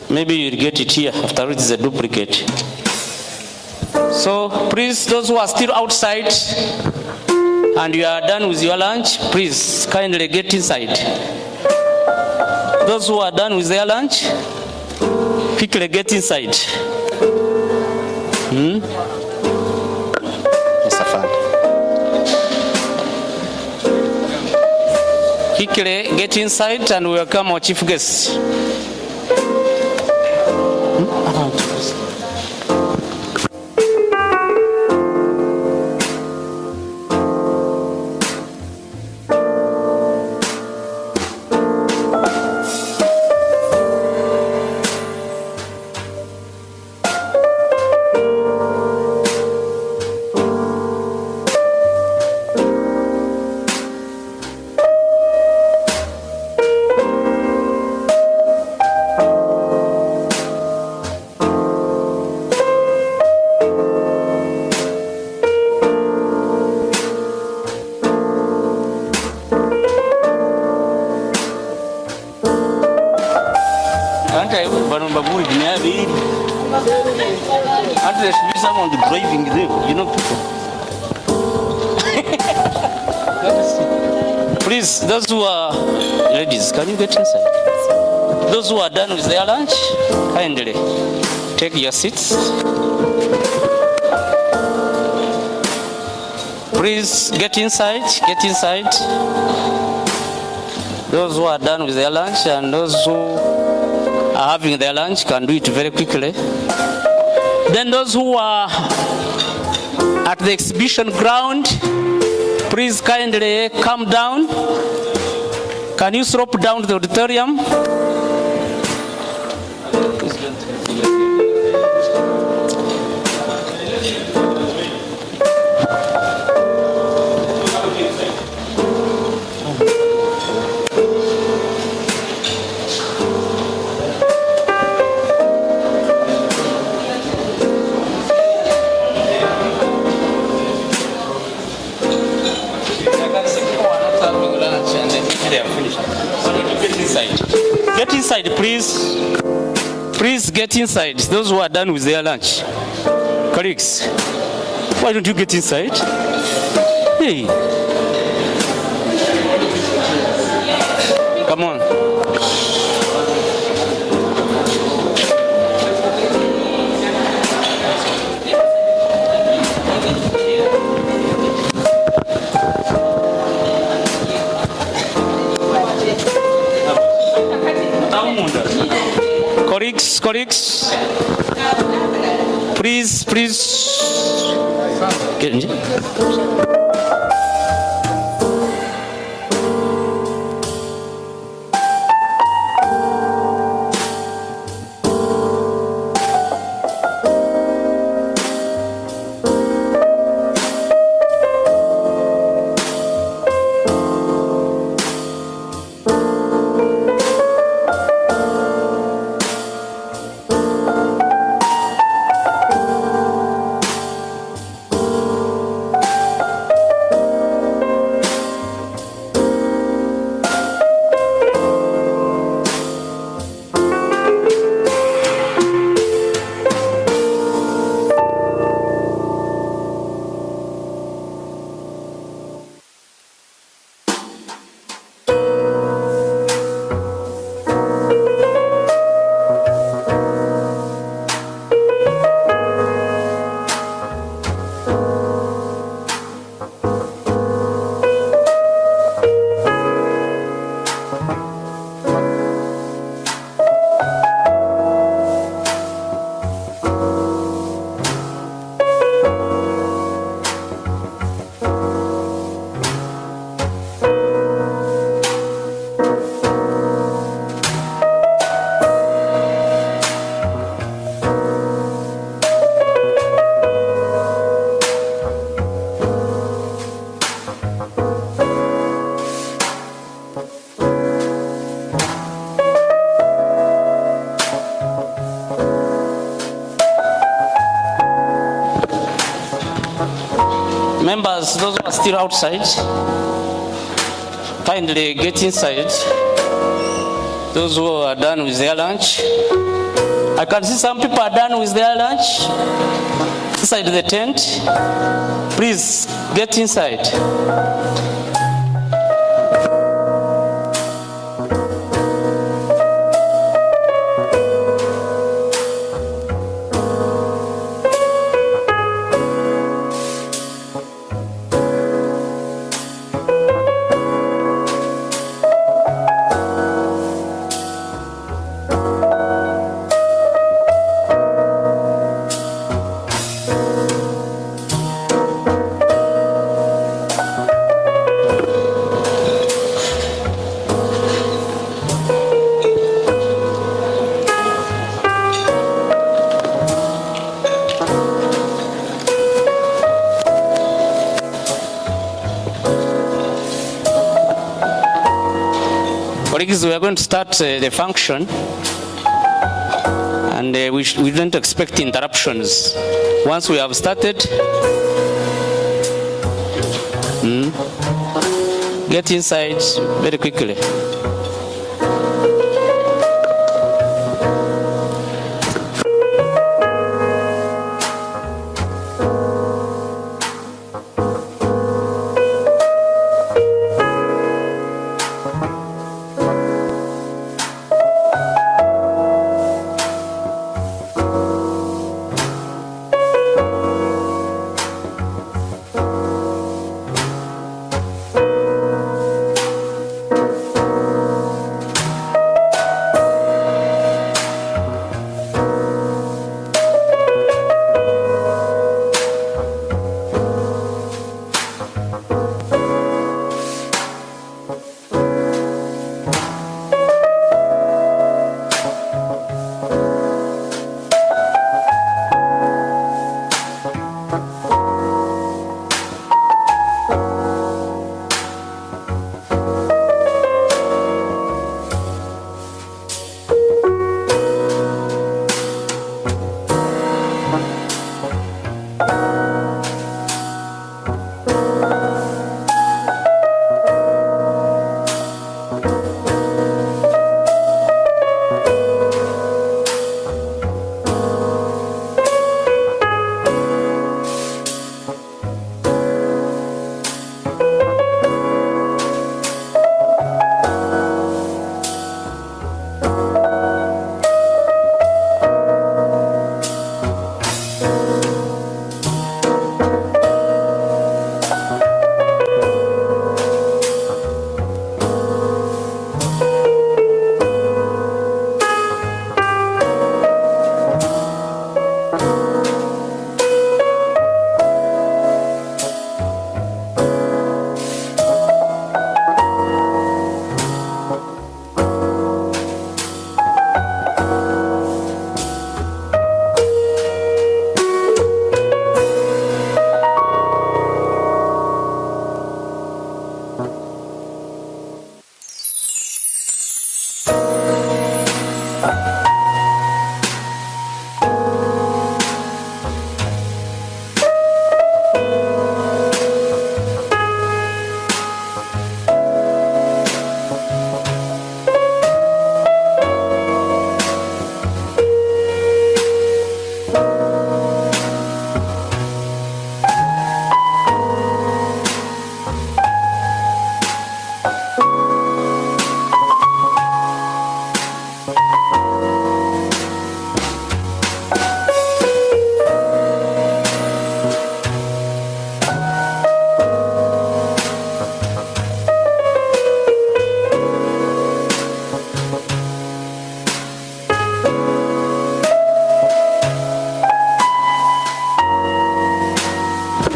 Maybe you'll get it here after it is a duplicate. So please, those who are still outside and you are done with your lunch, please kindly get inside. Those who are done with their lunch, quickly get inside. Yes, quickly get inside and welcome our chief guest. There should be someone driving there, you know, people. Please, those who are ladies, can you get inside? Those who are done with their lunch, kindly take your seats. Please get inside, get inside. Those who are done with their lunch and those who are having their lunch can do it very quickly. Then those who are at the exhibition ground, please kindly come down. Can you slope down to the auditorium? Get inside, please. Please get inside. Those who are done with their lunch. Colleagues, why don't you get inside? Hey. Come on. Colleagues, please, get in. members, those who are still outside, kindly get inside. Those who are done with their lunch. I can see some people are done with their lunch inside the tent. Please get inside. Colleagues, we are going to start the function, and we don't expect interruptions. Once we have started, get inside very quickly.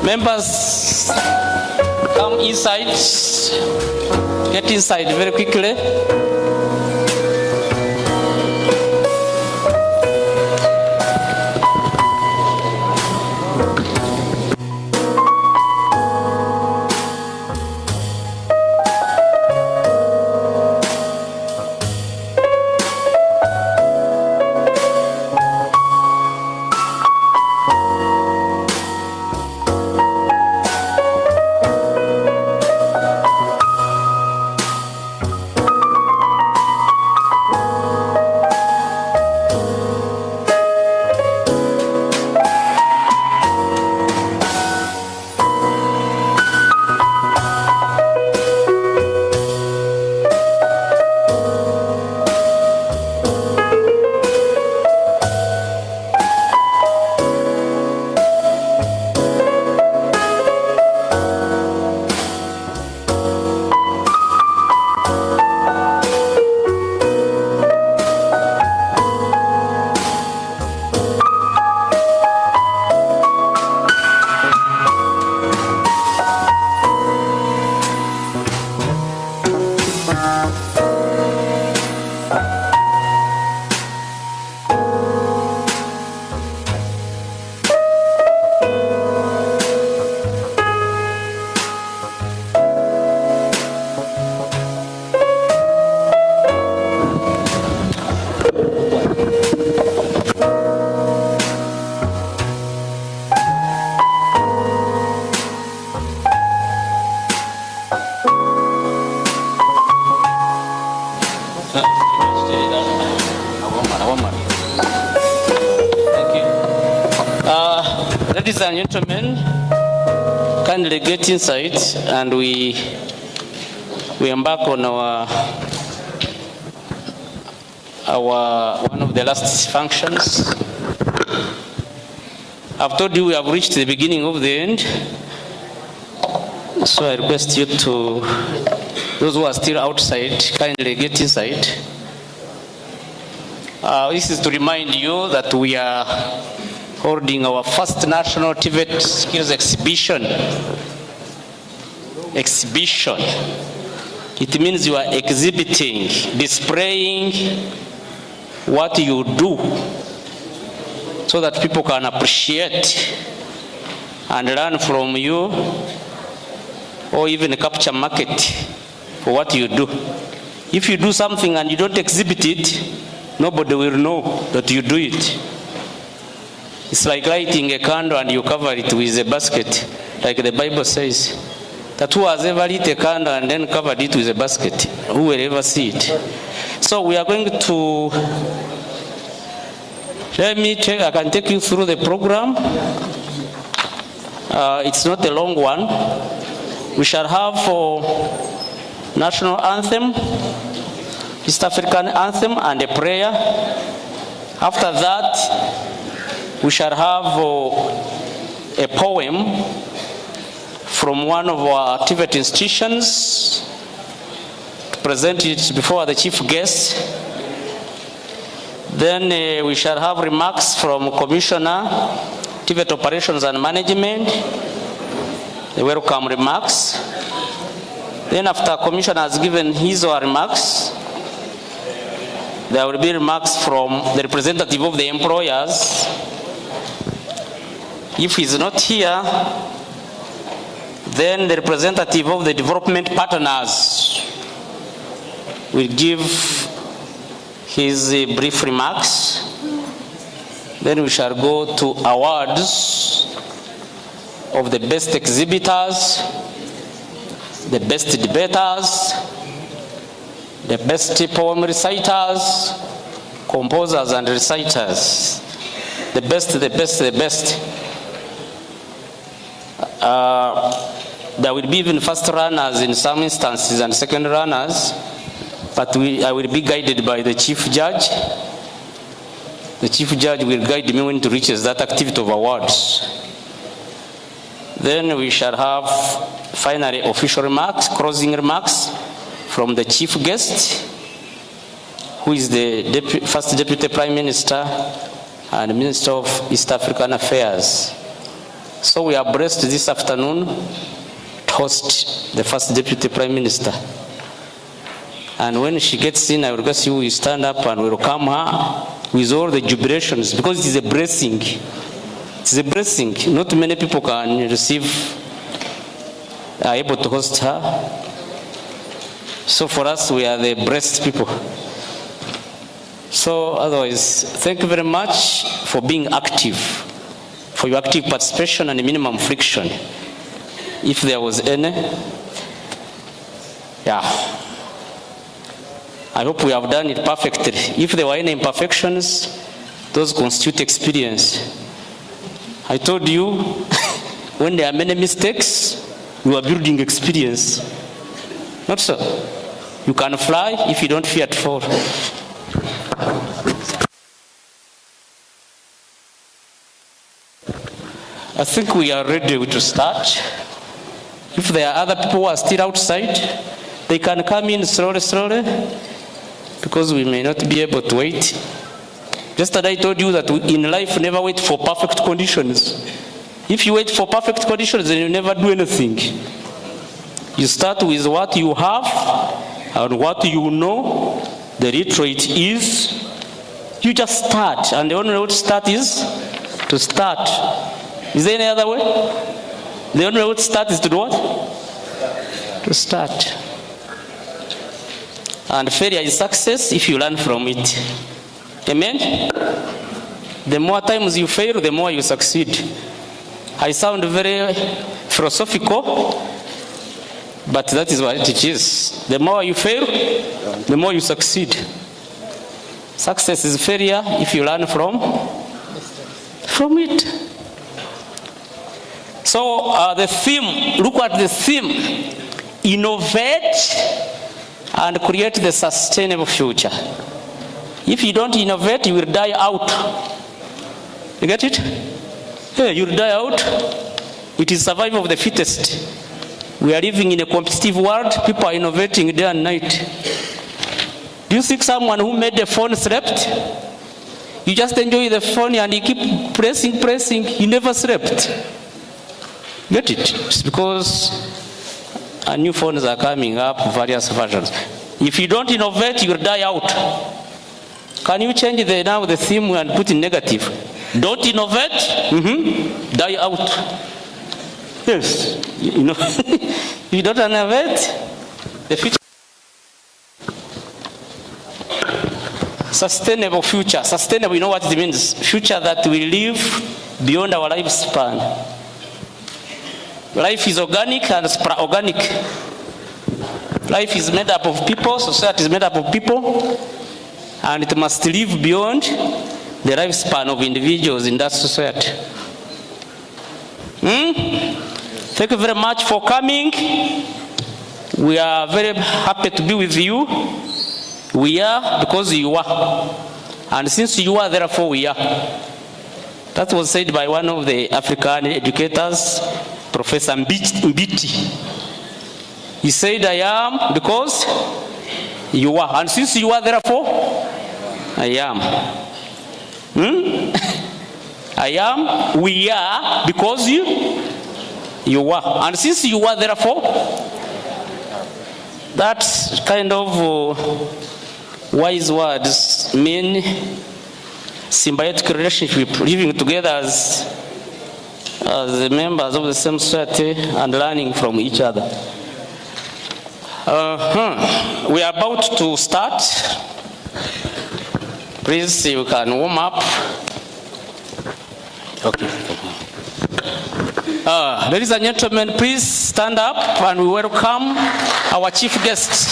Members, come inside. Get inside very quickly. Ladies and gentlemen, kindly get inside and we embark on our one of the last functions. I've told you we have reached the beginning of the end, so I request you to, those who are still outside, kindly get inside. This is to remind you that we are holding our first national TVET skills exhibition. It means you are exhibiting, displaying what you do so that people can appreciate and learn from you, or even capture market for what you do. If you do something and you don't exhibit it, nobody will know that you do it. It's like lighting a candle and you cover it with a basket, like the Bible says. That who has ever lit a candle and then covered it with a basket, who will ever see it? So we are going to, I can take you through the program. It's not a long one. We shall have national anthem, East African anthem, and a prayer. After that, we shall have a poem from one of our TVET institutions, to present it before the chief guest. Then we shall have remarks from Commissioner, TVET Operations and Management, the welcome remarks. Then after Commissioner has given his or her remarks, there will be remarks from the representative of the employers. If he's not here, then the representative of the development partners will give his brief remarks. Then we shall go to awards of the best exhibitors, the best debaters, the best poem reciters, composers and reciters. The best, the best, the best. There will be even first runners in some instances and second runners, but I will be guided by the chief judge. The chief judge will guide me when it reaches that activity of awards. Then we shall have finally official remarks, closing remarks from the chief guest, who is the first Deputy Prime Minister and Minister of East African Affairs. So we are blessed this afternoon to host the first Deputy Prime Minister. And when she gets in, I will request you to stand up and welcome her with all the jubilations, because it is a blessing. It's a blessing. Not many people can are able to host her. So for us, we are the blessed people. So otherwise, thank you very much for being active, for your active participation and minimum friction, if there was any. Yeah. I hope we have done it perfectly. If there were any imperfections, those constitute experience. I told you, when there are many mistakes, you are building experience. Not so. You can fly if you don't fear to fall. I think we are ready to start. If there are other people who are still outside, they can come in slowly, because we may not be able to wait. Just as I told you that in life, never wait for perfect conditions. If you wait for perfect conditions, then you never do anything. You start with what you have, And what you know the literate is, you just start. And the only way to start is to start. Is there any other way? The only way to start is to do what? To start. And failure is success if you learn from it. Amen? The more times you fail, the more you succeed. I sound very philosophical, but that is what it is. The more you fail, the more you succeed. Success is failure if you learn from it. So the theme, look at the theme. Innovate and create the sustainable future. If you don't innovate, you will die out. You get it? Yeah, you will die out. It is survival of the fittest. We are living in a competitive world. People are innovating day and night. Do you think someone who made the phone slept? You just enjoy the phone and you keep pressing. You never slept. Get it? It's because new phones are coming up, various versions. If you don't innovate, you will die out. Can you change the theme and put in negative? Don't innovate, die out. Yes, you know, if you don't innovate, the future. Sustainable future. Sustainable, you know what it means? Future that we live beyond our lifespan. Life is organic and para-organic. Life is made up of people, society is made up of people, and it must live beyond the lifespan of individuals in that society. Thank you very much for coming. We are very happy to be with you. We are because you are. And since you are, therefore we are. That was said by one of the African educators, Professor Mbiti. He said, I am because you are. And since you are, therefore, I am. I am, we are, because you are. And since you are, therefore, that kind of wise words mean symbiotic relationship, living together as members of the same society and learning from each other. We are about to start. Please, you can warm up. Okay. Ladies and gentlemen, please stand up and we welcome our chief guest.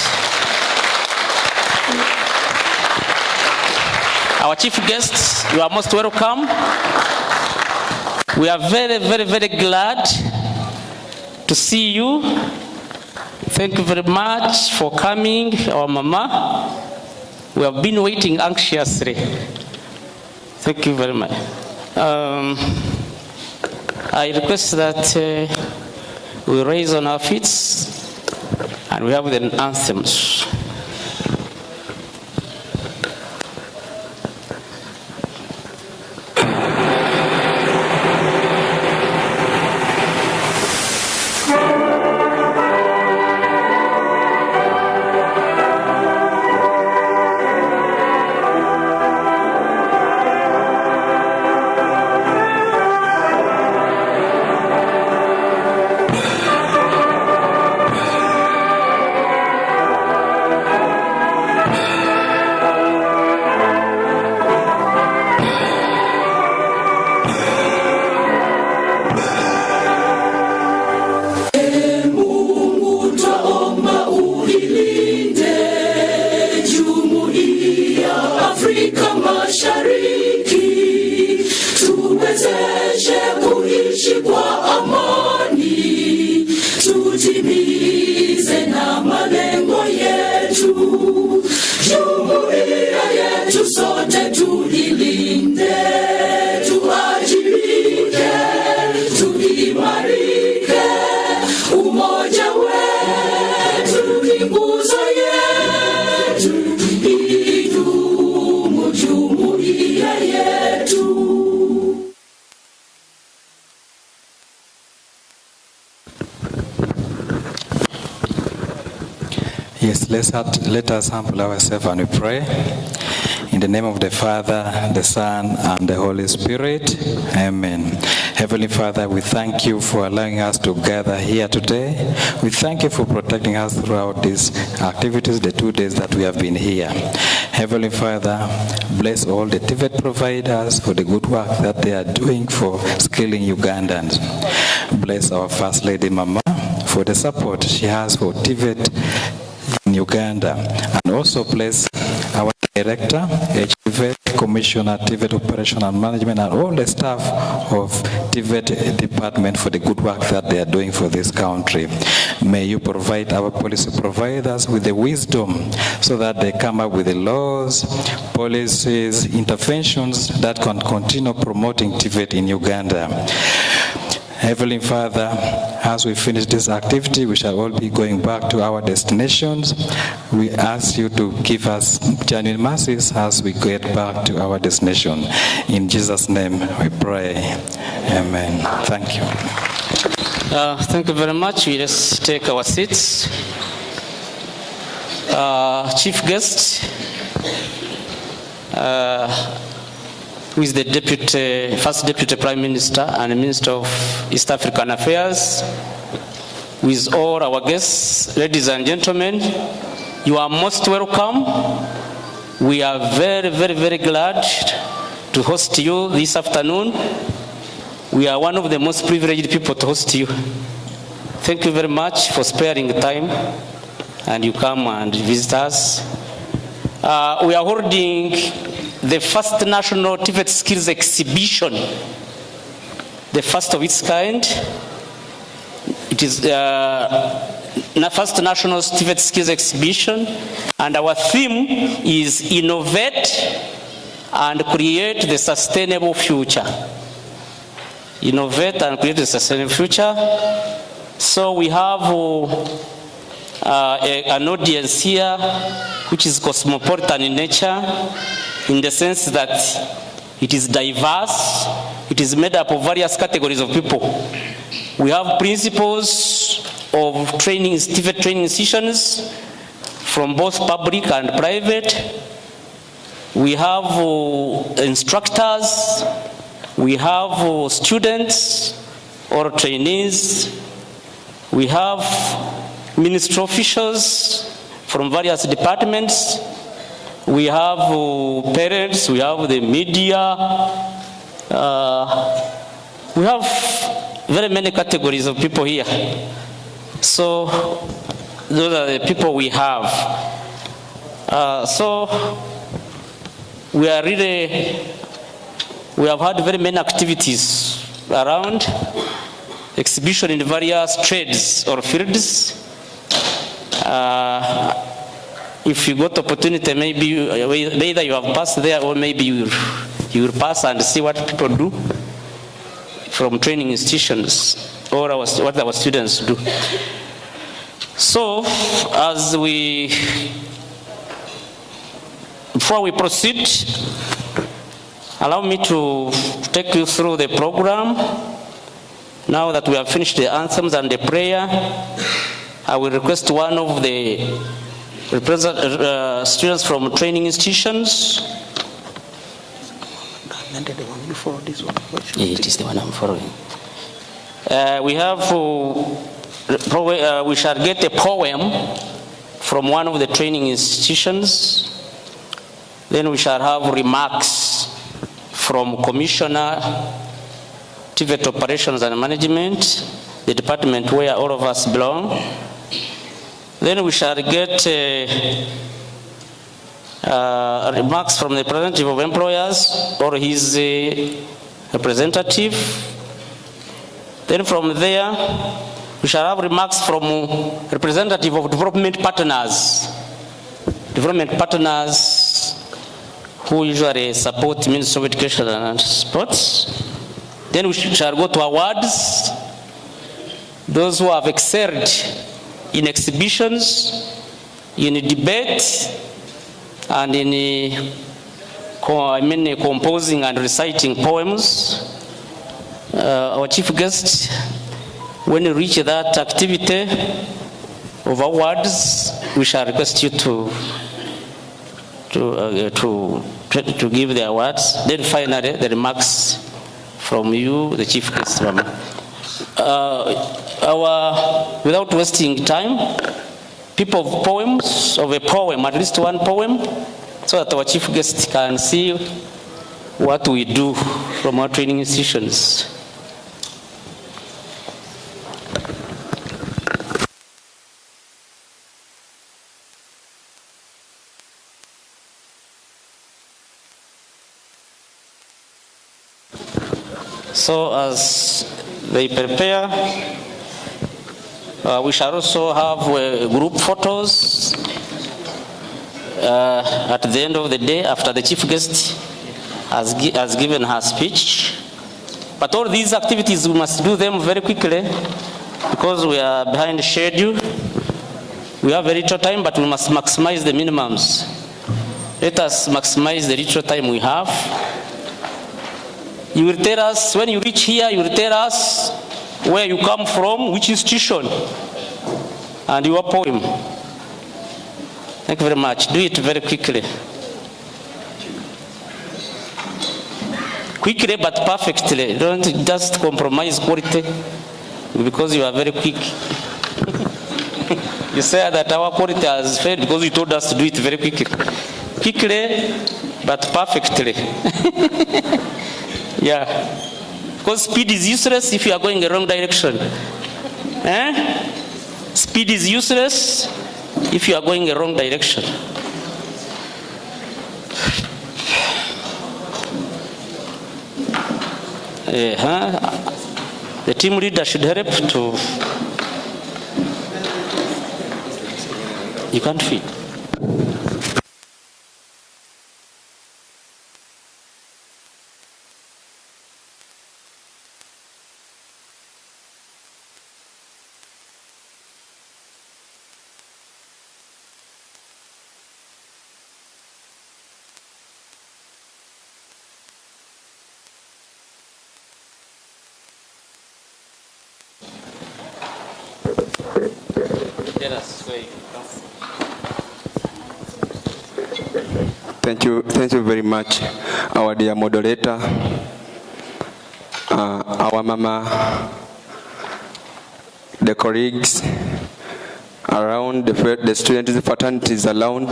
Our chief guest, you are most welcome. We are very, very, very glad to see you. Thank you very much for coming, our mama. We have been waiting anxiously. Thank you very much. I request that we raise on our feet and we have the anthems. Please let us humble ourselves and we pray. In the name of the Father, the Son, and the Holy Spirit. Amen. Heavenly Father, we thank you for allowing us to gather here today. We thank you for protecting us throughout these activities, the 2 days that we have been here. Heavenly Father, bless all the TVET providers for the good work that they are doing for skilling Ugandans. Bless our First Lady Mama for the support she has for TVET in Uganda. And also bless our Director, T.V.E.T, Commissioner, TVET Operation and Management, and all the staff of TVET Department for the good work that they are doing for this country. May you provide our policy providers with the wisdom so that they come up with the laws, policies, interventions that can continue promoting TVET in Uganda. Heavenly Father, as we finish this activity, we shall all be going back to our destinations. We ask you to give us genuine mercies as we get back to our destination. In Jesus' name we pray. Amen. Thank you. Thank you very much. We just take our seats. Chief guest, who is the First Deputy Prime Minister and Minister of East African Affairs, with all our guests, ladies and gentlemen, you are most welcome. We are very, very, very glad to host you this afternoon. We are one of the most privileged people to host you. Thank you very much for sparing the time and you come and visit us. We are holding the first national TVET skills exhibition, the first of its kind. It is the first national TVET skills exhibition, and our theme is innovate and create the sustainable future. Innovate and create the sustainable future. So we have an audience here which is cosmopolitan in nature, in the sense that it is diverse, it is made up of various categories of people. We have principals of training, TVET training institutions from both public and private. We have instructors, we have students or trainees, we have ministry officials from various departments, we have parents, we have the media, we have very many categories of people here. So those are the people we have. So we are really, we have had very many activities around, exhibition in various trades or fields. If you got opportunity, maybe either you have passed there or maybe you will pass and see what people do from training institutions or what our students do. So, before we proceed, allow me to take you through the program. Now that we have finished the anthems and the prayer, I will request one of the students from training institutions. It is the one I'm following. We shall get a poem from one of the training institutions. Then we shall have remarks from Commissioner, TVET Operations and Management, the department where all of us belong. Then we shall get remarks from the representative of employers or his representative. Then from there, we shall have remarks from representative of development partners. Development partners who usually support Ministry of Education and Sports. Then we shall go to awards. Those who have excelled in exhibitions, in debate, and in composing and reciting poems. Our chief guest, when you reach that activity, of awards, we shall request you to give the awards. Then finally, the remarks from you, the chief guest, Mama. Without wasting time, people of poems, of a poem, at least one poem, so that our chief guest can see what we do from our training institutions. So as they prepare, we shall also have group photos at the end of the day after the chief guest has given her speech. But all these activities, we must do them very quickly because we are behind schedule. We have very little time, but we must maximize the minimums. Let us maximize the little time we have. You will tell us, when you reach here, you will tell us where you come from, which institution, and your poem. Thank you very much. Do it very quickly. Quickly but perfectly. Don't just compromise quality because you are very quick. You say that our quality has failed because you told us to do it very quickly. Quickly but perfectly. Yeah, because speed is useless if you are going the wrong direction. Speed is useless if you are going the wrong direction. The team leader should help to. You can't feed. Thank you very much, our dear moderator, our mama, the colleagues around, the students, the fraternities around.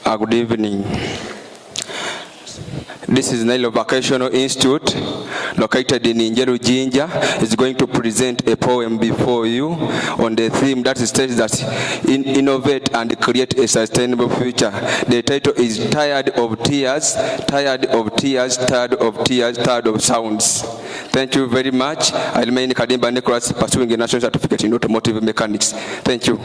Good evening. This is Nile Vocational Institute, located in Injeru Jinja, is going to present a poem before you on the theme that states that innovate and create a sustainable future. The title is Tired of Tears, Tired of Tears, Tired of Tears, Tired of Sounds. Thank you very much. I remain Kadimba Nicholas, pursuing a national certificate in automotive mechanics. Thank you.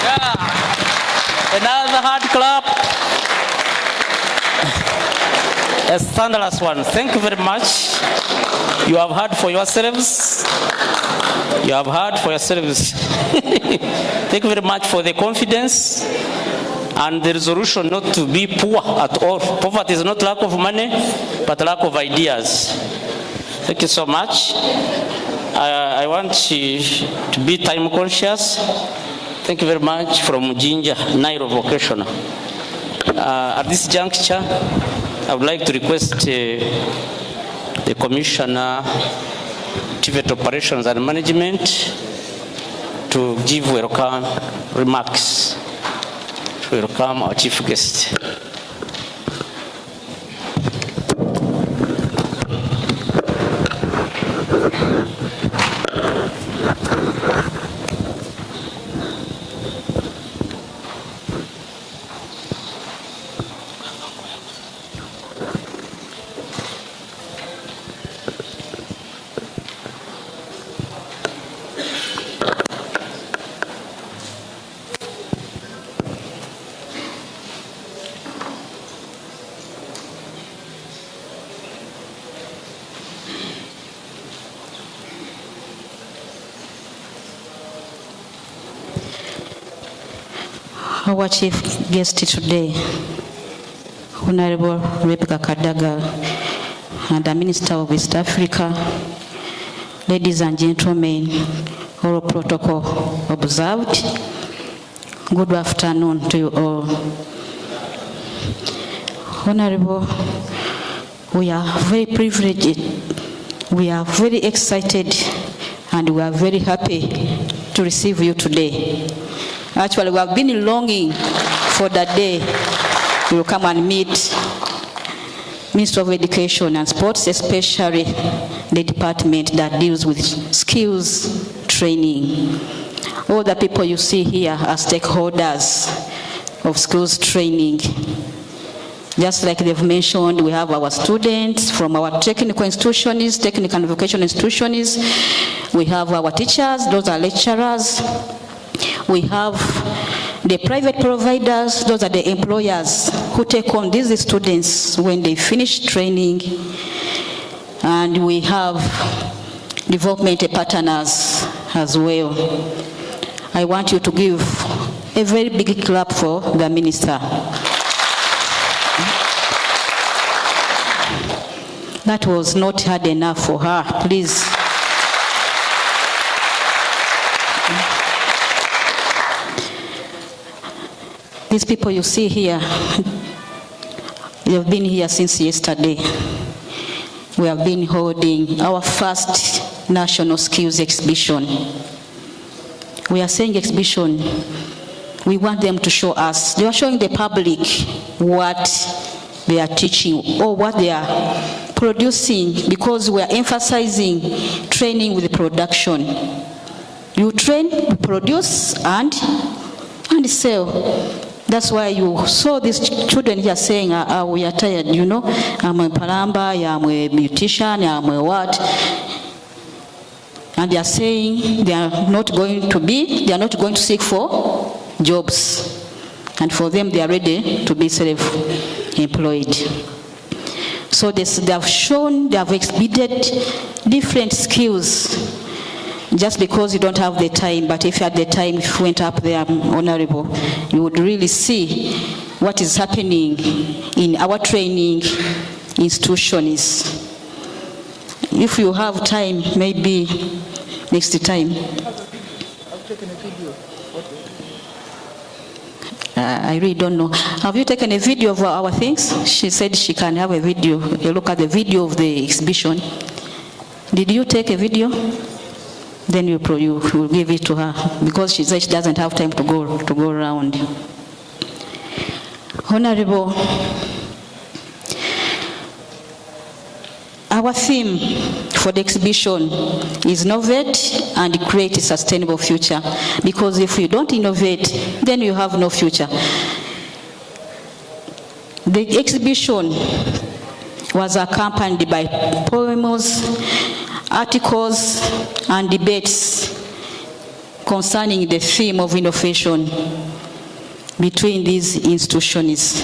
Yeah. Another hard clap. A thunderous one. Thank you very much. You have heard for yourselves. You have heard for yourselves. Thank you very much for the confidence and the resolution not to be poor at all. Poverty is not lack of money, but lack of ideas. Thank you so much. I want to be time conscious. Thank you very much from Ginger, Nairo Vocational. At this juncture, I would like to request the Commissioner, TVET Operations and Management, to give welcome remarks. To welcome our chief guest. Our chief guest today, Honorable Rebecca Kadaga, and the Minister of East Africa, ladies and gentlemen, all protocol observed. Good afternoon to you all. Honorable, we are very privileged, we are very excited, and we are very happy to receive you today. Actually, we have been longing for that day you will come and meet Minister of Education and Sports, especially the department that deals with skills training. All the people you see here are stakeholders of skills training. Just like they've mentioned, we have our students from our technical institutions, technical and vocational institutions. We have our teachers, those are lecturers. We have the private providers, those are the employers who take on these students when they finish training. And we have development partners as well. I want you to give a very big clap for the minister. That was not hard enough for her, please. These people you see here, they have been here since yesterday. We have been holding our first national skills exhibition. We are saying exhibition, we want them to show us. They are showing the public what they are teaching or what they are producing, because we are emphasizing training with production. You train, you produce, and sell. That's why you saw these children here saying, we are tired, you know, I'm a palamba, I'm a beautician, I'm a what. And they are saying they are not going to seek for jobs. And for them, they are ready to be self-employed. So they have shown, they have exhibited different skills. Just because you don't have the time, but if you had the time, if you went up there, Honorable, you would really see what is happening in our training institutions. If you have time, maybe next time. I've taken a video. I really don't know. Have you taken a video of our things? She said she can have a video. You look at the video of the exhibition. Did you take a video? Then you will give it to her, because she said she doesn't have time to go around. Honorable, our theme for the exhibition is innovate and create a sustainable future, because if you don't innovate, then you have no future. The exhibition was accompanied by poems, articles, and debates concerning the theme of innovation between these institutions.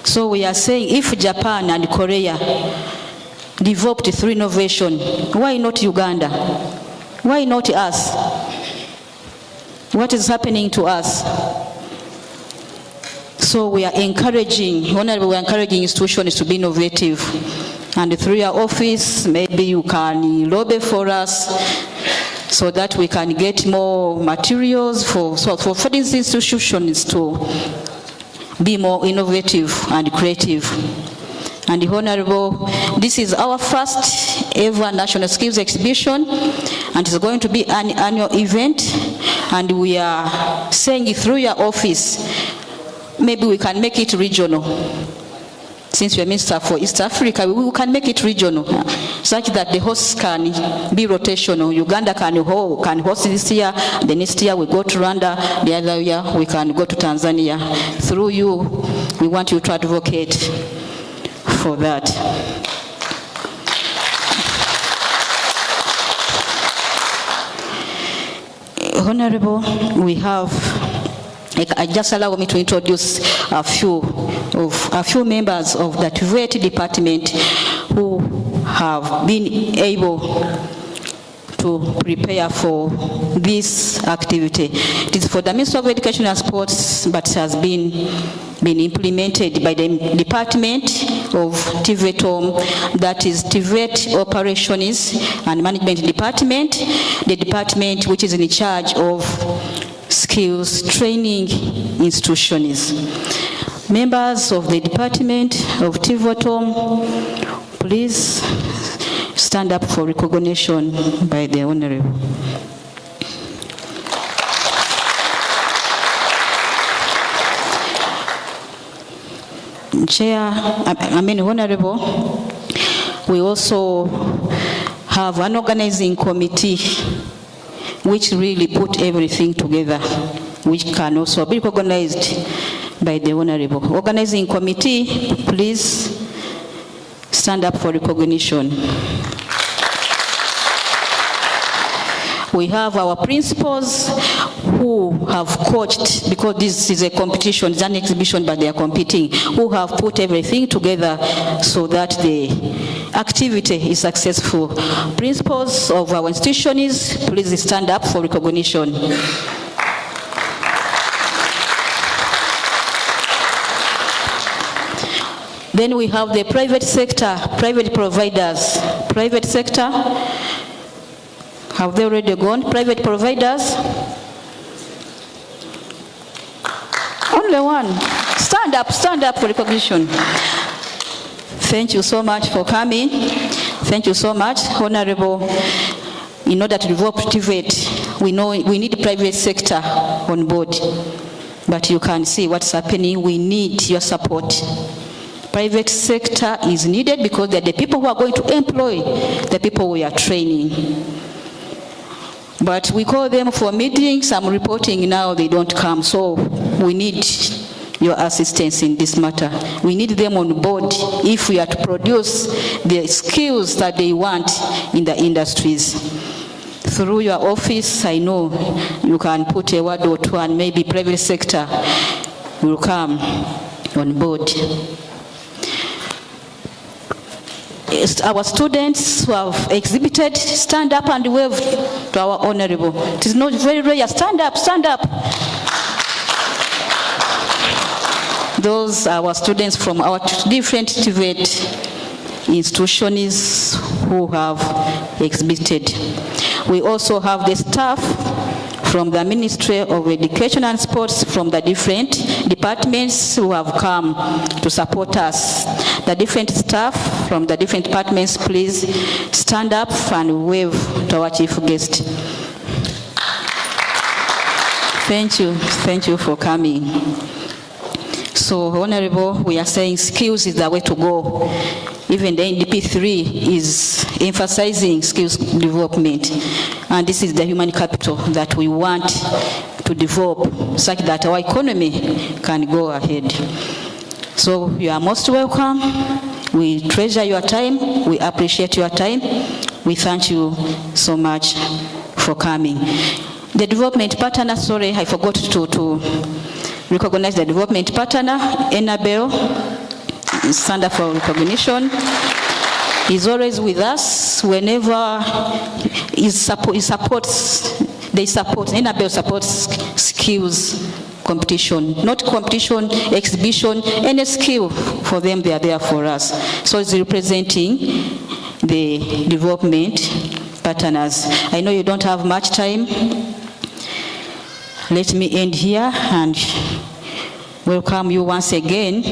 So we are saying if Japan and Korea developed through innovation, why not Uganda? Why not us? What is happening to us? So we are encouraging, honorable, we are encouraging institutions to be innovative. And through your office, maybe you can lobby for us so that we can get more materials for these institutions to be more innovative and creative. And honorable, this is our first ever national skills exhibition, and it's going to be an annual event. And we are saying through your office, maybe we can make it regional. Since we are Minister for East Africa, we can make it regional, such that the hosts can be rotational. Uganda can host this year, the next year we go to Rwanda, the other year we can go to Tanzania. Through you, we want you to advocate for that. Honorable, we have, just allow me to introduce a few members of the TVET department who have been able to prepare for this activity. It is for the Ministry of Education and Sports, but has been implemented by the Department of TVET, that is TVET Operations and Management Department, the department which is in charge of skills training institutions. Members of the Department of TVET, please stand up for recognition by the Honorable. Chair, Honorable, we also have an organizing committee which really put everything together, which can also be recognized by the Honorable. Organizing committee, please stand up for recognition. We have our principals who have coached, because this is a competition, it's an exhibition, but they are competing, who have put everything together so that the activity is successful. Principals of our institutions, please stand up for recognition. Then we have the private sector, private providers. Private sector, have they already gone? Private providers? Only one. Stand up for recognition. Thank you so much for coming. Thank you so much, Honorable. In order to develop TVET, we know we need private sector on board. But you can see what's happening. We need your support. Private sector is needed because they're the people who are going to employ the people we are training. But we call them for meetings, I'm reporting now they don't come, so we need your assistance in this matter. We need them on board if we are to produce the skills that they want in the industries. Through your office, I know you can put a word or two and maybe private sector will come on board. Our students who have exhibited, stand up and wave to our Honorable. It is not very rare. Stand up, stand up. Those are our students from our different TVET institutions who have exhibited. We also have the staff from the Ministry of Education and Sports, from the different departments who have come to support us. The different staff from the different departments, please stand up and wave to our chief guest. Thank you for coming. So, Honorable, we are saying skills is the way to go. Even the NDP3 is emphasizing skills development. And this is the human capital that we want to develop such that our economy can go ahead. So you are most welcome. We treasure your time. We appreciate your time. We thank you so much for coming. The development partner, sorry, I forgot to recognize the development partner, Annabelle, stand up for recognition. He's always with us whenever Annabelle supports skills competition, not competition, exhibition, any skill for them, they are there for us. So it's representing the development partners. I know you don't have much time. Let me end here and welcome you once again.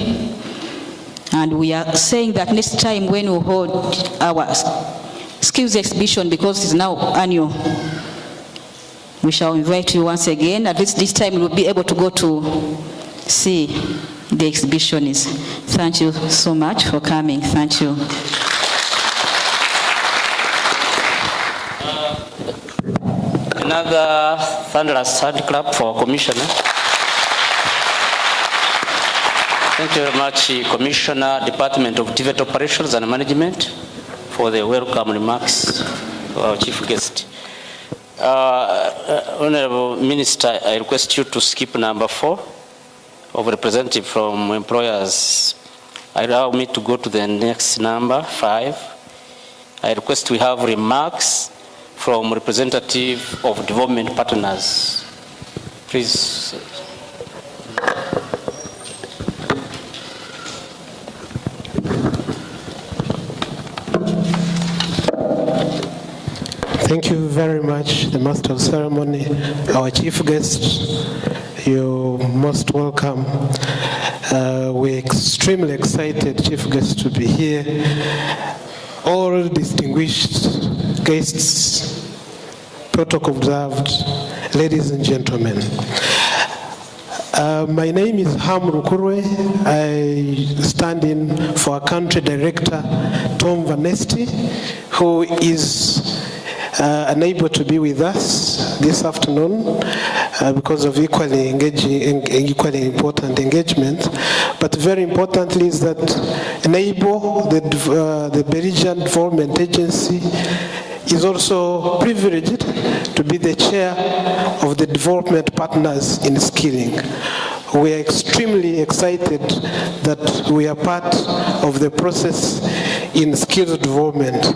And we are saying that next time when we hold our skills exhibition, because it's now annual, we shall invite you once again. At least this time we'll be able to go to see the exhibitionist. Thank you so much for coming. Thank you. Another thunderous hand clap for Commissioner. Thank you very much, Commissioner, Department of TVET Operations and Management, for the welcome remarks of our chief guest. Honorable Minister, I request you to skip number 4 of representative from employers. Allow me to go to the next number, 5. I request we have remarks from representative of development partners. Please. Thank you very much, the Master of Ceremony, our chief guest. You're most welcome. We're extremely excited, chief guest, to be here. All distinguished guests, protocol observed, ladies and gentlemen. My name is Ham Rukurwe. I stand in for our country director, Tom Vanesti, who is unable to be with us this afternoon because of equally important engagement. But very importantly is that Enable, the Belgian Development Agency, is also privileged to be the chair of the development partners in skilling. We are extremely excited that we are part of the process in skills development.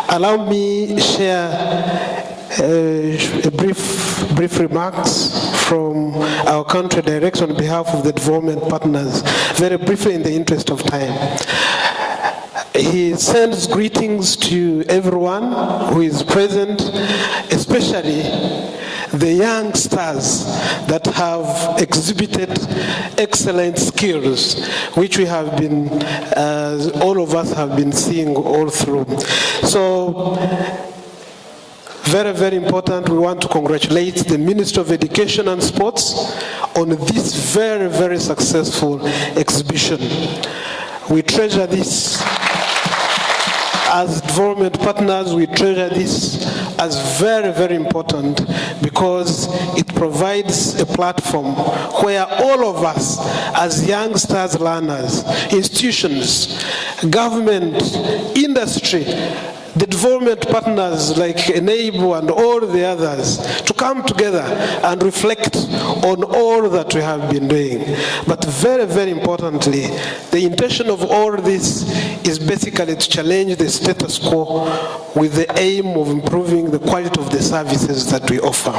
Allow me share a brief remarks from our country director on behalf of the development partners, very briefly in the interest of time. He sends greetings to everyone who is present, especially the young stars that have exhibited excellent skills, which we have been, all of us have been seeing all through. So, very, very important, we want to congratulate the Minister of Education and Sports on this very, very successful exhibition. We treasure this. As development partners, we treasure this as very, very important because it provides a platform where all of us, as youngsters learners, institutions, government, industry, the development partners like Enable and all the others, to come together and reflect on all that we have been doing. But very, very importantly, the intention of all this is basically to challenge the status quo with the aim of improving the quality of the services that we offer.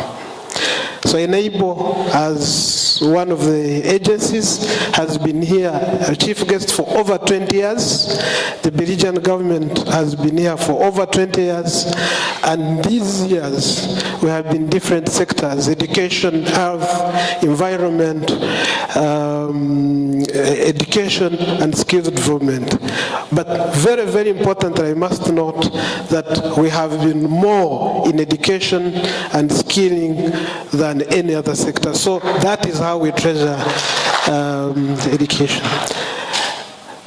So Enable, as one of the agencies, has been here, a chief guest, for over 20 years. The Belgian government has been here for over 20 years. And these years, we have been different sectors: education, health, environment, education, and skills development. But very, very important, I must note that we have been more in education and skilling than any other sector. So that is how we treasure education.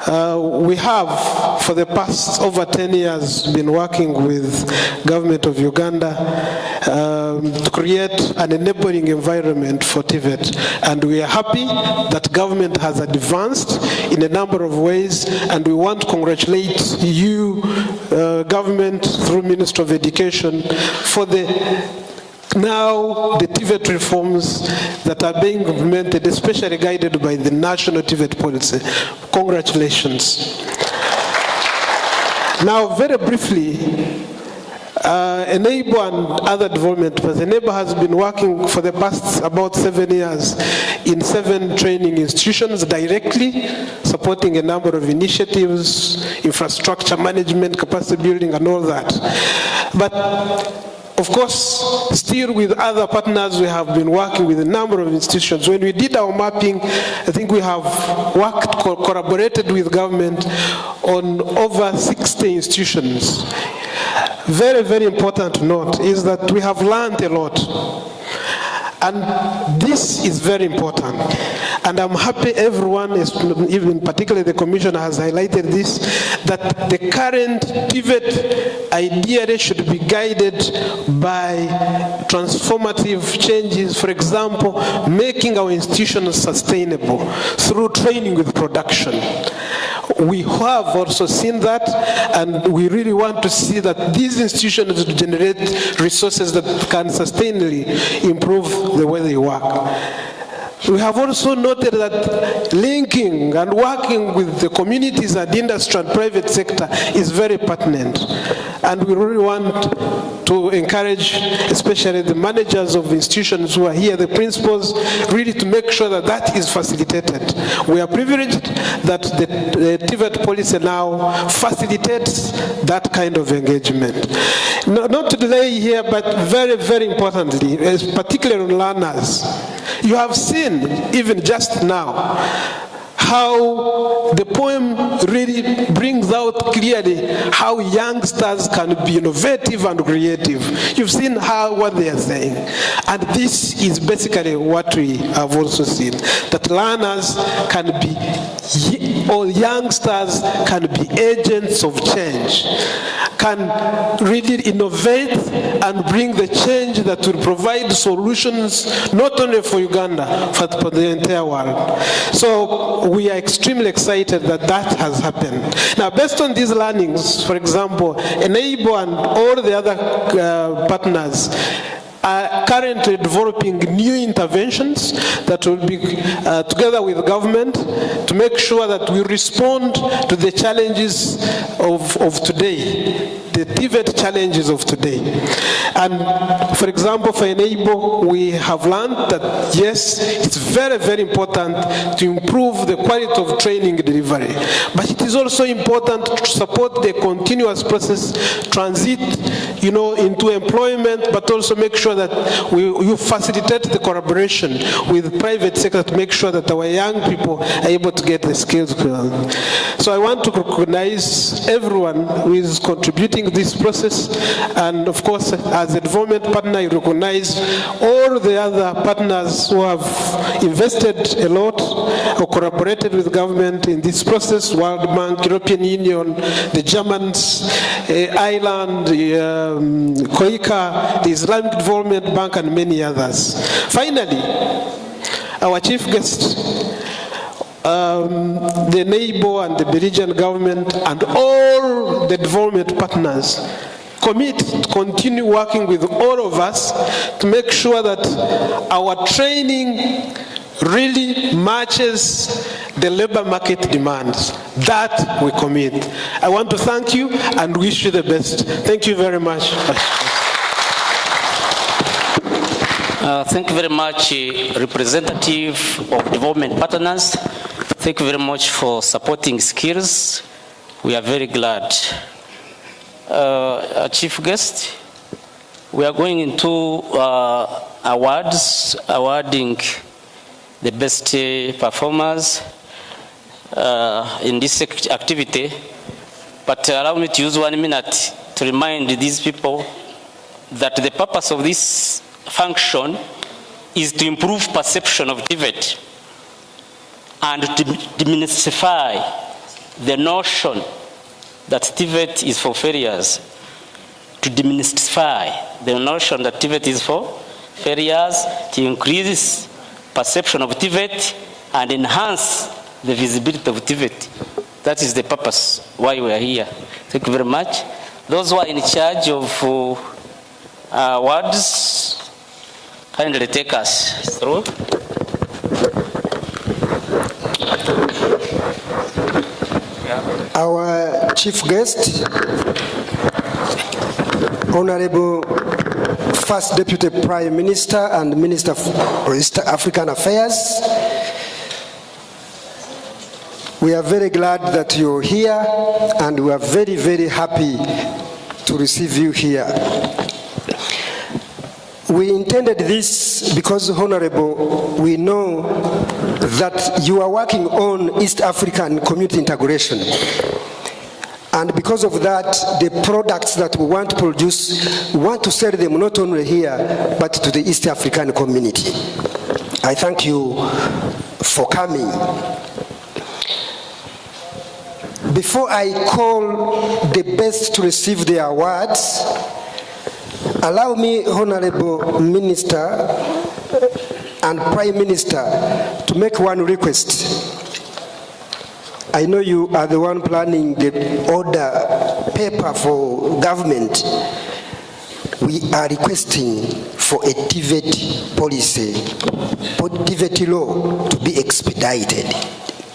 We have, for the past over 10 years, been working with government of Uganda to create an enabling environment for TVET. And we are happy that government has advanced in a number of ways, and we want to congratulate you, government, through Minister of Education, for the now the TVET reforms that are being implemented, especially guided by the national TVET policy. Congratulations. Now, very briefly, Enable and other development, because Enable has been working for the past about 7 years in 7 training institutions directly, supporting a number of initiatives, infrastructure management, capacity building, and all that. But of course, still with other partners, we have been working with a number of institutions. When we did our mapping, I think we have worked, collaborated with government on over 60 institutions. Very, very important to note is that we have learned a lot. And this is very important. And I'm happy everyone, even particularly the Commissioner, has highlighted this, that the current TVET ideally should be guided by transformative changes. For example, making our institutions sustainable through training with production. We have also seen that, and we really want to see that these institutions generate resources that can sustainably improve the way they work. We have also noted that linking and working with the communities and industry and private sector is very pertinent. And we really want to encourage, especially the managers of institutions who are here, the principals, really to make sure that that is facilitated. We are privileged that the TVET policy now facilitates that kind of engagement. Not to delay here, but very, very importantly, particularly on learners, you have seen, even just now, how the poem really brings out clearly how youngsters can be innovative and creative. You've seen what they are saying. And this is basically what we have also seen, that learners can be, or youngsters can be agents of change, can really innovate and bring the change that will provide solutions not only for Uganda, but for the entire world. So we are extremely excited that that has happened. Now, based on these learnings, for example, Enable and all the other partners are currently developing new interventions that will be together with the government to make sure that we respond to the challenges of today, the TVET challenges of today. And for example, for Enable, we have learned that yes, it's very, very important to improve the quality of training delivery. But it is also important to support the continuous process transit, into employment, but also make sure that you facilitate the collaboration with private sector to make sure that our young people are able to get the skills. So I want to recognize everyone who is contributing to this process, and of course, as a development partner, I recognize all the other partners who have invested a lot or collaborated with government in this process: World Bank, European Union, the Germans, Ireland, COICA, the Islamic Development Bank, and many others. Finally, our chief guest, the neighbor and the T.V.E.J government and all the development partners commit to continue working with all of us to make sure that our training really matches the labor market demands. That we commit. I want to thank you and wish you the best. Thank you very much. Thank you very much, representative of development partners. Thank you very much for supporting skills. We are very glad. Chief guest, we are going into awards, awarding the best performers in this activity. But allow me to use 1 minute to remind these people that the purpose of this function is to improve perception of TVET and to demystify the notion that TVET is for failures, to demystify the notion that TVET is for failures, to increase perception of TVET and enhance the visibility of TVET. That is the purpose why we are here. Thank you very much. Those who are in charge of awards, kindly take us through. Our chief guest, Honorable First Deputy Prime Minister and Minister for East African Affairs. We are very glad that you're here, and we are very, very happy to receive you here. We intended this because, Honorable, we know that you are working on East African community integration. And because of that, the products that we want to produce, we want to sell them not only here, but to the East African community. I thank you for coming. Before I call the best to receive the awards, allow me, Honorable Minister and Prime Minister, to make one request. I know you are the one planning the order paper for government. We are requesting for a TVET policy, for TVET law to be expedited.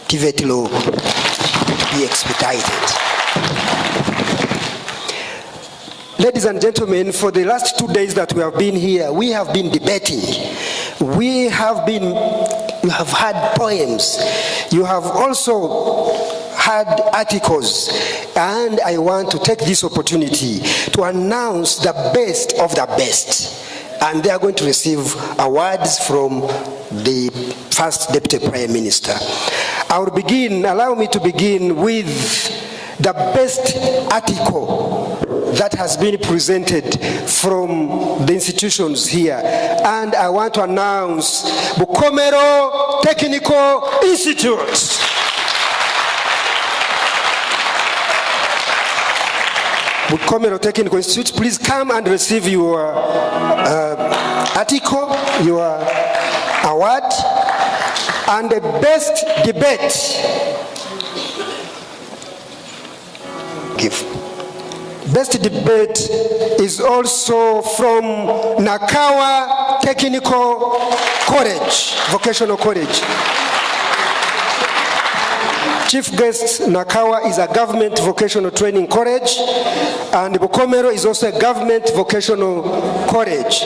TVET law to be expedited. Ladies and gentlemen, for the last 2 days that we have been here, we have been debating. You have had poems. You have also had articles. And I want to take this opportunity to announce the best of the best. And they are going to receive awards from the First Deputy Prime Minister. Allow me to begin with the best article that has been presented from the institutions here. And I want to announce Bukomero Technical Institute. Bukomero Technical Institute, please come and receive your article, your award. And the best debate, best debate is also from Nakawa Technical College, Vocational College. Chief guest Nakawa is a government vocational training college, and Bukomero is also a government vocational college.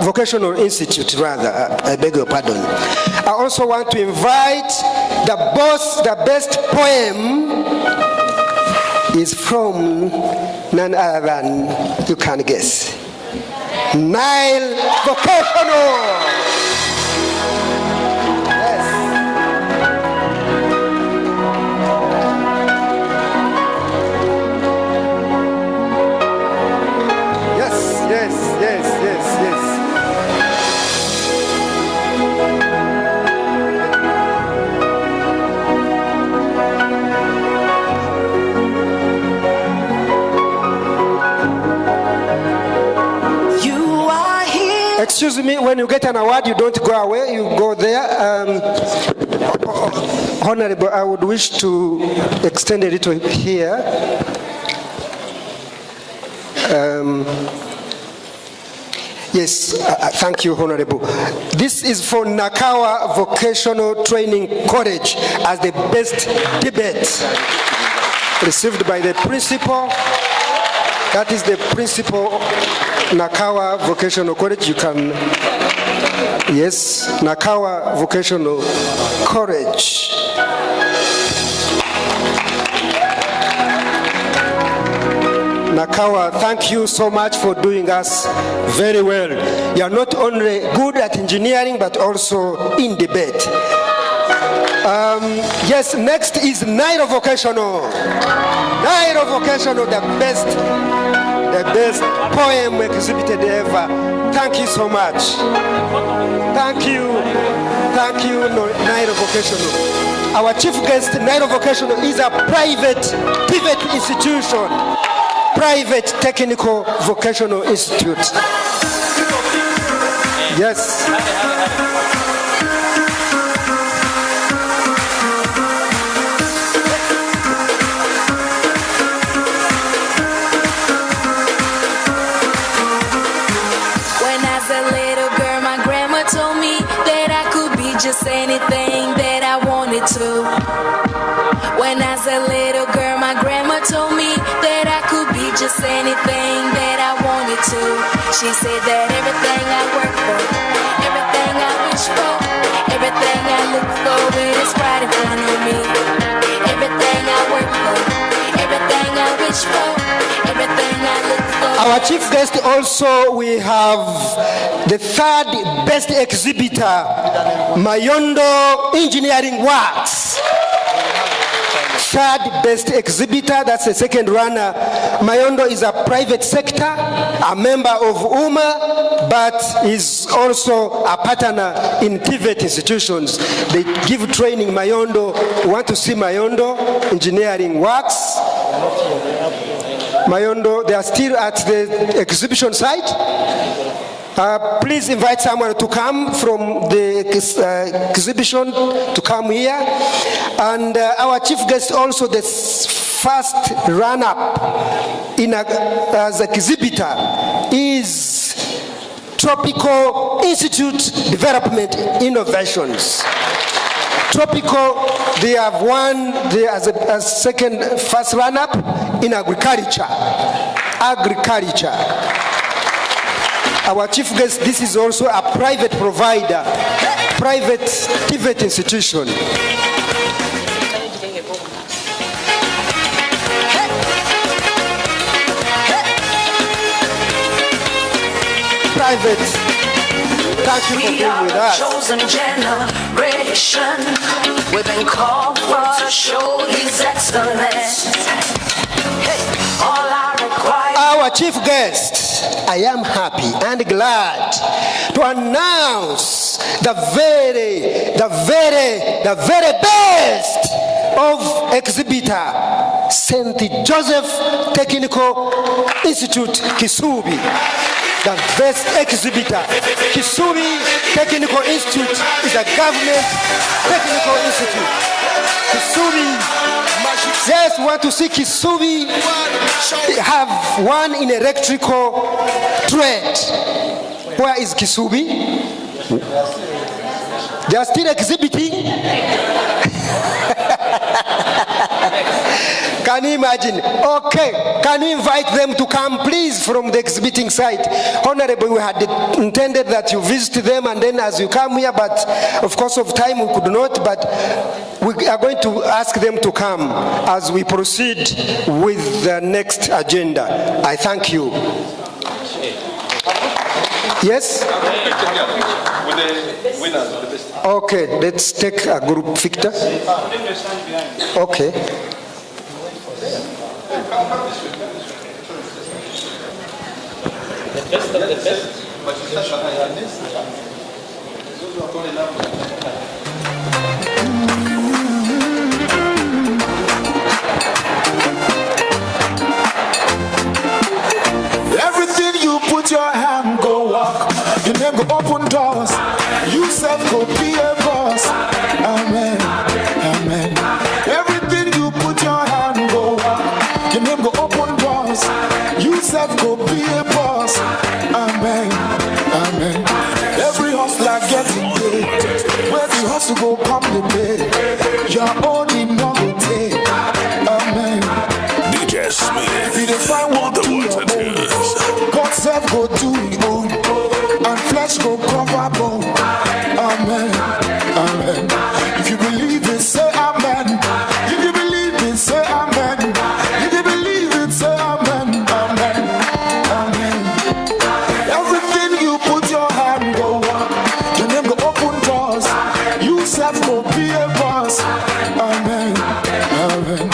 Vocational institute, rather. I beg your pardon. I also want to invite the best poem is from none other than, you can guess, Nile Vocational. Yes. Excuse me, when you get an award, you don't go away, you go there. Honorable, I would wish to extend a little here. Yes, thank you, Honorable. This is for Nakawa Vocational Training College as the best debate, received by the principal. That is the principal, Nakawa Vocational College. You can, yes, Nakawa Vocational College. Nakawa, thank you so much for doing us very well. You are not only good at engineering, but also in debate. Yes, next is Nairo Vocational. Nairo Vocational, the best poem exhibited ever. Thank you so much. Thank you, Nairo Vocational. Our chief guest, Nairo Vocational, is a private TVET institution. Private Technical Vocational Institute. Yes. When as a just anything that I wanted to. When as a little girl, my grandma told me that I could be just anything that I wanted to. She said that everything I work for, everything I wish for, everything I look for, it is right in front of me. Everything I work for, everything I wish for, everything I look for. Our chief guest also, we have the third best exhibitor, Mayondo Engineering Works. Third best exhibitor, that's the second runner. Mayondo is a private sector, a member of UMA, but is also a partner in TVET institutions. They give training Mayondo. We want to see Mayondo Engineering Works. Mayondo, they are still at the exhibition site. Please invite someone to come from the exhibition to come here. And our chief guest also, the first run-up as exhibitor is Tropical Institute Development Innovations. Tropical, they have won as first run-up in agriculture. Our chief guest, this is also a private provider, private TVET institution. Private. Thank you for being with us. Chosen generation, we've been called for to show His excellence. Hey, all I require. Our chief guest, I am happy and glad to announce the very best of exhibitor, St. Joseph Technical Institute, Kisubi. The best exhibitor. Kisubi Technical Institute is a government technical institute. Kisubi, yes, we want to see Kisubi have one in electrical trade. Where is Kisubi? They are still exhibiting. Can you imagine? Okay, can you invite them to come, please, from the exhibiting site? Honorable, we had intended that you visit them and then as you come here, but of course of time we could not, but we are going to ask them to come as we proceed with the next agenda. I thank you. Yes? Okay, let's take a group picture. Okay. The best of the best. Everything you put your hand go walk. Your name go open doors. You self go be a boss. Amen. Amen. Everything you put your hand go walk. Your name go open doors. You self go be a boss. Amen. Amen. Every hustler getting paid. Where the hustle go come the pay. Your own in no go take. Amen. DJ Smith. If you find one to your own, God self go do it own. And flesh go cover bone. Amen. Amen. If you believe it, say amen. If you believe it, say amen. If you believe it, say amen. Amen. Amen. Everything you put your hand go on. Your name go open doors. You self go be a boss. Amen. Amen.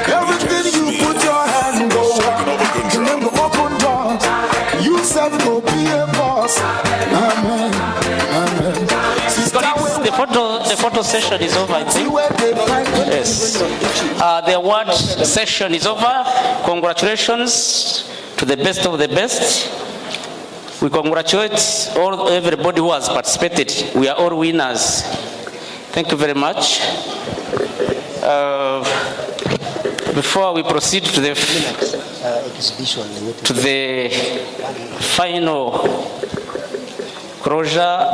Everything you put your hand go on. Your name go open doors. You self go be a boss. Amen. Amen. The photo session is over, I think. Yes. The award session is over. Congratulations to the best of the best. We congratulate everybody who has participated. We are all winners. Thank you very much. Before we proceed to the final closure,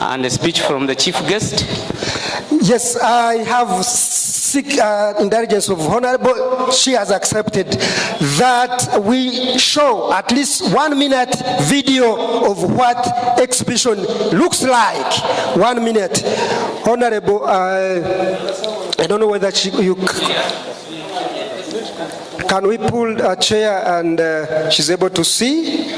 and a speech from the chief guest. Yes, I have indulgence of Honorable. She has accepted that we show at least 1 minute video of what exhibition looks like. 1 minute. Honorable, I don't know whether you can we pull a chair and she's able to see?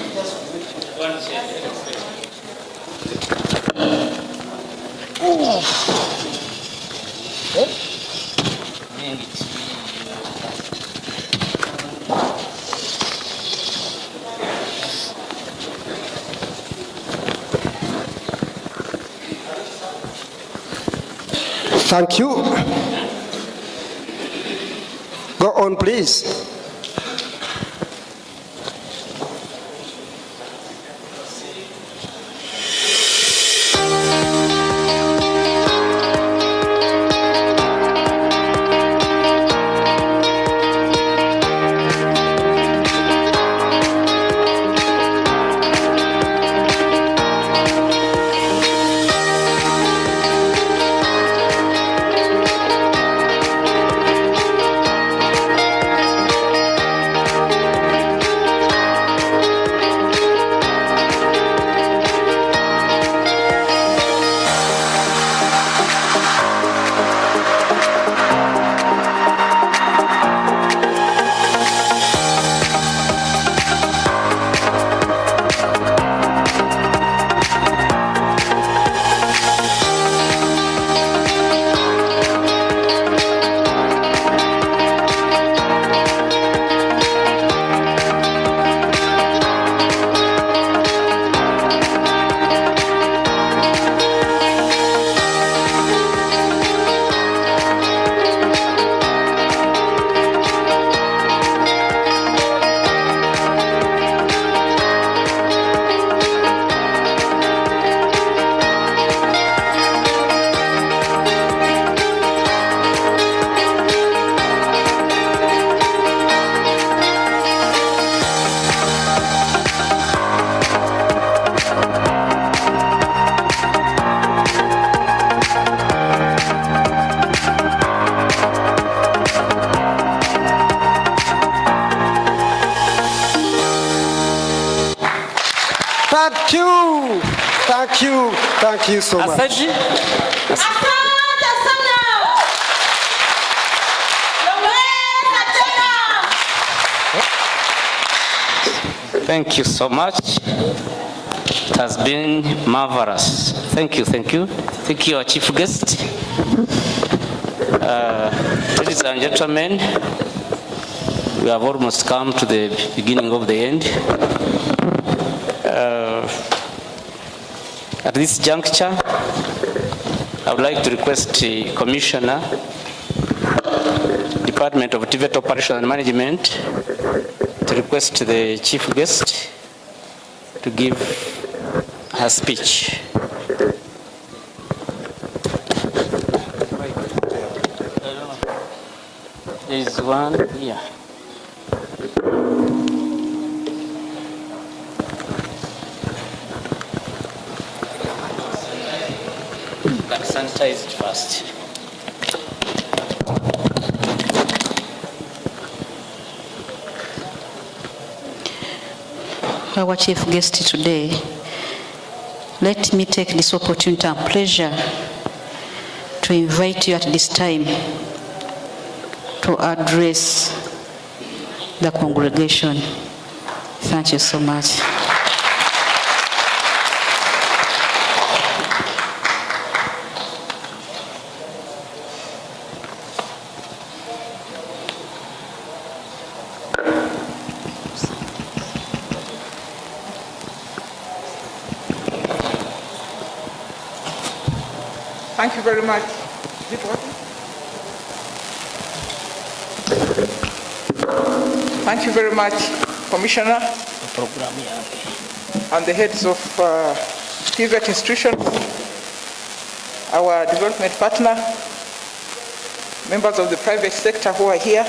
Thank you. Go on, please. Thank you. Thank you. Thank you so much. Thank you so much. It has been marvelous. Thank you, thank you. Thank you, our chief guest. Ladies and gentlemen, we have almost come to the beginning of the end. At this juncture, I would like to request the Commissioner, Department of TVET Operation and Management, to request the chief guest to give her speech. There is one here. But sanitized first. Our chief guest today, let me take this opportunity and pleasure to invite you at this time to address the congregation. Thank you so much. Thank you very much. Is it working? Thank you very much, Commissioner, and the heads of TVET institutions, our development partner, members of the private sector who are here,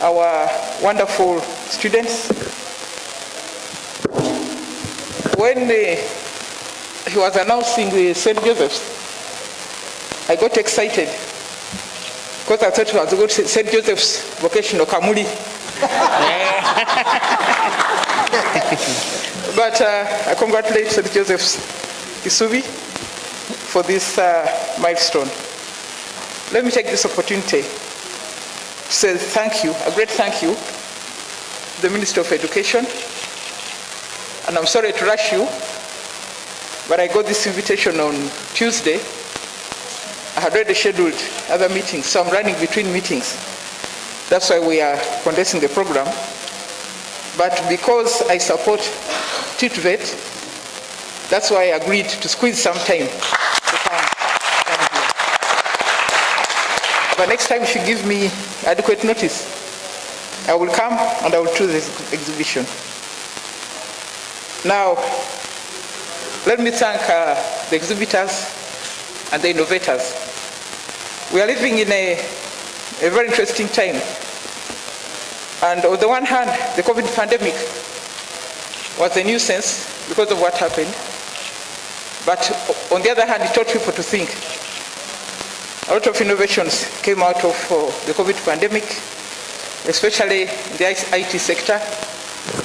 our wonderful students. When he was announcing the St. Joseph's, I got excited because I thought he was going to St. Joseph's Vocational Kamuli. But I congratulate St. Joseph's Isubi for this milestone. Let me take this opportunity to say thank you, a great thank you to the Minister of Education. And I'm sorry to rush you, but I got this invitation on Tuesday. I had already scheduled other meetings, so I'm running between meetings. That's why we are condensing the program. But because I support T.V.E.T, that's why I agreed to squeeze some time to come here. But next time, if you give me adequate notice, I will come and I will do this exhibition. Now, let me thank the exhibitors and the innovators. We are living in a very interesting time. And on the one hand, the COVID pandemic was a nuisance because of what happened. But on the other hand, it taught people to think. A lot of innovations came out of the COVID pandemic, especially in the IT sector.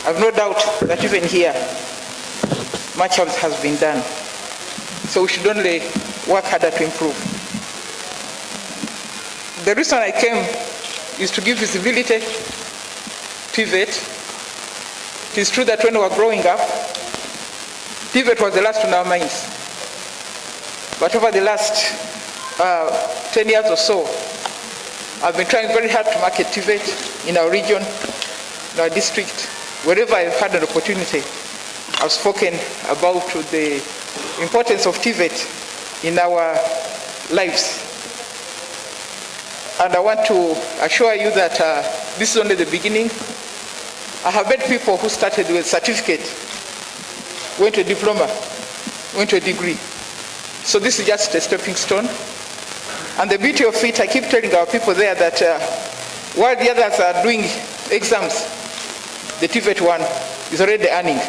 I have no doubt that even here, much has been done. So we should only work harder to improve. The reason I came is to give visibility to T.V.E.T. It is true that when we were growing up, T.V.E.T was the last on our minds. But over the last 10 years or so, I've been trying very hard to market T.V.E.T in our region, in our district. Wherever I've had an opportunity, I've spoken about the importance of T.V.E.T in our lives. And I want to assure you that this is only the beginning. I have met people who started with a certificate, went to a diploma, went to a degree. So this is just a stepping stone. And the beauty of it, I keep telling our people there that while the others are doing exams, the T.V.E.T one is already earning.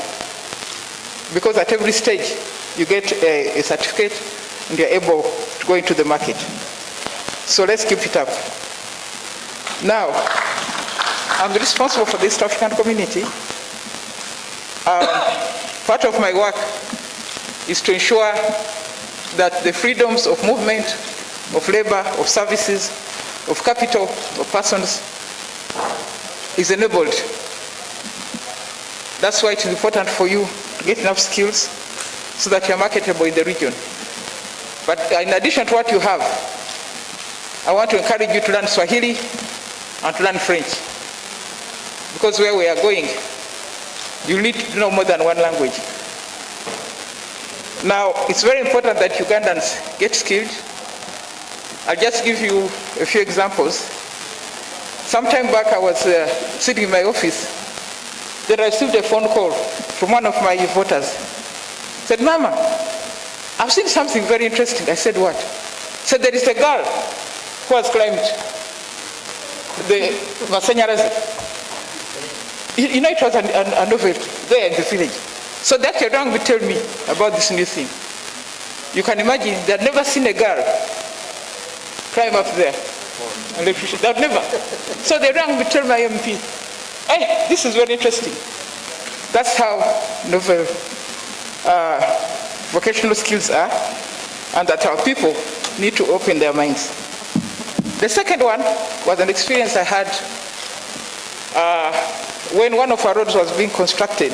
Because at every stage, you get a certificate and you're able to go into the market. So let's keep it up. Now, I'm responsible for the East African community. Part of my work is to ensure that the freedoms of movement, of labor, of services, of capital, of persons is enabled. That's why it is important for you to get enough skills so that you're marketable in the region. But in addition to what you have, I want to encourage you to learn Swahili and to learn French. Because where we are going, you need to know more than one language. Now, it's very important that Ugandans get skilled. I'll just give you a few examples. Some time back, I was sitting in my office. Then I received a phone call from one of my voters. Said, Mama, I've seen something very interesting. I said, what? Said, there is a girl who has climbed the Masanyarazi. You know, it was a novel there in the village. So that young would tell me about this new thing. You can imagine, they had never seen a girl climb up there. They had never. So the young would tell my MP, hey, this is very interesting. That's how novel vocational skills are, and that our people need to open their minds. The second one was an experience I had when one of our roads was being constructed.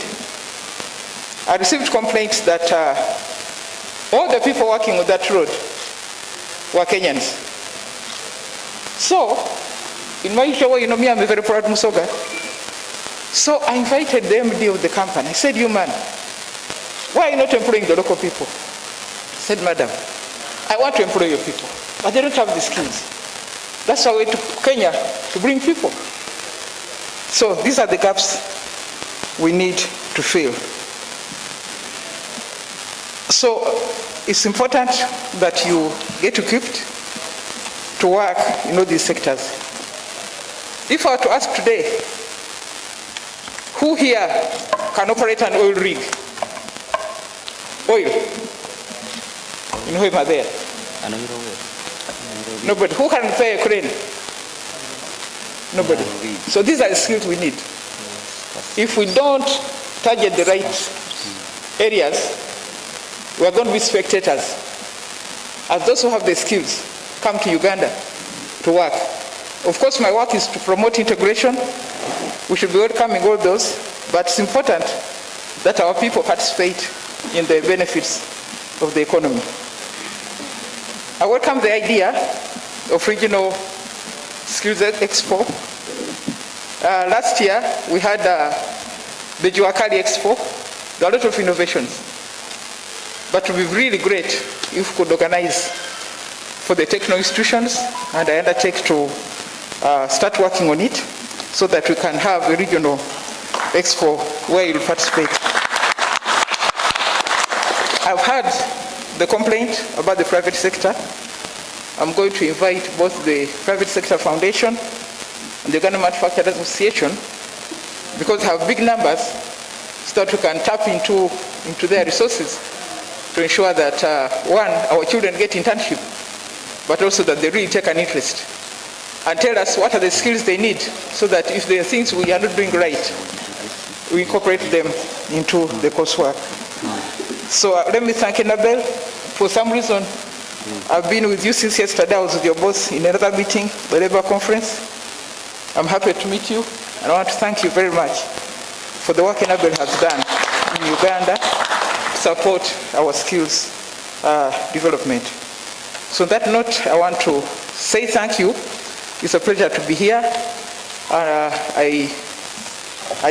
I received complaints that all the people working on that road were Kenyans. So, in my usual way, you know me, I'm a very proud Musoga. So I invited the MD of the company. I said, you man, why are you not employing the local people? I said, madam, I want to employ your people, but they don't have the skills. That's our way to Kenya to bring people. So these are the gaps we need to fill. So it's important that you get equipped to work in all these sectors. If I were to ask today, who here can operate an oil rig? Oil. in Hoima there? Nobody. Who can repair a crane? Nobody. So these are the skills we need. If we don't target the right areas, we are going to be spectators. As those who have the skills come to Uganda to work. Of course, my work is to promote integration. We should be welcoming all those, but it's important that our people participate in the benefits of the economy. I welcome the idea of regional skills expo. Last year, we had the Juakali Expo. There are a lot of innovations. But it would be really great if we could organize for the techno institutions, and I undertake to start working on it so that we can have a regional expo where you'll participate. I've heard the complaint about the private sector. I'm going to invite both the Private Sector Foundation and the Uganda Manufacturers Association, because they have big numbers, so that we can tap into their resources to ensure that, one, our children get internship, but also that they really take an interest and tell us what are the skills they need, so that if there are things we are not doing right, we incorporate them into the coursework. So let me thank Annabelle. For some reason, I've been with you since yesterday. I was with your boss in another meeting, the Labour Conference. I'm happy to meet you, and I want to thank you very much for the work Annabelle has done in Uganda to support our skills development. So on that note, I want to say thank you. It's a pleasure to be here. I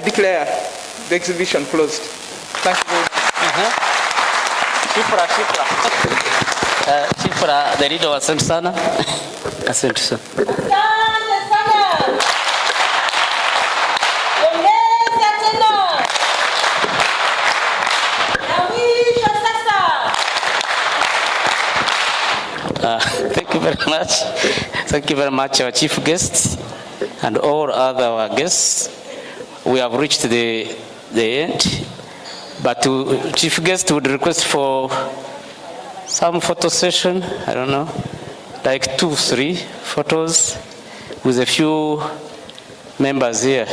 declare the exhibition closed. Thank you very much. Shifra, the leader, asante sana. Asante sana. Thank you very much. Thank you very much, our chief guests and all other guests. We have reached the end, but chief guest would request for some photo session. I don't know, like 2-3 photos with a few members here.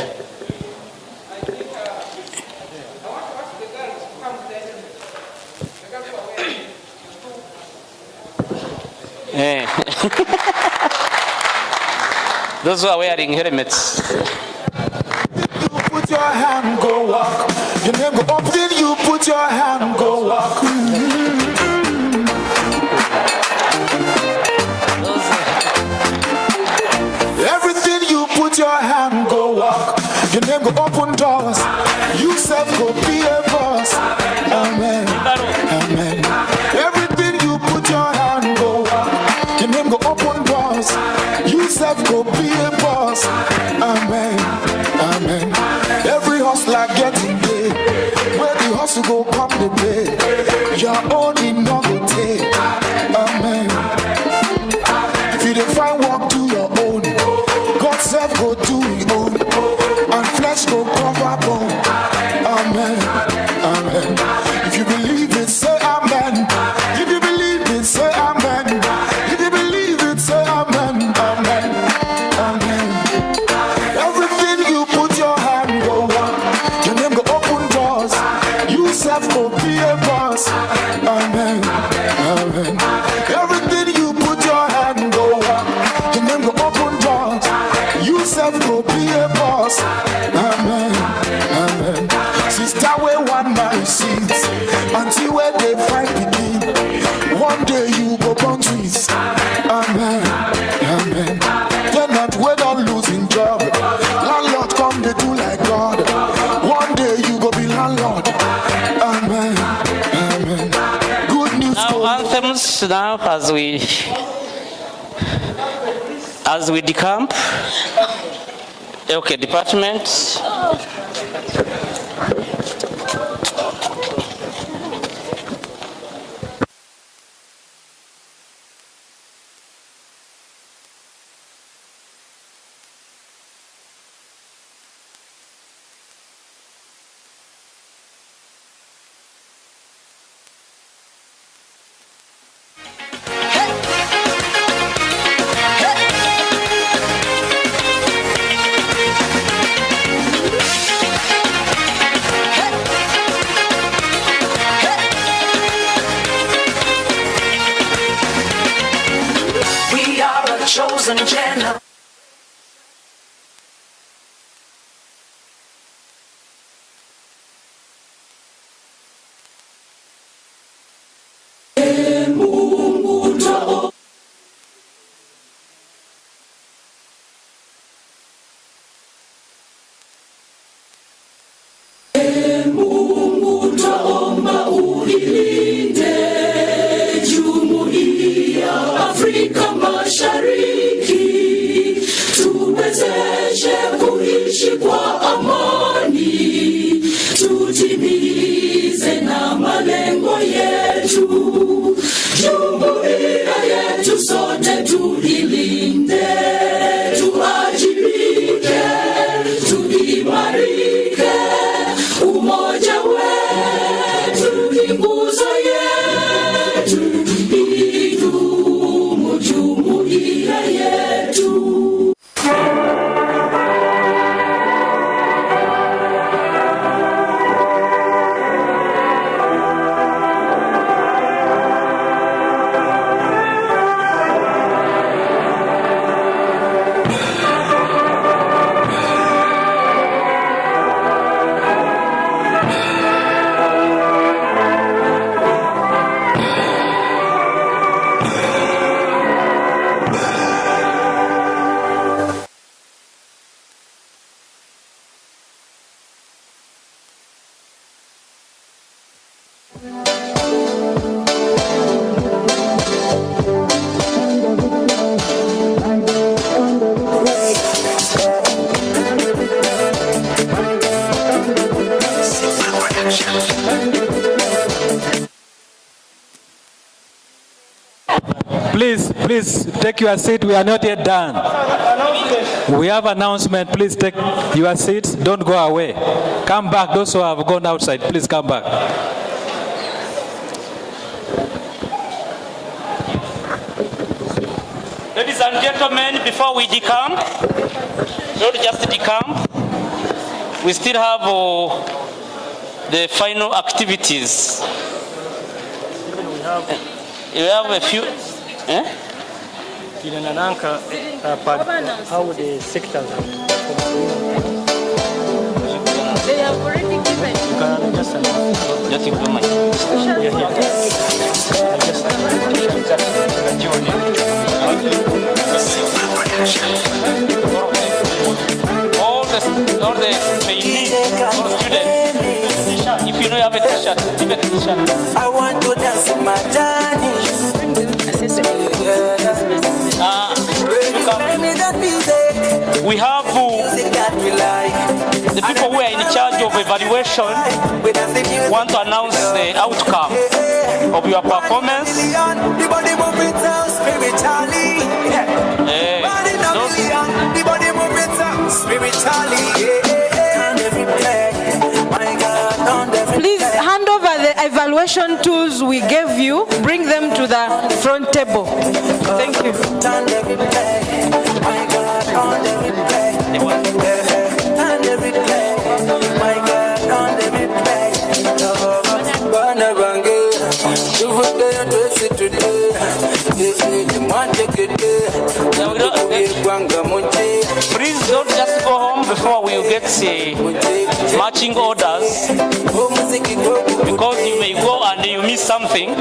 Those who are wearing helmets. Put your hand, go walk. Your name go up, then you put your hand, go walk. Everything you put your hand, go walk. Your name go open doors. You self go be a boss. Amen. Amen. Everything you put your hand, go walk. Your name go open doors. You self go be a boss. Amen. Amen. Every hustler getting paid. Where the hustle go come the pay. Your own in no go take. Amen. If you don't find work, do your own. God self go do his own. And flesh go cover bone. Amen. Amen. If you believe it, say amen. If you believe it, say amen. If you believe it, say amen. Amen. Amen. Everything you put your hand go on. Your name go open doors. You self go be a boss. Amen. Amen. Everything you put your hand go on. Your name go open doors. You self go be a boss. Amen. Amen. Sister, where one man sees until where they find begin. One day you go born twins. Amen. Amen. They're not wait on losing job. Landlord come they do like God. One day you go be landlord. Amen. Amen. Good news. Now anthems now as we decamp. Okay, department. kwa amani, tutimize na malengo yetu. Jumuiya yetu sote tuilinde, tuajibike, tuimarike. Umoja wetu ni nguzo yetu, idumu jumuiya yetu. Please take your seat. We are not yet done. We have announcement. Please take your seats. Don't go away. Come back. Those who have gone outside, please come back. Ladies and gentlemen, before we decamp, not just decamp, we still have the final activities. We have a few. How the sectors they have already given. Just implement. All the trainees, all the students, if you know you have a t-shirt, give a t-shirt. I want to dance in my journey. We have the people who are in charge of evaluation want to announce the outcome of your performance. Please hand over the evaluation tools we gave you. Bring them to the front table. Thank you. Please don't just go home before we get marching orders, because you may go and you miss something.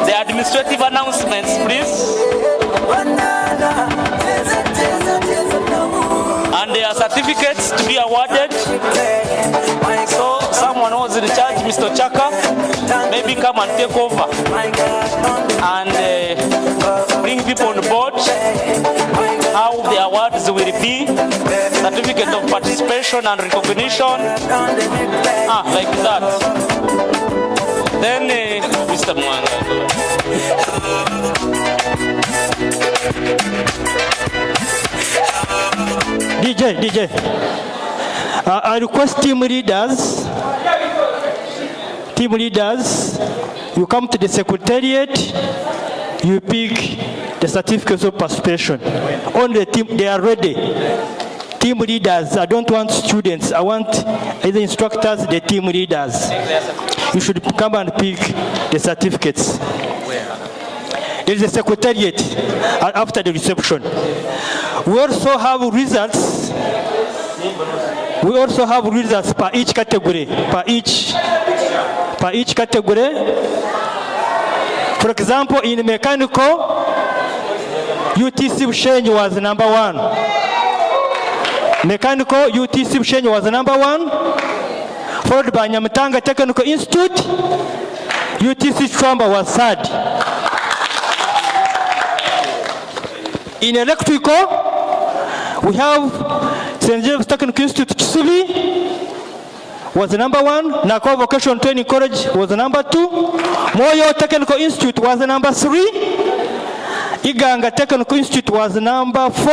The administrative announcements, please. And there are certificates to be awarded. So someone who was in charge, Mr. Chaka, maybe come and take over and bring people on board. How the awards will be, certificate of participation and recognition, like that. Then Mr. Mwanga. DJ, I request team leaders, you come to the secretariat, you pick the certificates of participation. Only the team, they are ready. Team leaders, I don't want students, I want either instructors, the team leaders. You should come and pick the certificates. There is a secretariat after the reception. We also have results. We also have results per each category. Per each category. For example, in mechanical, UTC Bushenyi was number 1. Mechanical, UTC Bushenyi was number 1. Followed by Nyamitanga Technical Institute, UTC Chwamba was 3rd. In electrical, We have St. James Technical Institute Kisubi was the number 1. Nakwa Vocational Training College was the number 2. Moyo Technical Institute was the number 3. Iganga Technical Institute was the number 4.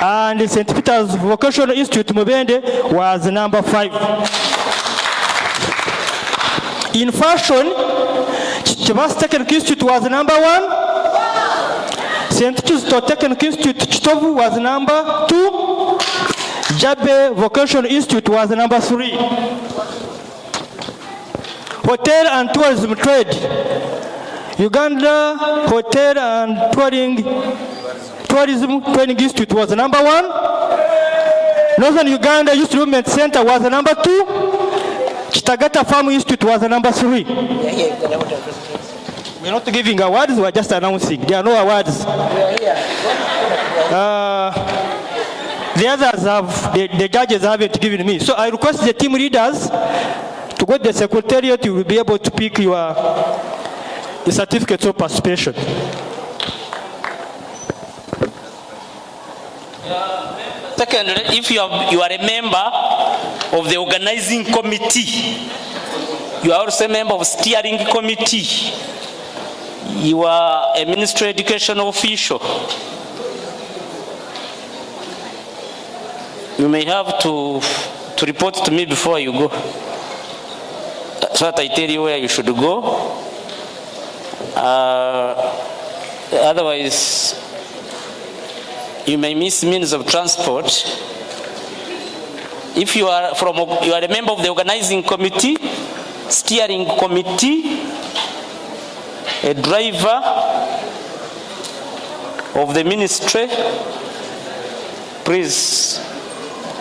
And St. Peter's Vocational Institute Mubende was the number 5. In fashion, Chivas Technical Institute was the number 1. St. Justo Technical Institute Chitovu was the number 2. Jabe Vocational Institute was the number 3. Hotel and Tourism Trade. Uganda Hotel and Tourism Training Institute was the number 1. Northern Uganda Youth Development Center was the number 2. Chitagata Farm Institute was the number 3. We're not giving awards, we're just announcing. There are no awards. The others have, the judges haven't given me. So I request the team leaders to go to the secretariat. You will be able to pick the certificates of participation. Secondly, if you are a member of the organizing committee, you are also a member of steering committee, you are a ministry education official, you may have to report to me before you go, so that I tell you where you should go. Otherwise, you may miss means of transport. If you are a member of the organizing committee, steering committee, a driver of the ministry, please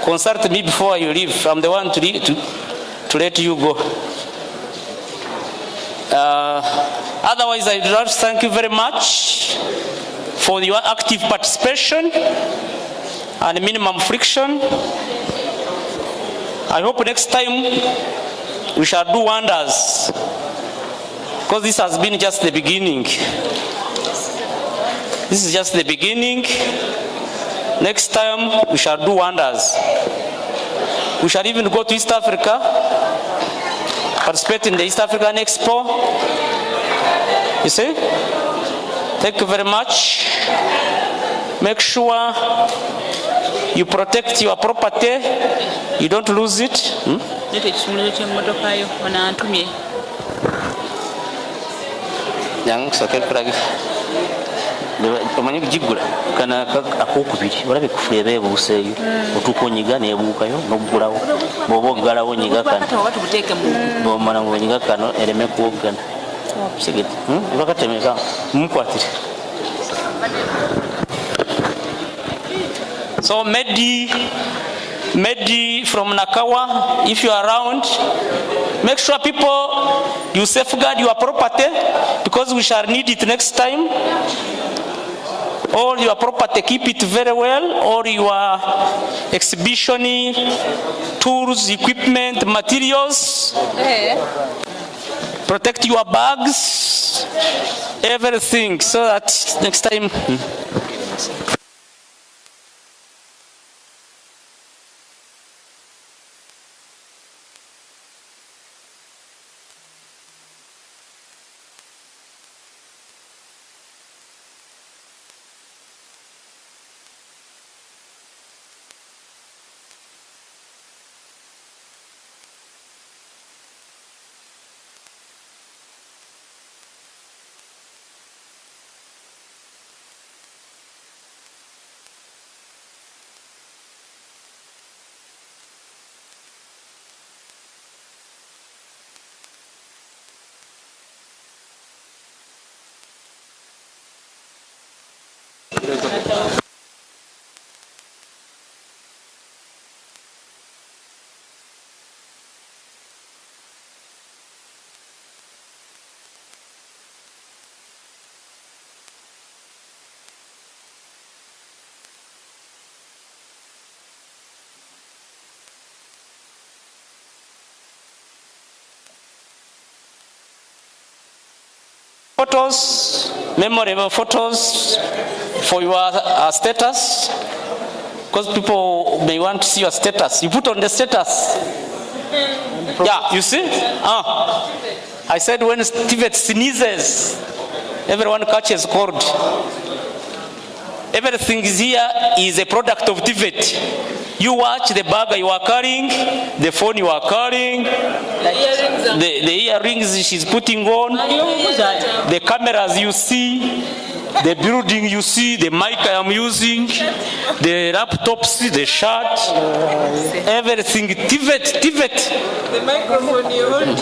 consult me before you leave. I'm the one to let you go. Otherwise, I'd like to thank you very much for your active participation and minimum friction. I hope next time we shall do wonders, because this has been just the beginning. This is just the beginning. Next time we shall do wonders. We shall even go to East Africa, participate in the East African Expo. You see? Thank you very much. Make sure you protect your property, you don't lose it. omanyi kugigula kana akokubiri olabe kufule bebuuseeyo otuuka onyiga neebuukayo n'oggulawo bw'oba oggalawo onyiga kano bw'omala ng'onyiga kano ereme kuwoggana segete bakatemeka mumukwatire. So Medi from Nakawa, if you are around, make sure people, you safeguard your property, because we shall need it next time. All your property, keep it very well. All your exhibition tools, equipment, materials. Protect your bags, everything, so that next time. Photos, memorable photos for your status. Because people may want to see your status. You put on the status. Yeah, you see? I said when TVET sneezes, everyone catches cold. Everything is here is a product of TVET. You watch the bag you are carrying, the phone you are carrying, the earrings she's putting on, the cameras you see, the building you see, the mic I am using, the laptops, the shirt, everything. TVET. The microphone you hold.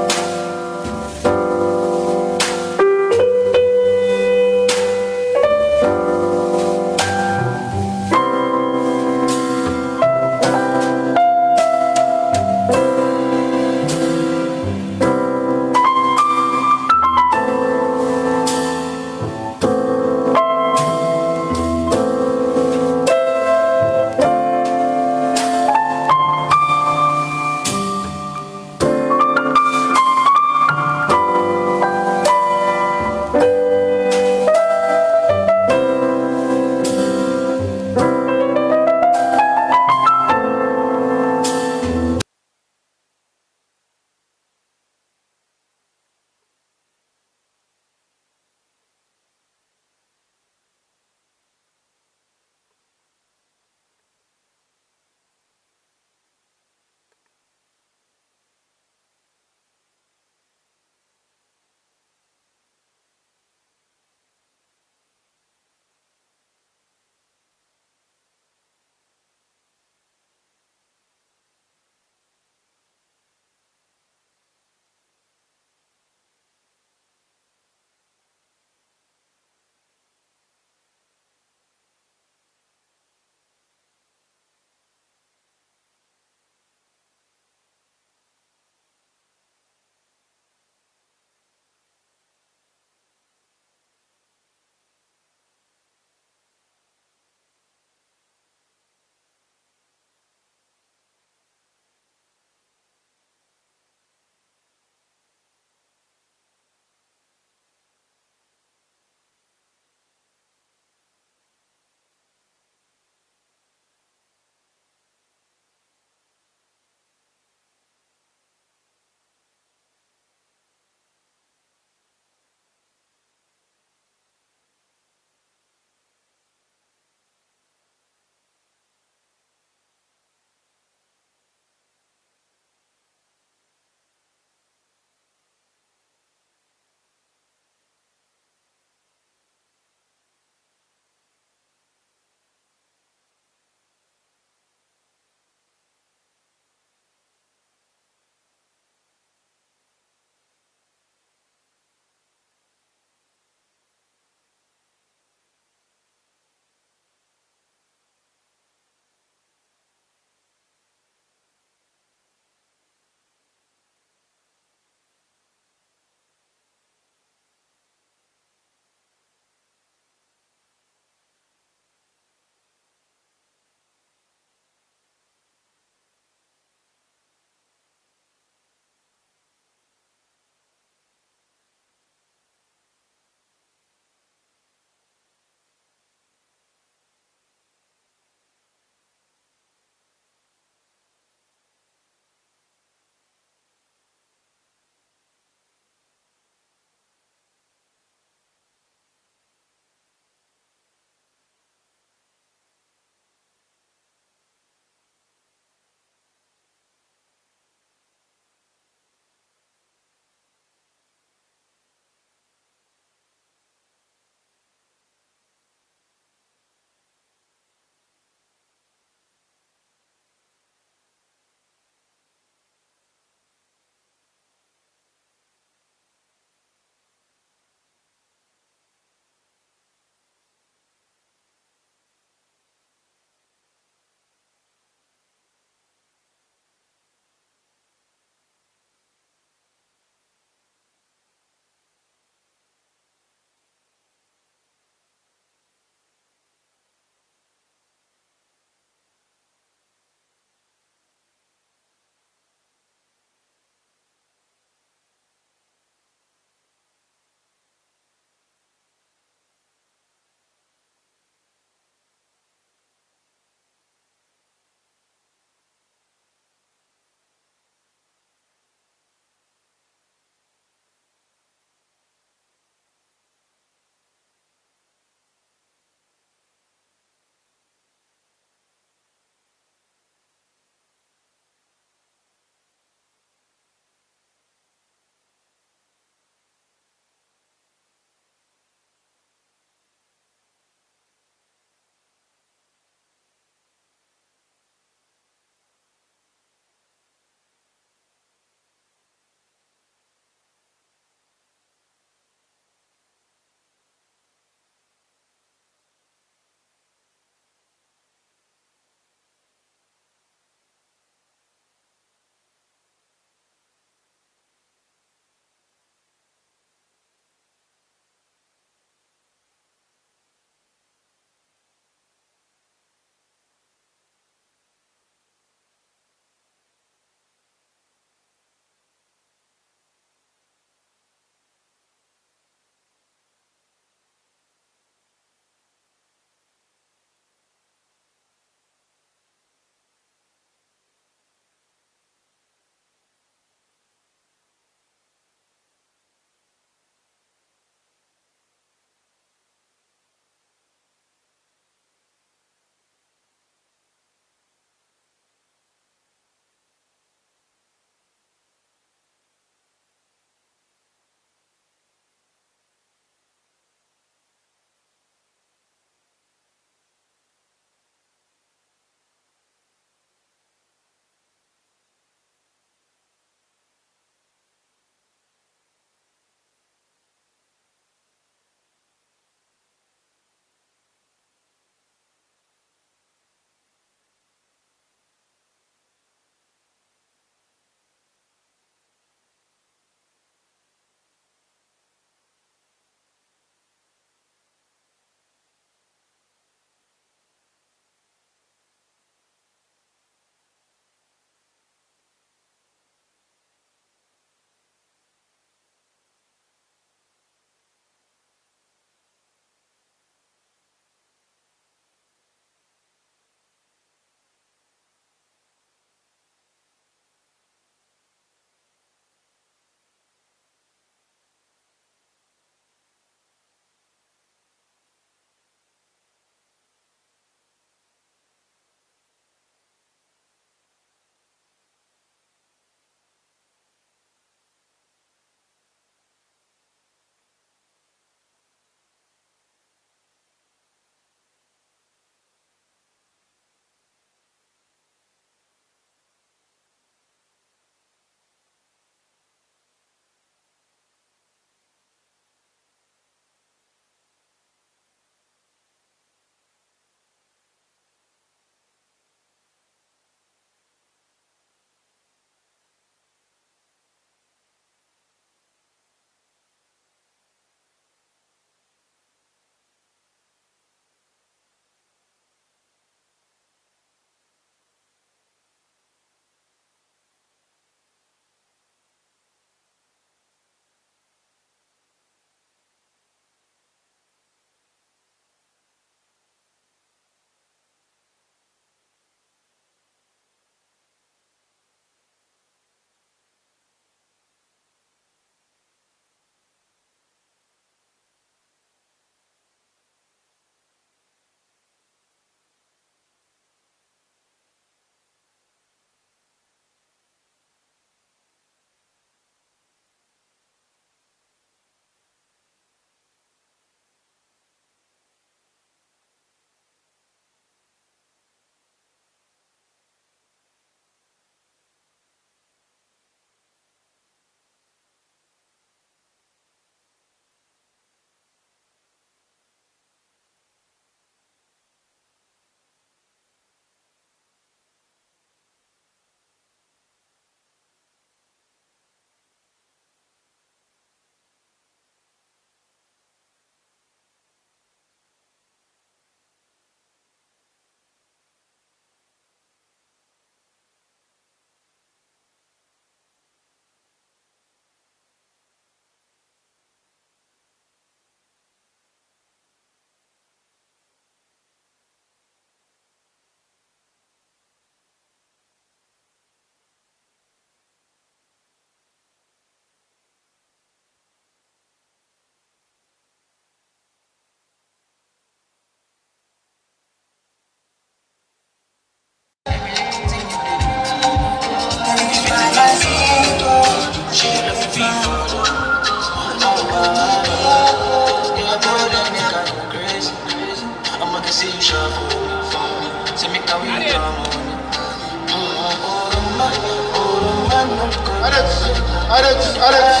Alex,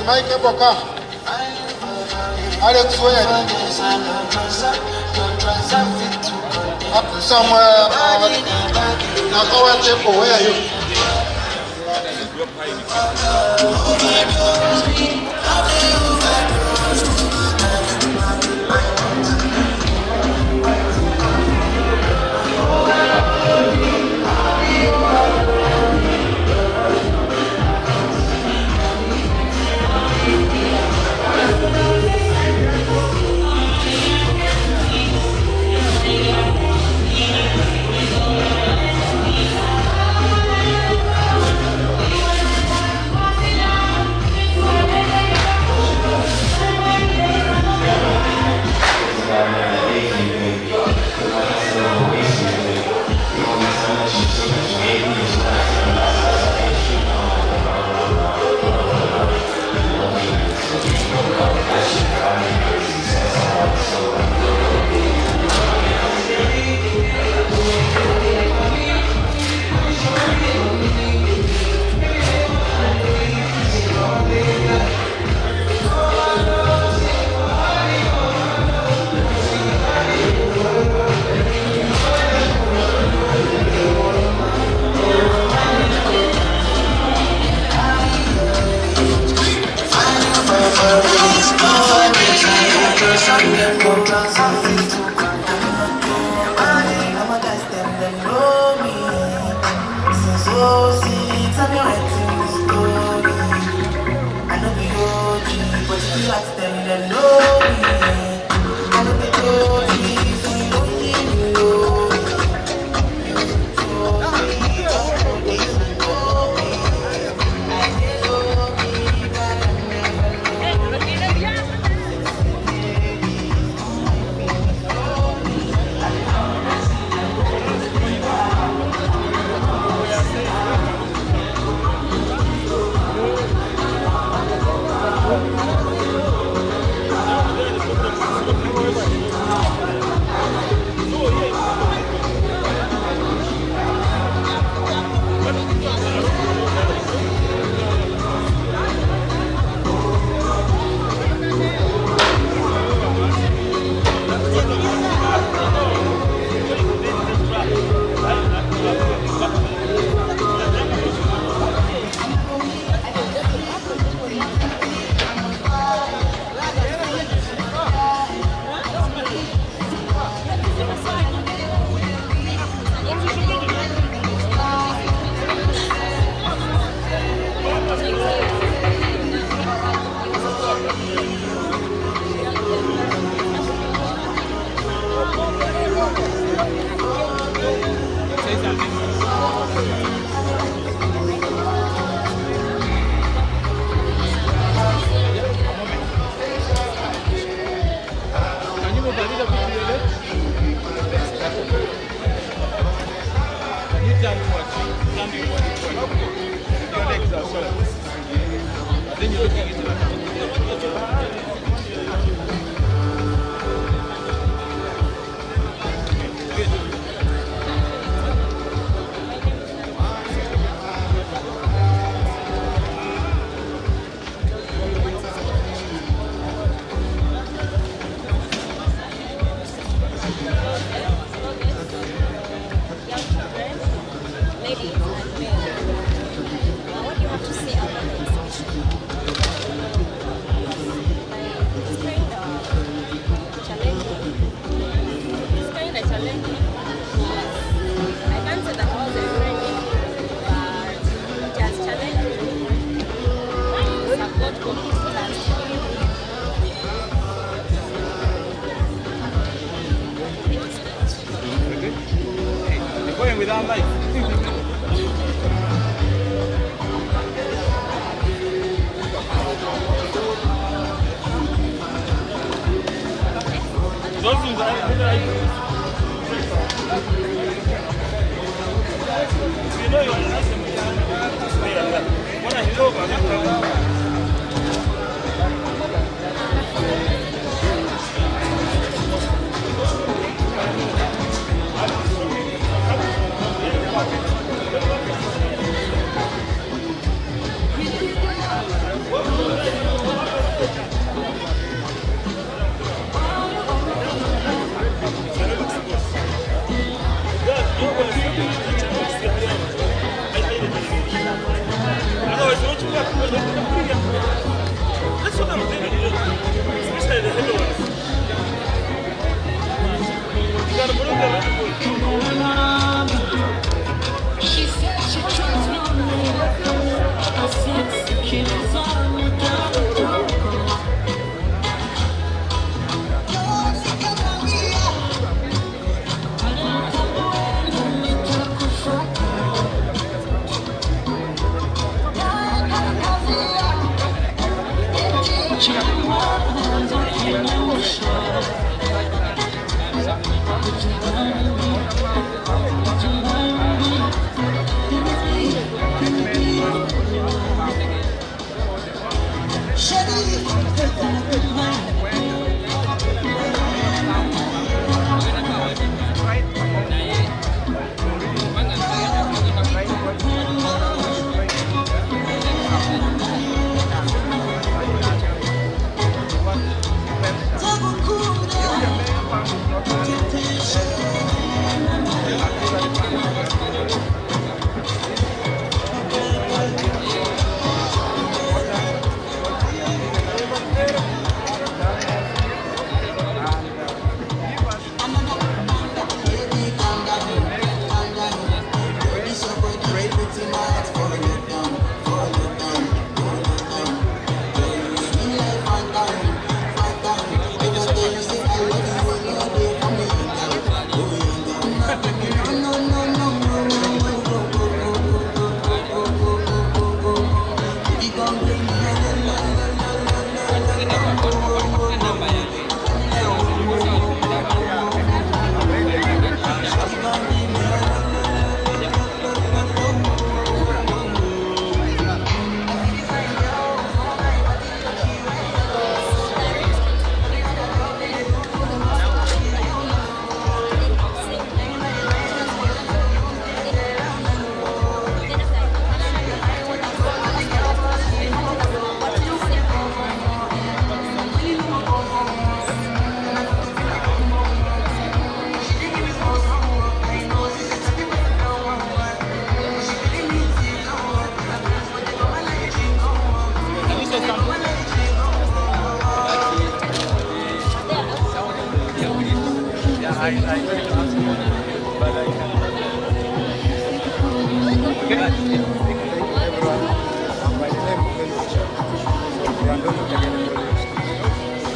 Mike Boka. Alex, where? Up somewhere. Where are you?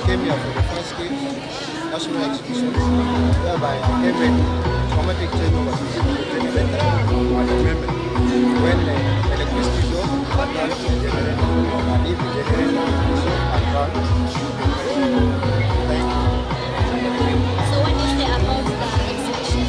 Came here for the first stage national exhibition, whereby I came in traumatic change over generator and remember when the electricity is off, I turn to the generator, and if the generator is off, I turn to the generator. Thank you. So what is the about the exhibition?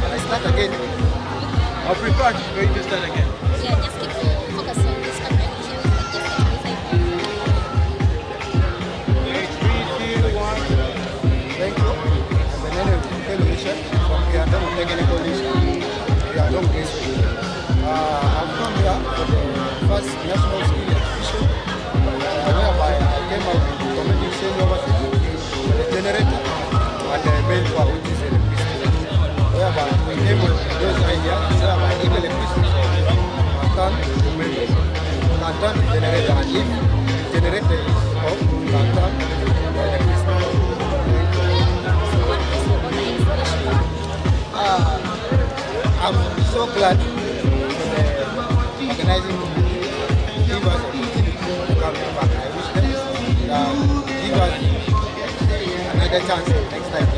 I start again. I prefer for you to start again. Yeah, just keep focus on this camera. Thank you. And the name of television from the Adam Technical Issue. We are long days. I've come here for the first national skill exhibition, whereby I came out with community change over the generator and the main power, which is electricity. Whereby we came with those ideas, whereby if electricity is off, I turn to main power, I turn to generator, and if the generator is off, I turn to electricity. I'm so glad for the organizing give us opportunity to come back. I wish them give us another chance next time.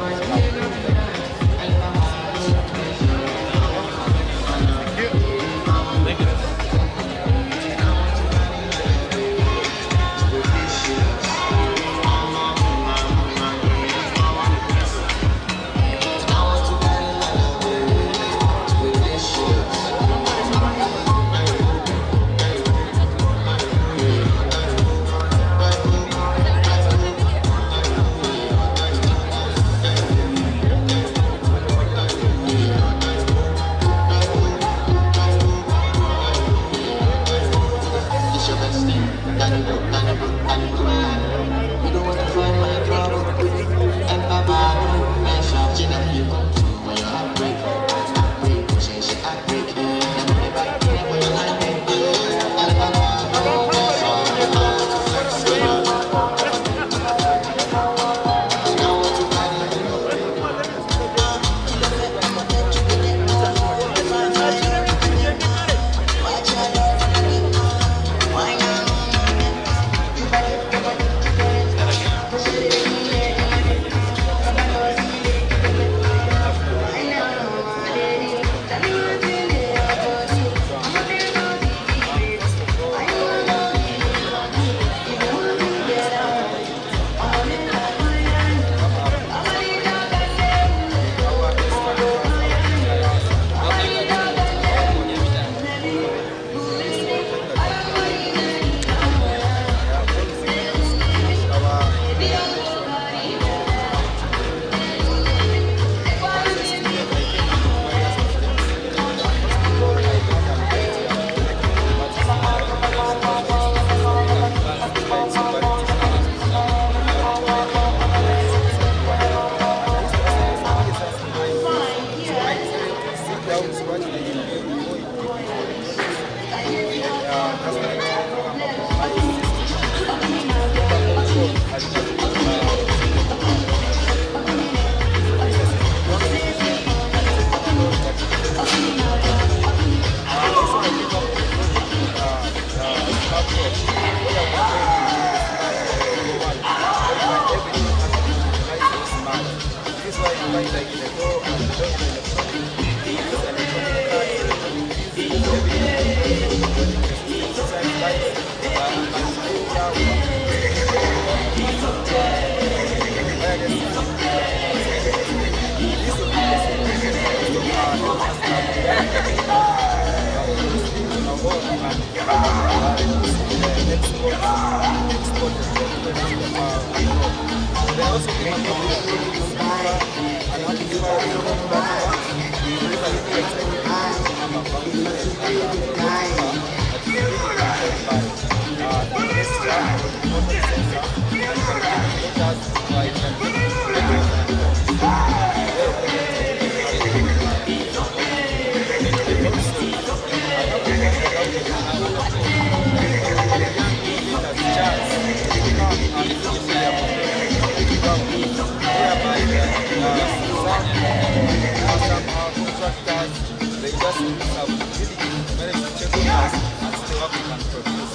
contractors, the industries have really managed to check on us and see what we can produce.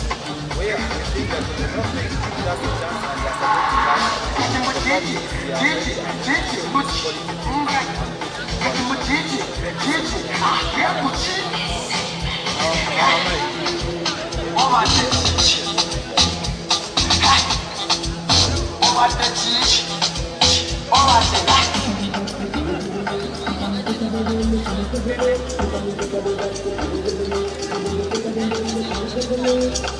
We think that the government gives us a chance and they are supporting us. The fact is we are ready and Over